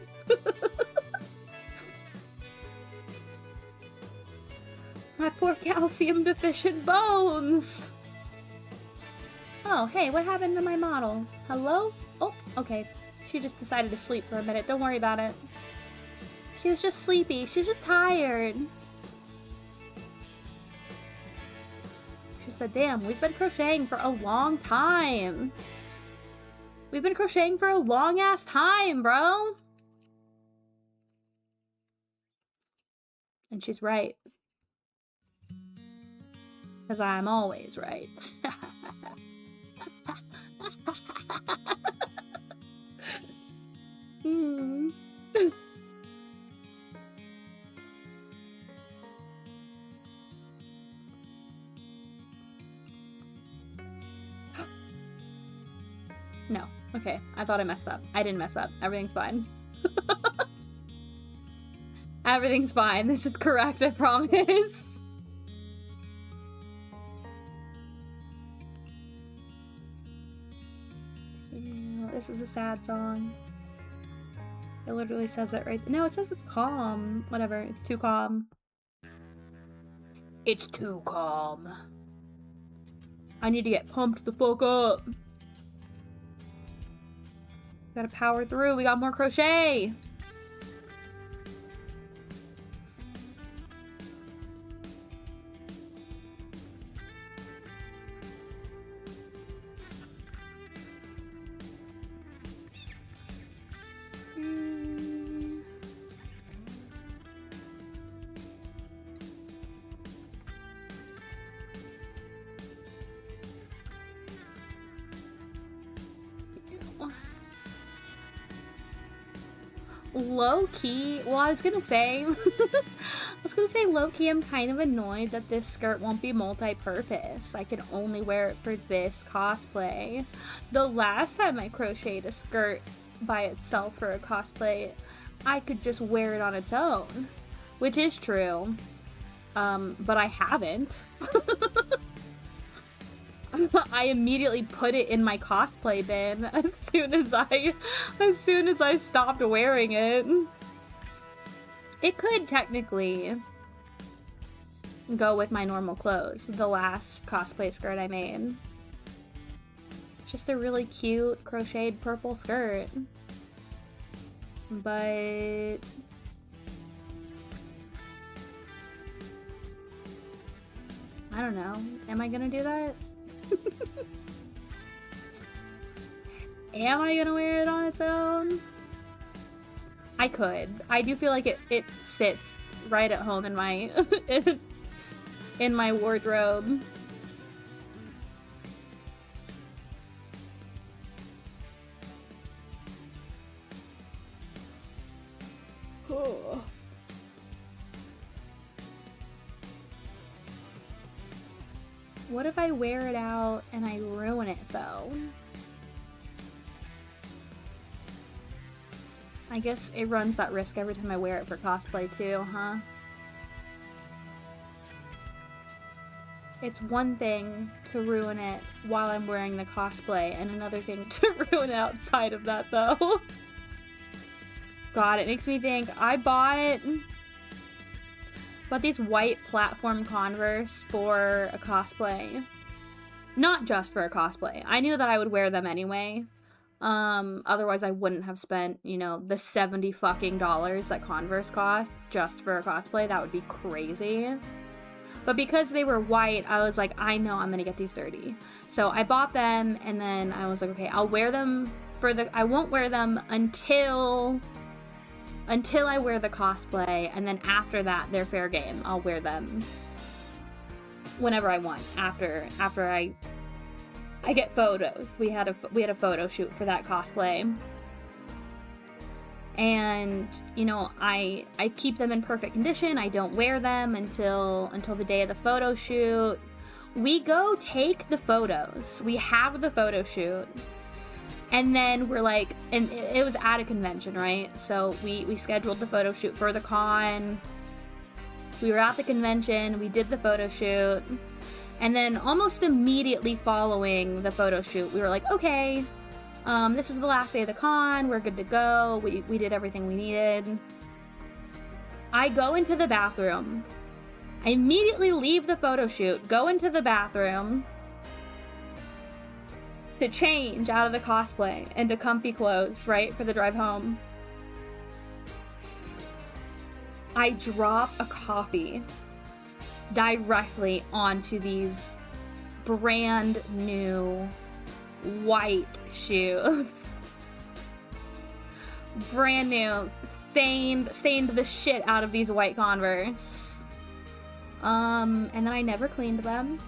My poor calcium deficient bones. Oh, hey, what happened to my model? Hello? Oh, okay. She just decided to sleep for a minute. Don't worry about it. She was just sleepy. She's just tired. She said, damn, we've been crocheting for a long time. We've been crocheting for a long-ass time, bro. And she's right. Because I'm always right. No. Okay. I thought I messed up. I didn't mess up. Everything's fine. Everything's fine. This is correct, I promise. This is a sad song. It literally says it right. No, it says it's calm. Whatever. It's too calm. It's too calm. I need to get pumped the fuck up. Gotta power through. We got more crochet. Low-key, well, I was gonna say low-key, I'm kind of annoyed that this skirt won't be multi-purpose. I can only wear it for this cosplay. The last time I crocheted a skirt by itself for a cosplay, I could just wear it on its own, which is true, but I haven't. I immediately put it in my cosplay bin as soon as I stopped wearing it. It could technically go with my normal clothes, the last cosplay skirt I made. Just a really cute crocheted purple skirt. But I don't know. Am I gonna do that? Am I gonna wear it on its own? I could. I do feel like it sits right at home in my in my wardrobe. Oh. What if I wear it out and I ruin it, though? I guess it runs that risk every time I wear it for cosplay, too, huh? It's one thing to ruin it while I'm wearing the cosplay, and another thing to ruin it outside of that, though. God, it makes me think. I bought these white platform Converse for a cosplay. Not just for a cosplay. I knew that I would wear them anyway. Otherwise I wouldn't have spent, you know, the $70 fucking that Converse cost just for a cosplay. That would be crazy. But because they were white, I was like, I know I'm gonna get these dirty. So I bought them, and then I was like, okay, I'll wear them I won't wear them until I wear the cosplay, and then after that, they're fair game. I'll wear them whenever I want. After I get photos. We had a photo shoot for that cosplay, And, you know, I keep them in perfect condition. I don't wear them until the day of the photo shoot. We go take the photos. We have the photo shoot. And then we're like, and it was at a convention, right? So we scheduled the photo shoot for the con. We were at the convention, we did the photo shoot. And then almost immediately following the photo shoot, we were like, okay, this was the last day of the con, we're good to go, we did everything we needed. I go into the bathroom. I immediately leave the photo shoot, go into the bathroom to change out of the cosplay into comfy clothes, right, for the drive home. I drop a coffee directly onto these brand new white shoes. Brand new, stained the shit out of these white Converse. And then I never cleaned them.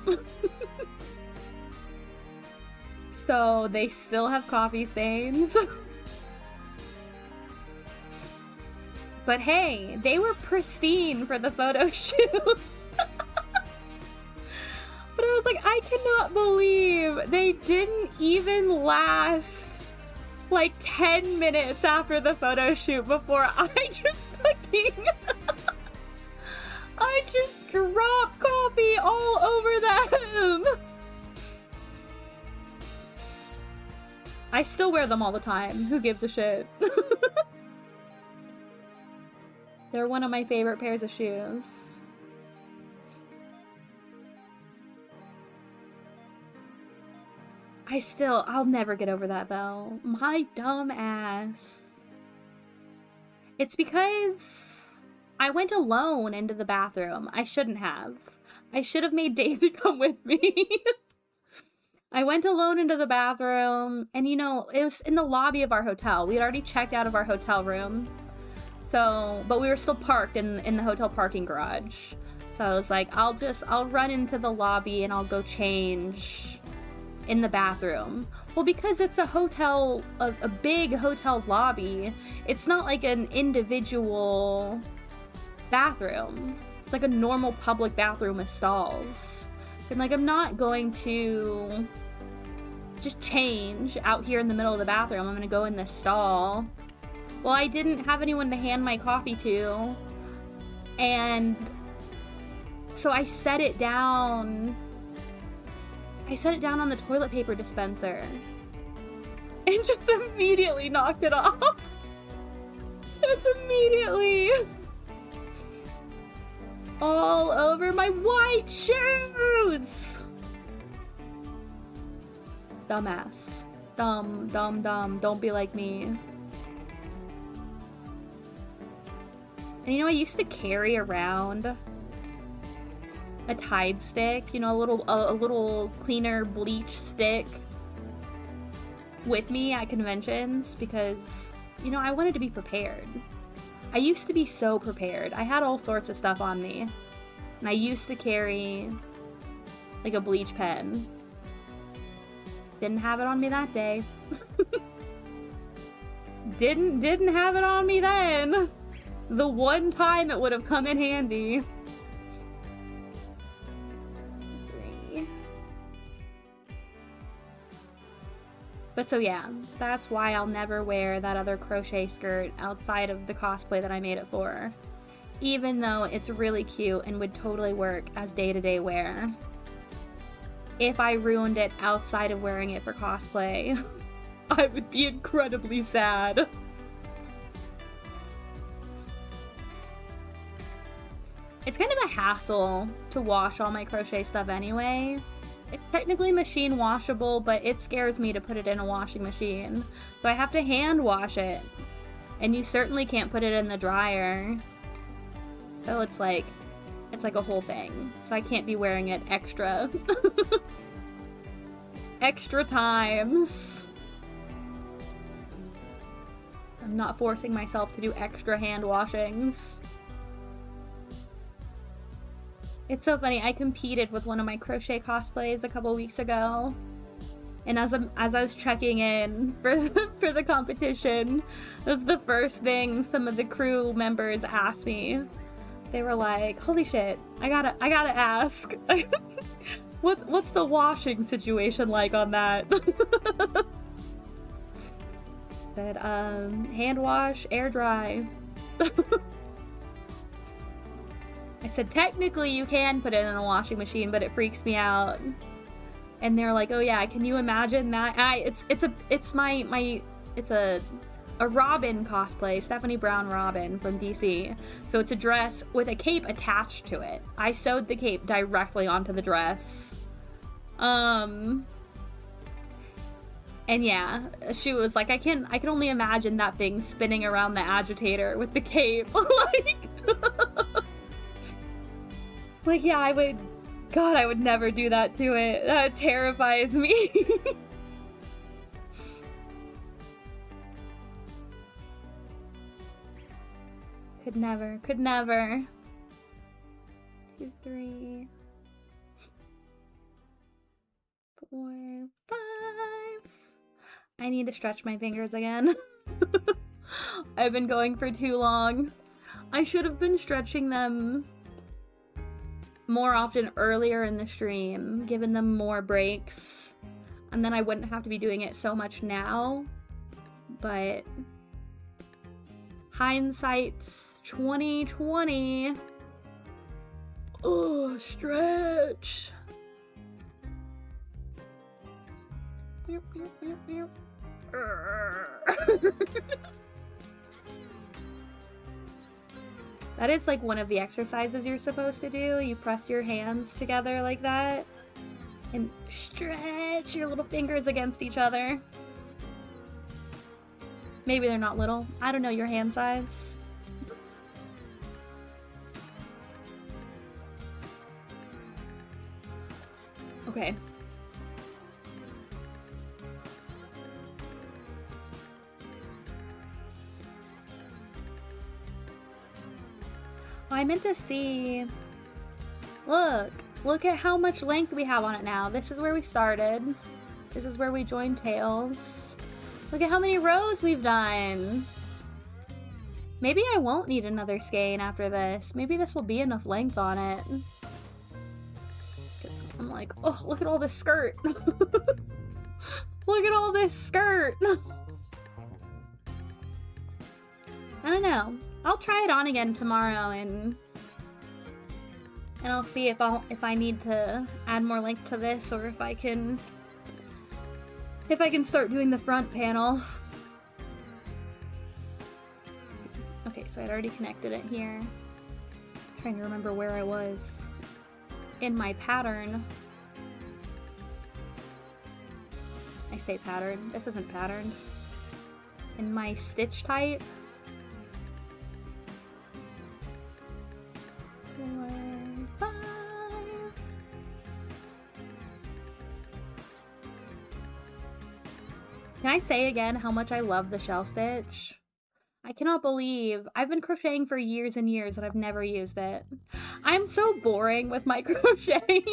So they still have coffee stains. But hey, they were pristine for the photo shoot. But I was like, I cannot believe they didn't even last like 10 minutes after the photo shoot before I just fucking I just dropped coffee all over them. I still wear them all the time. Who gives a shit? They're one of my favorite pairs of shoes. I'll never get over that though. My dumb ass. It's because I went alone into the bathroom. I shouldn't have. I should have made Daisy come with me. I went alone into the bathroom, and you know, it was in the lobby of our hotel. We had already checked out of our hotel room. So, but we were still parked in the hotel parking garage. So I was like, I'll run into the lobby and I'll go change in the bathroom. Well, because it's a hotel, a big hotel lobby, it's not like an individual bathroom. It's like a normal public bathroom with stalls. And like, I'm not going to just change out here in the middle of the bathroom. I'm gonna go in this stall. Well, I didn't have anyone to hand my coffee to, and so I set it down. I set it down on the toilet paper dispenser and just immediately knocked it off. Just immediately. All over my white shoes. Dumbass. Dumb. Don't be like me. And you know, I used to carry around a Tide stick, you know, a little cleaner bleach stick with me at conventions because, you know, I wanted to be prepared. I used to be so prepared. I had all sorts of stuff on me. And I used to carry like a bleach pen. Didn't have it on me that day. Didn't have it on me then. The one time it would have come in handy. But so yeah, that's why I'll never wear that other crochet skirt outside of the cosplay that I made it for. Even though it's really cute and would totally work as day-to-day wear. If I ruined it outside of wearing it for cosplay, I would be incredibly sad. It's kind of a hassle to wash all my crochet stuff anyway. It's technically machine washable, but it scares me to put it in a washing machine. So I have to hand wash it. And you certainly can't put it in the dryer. So it's like a whole thing. So I can't be wearing it extra. Extra times. I'm not forcing myself to do extra hand washings. It's so funny, I competed with one of my crochet cosplays a couple weeks ago. And as I was checking in for the competition, it was the first thing some of the crew members asked me. They were like, "Holy shit, I gotta ask, what's the washing situation like on that?" But hand wash, air dry. I said technically you can put it in a washing machine, but it freaks me out. And they're like, "Oh yeah, can you imagine that?" It's a Robin cosplay, Stephanie Brown Robin from DC. So it's a dress with a cape attached to it. I sewed the cape directly onto the dress. And yeah, she was like, I can only imagine that thing spinning around the agitator with the cape. Like, yeah, I would. God, I would never do that to it. That terrifies me. Could never. 2, 3, 4, 5. I need to stretch my fingers again. I've been going for too long. I should have been stretching them more often earlier in the stream, giving them more breaks, and then I wouldn't have to be doing it so much now. But hindsight's 2020. Oh, stretch. That is like one of the exercises you're supposed to do. You press your hands together like that and stretch your little fingers against each other. Maybe they're not little. I don't know your hand size. Okay. I meant to see. Look at how much length we have on it now. This is where we started. This is where we joined tails. Look at how many rows we've done. Maybe I won't need another skein after this. Maybe this will be enough length on it. Because I'm like, oh, look at all this skirt. Look at all this skirt. I don't know. I'll try it on again tomorrow and I'll see if I need to add more length to this or if I can start doing the front panel. Okay, so I'd already connected it here. I'm trying to remember where I was in my pattern. I say pattern. This isn't patterned. In my stitch type. 4, 5. Can I say again how much I love the shell stitch? I cannot believe I've been crocheting for years and years and I've never used it. I'm so boring with my crochet.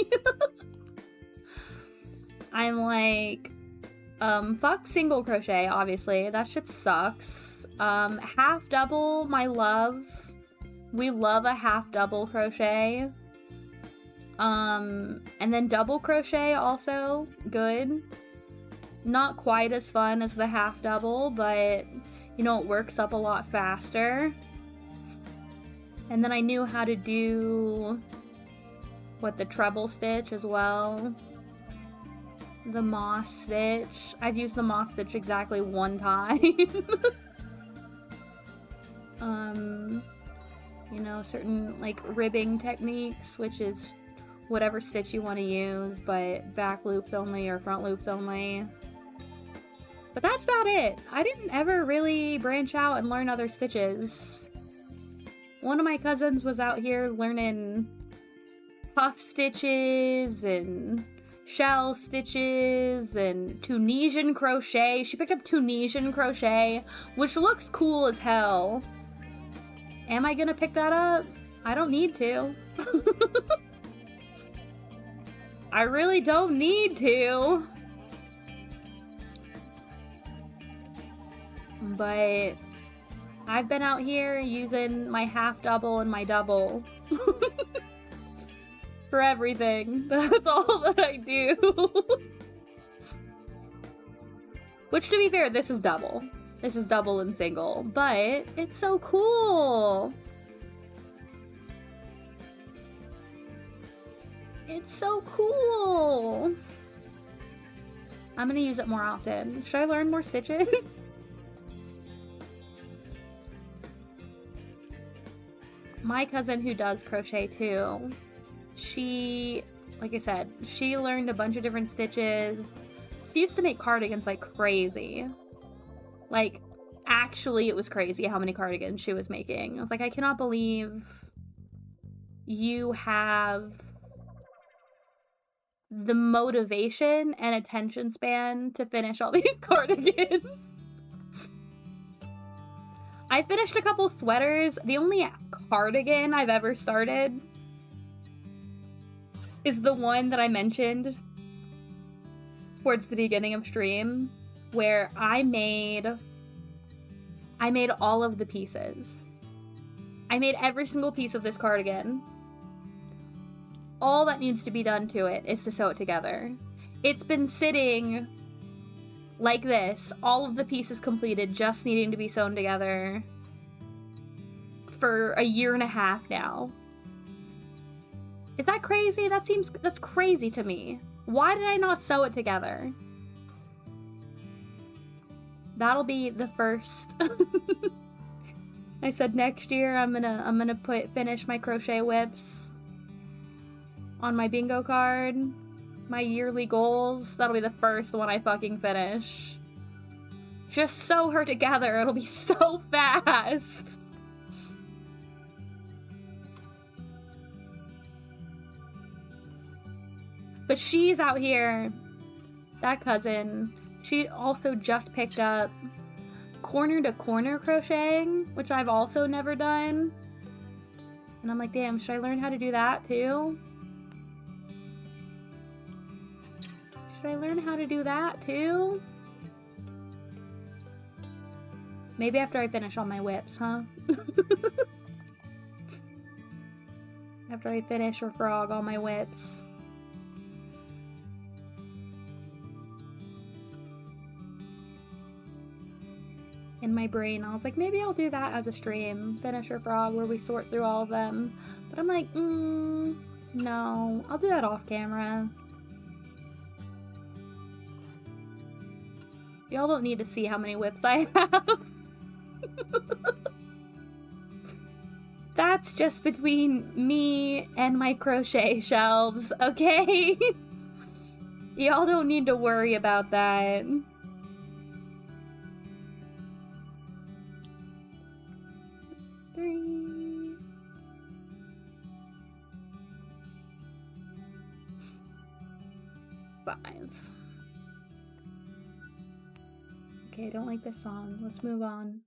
I'm like, fuck single crochet, obviously. That shit sucks. Half double, my love. We love a half double crochet. And then double crochet also good. Not quite as fun as the half double, but you know, it works up a lot faster. And then I knew how to do the treble stitch as well. The moss stitch. I've used the moss stitch exactly one time. You know, certain like ribbing techniques, which is whatever stitch you want to use, but back loops only or front loops only. But that's about it. I didn't ever really branch out and learn other stitches. One of my cousins was out here learning puff stitches and shell stitches and Tunisian crochet. She picked up Tunisian crochet, which looks cool as hell. Am I gonna pick that up? I don't need to. I really don't need to. but I've been out here using my half double and my double for everything. That's all that I do. Which, to be fair, this is double. This is double and single, but it's so cool. It's so cool. I'm gonna use it more often. Should I learn more stitches? My cousin who does crochet too, she, like I said, she learned a bunch of different stitches. She used to make cardigans like crazy. Like, actually, it was crazy how many cardigans she was making. I was like, I cannot believe you have the motivation and attention span to finish all these cardigans. I finished a couple sweaters. The only cardigan I've ever started is the one that I mentioned towards the beginning of stream, where I made all of the pieces. I made every single piece of this cardigan. All that needs to be done to it is to sew it together. It's been sitting like this, all of the pieces completed, just needing to be sewn together for 1.5 years now. Is that crazy? That's crazy to me. Why did I not sew it together? That'll be the first. I said next year I'm gonna finish my crochet whips on my bingo card. My yearly goals. That'll be the first one I fucking finish. Just sew her together. It'll be so fast. But she's out here, that cousin, she also just picked up corner to corner crocheting, which I've also never done. And I'm like, damn, should I learn how to do that too? Should I learn how to do that too? Maybe after I finish all my whips, huh? After I finish or frog all my whips. In my brain, I was like, maybe I'll do that as a stream. Finish or frog, where we sort through all of them. But I'm like, no. I'll do that off camera. Y'all don't need to see how many whips I have. That's just between me and my crochet shelves, okay? Y'all don't need to worry about that. Three. Five. Okay, I don't like this song. Let's move on.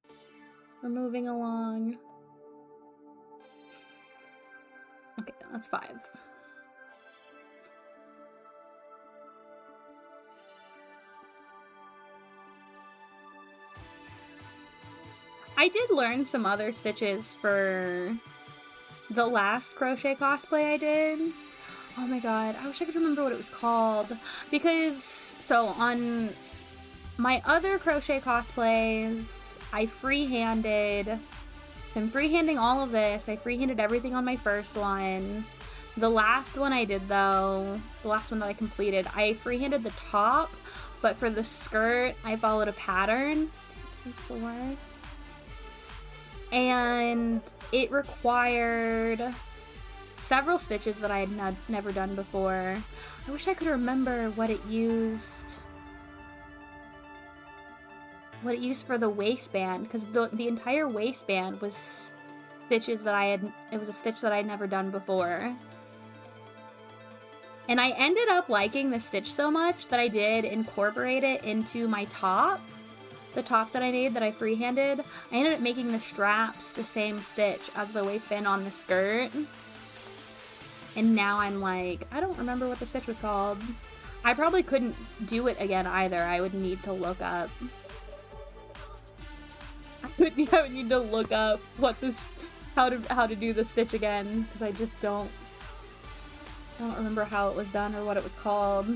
We're moving along. Okay, that's 5. I did learn some other stitches for the last crochet cosplay I did. Oh my god, I wish I could remember what it was called. Because, so on my other crochet cosplays, I freehanded. I'm freehanding all of this. I freehanded everything on my first one. The last one I did, though, the last one that I completed, I freehanded the top, but for the skirt, I followed a pattern. And it required several stitches that I had never done before. I wish I could remember what it used. What it used for the waistband, because the entire waistband was stitches that it was a stitch that I had never done before. And I ended up liking the stitch so much that I did incorporate it into my top. The top that I made that I freehanded. I ended up making the straps the same stitch as the waistband on the skirt. And now I'm like, I don't remember what the stitch was called. I probably couldn't do it again either. I would need to look up. would need to look up what this, how to do the stitch again, because I just don't remember how it was done or what it was called.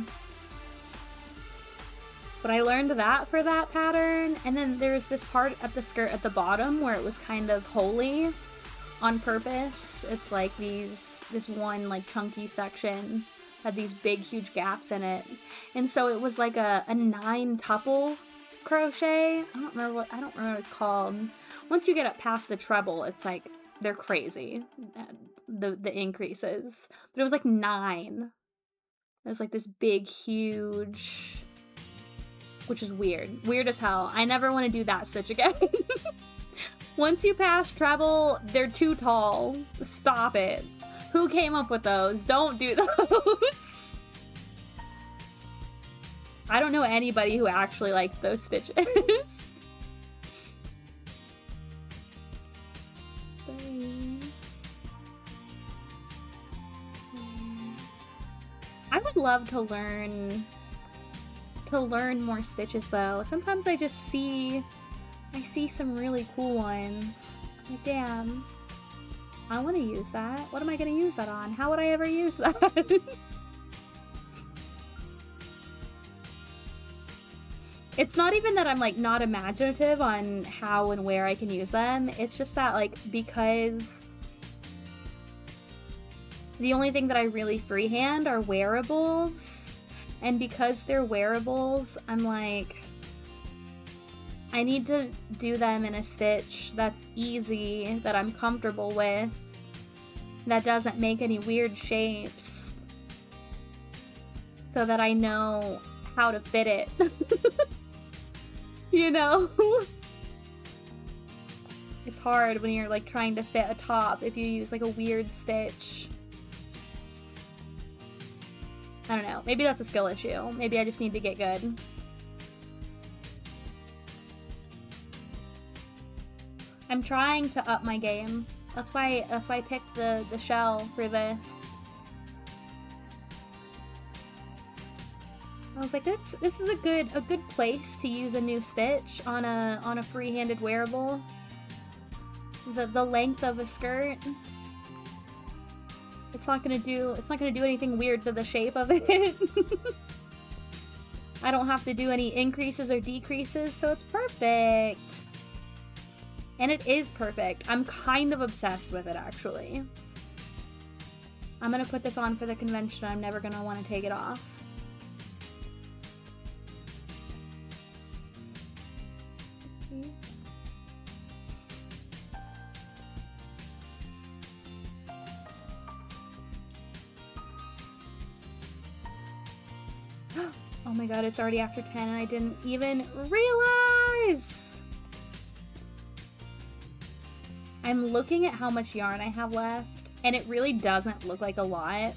But I learned that for that pattern, and then there's this part at the skirt at the bottom where it was kind of holy on purpose. It's like this one like chunky section had these big huge gaps in it, and so it was like a 9-tuple crochet. I don't remember what it's called. Once you get up past the treble, it's like they're crazy, the increases. But it was like 9. It was like this big huge, which is weird as hell. I never want to do that stitch again. Once you pass treble, they're too tall. Stop it. Who came up with those? Don't do those. I don't know anybody who actually likes those stitches. I would love to learn more stitches though. Sometimes I see some really cool ones. Like, damn. I want to use that. What am I going to use that on? How would I ever use that? It's not even that I'm, like, not imaginative on how and where I can use them. It's just that, like, because the only thing that I really freehand are wearables. And because they're wearables, I'm like, I need to do them in a stitch that's easy, that I'm comfortable with, that doesn't make any weird shapes, so that I know how to fit it. You know? It's hard when you're like trying to fit a top if you use like a weird stitch. I don't know. Maybe that's a skill issue. Maybe I just need to get good. I'm trying to up my game. That's why I picked the shell for this. I was like, this is a good place to use a new stitch on a free-handed wearable. The length of a skirt. It's not gonna do anything weird to the shape of it. I don't have to do any increases or decreases, so it's perfect. And it is perfect. I'm kind of obsessed with it, actually. I'm gonna put this on for the convention. I'm never gonna want to take it off. Oh my god, it's already after 10 and I didn't even realize! I'm looking at how much yarn I have left, and it really doesn't look like a lot.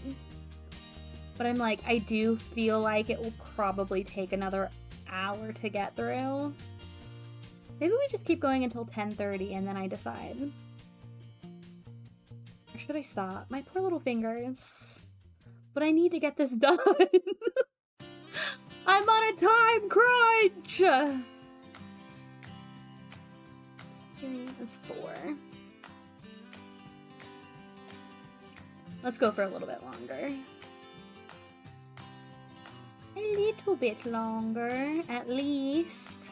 But I'm like, I do feel like it will probably take another hour to get through. Maybe we just keep going until 10:30 and then I decide. Or should I stop? My poor little fingers. But I need to get this done. I'm on a time crunch! That's 4. Let's go for a little bit longer. A little bit longer, at least.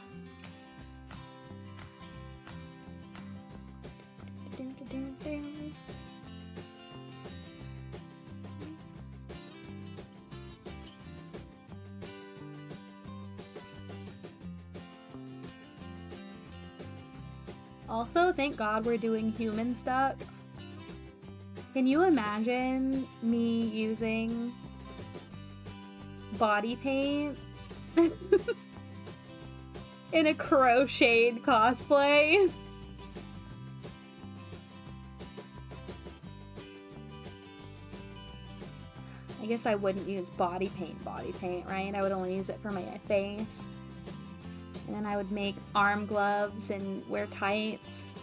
Also, thank God we're doing homestuck. Can you imagine me using body paint in a crocheted cosplay? I guess I wouldn't use body paint, right? I would only use it for my face. And then I would make arm gloves and wear tights.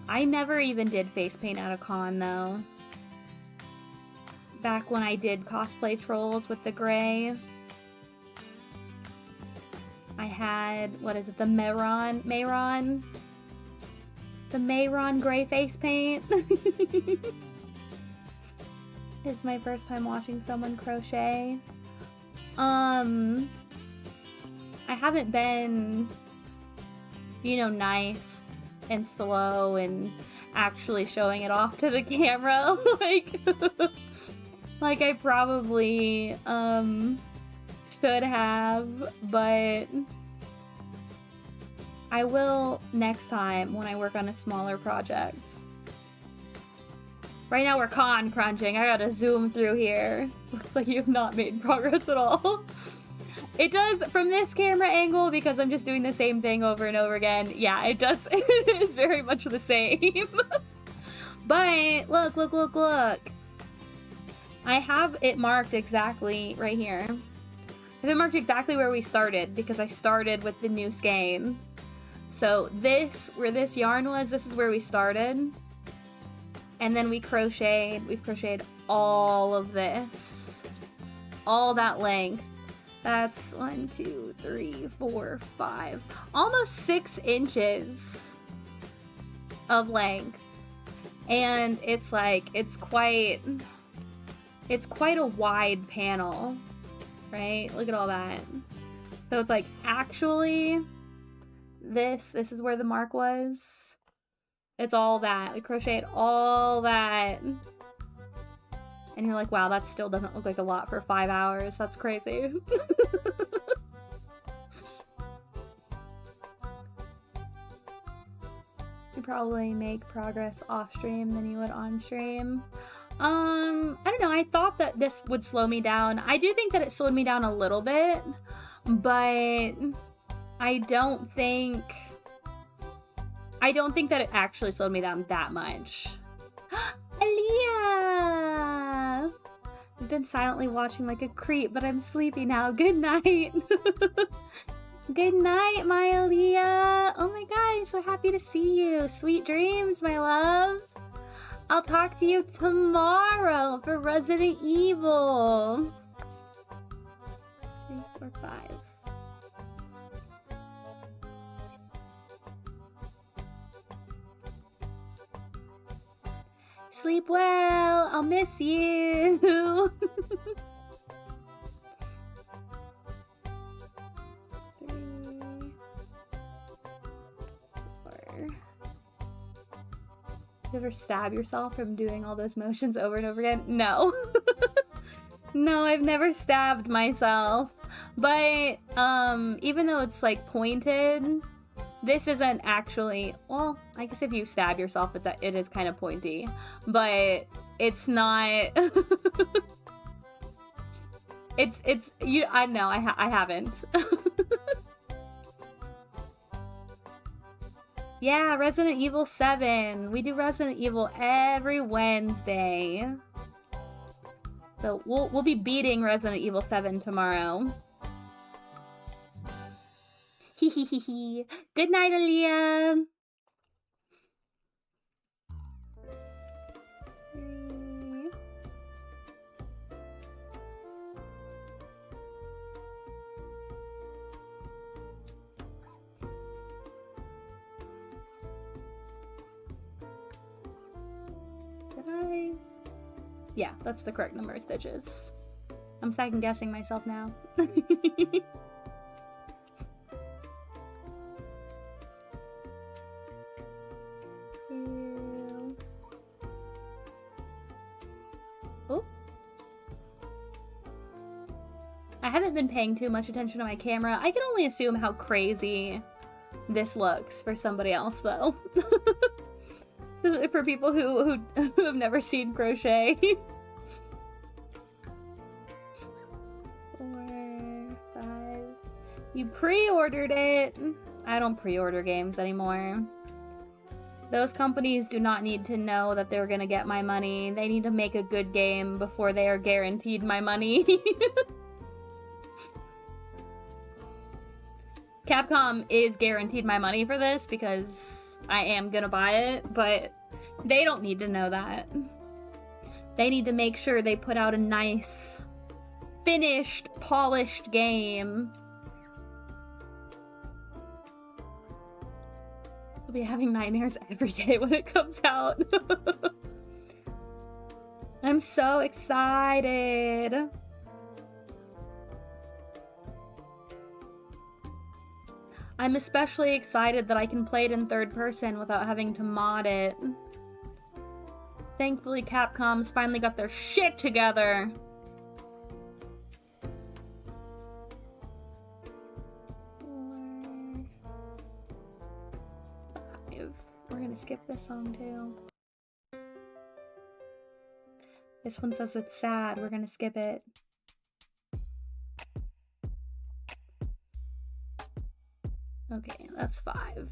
I never even did face paint at a con, though. Back when I did cosplay trolls with the gray, I had, what is it, the Mayron gray face paint. It's my first time watching someone crochet. I haven't been, you know, nice and slow and actually showing it off to the camera like I probably should have, but I will next time when I work on a smaller project. Right now we're con crunching. I gotta zoom through here. Looks like you've not made progress at all. It does from this camera angle because I'm just doing the same thing over and over again. Yeah, it does. It is very much the same. But look, look, look, look. I have it marked exactly right here. I have it marked exactly where we started because I started with the new skein. So this, where this yarn was, this is where we started. And then we've crocheted all of this. All that length. That's 1, 2, 3, 4, 5. Almost 6 inches of length. And it's like, it's quite a wide panel, right? Look at all that. So it's like, actually, this is where the mark was. It's all that. We crocheted all that. And you're like, wow, that still doesn't look like a lot for 5 hours. That's crazy. You probably make progress off stream than you would on stream. I don't know. I thought that this would slow me down. I do think that it slowed me down a little bit, but I don't think that it actually slowed me down that much. Aaliyah! I've been silently watching like a creep, but I'm sleepy now. Good night. Good night, my Aaliyah. Oh my god, I'm so happy to see you. Sweet dreams, my love. I'll talk to you tomorrow for Resident Evil. 3, 4, 5. Sleep well. I'll miss you. 3, 4. You ever stab yourself from doing all those motions over and over again? No. No, I've never stabbed myself. But even though it's like pointed, this isn't actually, well, I guess if you stab yourself, it is kind of pointy, but it's not. I know, I haven't. Yeah, Resident Evil 7. We do Resident Evil every Wednesday. So we'll be beating Resident Evil 7 tomorrow. Hehehehe. Good night, Aaliyah. 3. Did I? Yeah, that's the correct number of stitches. I'm second guessing myself now. Oh. I haven't been paying too much attention to my camera. I can only assume how crazy this looks for somebody else, though. For people who have never seen crochet. 4, 5. You pre-ordered it. I don't pre-order games anymore. Those companies do not need to know that they're gonna get my money. They need to make a good game before they are guaranteed my money. Capcom is guaranteed my money for this because I am gonna buy it, but they don't need to know that. They need to make sure they put out a nice, finished, polished game I'll be having nightmares every day when it comes out. I'm so excited. I'm especially excited that I can play it in third person without having to mod it. Thankfully, Capcom's finally got their shit together. We're gonna skip this song too. This one says it's sad. We're gonna skip it. Okay, that's 5.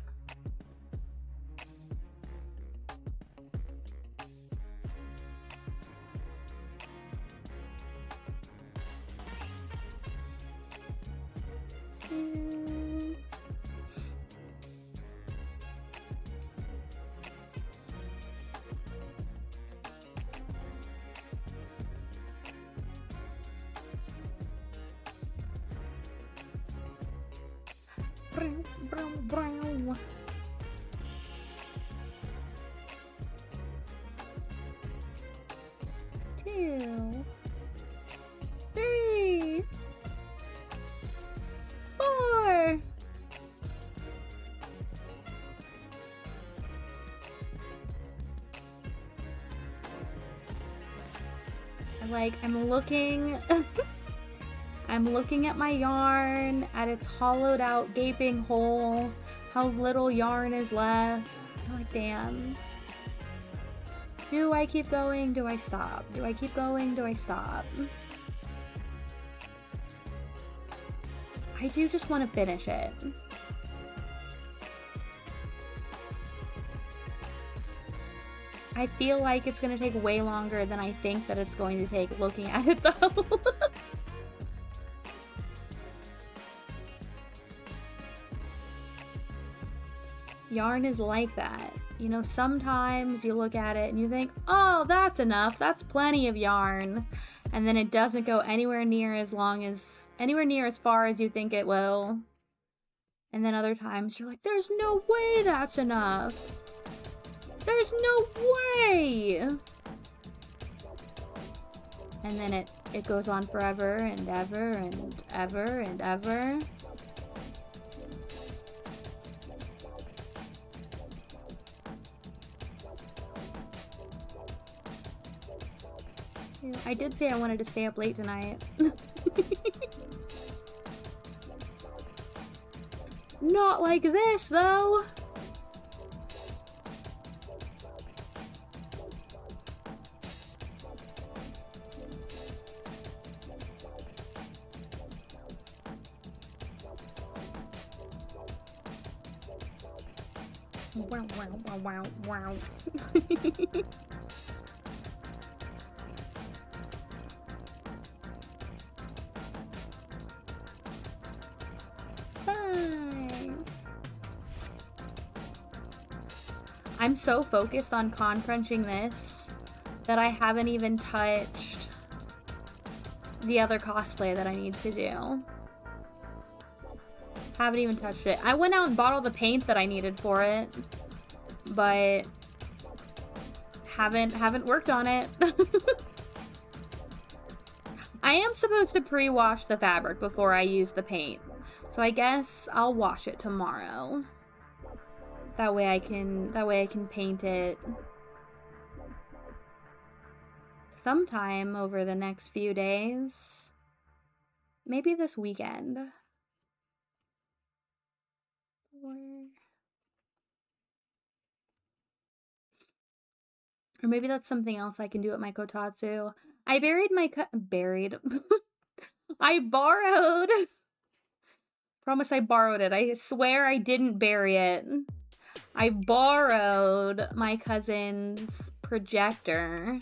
Brown. 2, 3, 4. I'm looking I'm looking at my yarn, at its hollowed out gaping hole, how little yarn is left. I'm like, damn. Do I keep going? Do I stop? Do I keep going? Do I stop? I do just want to finish it. I feel like it's going to take way longer than I think that it's going to take looking at it though. Yarn is like that. You know, sometimes you look at it and you think, oh, that's enough. That's plenty of yarn. And then it doesn't go anywhere near as far as you think it will. And then other times you're like, there's no way that's enough. There's no way. And then it goes on forever and ever and ever and ever. I did say I wanted to stay up late tonight. Not like this, though. Wow, wow, wow, wow, wow. I'm so focused on con crunching this that I haven't even touched the other cosplay that I need to do. Haven't even touched it. I went out and bought all the paint that I needed for it, but haven't worked on it. I am supposed to pre-wash the fabric before I use the paint, so I guess I'll wash it tomorrow. That way I can paint it sometime over the next few days. Maybe this weekend. Or maybe that's something else I can do at my kotatsu. I buried my I borrowed. Promise I borrowed it. I swear I didn't bury it. I borrowed my cousin's projector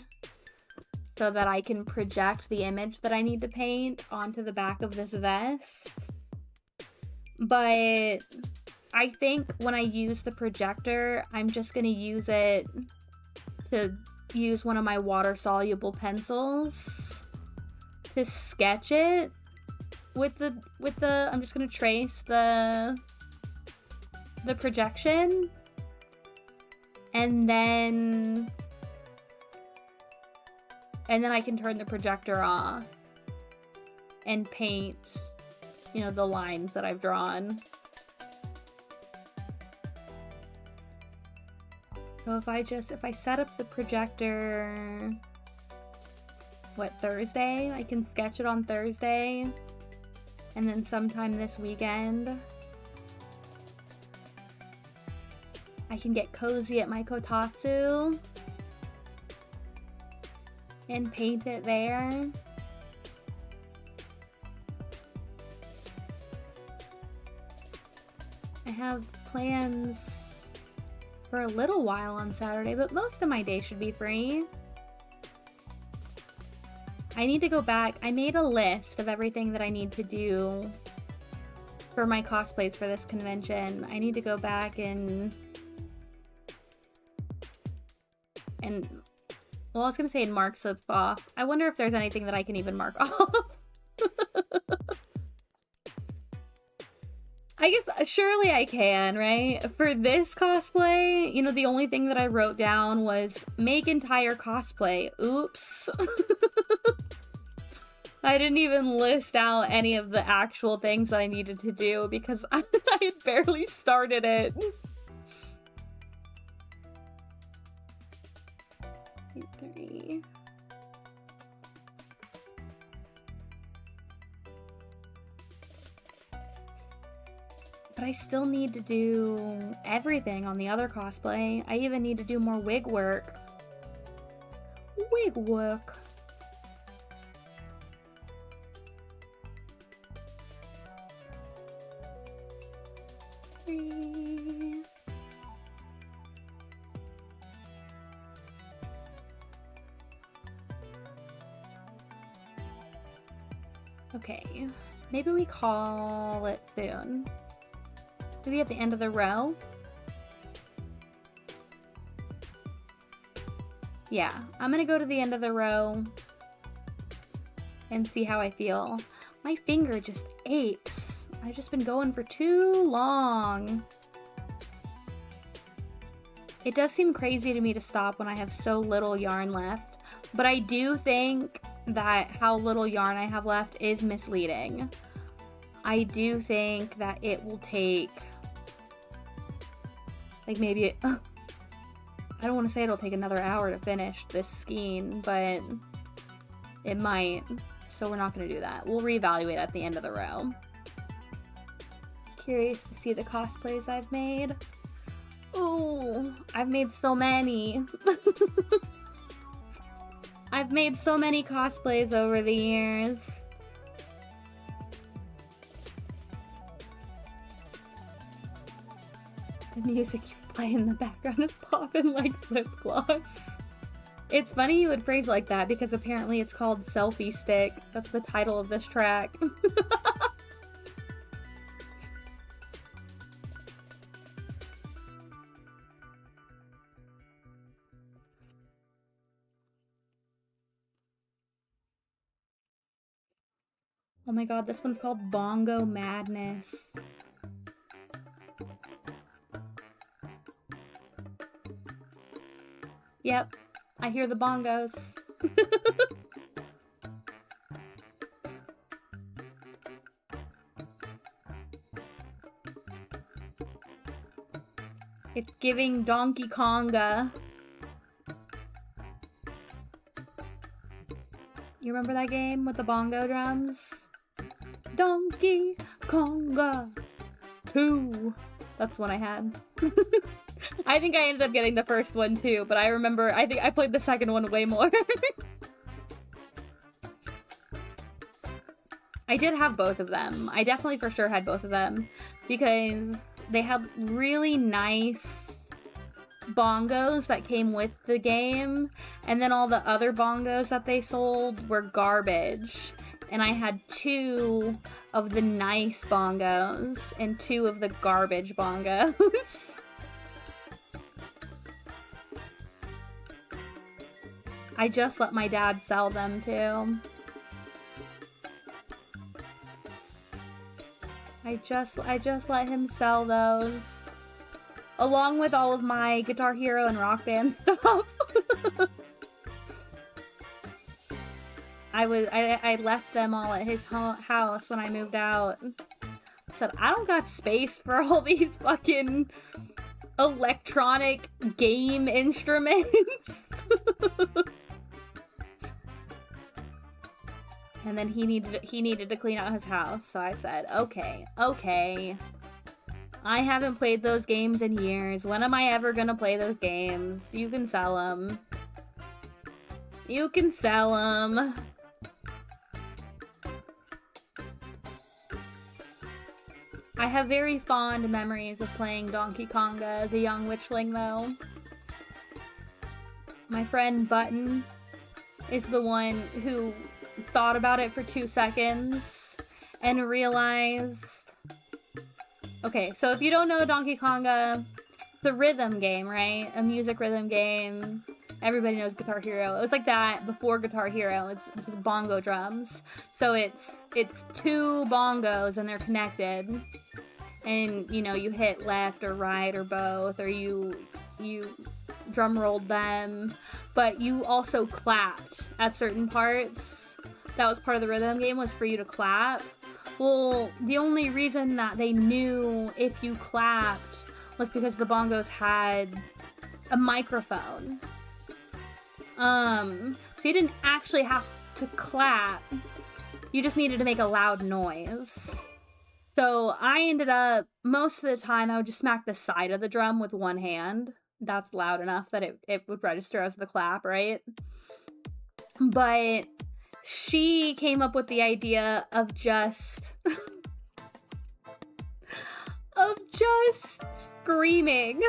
so that I can project the image that I need to paint onto the back of this vest. But I think when I use the projector, I'm just gonna use it to use one of my water-soluble pencils to sketch it with the I'm just gonna trace the projection And then I can turn the projector off and paint, you know, the lines that I've drawn. So if I set up the projector, what, Thursday? I can sketch it on Thursday. And then sometime this weekend, I can get cozy at my kotatsu and paint it there. I have plans for a little while on Saturday, but most of my day should be free. I need to go back. I made a list of everything that I need to do for my cosplays for this convention. I need to go back and well, I was gonna say mark stuff off. I wonder if there's anything that I can even mark off. I guess, surely I can, right? For this cosplay, you know, the only thing that I wrote down was make entire cosplay. Oops. I didn't even list out any of the actual things that I needed to do because I had barely started it. 3. But I still need to do everything on the other cosplay. I even need to do more wig work. Wig work. Okay, maybe we call it soon. Maybe at the end of the row. Yeah, I'm gonna go to the end of the row and see how I feel. My finger just aches. I've just been going for too long. It does seem crazy to me to stop when I have so little yarn left, but I do think that how little yarn I have left is misleading. I do think that it will take, like, maybe I don't want to say it'll take another hour to finish this skein, but it might, so we're not going to do that. We'll reevaluate at the end of the row. Curious to see the cosplays I've made. Ooh, I've made so many. I've made so many cosplays over the years. The music you play in the background is popping like lip gloss. It's funny you would phrase like that because apparently it's called Selfie Stick. That's the title of this track. Oh my god, this one's called Bongo Madness. Yep, I hear the bongos. It's giving Donkey Konga. You remember that game with the bongo drums? Donkey Konga 2. That's one I had. I think I ended up getting the first one too, but I remember, I think I played the second one way more. I did have both of them. I definitely for sure had both of them because they had really nice bongos that came with the game, and then all the other bongos that they sold were garbage. And I had 2 of the nice bongos and 2 of the garbage bongos. I just let my dad sell them too. I just let him sell those. along with all of my Guitar Hero and Rock Band stuff. I left them all at his house when I moved out. I said, I don't got space for all these fucking electronic game instruments. And then he needed to clean out his house, so I said, okay. I haven't played those games in years. When am I ever gonna play those games? You can sell them. You can sell them. I have very fond memories of playing Donkey Konga as a young witchling, though. My friend Button is the one who thought about it for 2 seconds and realized... Okay, so if you don't know Donkey Konga, the rhythm game, right? A music rhythm game. Everybody knows Guitar Hero. It was like that before Guitar Hero. It's bongo drums. So it's 2 bongos and they're connected. And, you know, you hit left or right or both, or you drum rolled them. But you also clapped at certain parts. That was part of the rhythm game, was for you to clap. Well, the only reason that they knew if you clapped was because the bongos had a microphone. So you didn't actually have to clap. You just needed to make a loud noise. So I ended up, most of the time, I would just smack the side of the drum with one hand. That's loud enough that it would register as the clap, right? But she came up with the idea of just... of just screaming.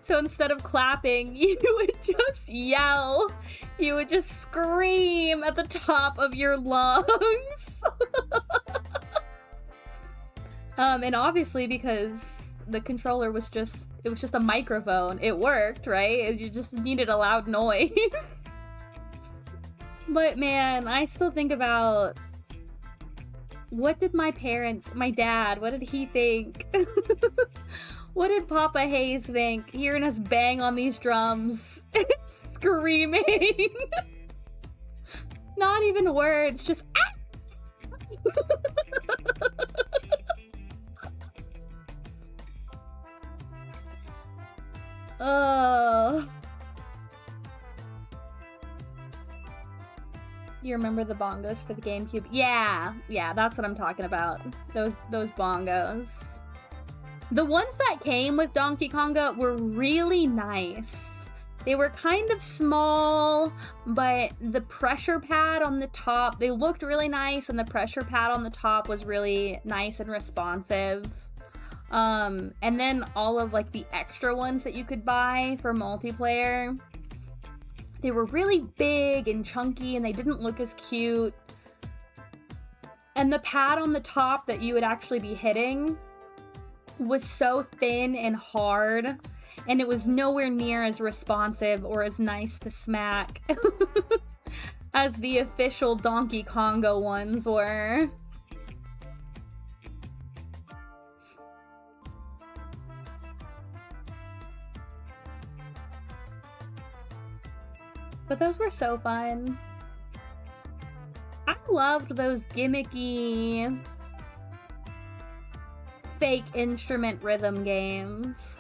So instead of clapping, you would just yell. You would just scream at the top of your lungs. And obviously, because the controller was just, it was just a microphone, it worked, right? You just needed a loud noise. But man, I still think about, what did my parents, my dad, what did he think? What did Papa Hayes think, hearing us bang on these drums and screaming? Not even words, just ah! You remember the bongos for the GameCube? Yeah, that's what I'm talking about. Those bongos. The ones that came with Donkey Konga were really nice. They were kind of small, but the pressure pad on the top, they looked really nice, and the pressure pad on the top was really nice and responsive. And then all of like the extra ones that you could buy for multiplayer, they were really big and chunky and they didn't look as cute. And the pad on the top that you would actually be hitting was so thin and hard, and it was nowhere near as responsive or as nice to smack as the official Donkey Konga ones were. But those were so fun. I loved those gimmicky fake instrument rhythm games.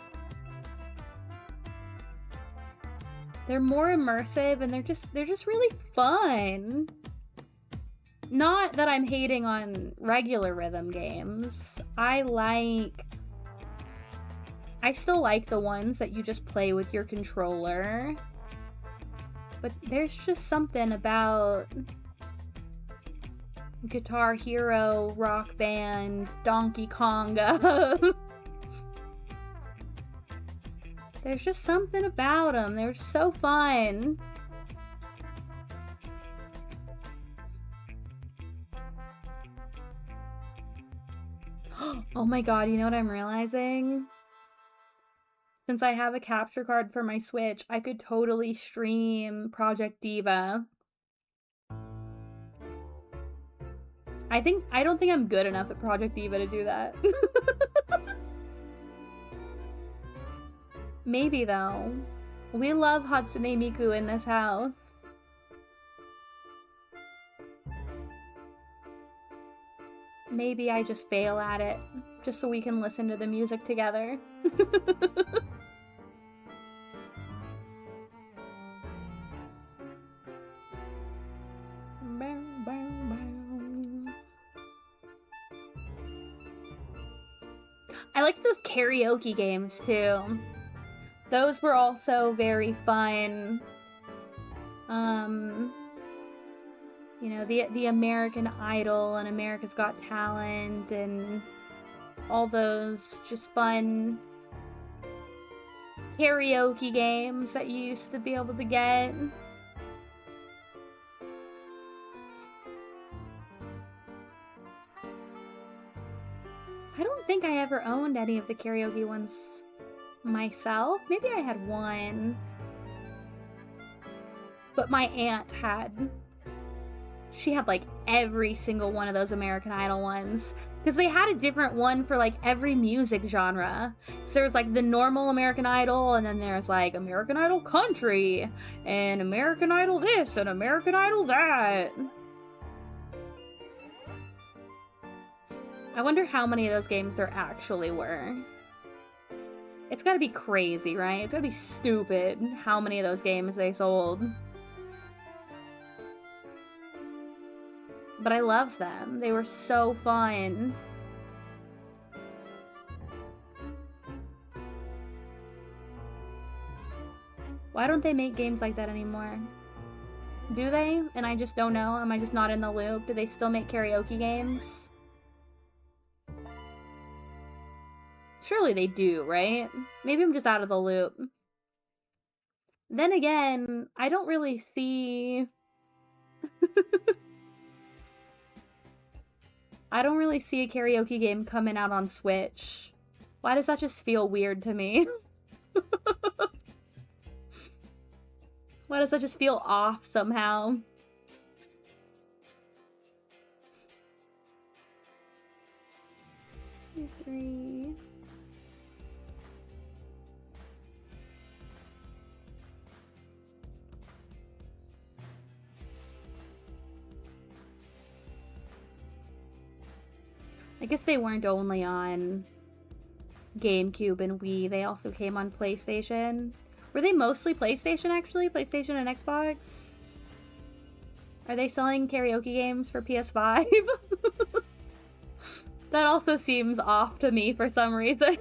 They're more immersive and they're just really fun. Not that I'm hating on regular rhythm games. I still like the ones that you just play with your controller. But there's just something about Guitar Hero, Rock Band, Donkey Konga. There's just something about them. They're so fun. Oh my god, you know what I'm realizing? Since I have a capture card for my Switch, I could totally stream Project Diva. I don't think I'm good enough at Project Diva to do that. Maybe, though. We love Hatsune Miku in this house. Maybe I just fail at it, just so we can listen to the music together. I liked those karaoke games, too. Those were also very fun. You know, the American Idol and America's Got Talent and all those just fun karaoke games that you used to be able to get. I don't think I ever owned any of the karaoke ones myself. Maybe I had one. But my aunt had. She had, like, every single one of those American Idol ones. Because they had a different one for, like, every music genre. So there was, like, the normal American Idol, and then there's, like, American Idol Country, and American Idol this, and American Idol that. I wonder how many of those games there actually were. It's gotta be crazy, right? It's gotta be stupid how many of those games they sold. But I loved them. They were so fun. Why don't they make games like that anymore? Do they? And I just don't know? Am I just not in the loop? Do they still make karaoke games? Surely they do, right? Maybe I'm just out of the loop. Then again, I don't really see... I don't really see a karaoke game coming out on Switch. Why does that just feel weird to me? Why does that just feel off somehow? Three. I guess they weren't only on GameCube and Wii, they also came on PlayStation. Were they mostly PlayStation, actually? PlayStation and Xbox? Are they selling karaoke games for PS5? That also seems off to me for some reason.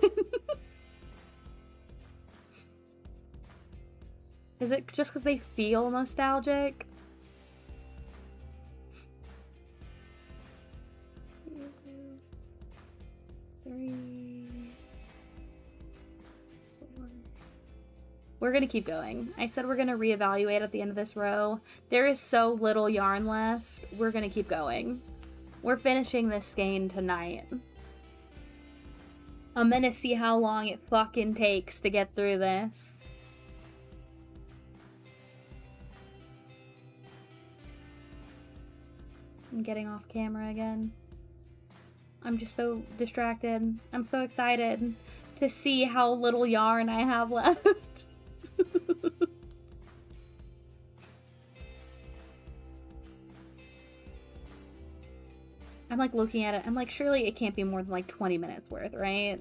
Is it just because they feel nostalgic? We're gonna keep going. I said we're gonna reevaluate at the end of this row. There is so little yarn left. We're gonna keep going. We're finishing this skein tonight. I'm gonna see how long it fucking takes to get through this. I'm getting off camera again. I'm just so distracted. I'm so excited to see how little yarn I have left. I'm like looking at it. I'm like, surely it can't be more than like 20 minutes worth, right?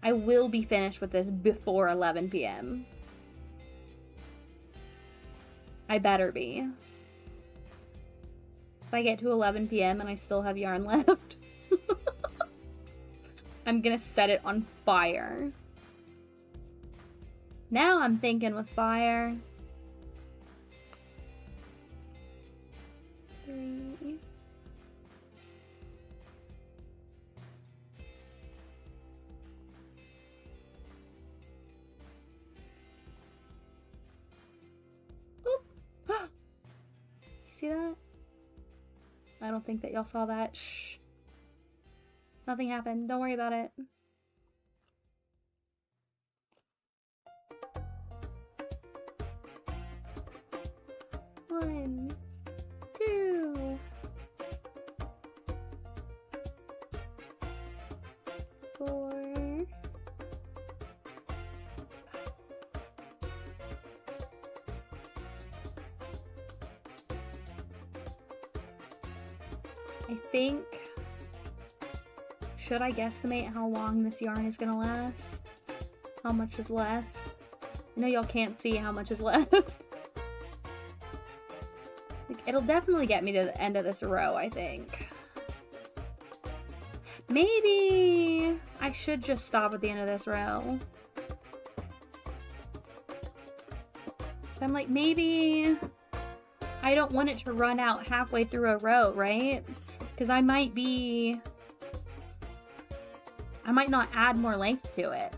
I will be finished with this before 11 p.m. I better be. If I get to 11 p.m. and I still have yarn left, I'm gonna set it on fire. Now I'm thinking with fire. 3. Oop. You see that? I don't think that y'all saw that. Shh. Nothing happened. Don't worry about it. One, 2, 4, I think, should I guesstimate how long this yarn is gonna last? How much is left? I know y'all can't see how much is left. Like, it'll definitely get me to the end of this row, I think. Maybe I should just stop at the end of this row. I'm like, maybe I don't want it to run out halfway through a row, right? Because I might not add more length to it.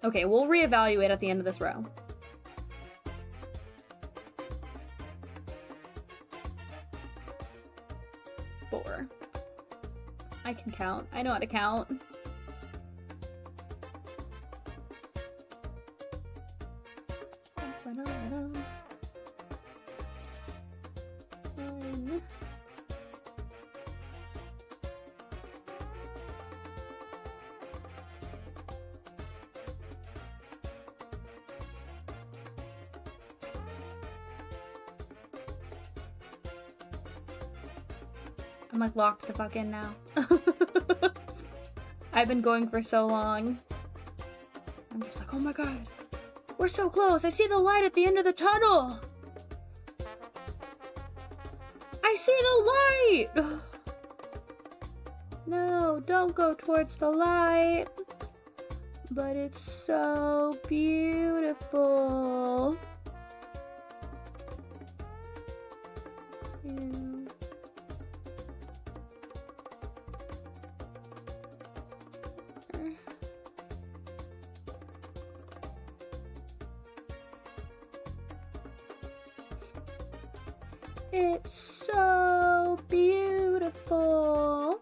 Okay, we'll reevaluate at the end of this row. Four. I can count. I know how to count. I'm like locked the fuck in now. I've been going for so long. I'm just like, oh my god. We're so close. I see the light at the end of the tunnel. I see the light. No, don't go towards the light. But it's so beautiful. Yeah. It's so beautiful.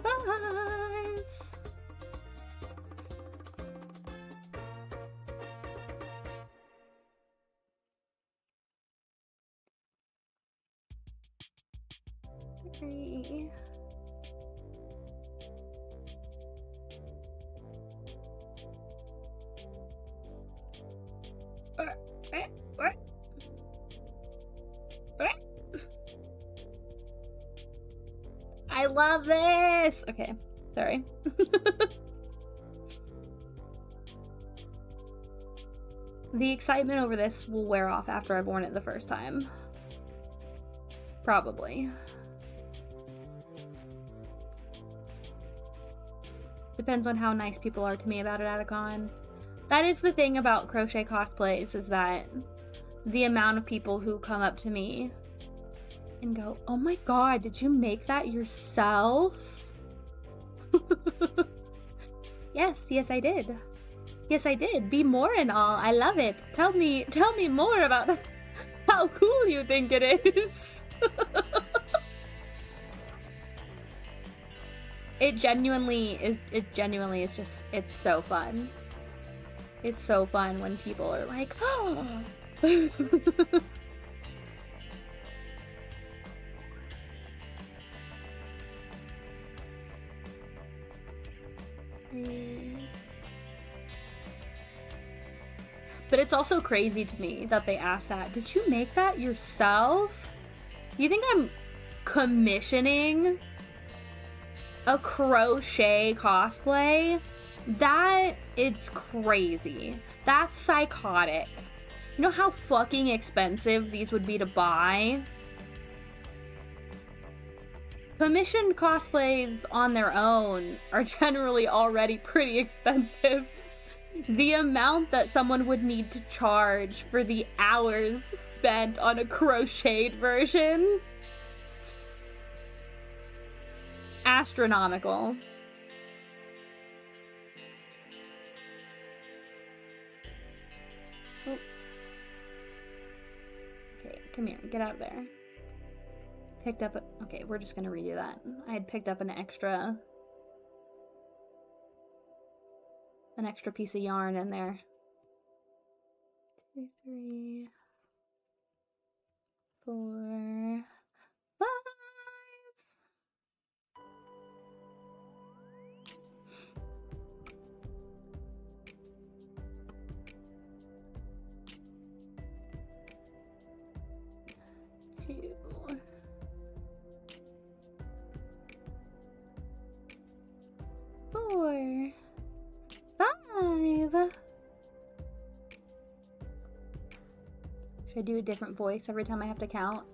Five. Three. I love this! Okay, sorry. The excitement over this will wear off after I've worn it the first time. Probably. Depends on how nice people are to me about it at a con. That is the thing about crochet cosplays, is that the amount of people who come up to me and go, oh my god, did you make that yourself? Yes, I did. Yes, I did. Be more and all. I love it. Tell me more about how cool you think it is. It genuinely is just, it's so fun. It's so fun when people are like, oh. But it's also crazy to me that they asked that. Did you make that yourself? You think I'm commissioning a crochet cosplay? That, it's crazy. That's psychotic. You know how fucking expensive these would be to buy? Commissioned cosplays on their own are generally already pretty expensive. The amount that someone would need to charge for the hours spent on a crocheted version? Astronomical. Oh. Okay, come here, get out of there. Picked up okay, we're just gonna redo that. I had picked up an extra piece of yarn in there. 2, 3, 4, 5. 2, 4, 5. Should I do a different voice every time I have to count?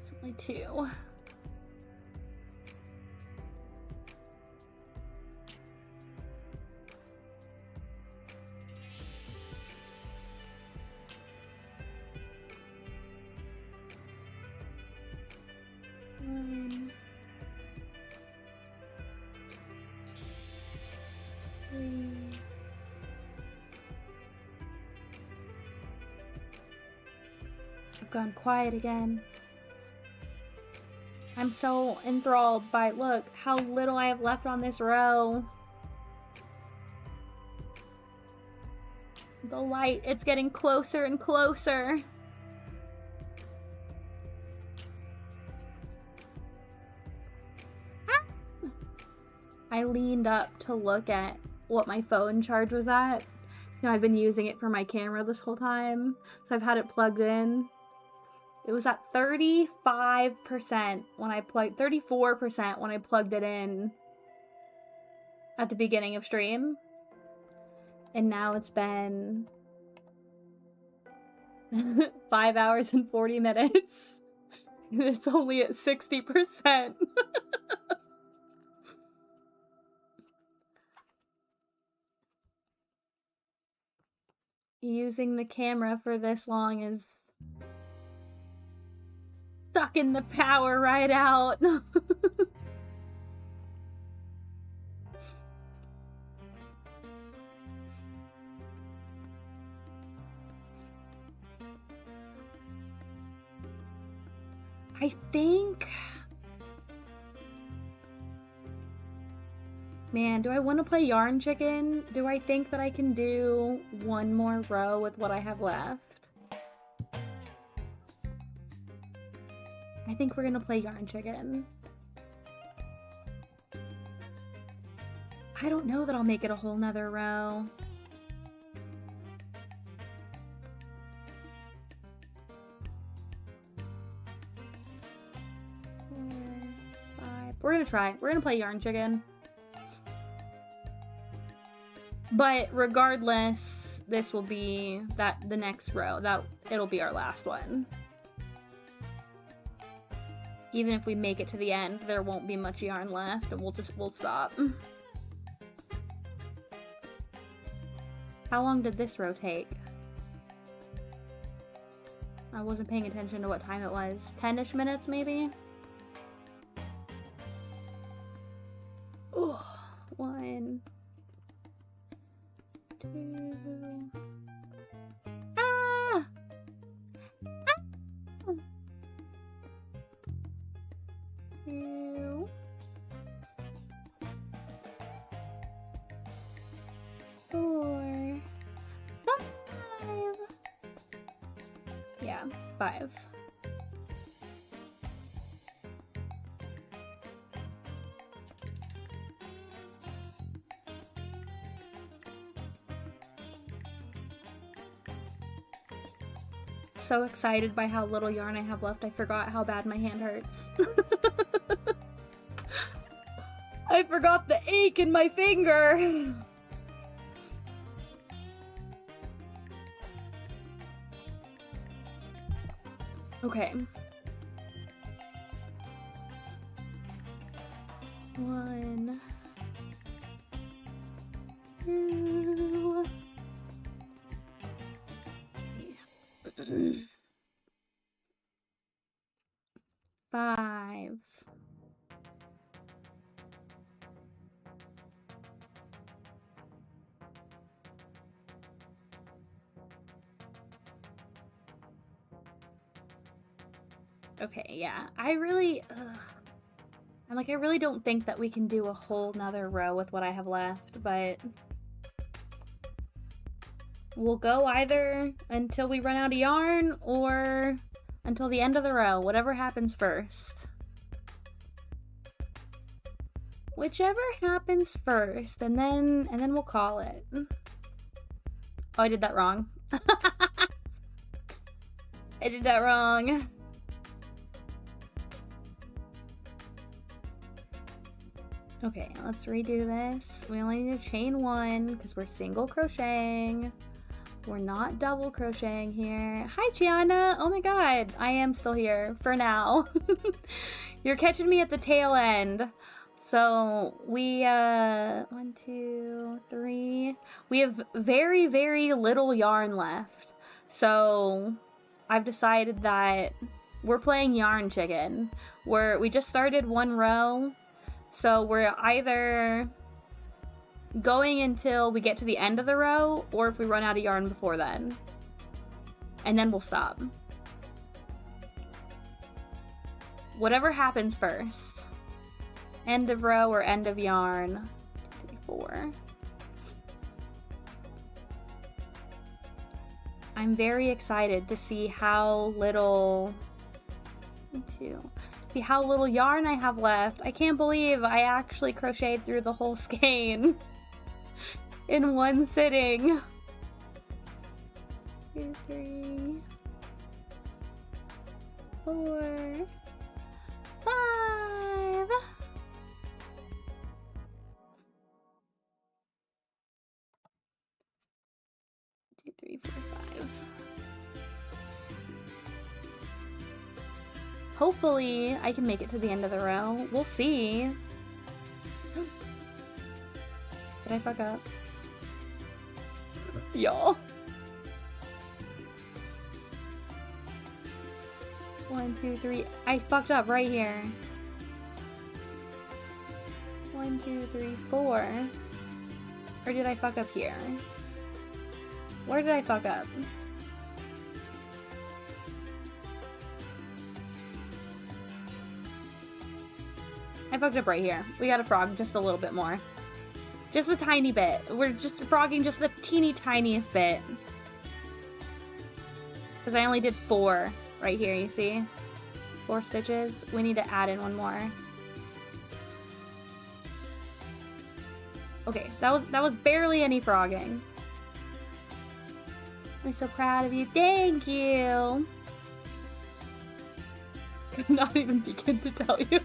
It's only 2. I've gone quiet again. I'm so enthralled by, look, how little I have left on this row. The light, it's getting closer and closer. Ah! I leaned up to look at what my phone charge was at. You know, I've been using it for my camera this whole time, so I've had it plugged in. It was at 35% when I plugged, 34% when I plugged it in at the beginning of stream. And now it's been 5 hours and 40 minutes. It's only at 60%. Using the camera for this long is sucking the power right out. I think... Man, do I want to play Yarn Chicken? Do I think that I can do one more row with what I have left? I think we're gonna play Yarn Chicken. I don't know that I'll make it a whole nother row. We're gonna try. We're gonna play Yarn Chicken. But regardless, this will be the next row. It'll be our last one. Even if we make it to the end, there won't be much yarn left, and we'll stop. How long did this row take? I wasn't paying attention to what time it was. 10-ish minutes, maybe? Ooh, 1, 2... Ah! Ah! 2, 4, 5. Yeah, 5. So excited by how little yarn I have left, I forgot how bad my hand hurts. I forgot the ache in my finger. Okay. 1, 2. 5. Okay, yeah. I really don't think that we can do a whole nother row with what I have left, but we'll go either until we run out of yarn or until the end of the row, whatever happens first. whichever happens first, and then we'll call it. Oh, I did that wrong. I did that wrong. Okay, let's redo this. We only need to chain 1 because we're single crocheting. We're not double crocheting here. Hi, Gianna. Oh my god, I am still here for now. You're catching me at the tail end. So we 1, 2, 3. We have very, very little yarn left. So I've decided that we're playing yarn chicken. We just started 1 row. So we're either going until we get to the end of the row, or if we run out of yarn before then. And then we'll stop. Whatever happens first. End of row or end of yarn. 2, 3, 4. I'm very excited to see how little... 1, 2... See how little yarn I have left. I can't believe I actually crocheted through the whole skein in 1 sitting. 2, 3, 4, 5. 2, 3, 4, 5. Hopefully, I can make it to the end of the row. We'll see. Did I fuck up? Y'all. 1, 2, 3. I fucked up right here. 1, 2, 3, 4. Or did I fuck up here? Where did I fuck up? I fucked up right here. We gotta frog just a little bit more. Just a tiny bit. We're just frogging just the teeny tiniest bit. Because I only did 4 right here, you see? 4 stitches. We need to add in 1 more. Okay, that was barely any frogging. I'm so proud of you. Thank you! Could not even begin to tell you.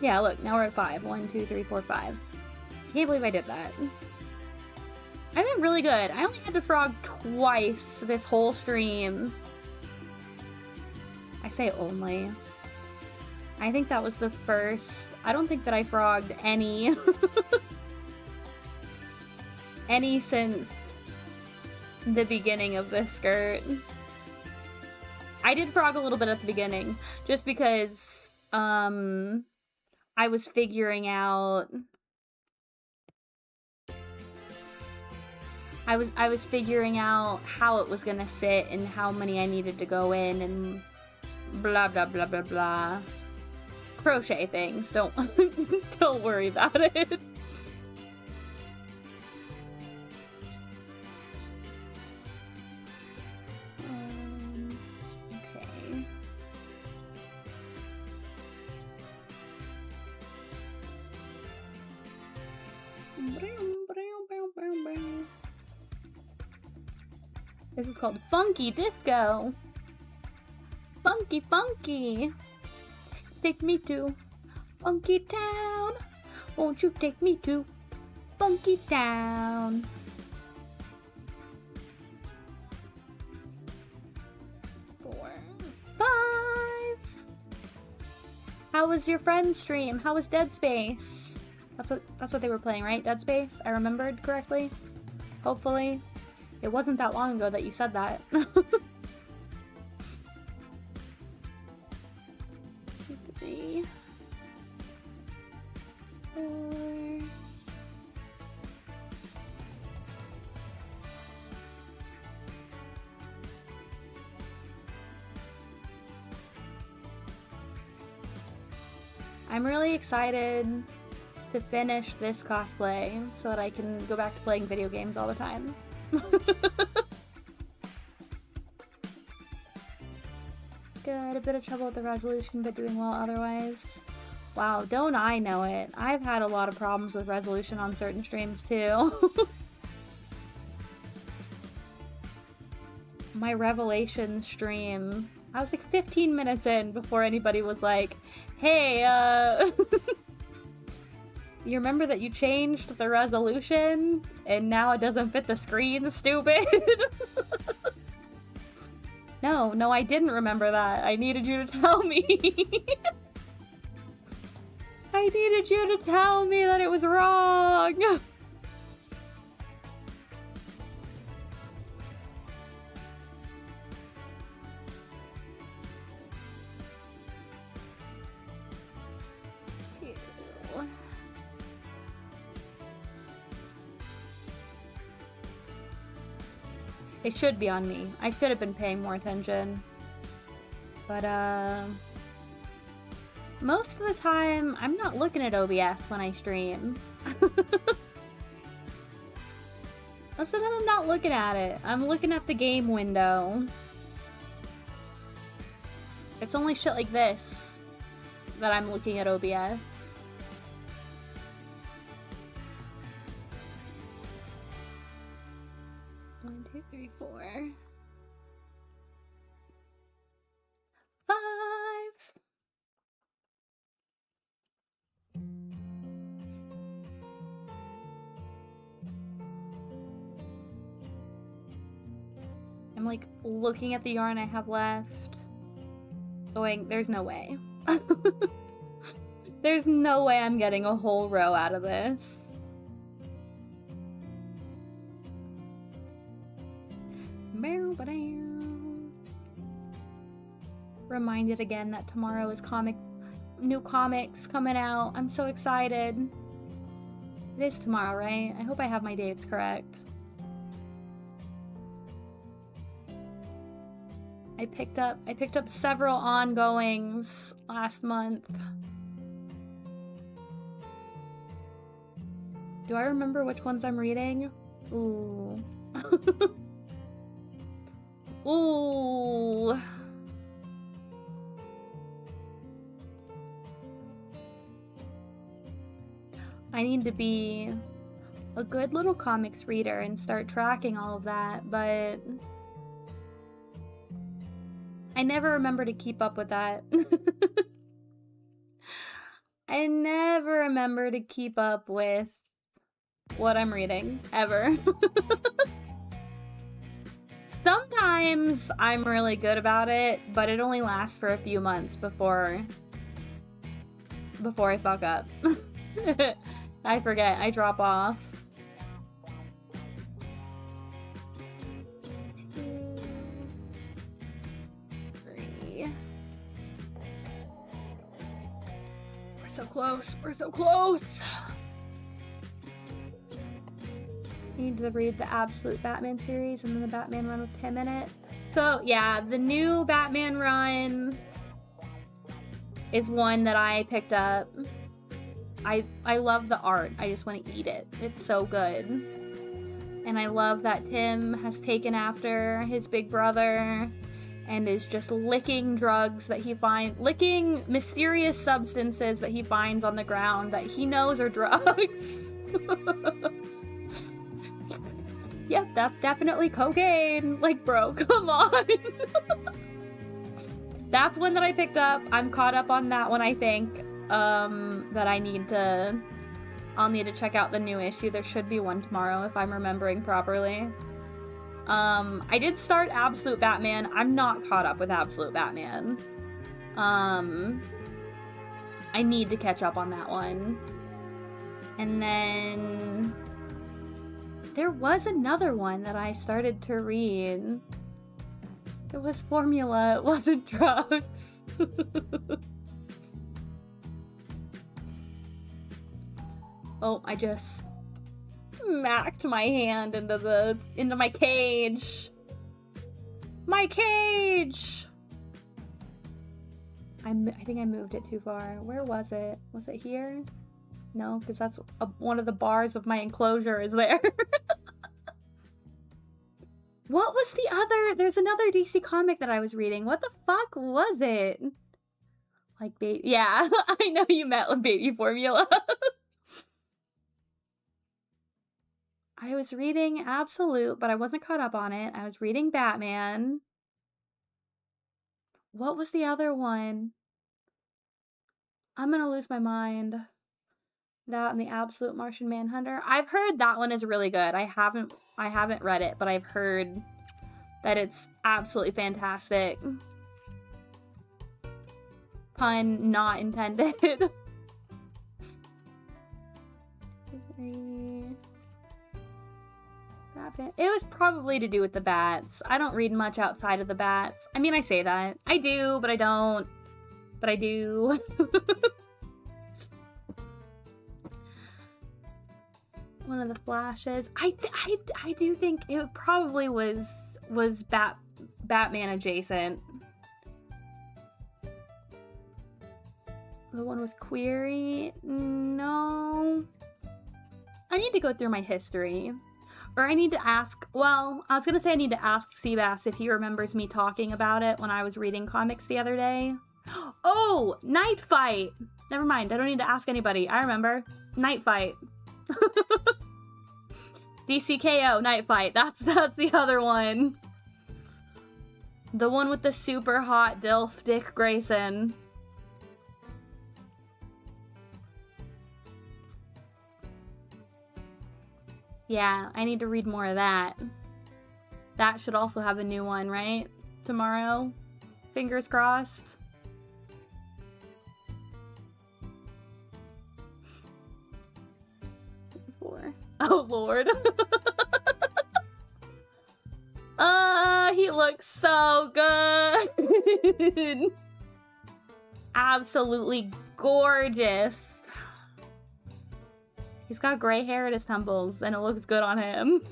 Yeah, look, now we're at 5. 1, 2, 3, 4, 5. I can't believe I did that. I did really good. I only had to frog twice this whole stream. I say only. I think that was the first... I don't think that I frogged any... any since the beginning of this skirt. I did frog a little bit at the beginning, just because, I was figuring out... I was figuring out how it was gonna sit and how many I needed to go in and blah blah blah blah blah. Crochet things, don't don't worry about it. Okay. This is called Funky Disco. Funky, funky. Take me to Funky Town. Won't you take me to Funky Town? Four, 5. How was your friend's stream? How was Dead Space? That's what they were playing, right? Dead Space? I remembered correctly? Hopefully. It wasn't that long ago that you said that. 3, 4. I'm really excited to finish this cosplay so that I can go back to playing video games all the time. Good, a bit of trouble with the resolution, but doing well otherwise. Wow, don't I know it. I've had a lot of problems with resolution on certain streams too. My Revelation stream, I was like 15 minutes in before anybody was like, hey, you remember that you changed the resolution and now it doesn't fit the screen, stupid? No, I didn't remember that. I needed you to tell me. I needed you to tell me that it was wrong. It should be on me. I should have been paying more attention. But, most of the time, I'm not looking at OBS when I stream. Most of the time, I'm not looking at it. I'm looking at the game window. It's only shit like this that I'm looking at OBS. 1, 2, 3, 4, 5. I'm like looking at the yarn I have left, going, there's no way. There's no way I'm getting a whole row out of this. Reminded again that tomorrow is new comics coming out. I'm so excited. It is tomorrow, right? I hope I have my dates correct. I picked up several ongoings last month. Do I remember which ones I'm reading? Ooh. Ooh. I need to be a good little comics reader and start tracking all of that, but I never remember to keep up with that. I never remember to keep up with what I'm reading, ever. Sometimes I'm really good about it, but it only lasts for a few months before I fuck up. I forget, I drop off. 2, 3. We're so close, we're so close! I need to read the Absolute Batman series and then the Batman run with Tim in it. So yeah, the new Batman run is one that I picked up. I love the art. I just want to eat it. It's so good. And I love that Tim has taken after his big brother and is just licking drugs that he finds, licking mysterious substances that he finds on the ground that he knows are drugs. Yep, that's definitely cocaine. Like, bro, come on. That's one that I picked up. I'm caught up on that one, I think. That I'll need to check out the new issue. There should be one tomorrow if I'm remembering properly. I did start Absolute Batman. I'm not caught up with Absolute Batman. I need to catch up on that one. And then there was another one that I started to read. It was formula, it wasn't drugs. Oh, I just smacked my hand into my cage. My cage! I think I moved it too far. Where was it? Was it here? No, because that's one of the bars of my enclosure is there. What was the other? There's another DC comic that I was reading. What the fuck was it? Like baby, yeah, I know you meant with baby formula. I was reading Absolute, but I wasn't caught up on it. I was reading Batman. What was the other one? I'm gonna lose my mind. That and the Absolute Martian Manhunter. I've heard that one is really good. I haven't read it, but I've heard that it's absolutely fantastic. Pun not intended. It was probably to do with the bats. I don't read much outside of the bats. I mean, I say that. I do, but I don't. But I do. One of the Flashes. I do think it probably was Batman adjacent. The one with Query? No. I need to go through my history. Or I need to ask, well, I was gonna say I need to ask Seabass if he remembers me talking about it when I was reading comics the other day. Oh, Night Fight! Never mind, I don't need to ask anybody. I remember. Night Fight. DCKO, Night Fight. That's the other one. The one with the super hot DILF Dick Grayson. Yeah, I need to read more of that. That should also have a new one, right? Tomorrow? Fingers crossed. Oh, Lord. He looks so good. Absolutely gorgeous. He's got gray hair at his temples, and it looks good on him.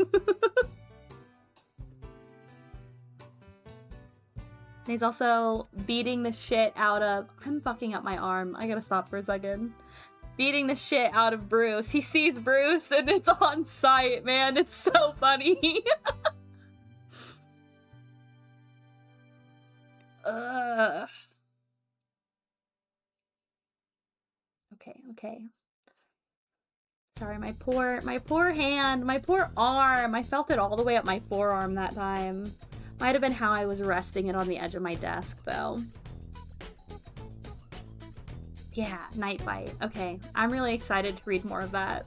He's also beating the shit out of... I'm fucking up my arm. I gotta stop for a second. Beating the shit out of Bruce. He sees Bruce, and it's on sight, man. It's so funny. Ugh. Okay. Sorry, my poor hand, my poor arm. I felt it all the way up my forearm that time. Might have been how I was resting it on the edge of my desk, though. Yeah, Night Fight. Okay, I'm really excited to read more of that.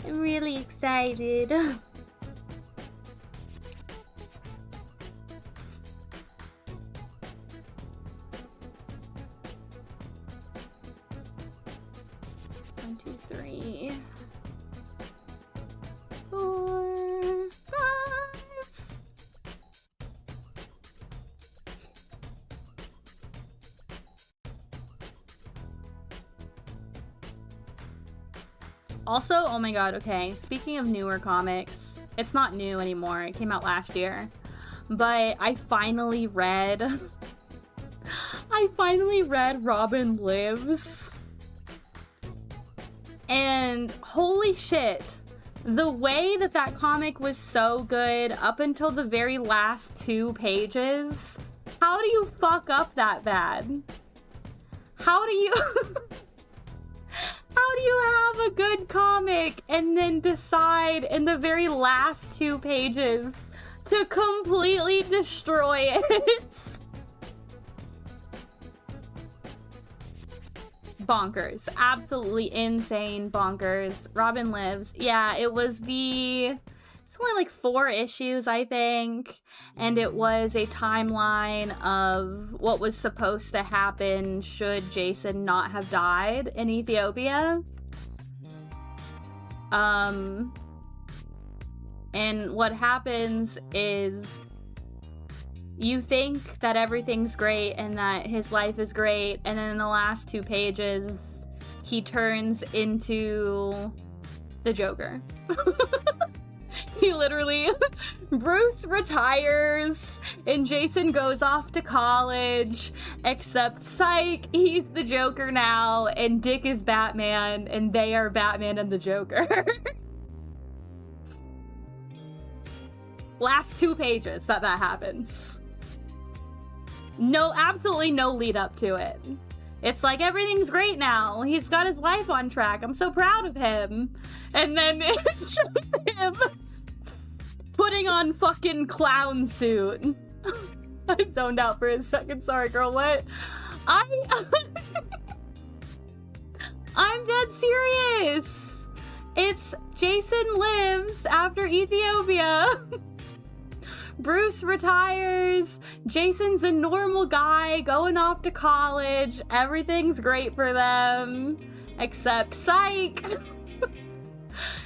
I'm really excited. 1, 2, 3, 4, 5. Also, oh my god, okay, speaking of newer comics, it's not new anymore, it came out last year, but I finally read Robin Lives. And holy shit, the way that comic was so good up until the very last 2 pages. How do you fuck up that bad? How do you how do you have a good comic and then decide in the very last 2 pages to completely destroy it? Bonkers. Absolutely insane bonkers. Robin Lives. Yeah, it's only like 4 issues, I think. And it was a timeline of what was supposed to happen should Jason not have died in Ethiopia. And what happens is you think that everything's great and that his life is great, and then in the last 2 pages, he turns into the Joker. He literally... Bruce retires, and Jason goes off to college, except, psych, he's the Joker now, and Dick is Batman, and they are Batman and the Joker. Last 2 pages that happens. No, absolutely no lead up to it. It's like, everything's great now. He's got his life on track. I'm so proud of him. And then it shows him putting on fucking clown suit. I zoned out for a second. Sorry, girl. What? I'm dead serious. It's Jason lives after Ethiopia. Bruce retires. Jason's a normal guy going off to college. Everything's great for them. Except psych.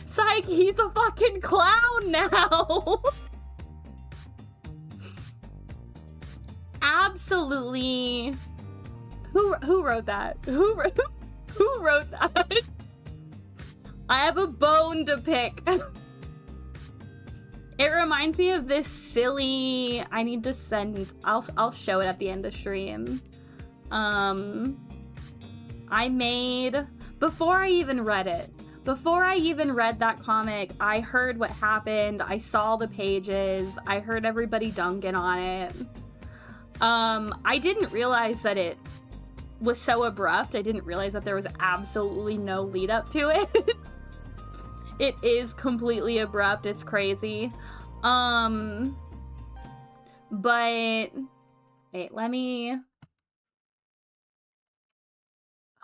Psych, he's a fucking clown now. Absolutely. Who wrote that? Who wrote that? I have a bone to pick. It reminds me of this silly, I need to send, I'll show it at the end of stream. I made, before I even read that comic, I heard what happened, I saw the pages, I heard everybody dunking on it. I didn't realize that it was so abrupt. I didn't realize that there was absolutely no lead up to it. It is completely abrupt. It's crazy. But wait, let me.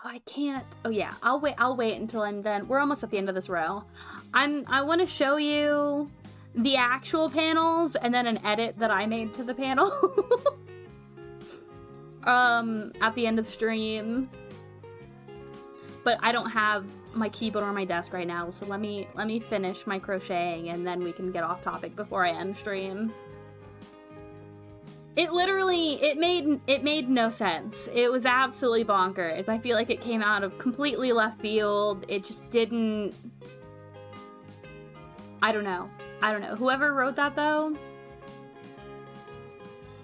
Oh, I can't. Oh yeah, I'll wait until I'm done. We're almost at the end of this row. I want to show you the actual panels and then an edit that I made to the panel. At the end of stream. But I don't have my keyboard on my desk right now, so let me finish my crocheting and then we can get off topic before I end stream. It literally, it made no sense. It was absolutely bonkers. I feel like it came out of completely left field. It just didn't, I don't know. Whoever wrote that though,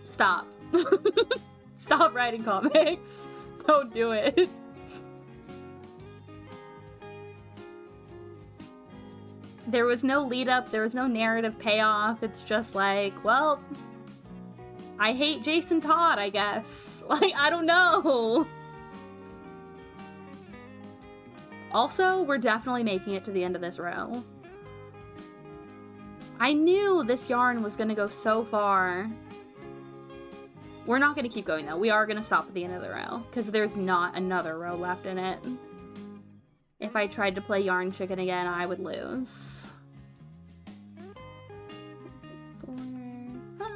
stop. Stop writing comics. Don't do it. There was no lead up, there was no narrative payoff. It's just like, well, I hate Jason Todd, I guess. Like, I don't know. Also, we're definitely making it to the end of this row. I knew this yarn was gonna go so far. We're not gonna keep going though. We are gonna stop at the end of the row because there's not another row left in it. If I tried to play Yarn Chicken again, I would lose. 4, 5.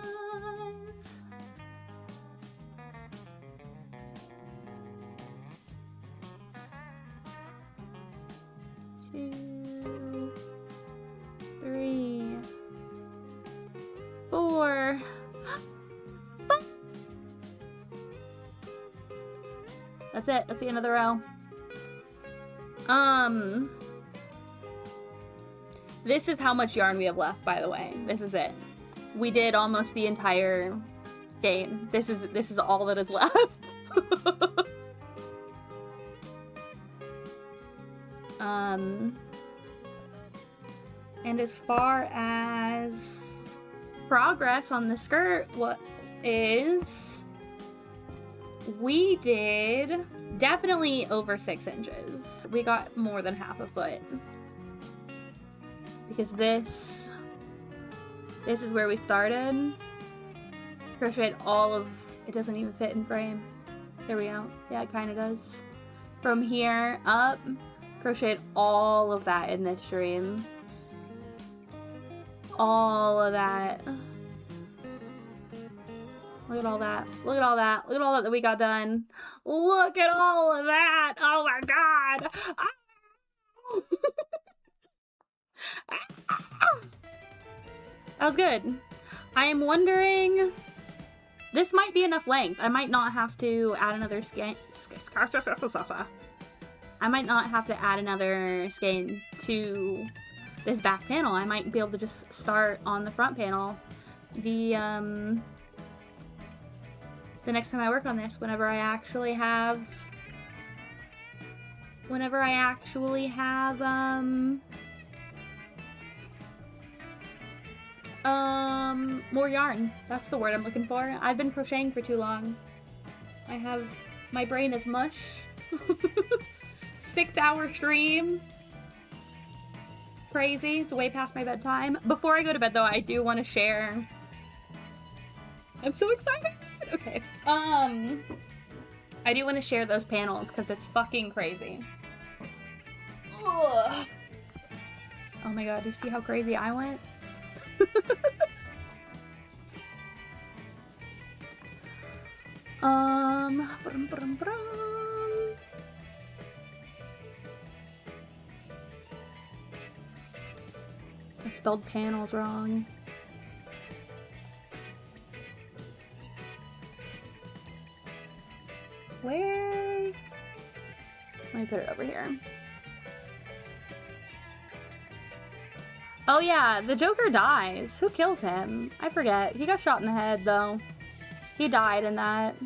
2, 3, 4. That's it. That's the end of the row. This is how much yarn we have left, by the way. This is it. We did almost the entire skein. This is all that is left. And as far as progress on the skirt, we did definitely over 6 inches. We got more than half a foot. Because this is where we started. Crocheted all of, it doesn't even fit in frame. There we go. Yeah, it kind of does. From here up, crocheted all of that in this stream. All of that. Look at all that. Look at all that. Look at all that we got done. Look at all of that. Oh my god. That was good. I am wondering, this might be enough length. I might not have to add another skein. I might not have to add another skein to this back panel. I might be able to just start on the front panel. The next time I work on this, whenever I actually have more yarn. That's the word I'm looking for. I've been crocheting for too long. My brain is mush. 6-hour stream. Crazy. It's way past my bedtime. Before I go to bed, though, I do want to share. I'm so excited. Okay. I do want to share those panels because it's fucking crazy. Ugh. Oh my god, do you see how crazy I went? Brum, brum, brum. I spelled panels wrong. Where? Let me put it over here. Oh yeah, the Joker dies. Who kills him? I forget. He got shot in the head, though. He died in that.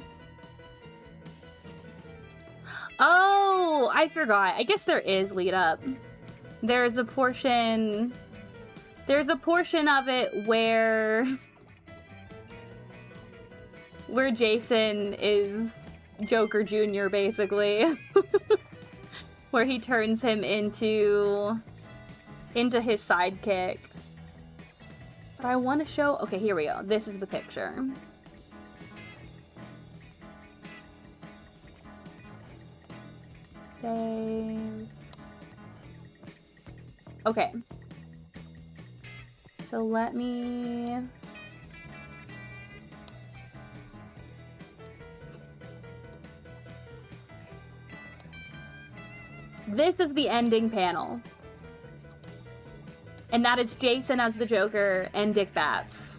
Oh, I forgot. I guess there is lead up. There's a portion of it where Jason is Joker Jr., basically. Where he turns him into his sidekick. But I want to show... Okay, here we go. This is the picture. Save. Okay. So let me... This is the ending panel. And that is Jason as the Joker and Dick Bats.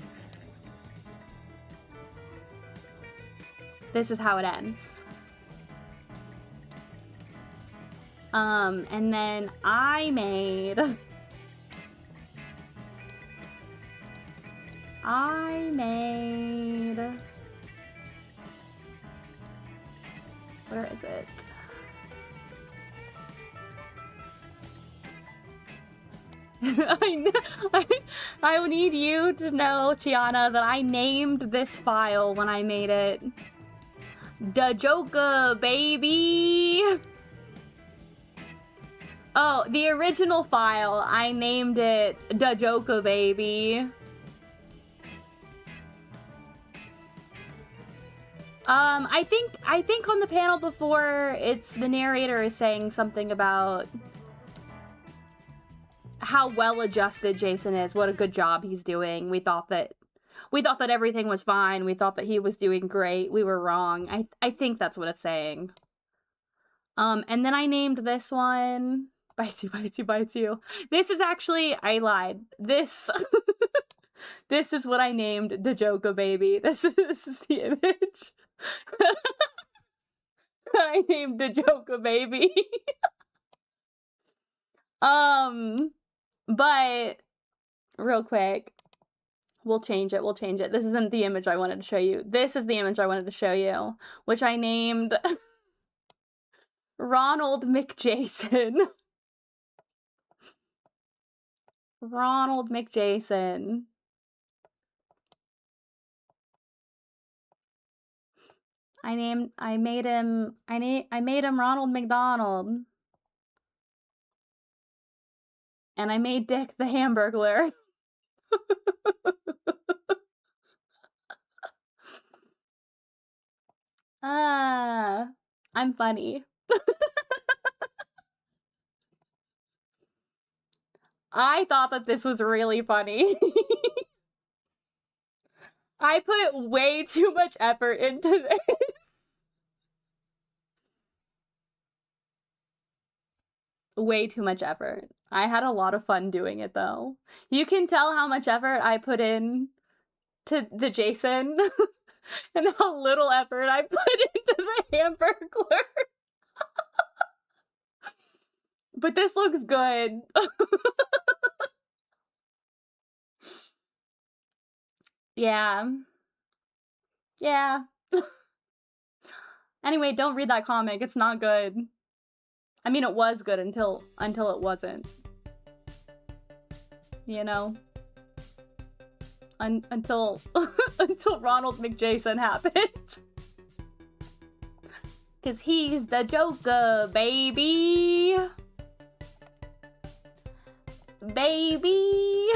This is how it ends. And then I made... Where is it? I need you to know, Chiana, that I named this file when I made it. Da Joker, baby! Oh, the original file, I named it Da Joker, baby. I think on the panel before, it's the narrator is saying something about how well adjusted Jason is, what a good job he's doing. We thought that everything was fine. We thought that he was doing great. We were wrong. I think that's what it's saying. And then I named this one Bites You, Bites You, Bites You. This is actually, I lied. This this is what I named Da Joker, baby. This is the image. I named Da Joker, baby. But real quick, we'll change it. This isn't the image I wanted to show you. This is the image I wanted to show you, which I named Ronald McJason. Ronald McJason. I made him Ronald McDonald. And I made Dick the Hamburglar. I'm funny. I thought that this was really funny. I put way too much effort into this. Way too much effort. I had a lot of fun doing it, though. You can tell how much effort I put in to the Jason and how little effort I put into the Hamburglar. But this looks good. Yeah. Yeah. Anyway, don't read that comic. It's not good. I mean, it was good until it wasn't. You know? until until Ronald McJason happened. Cause he's the Joker, baby. Baby.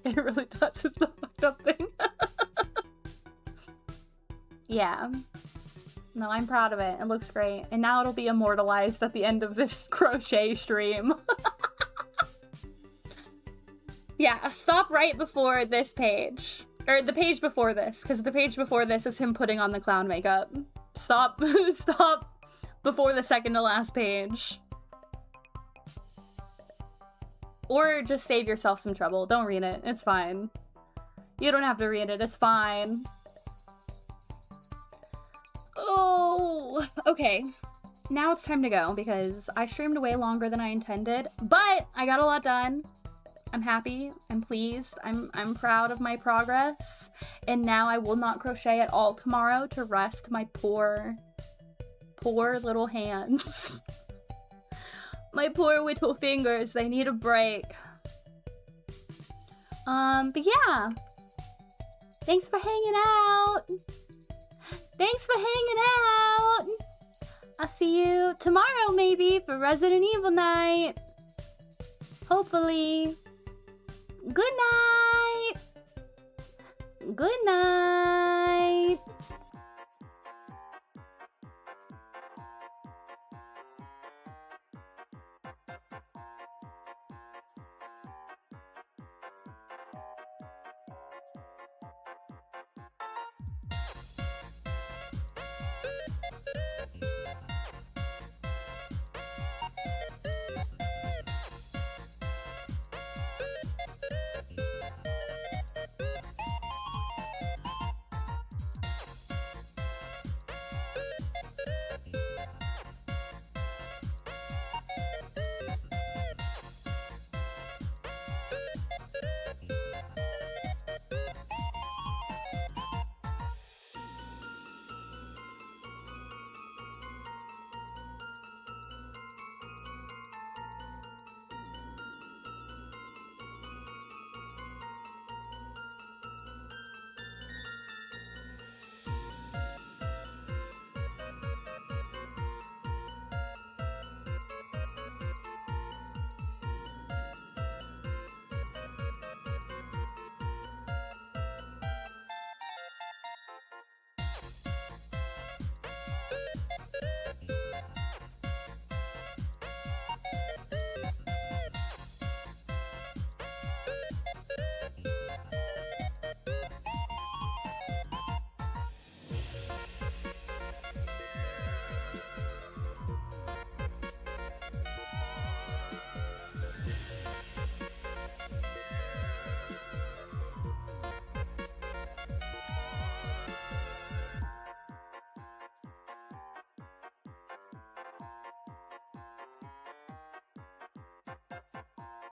It really does. It's the fucked up thing. Yeah. No, I'm proud of it. It looks great. And now it'll be immortalized at the end of this crochet stream. Yeah, stop right before this page. Or the page before this, because the page before this is him putting on the clown makeup. Stop. Stop before the second to last page. Or just save yourself some trouble. Don't read it. It's fine. You don't have to read it. It's fine. Oh, okay. Now it's time to go because I streamed way longer than I intended, but I got a lot done. I'm happy. I'm pleased. I'm proud of my progress. And now I will not crochet at all tomorrow to rest my poor little hands. My poor little fingers. They need a break. But yeah. Thanks for hanging out. Thanks for hanging out. I'll see you tomorrow maybe for Resident Evil night. Hopefully. Good night. Good night.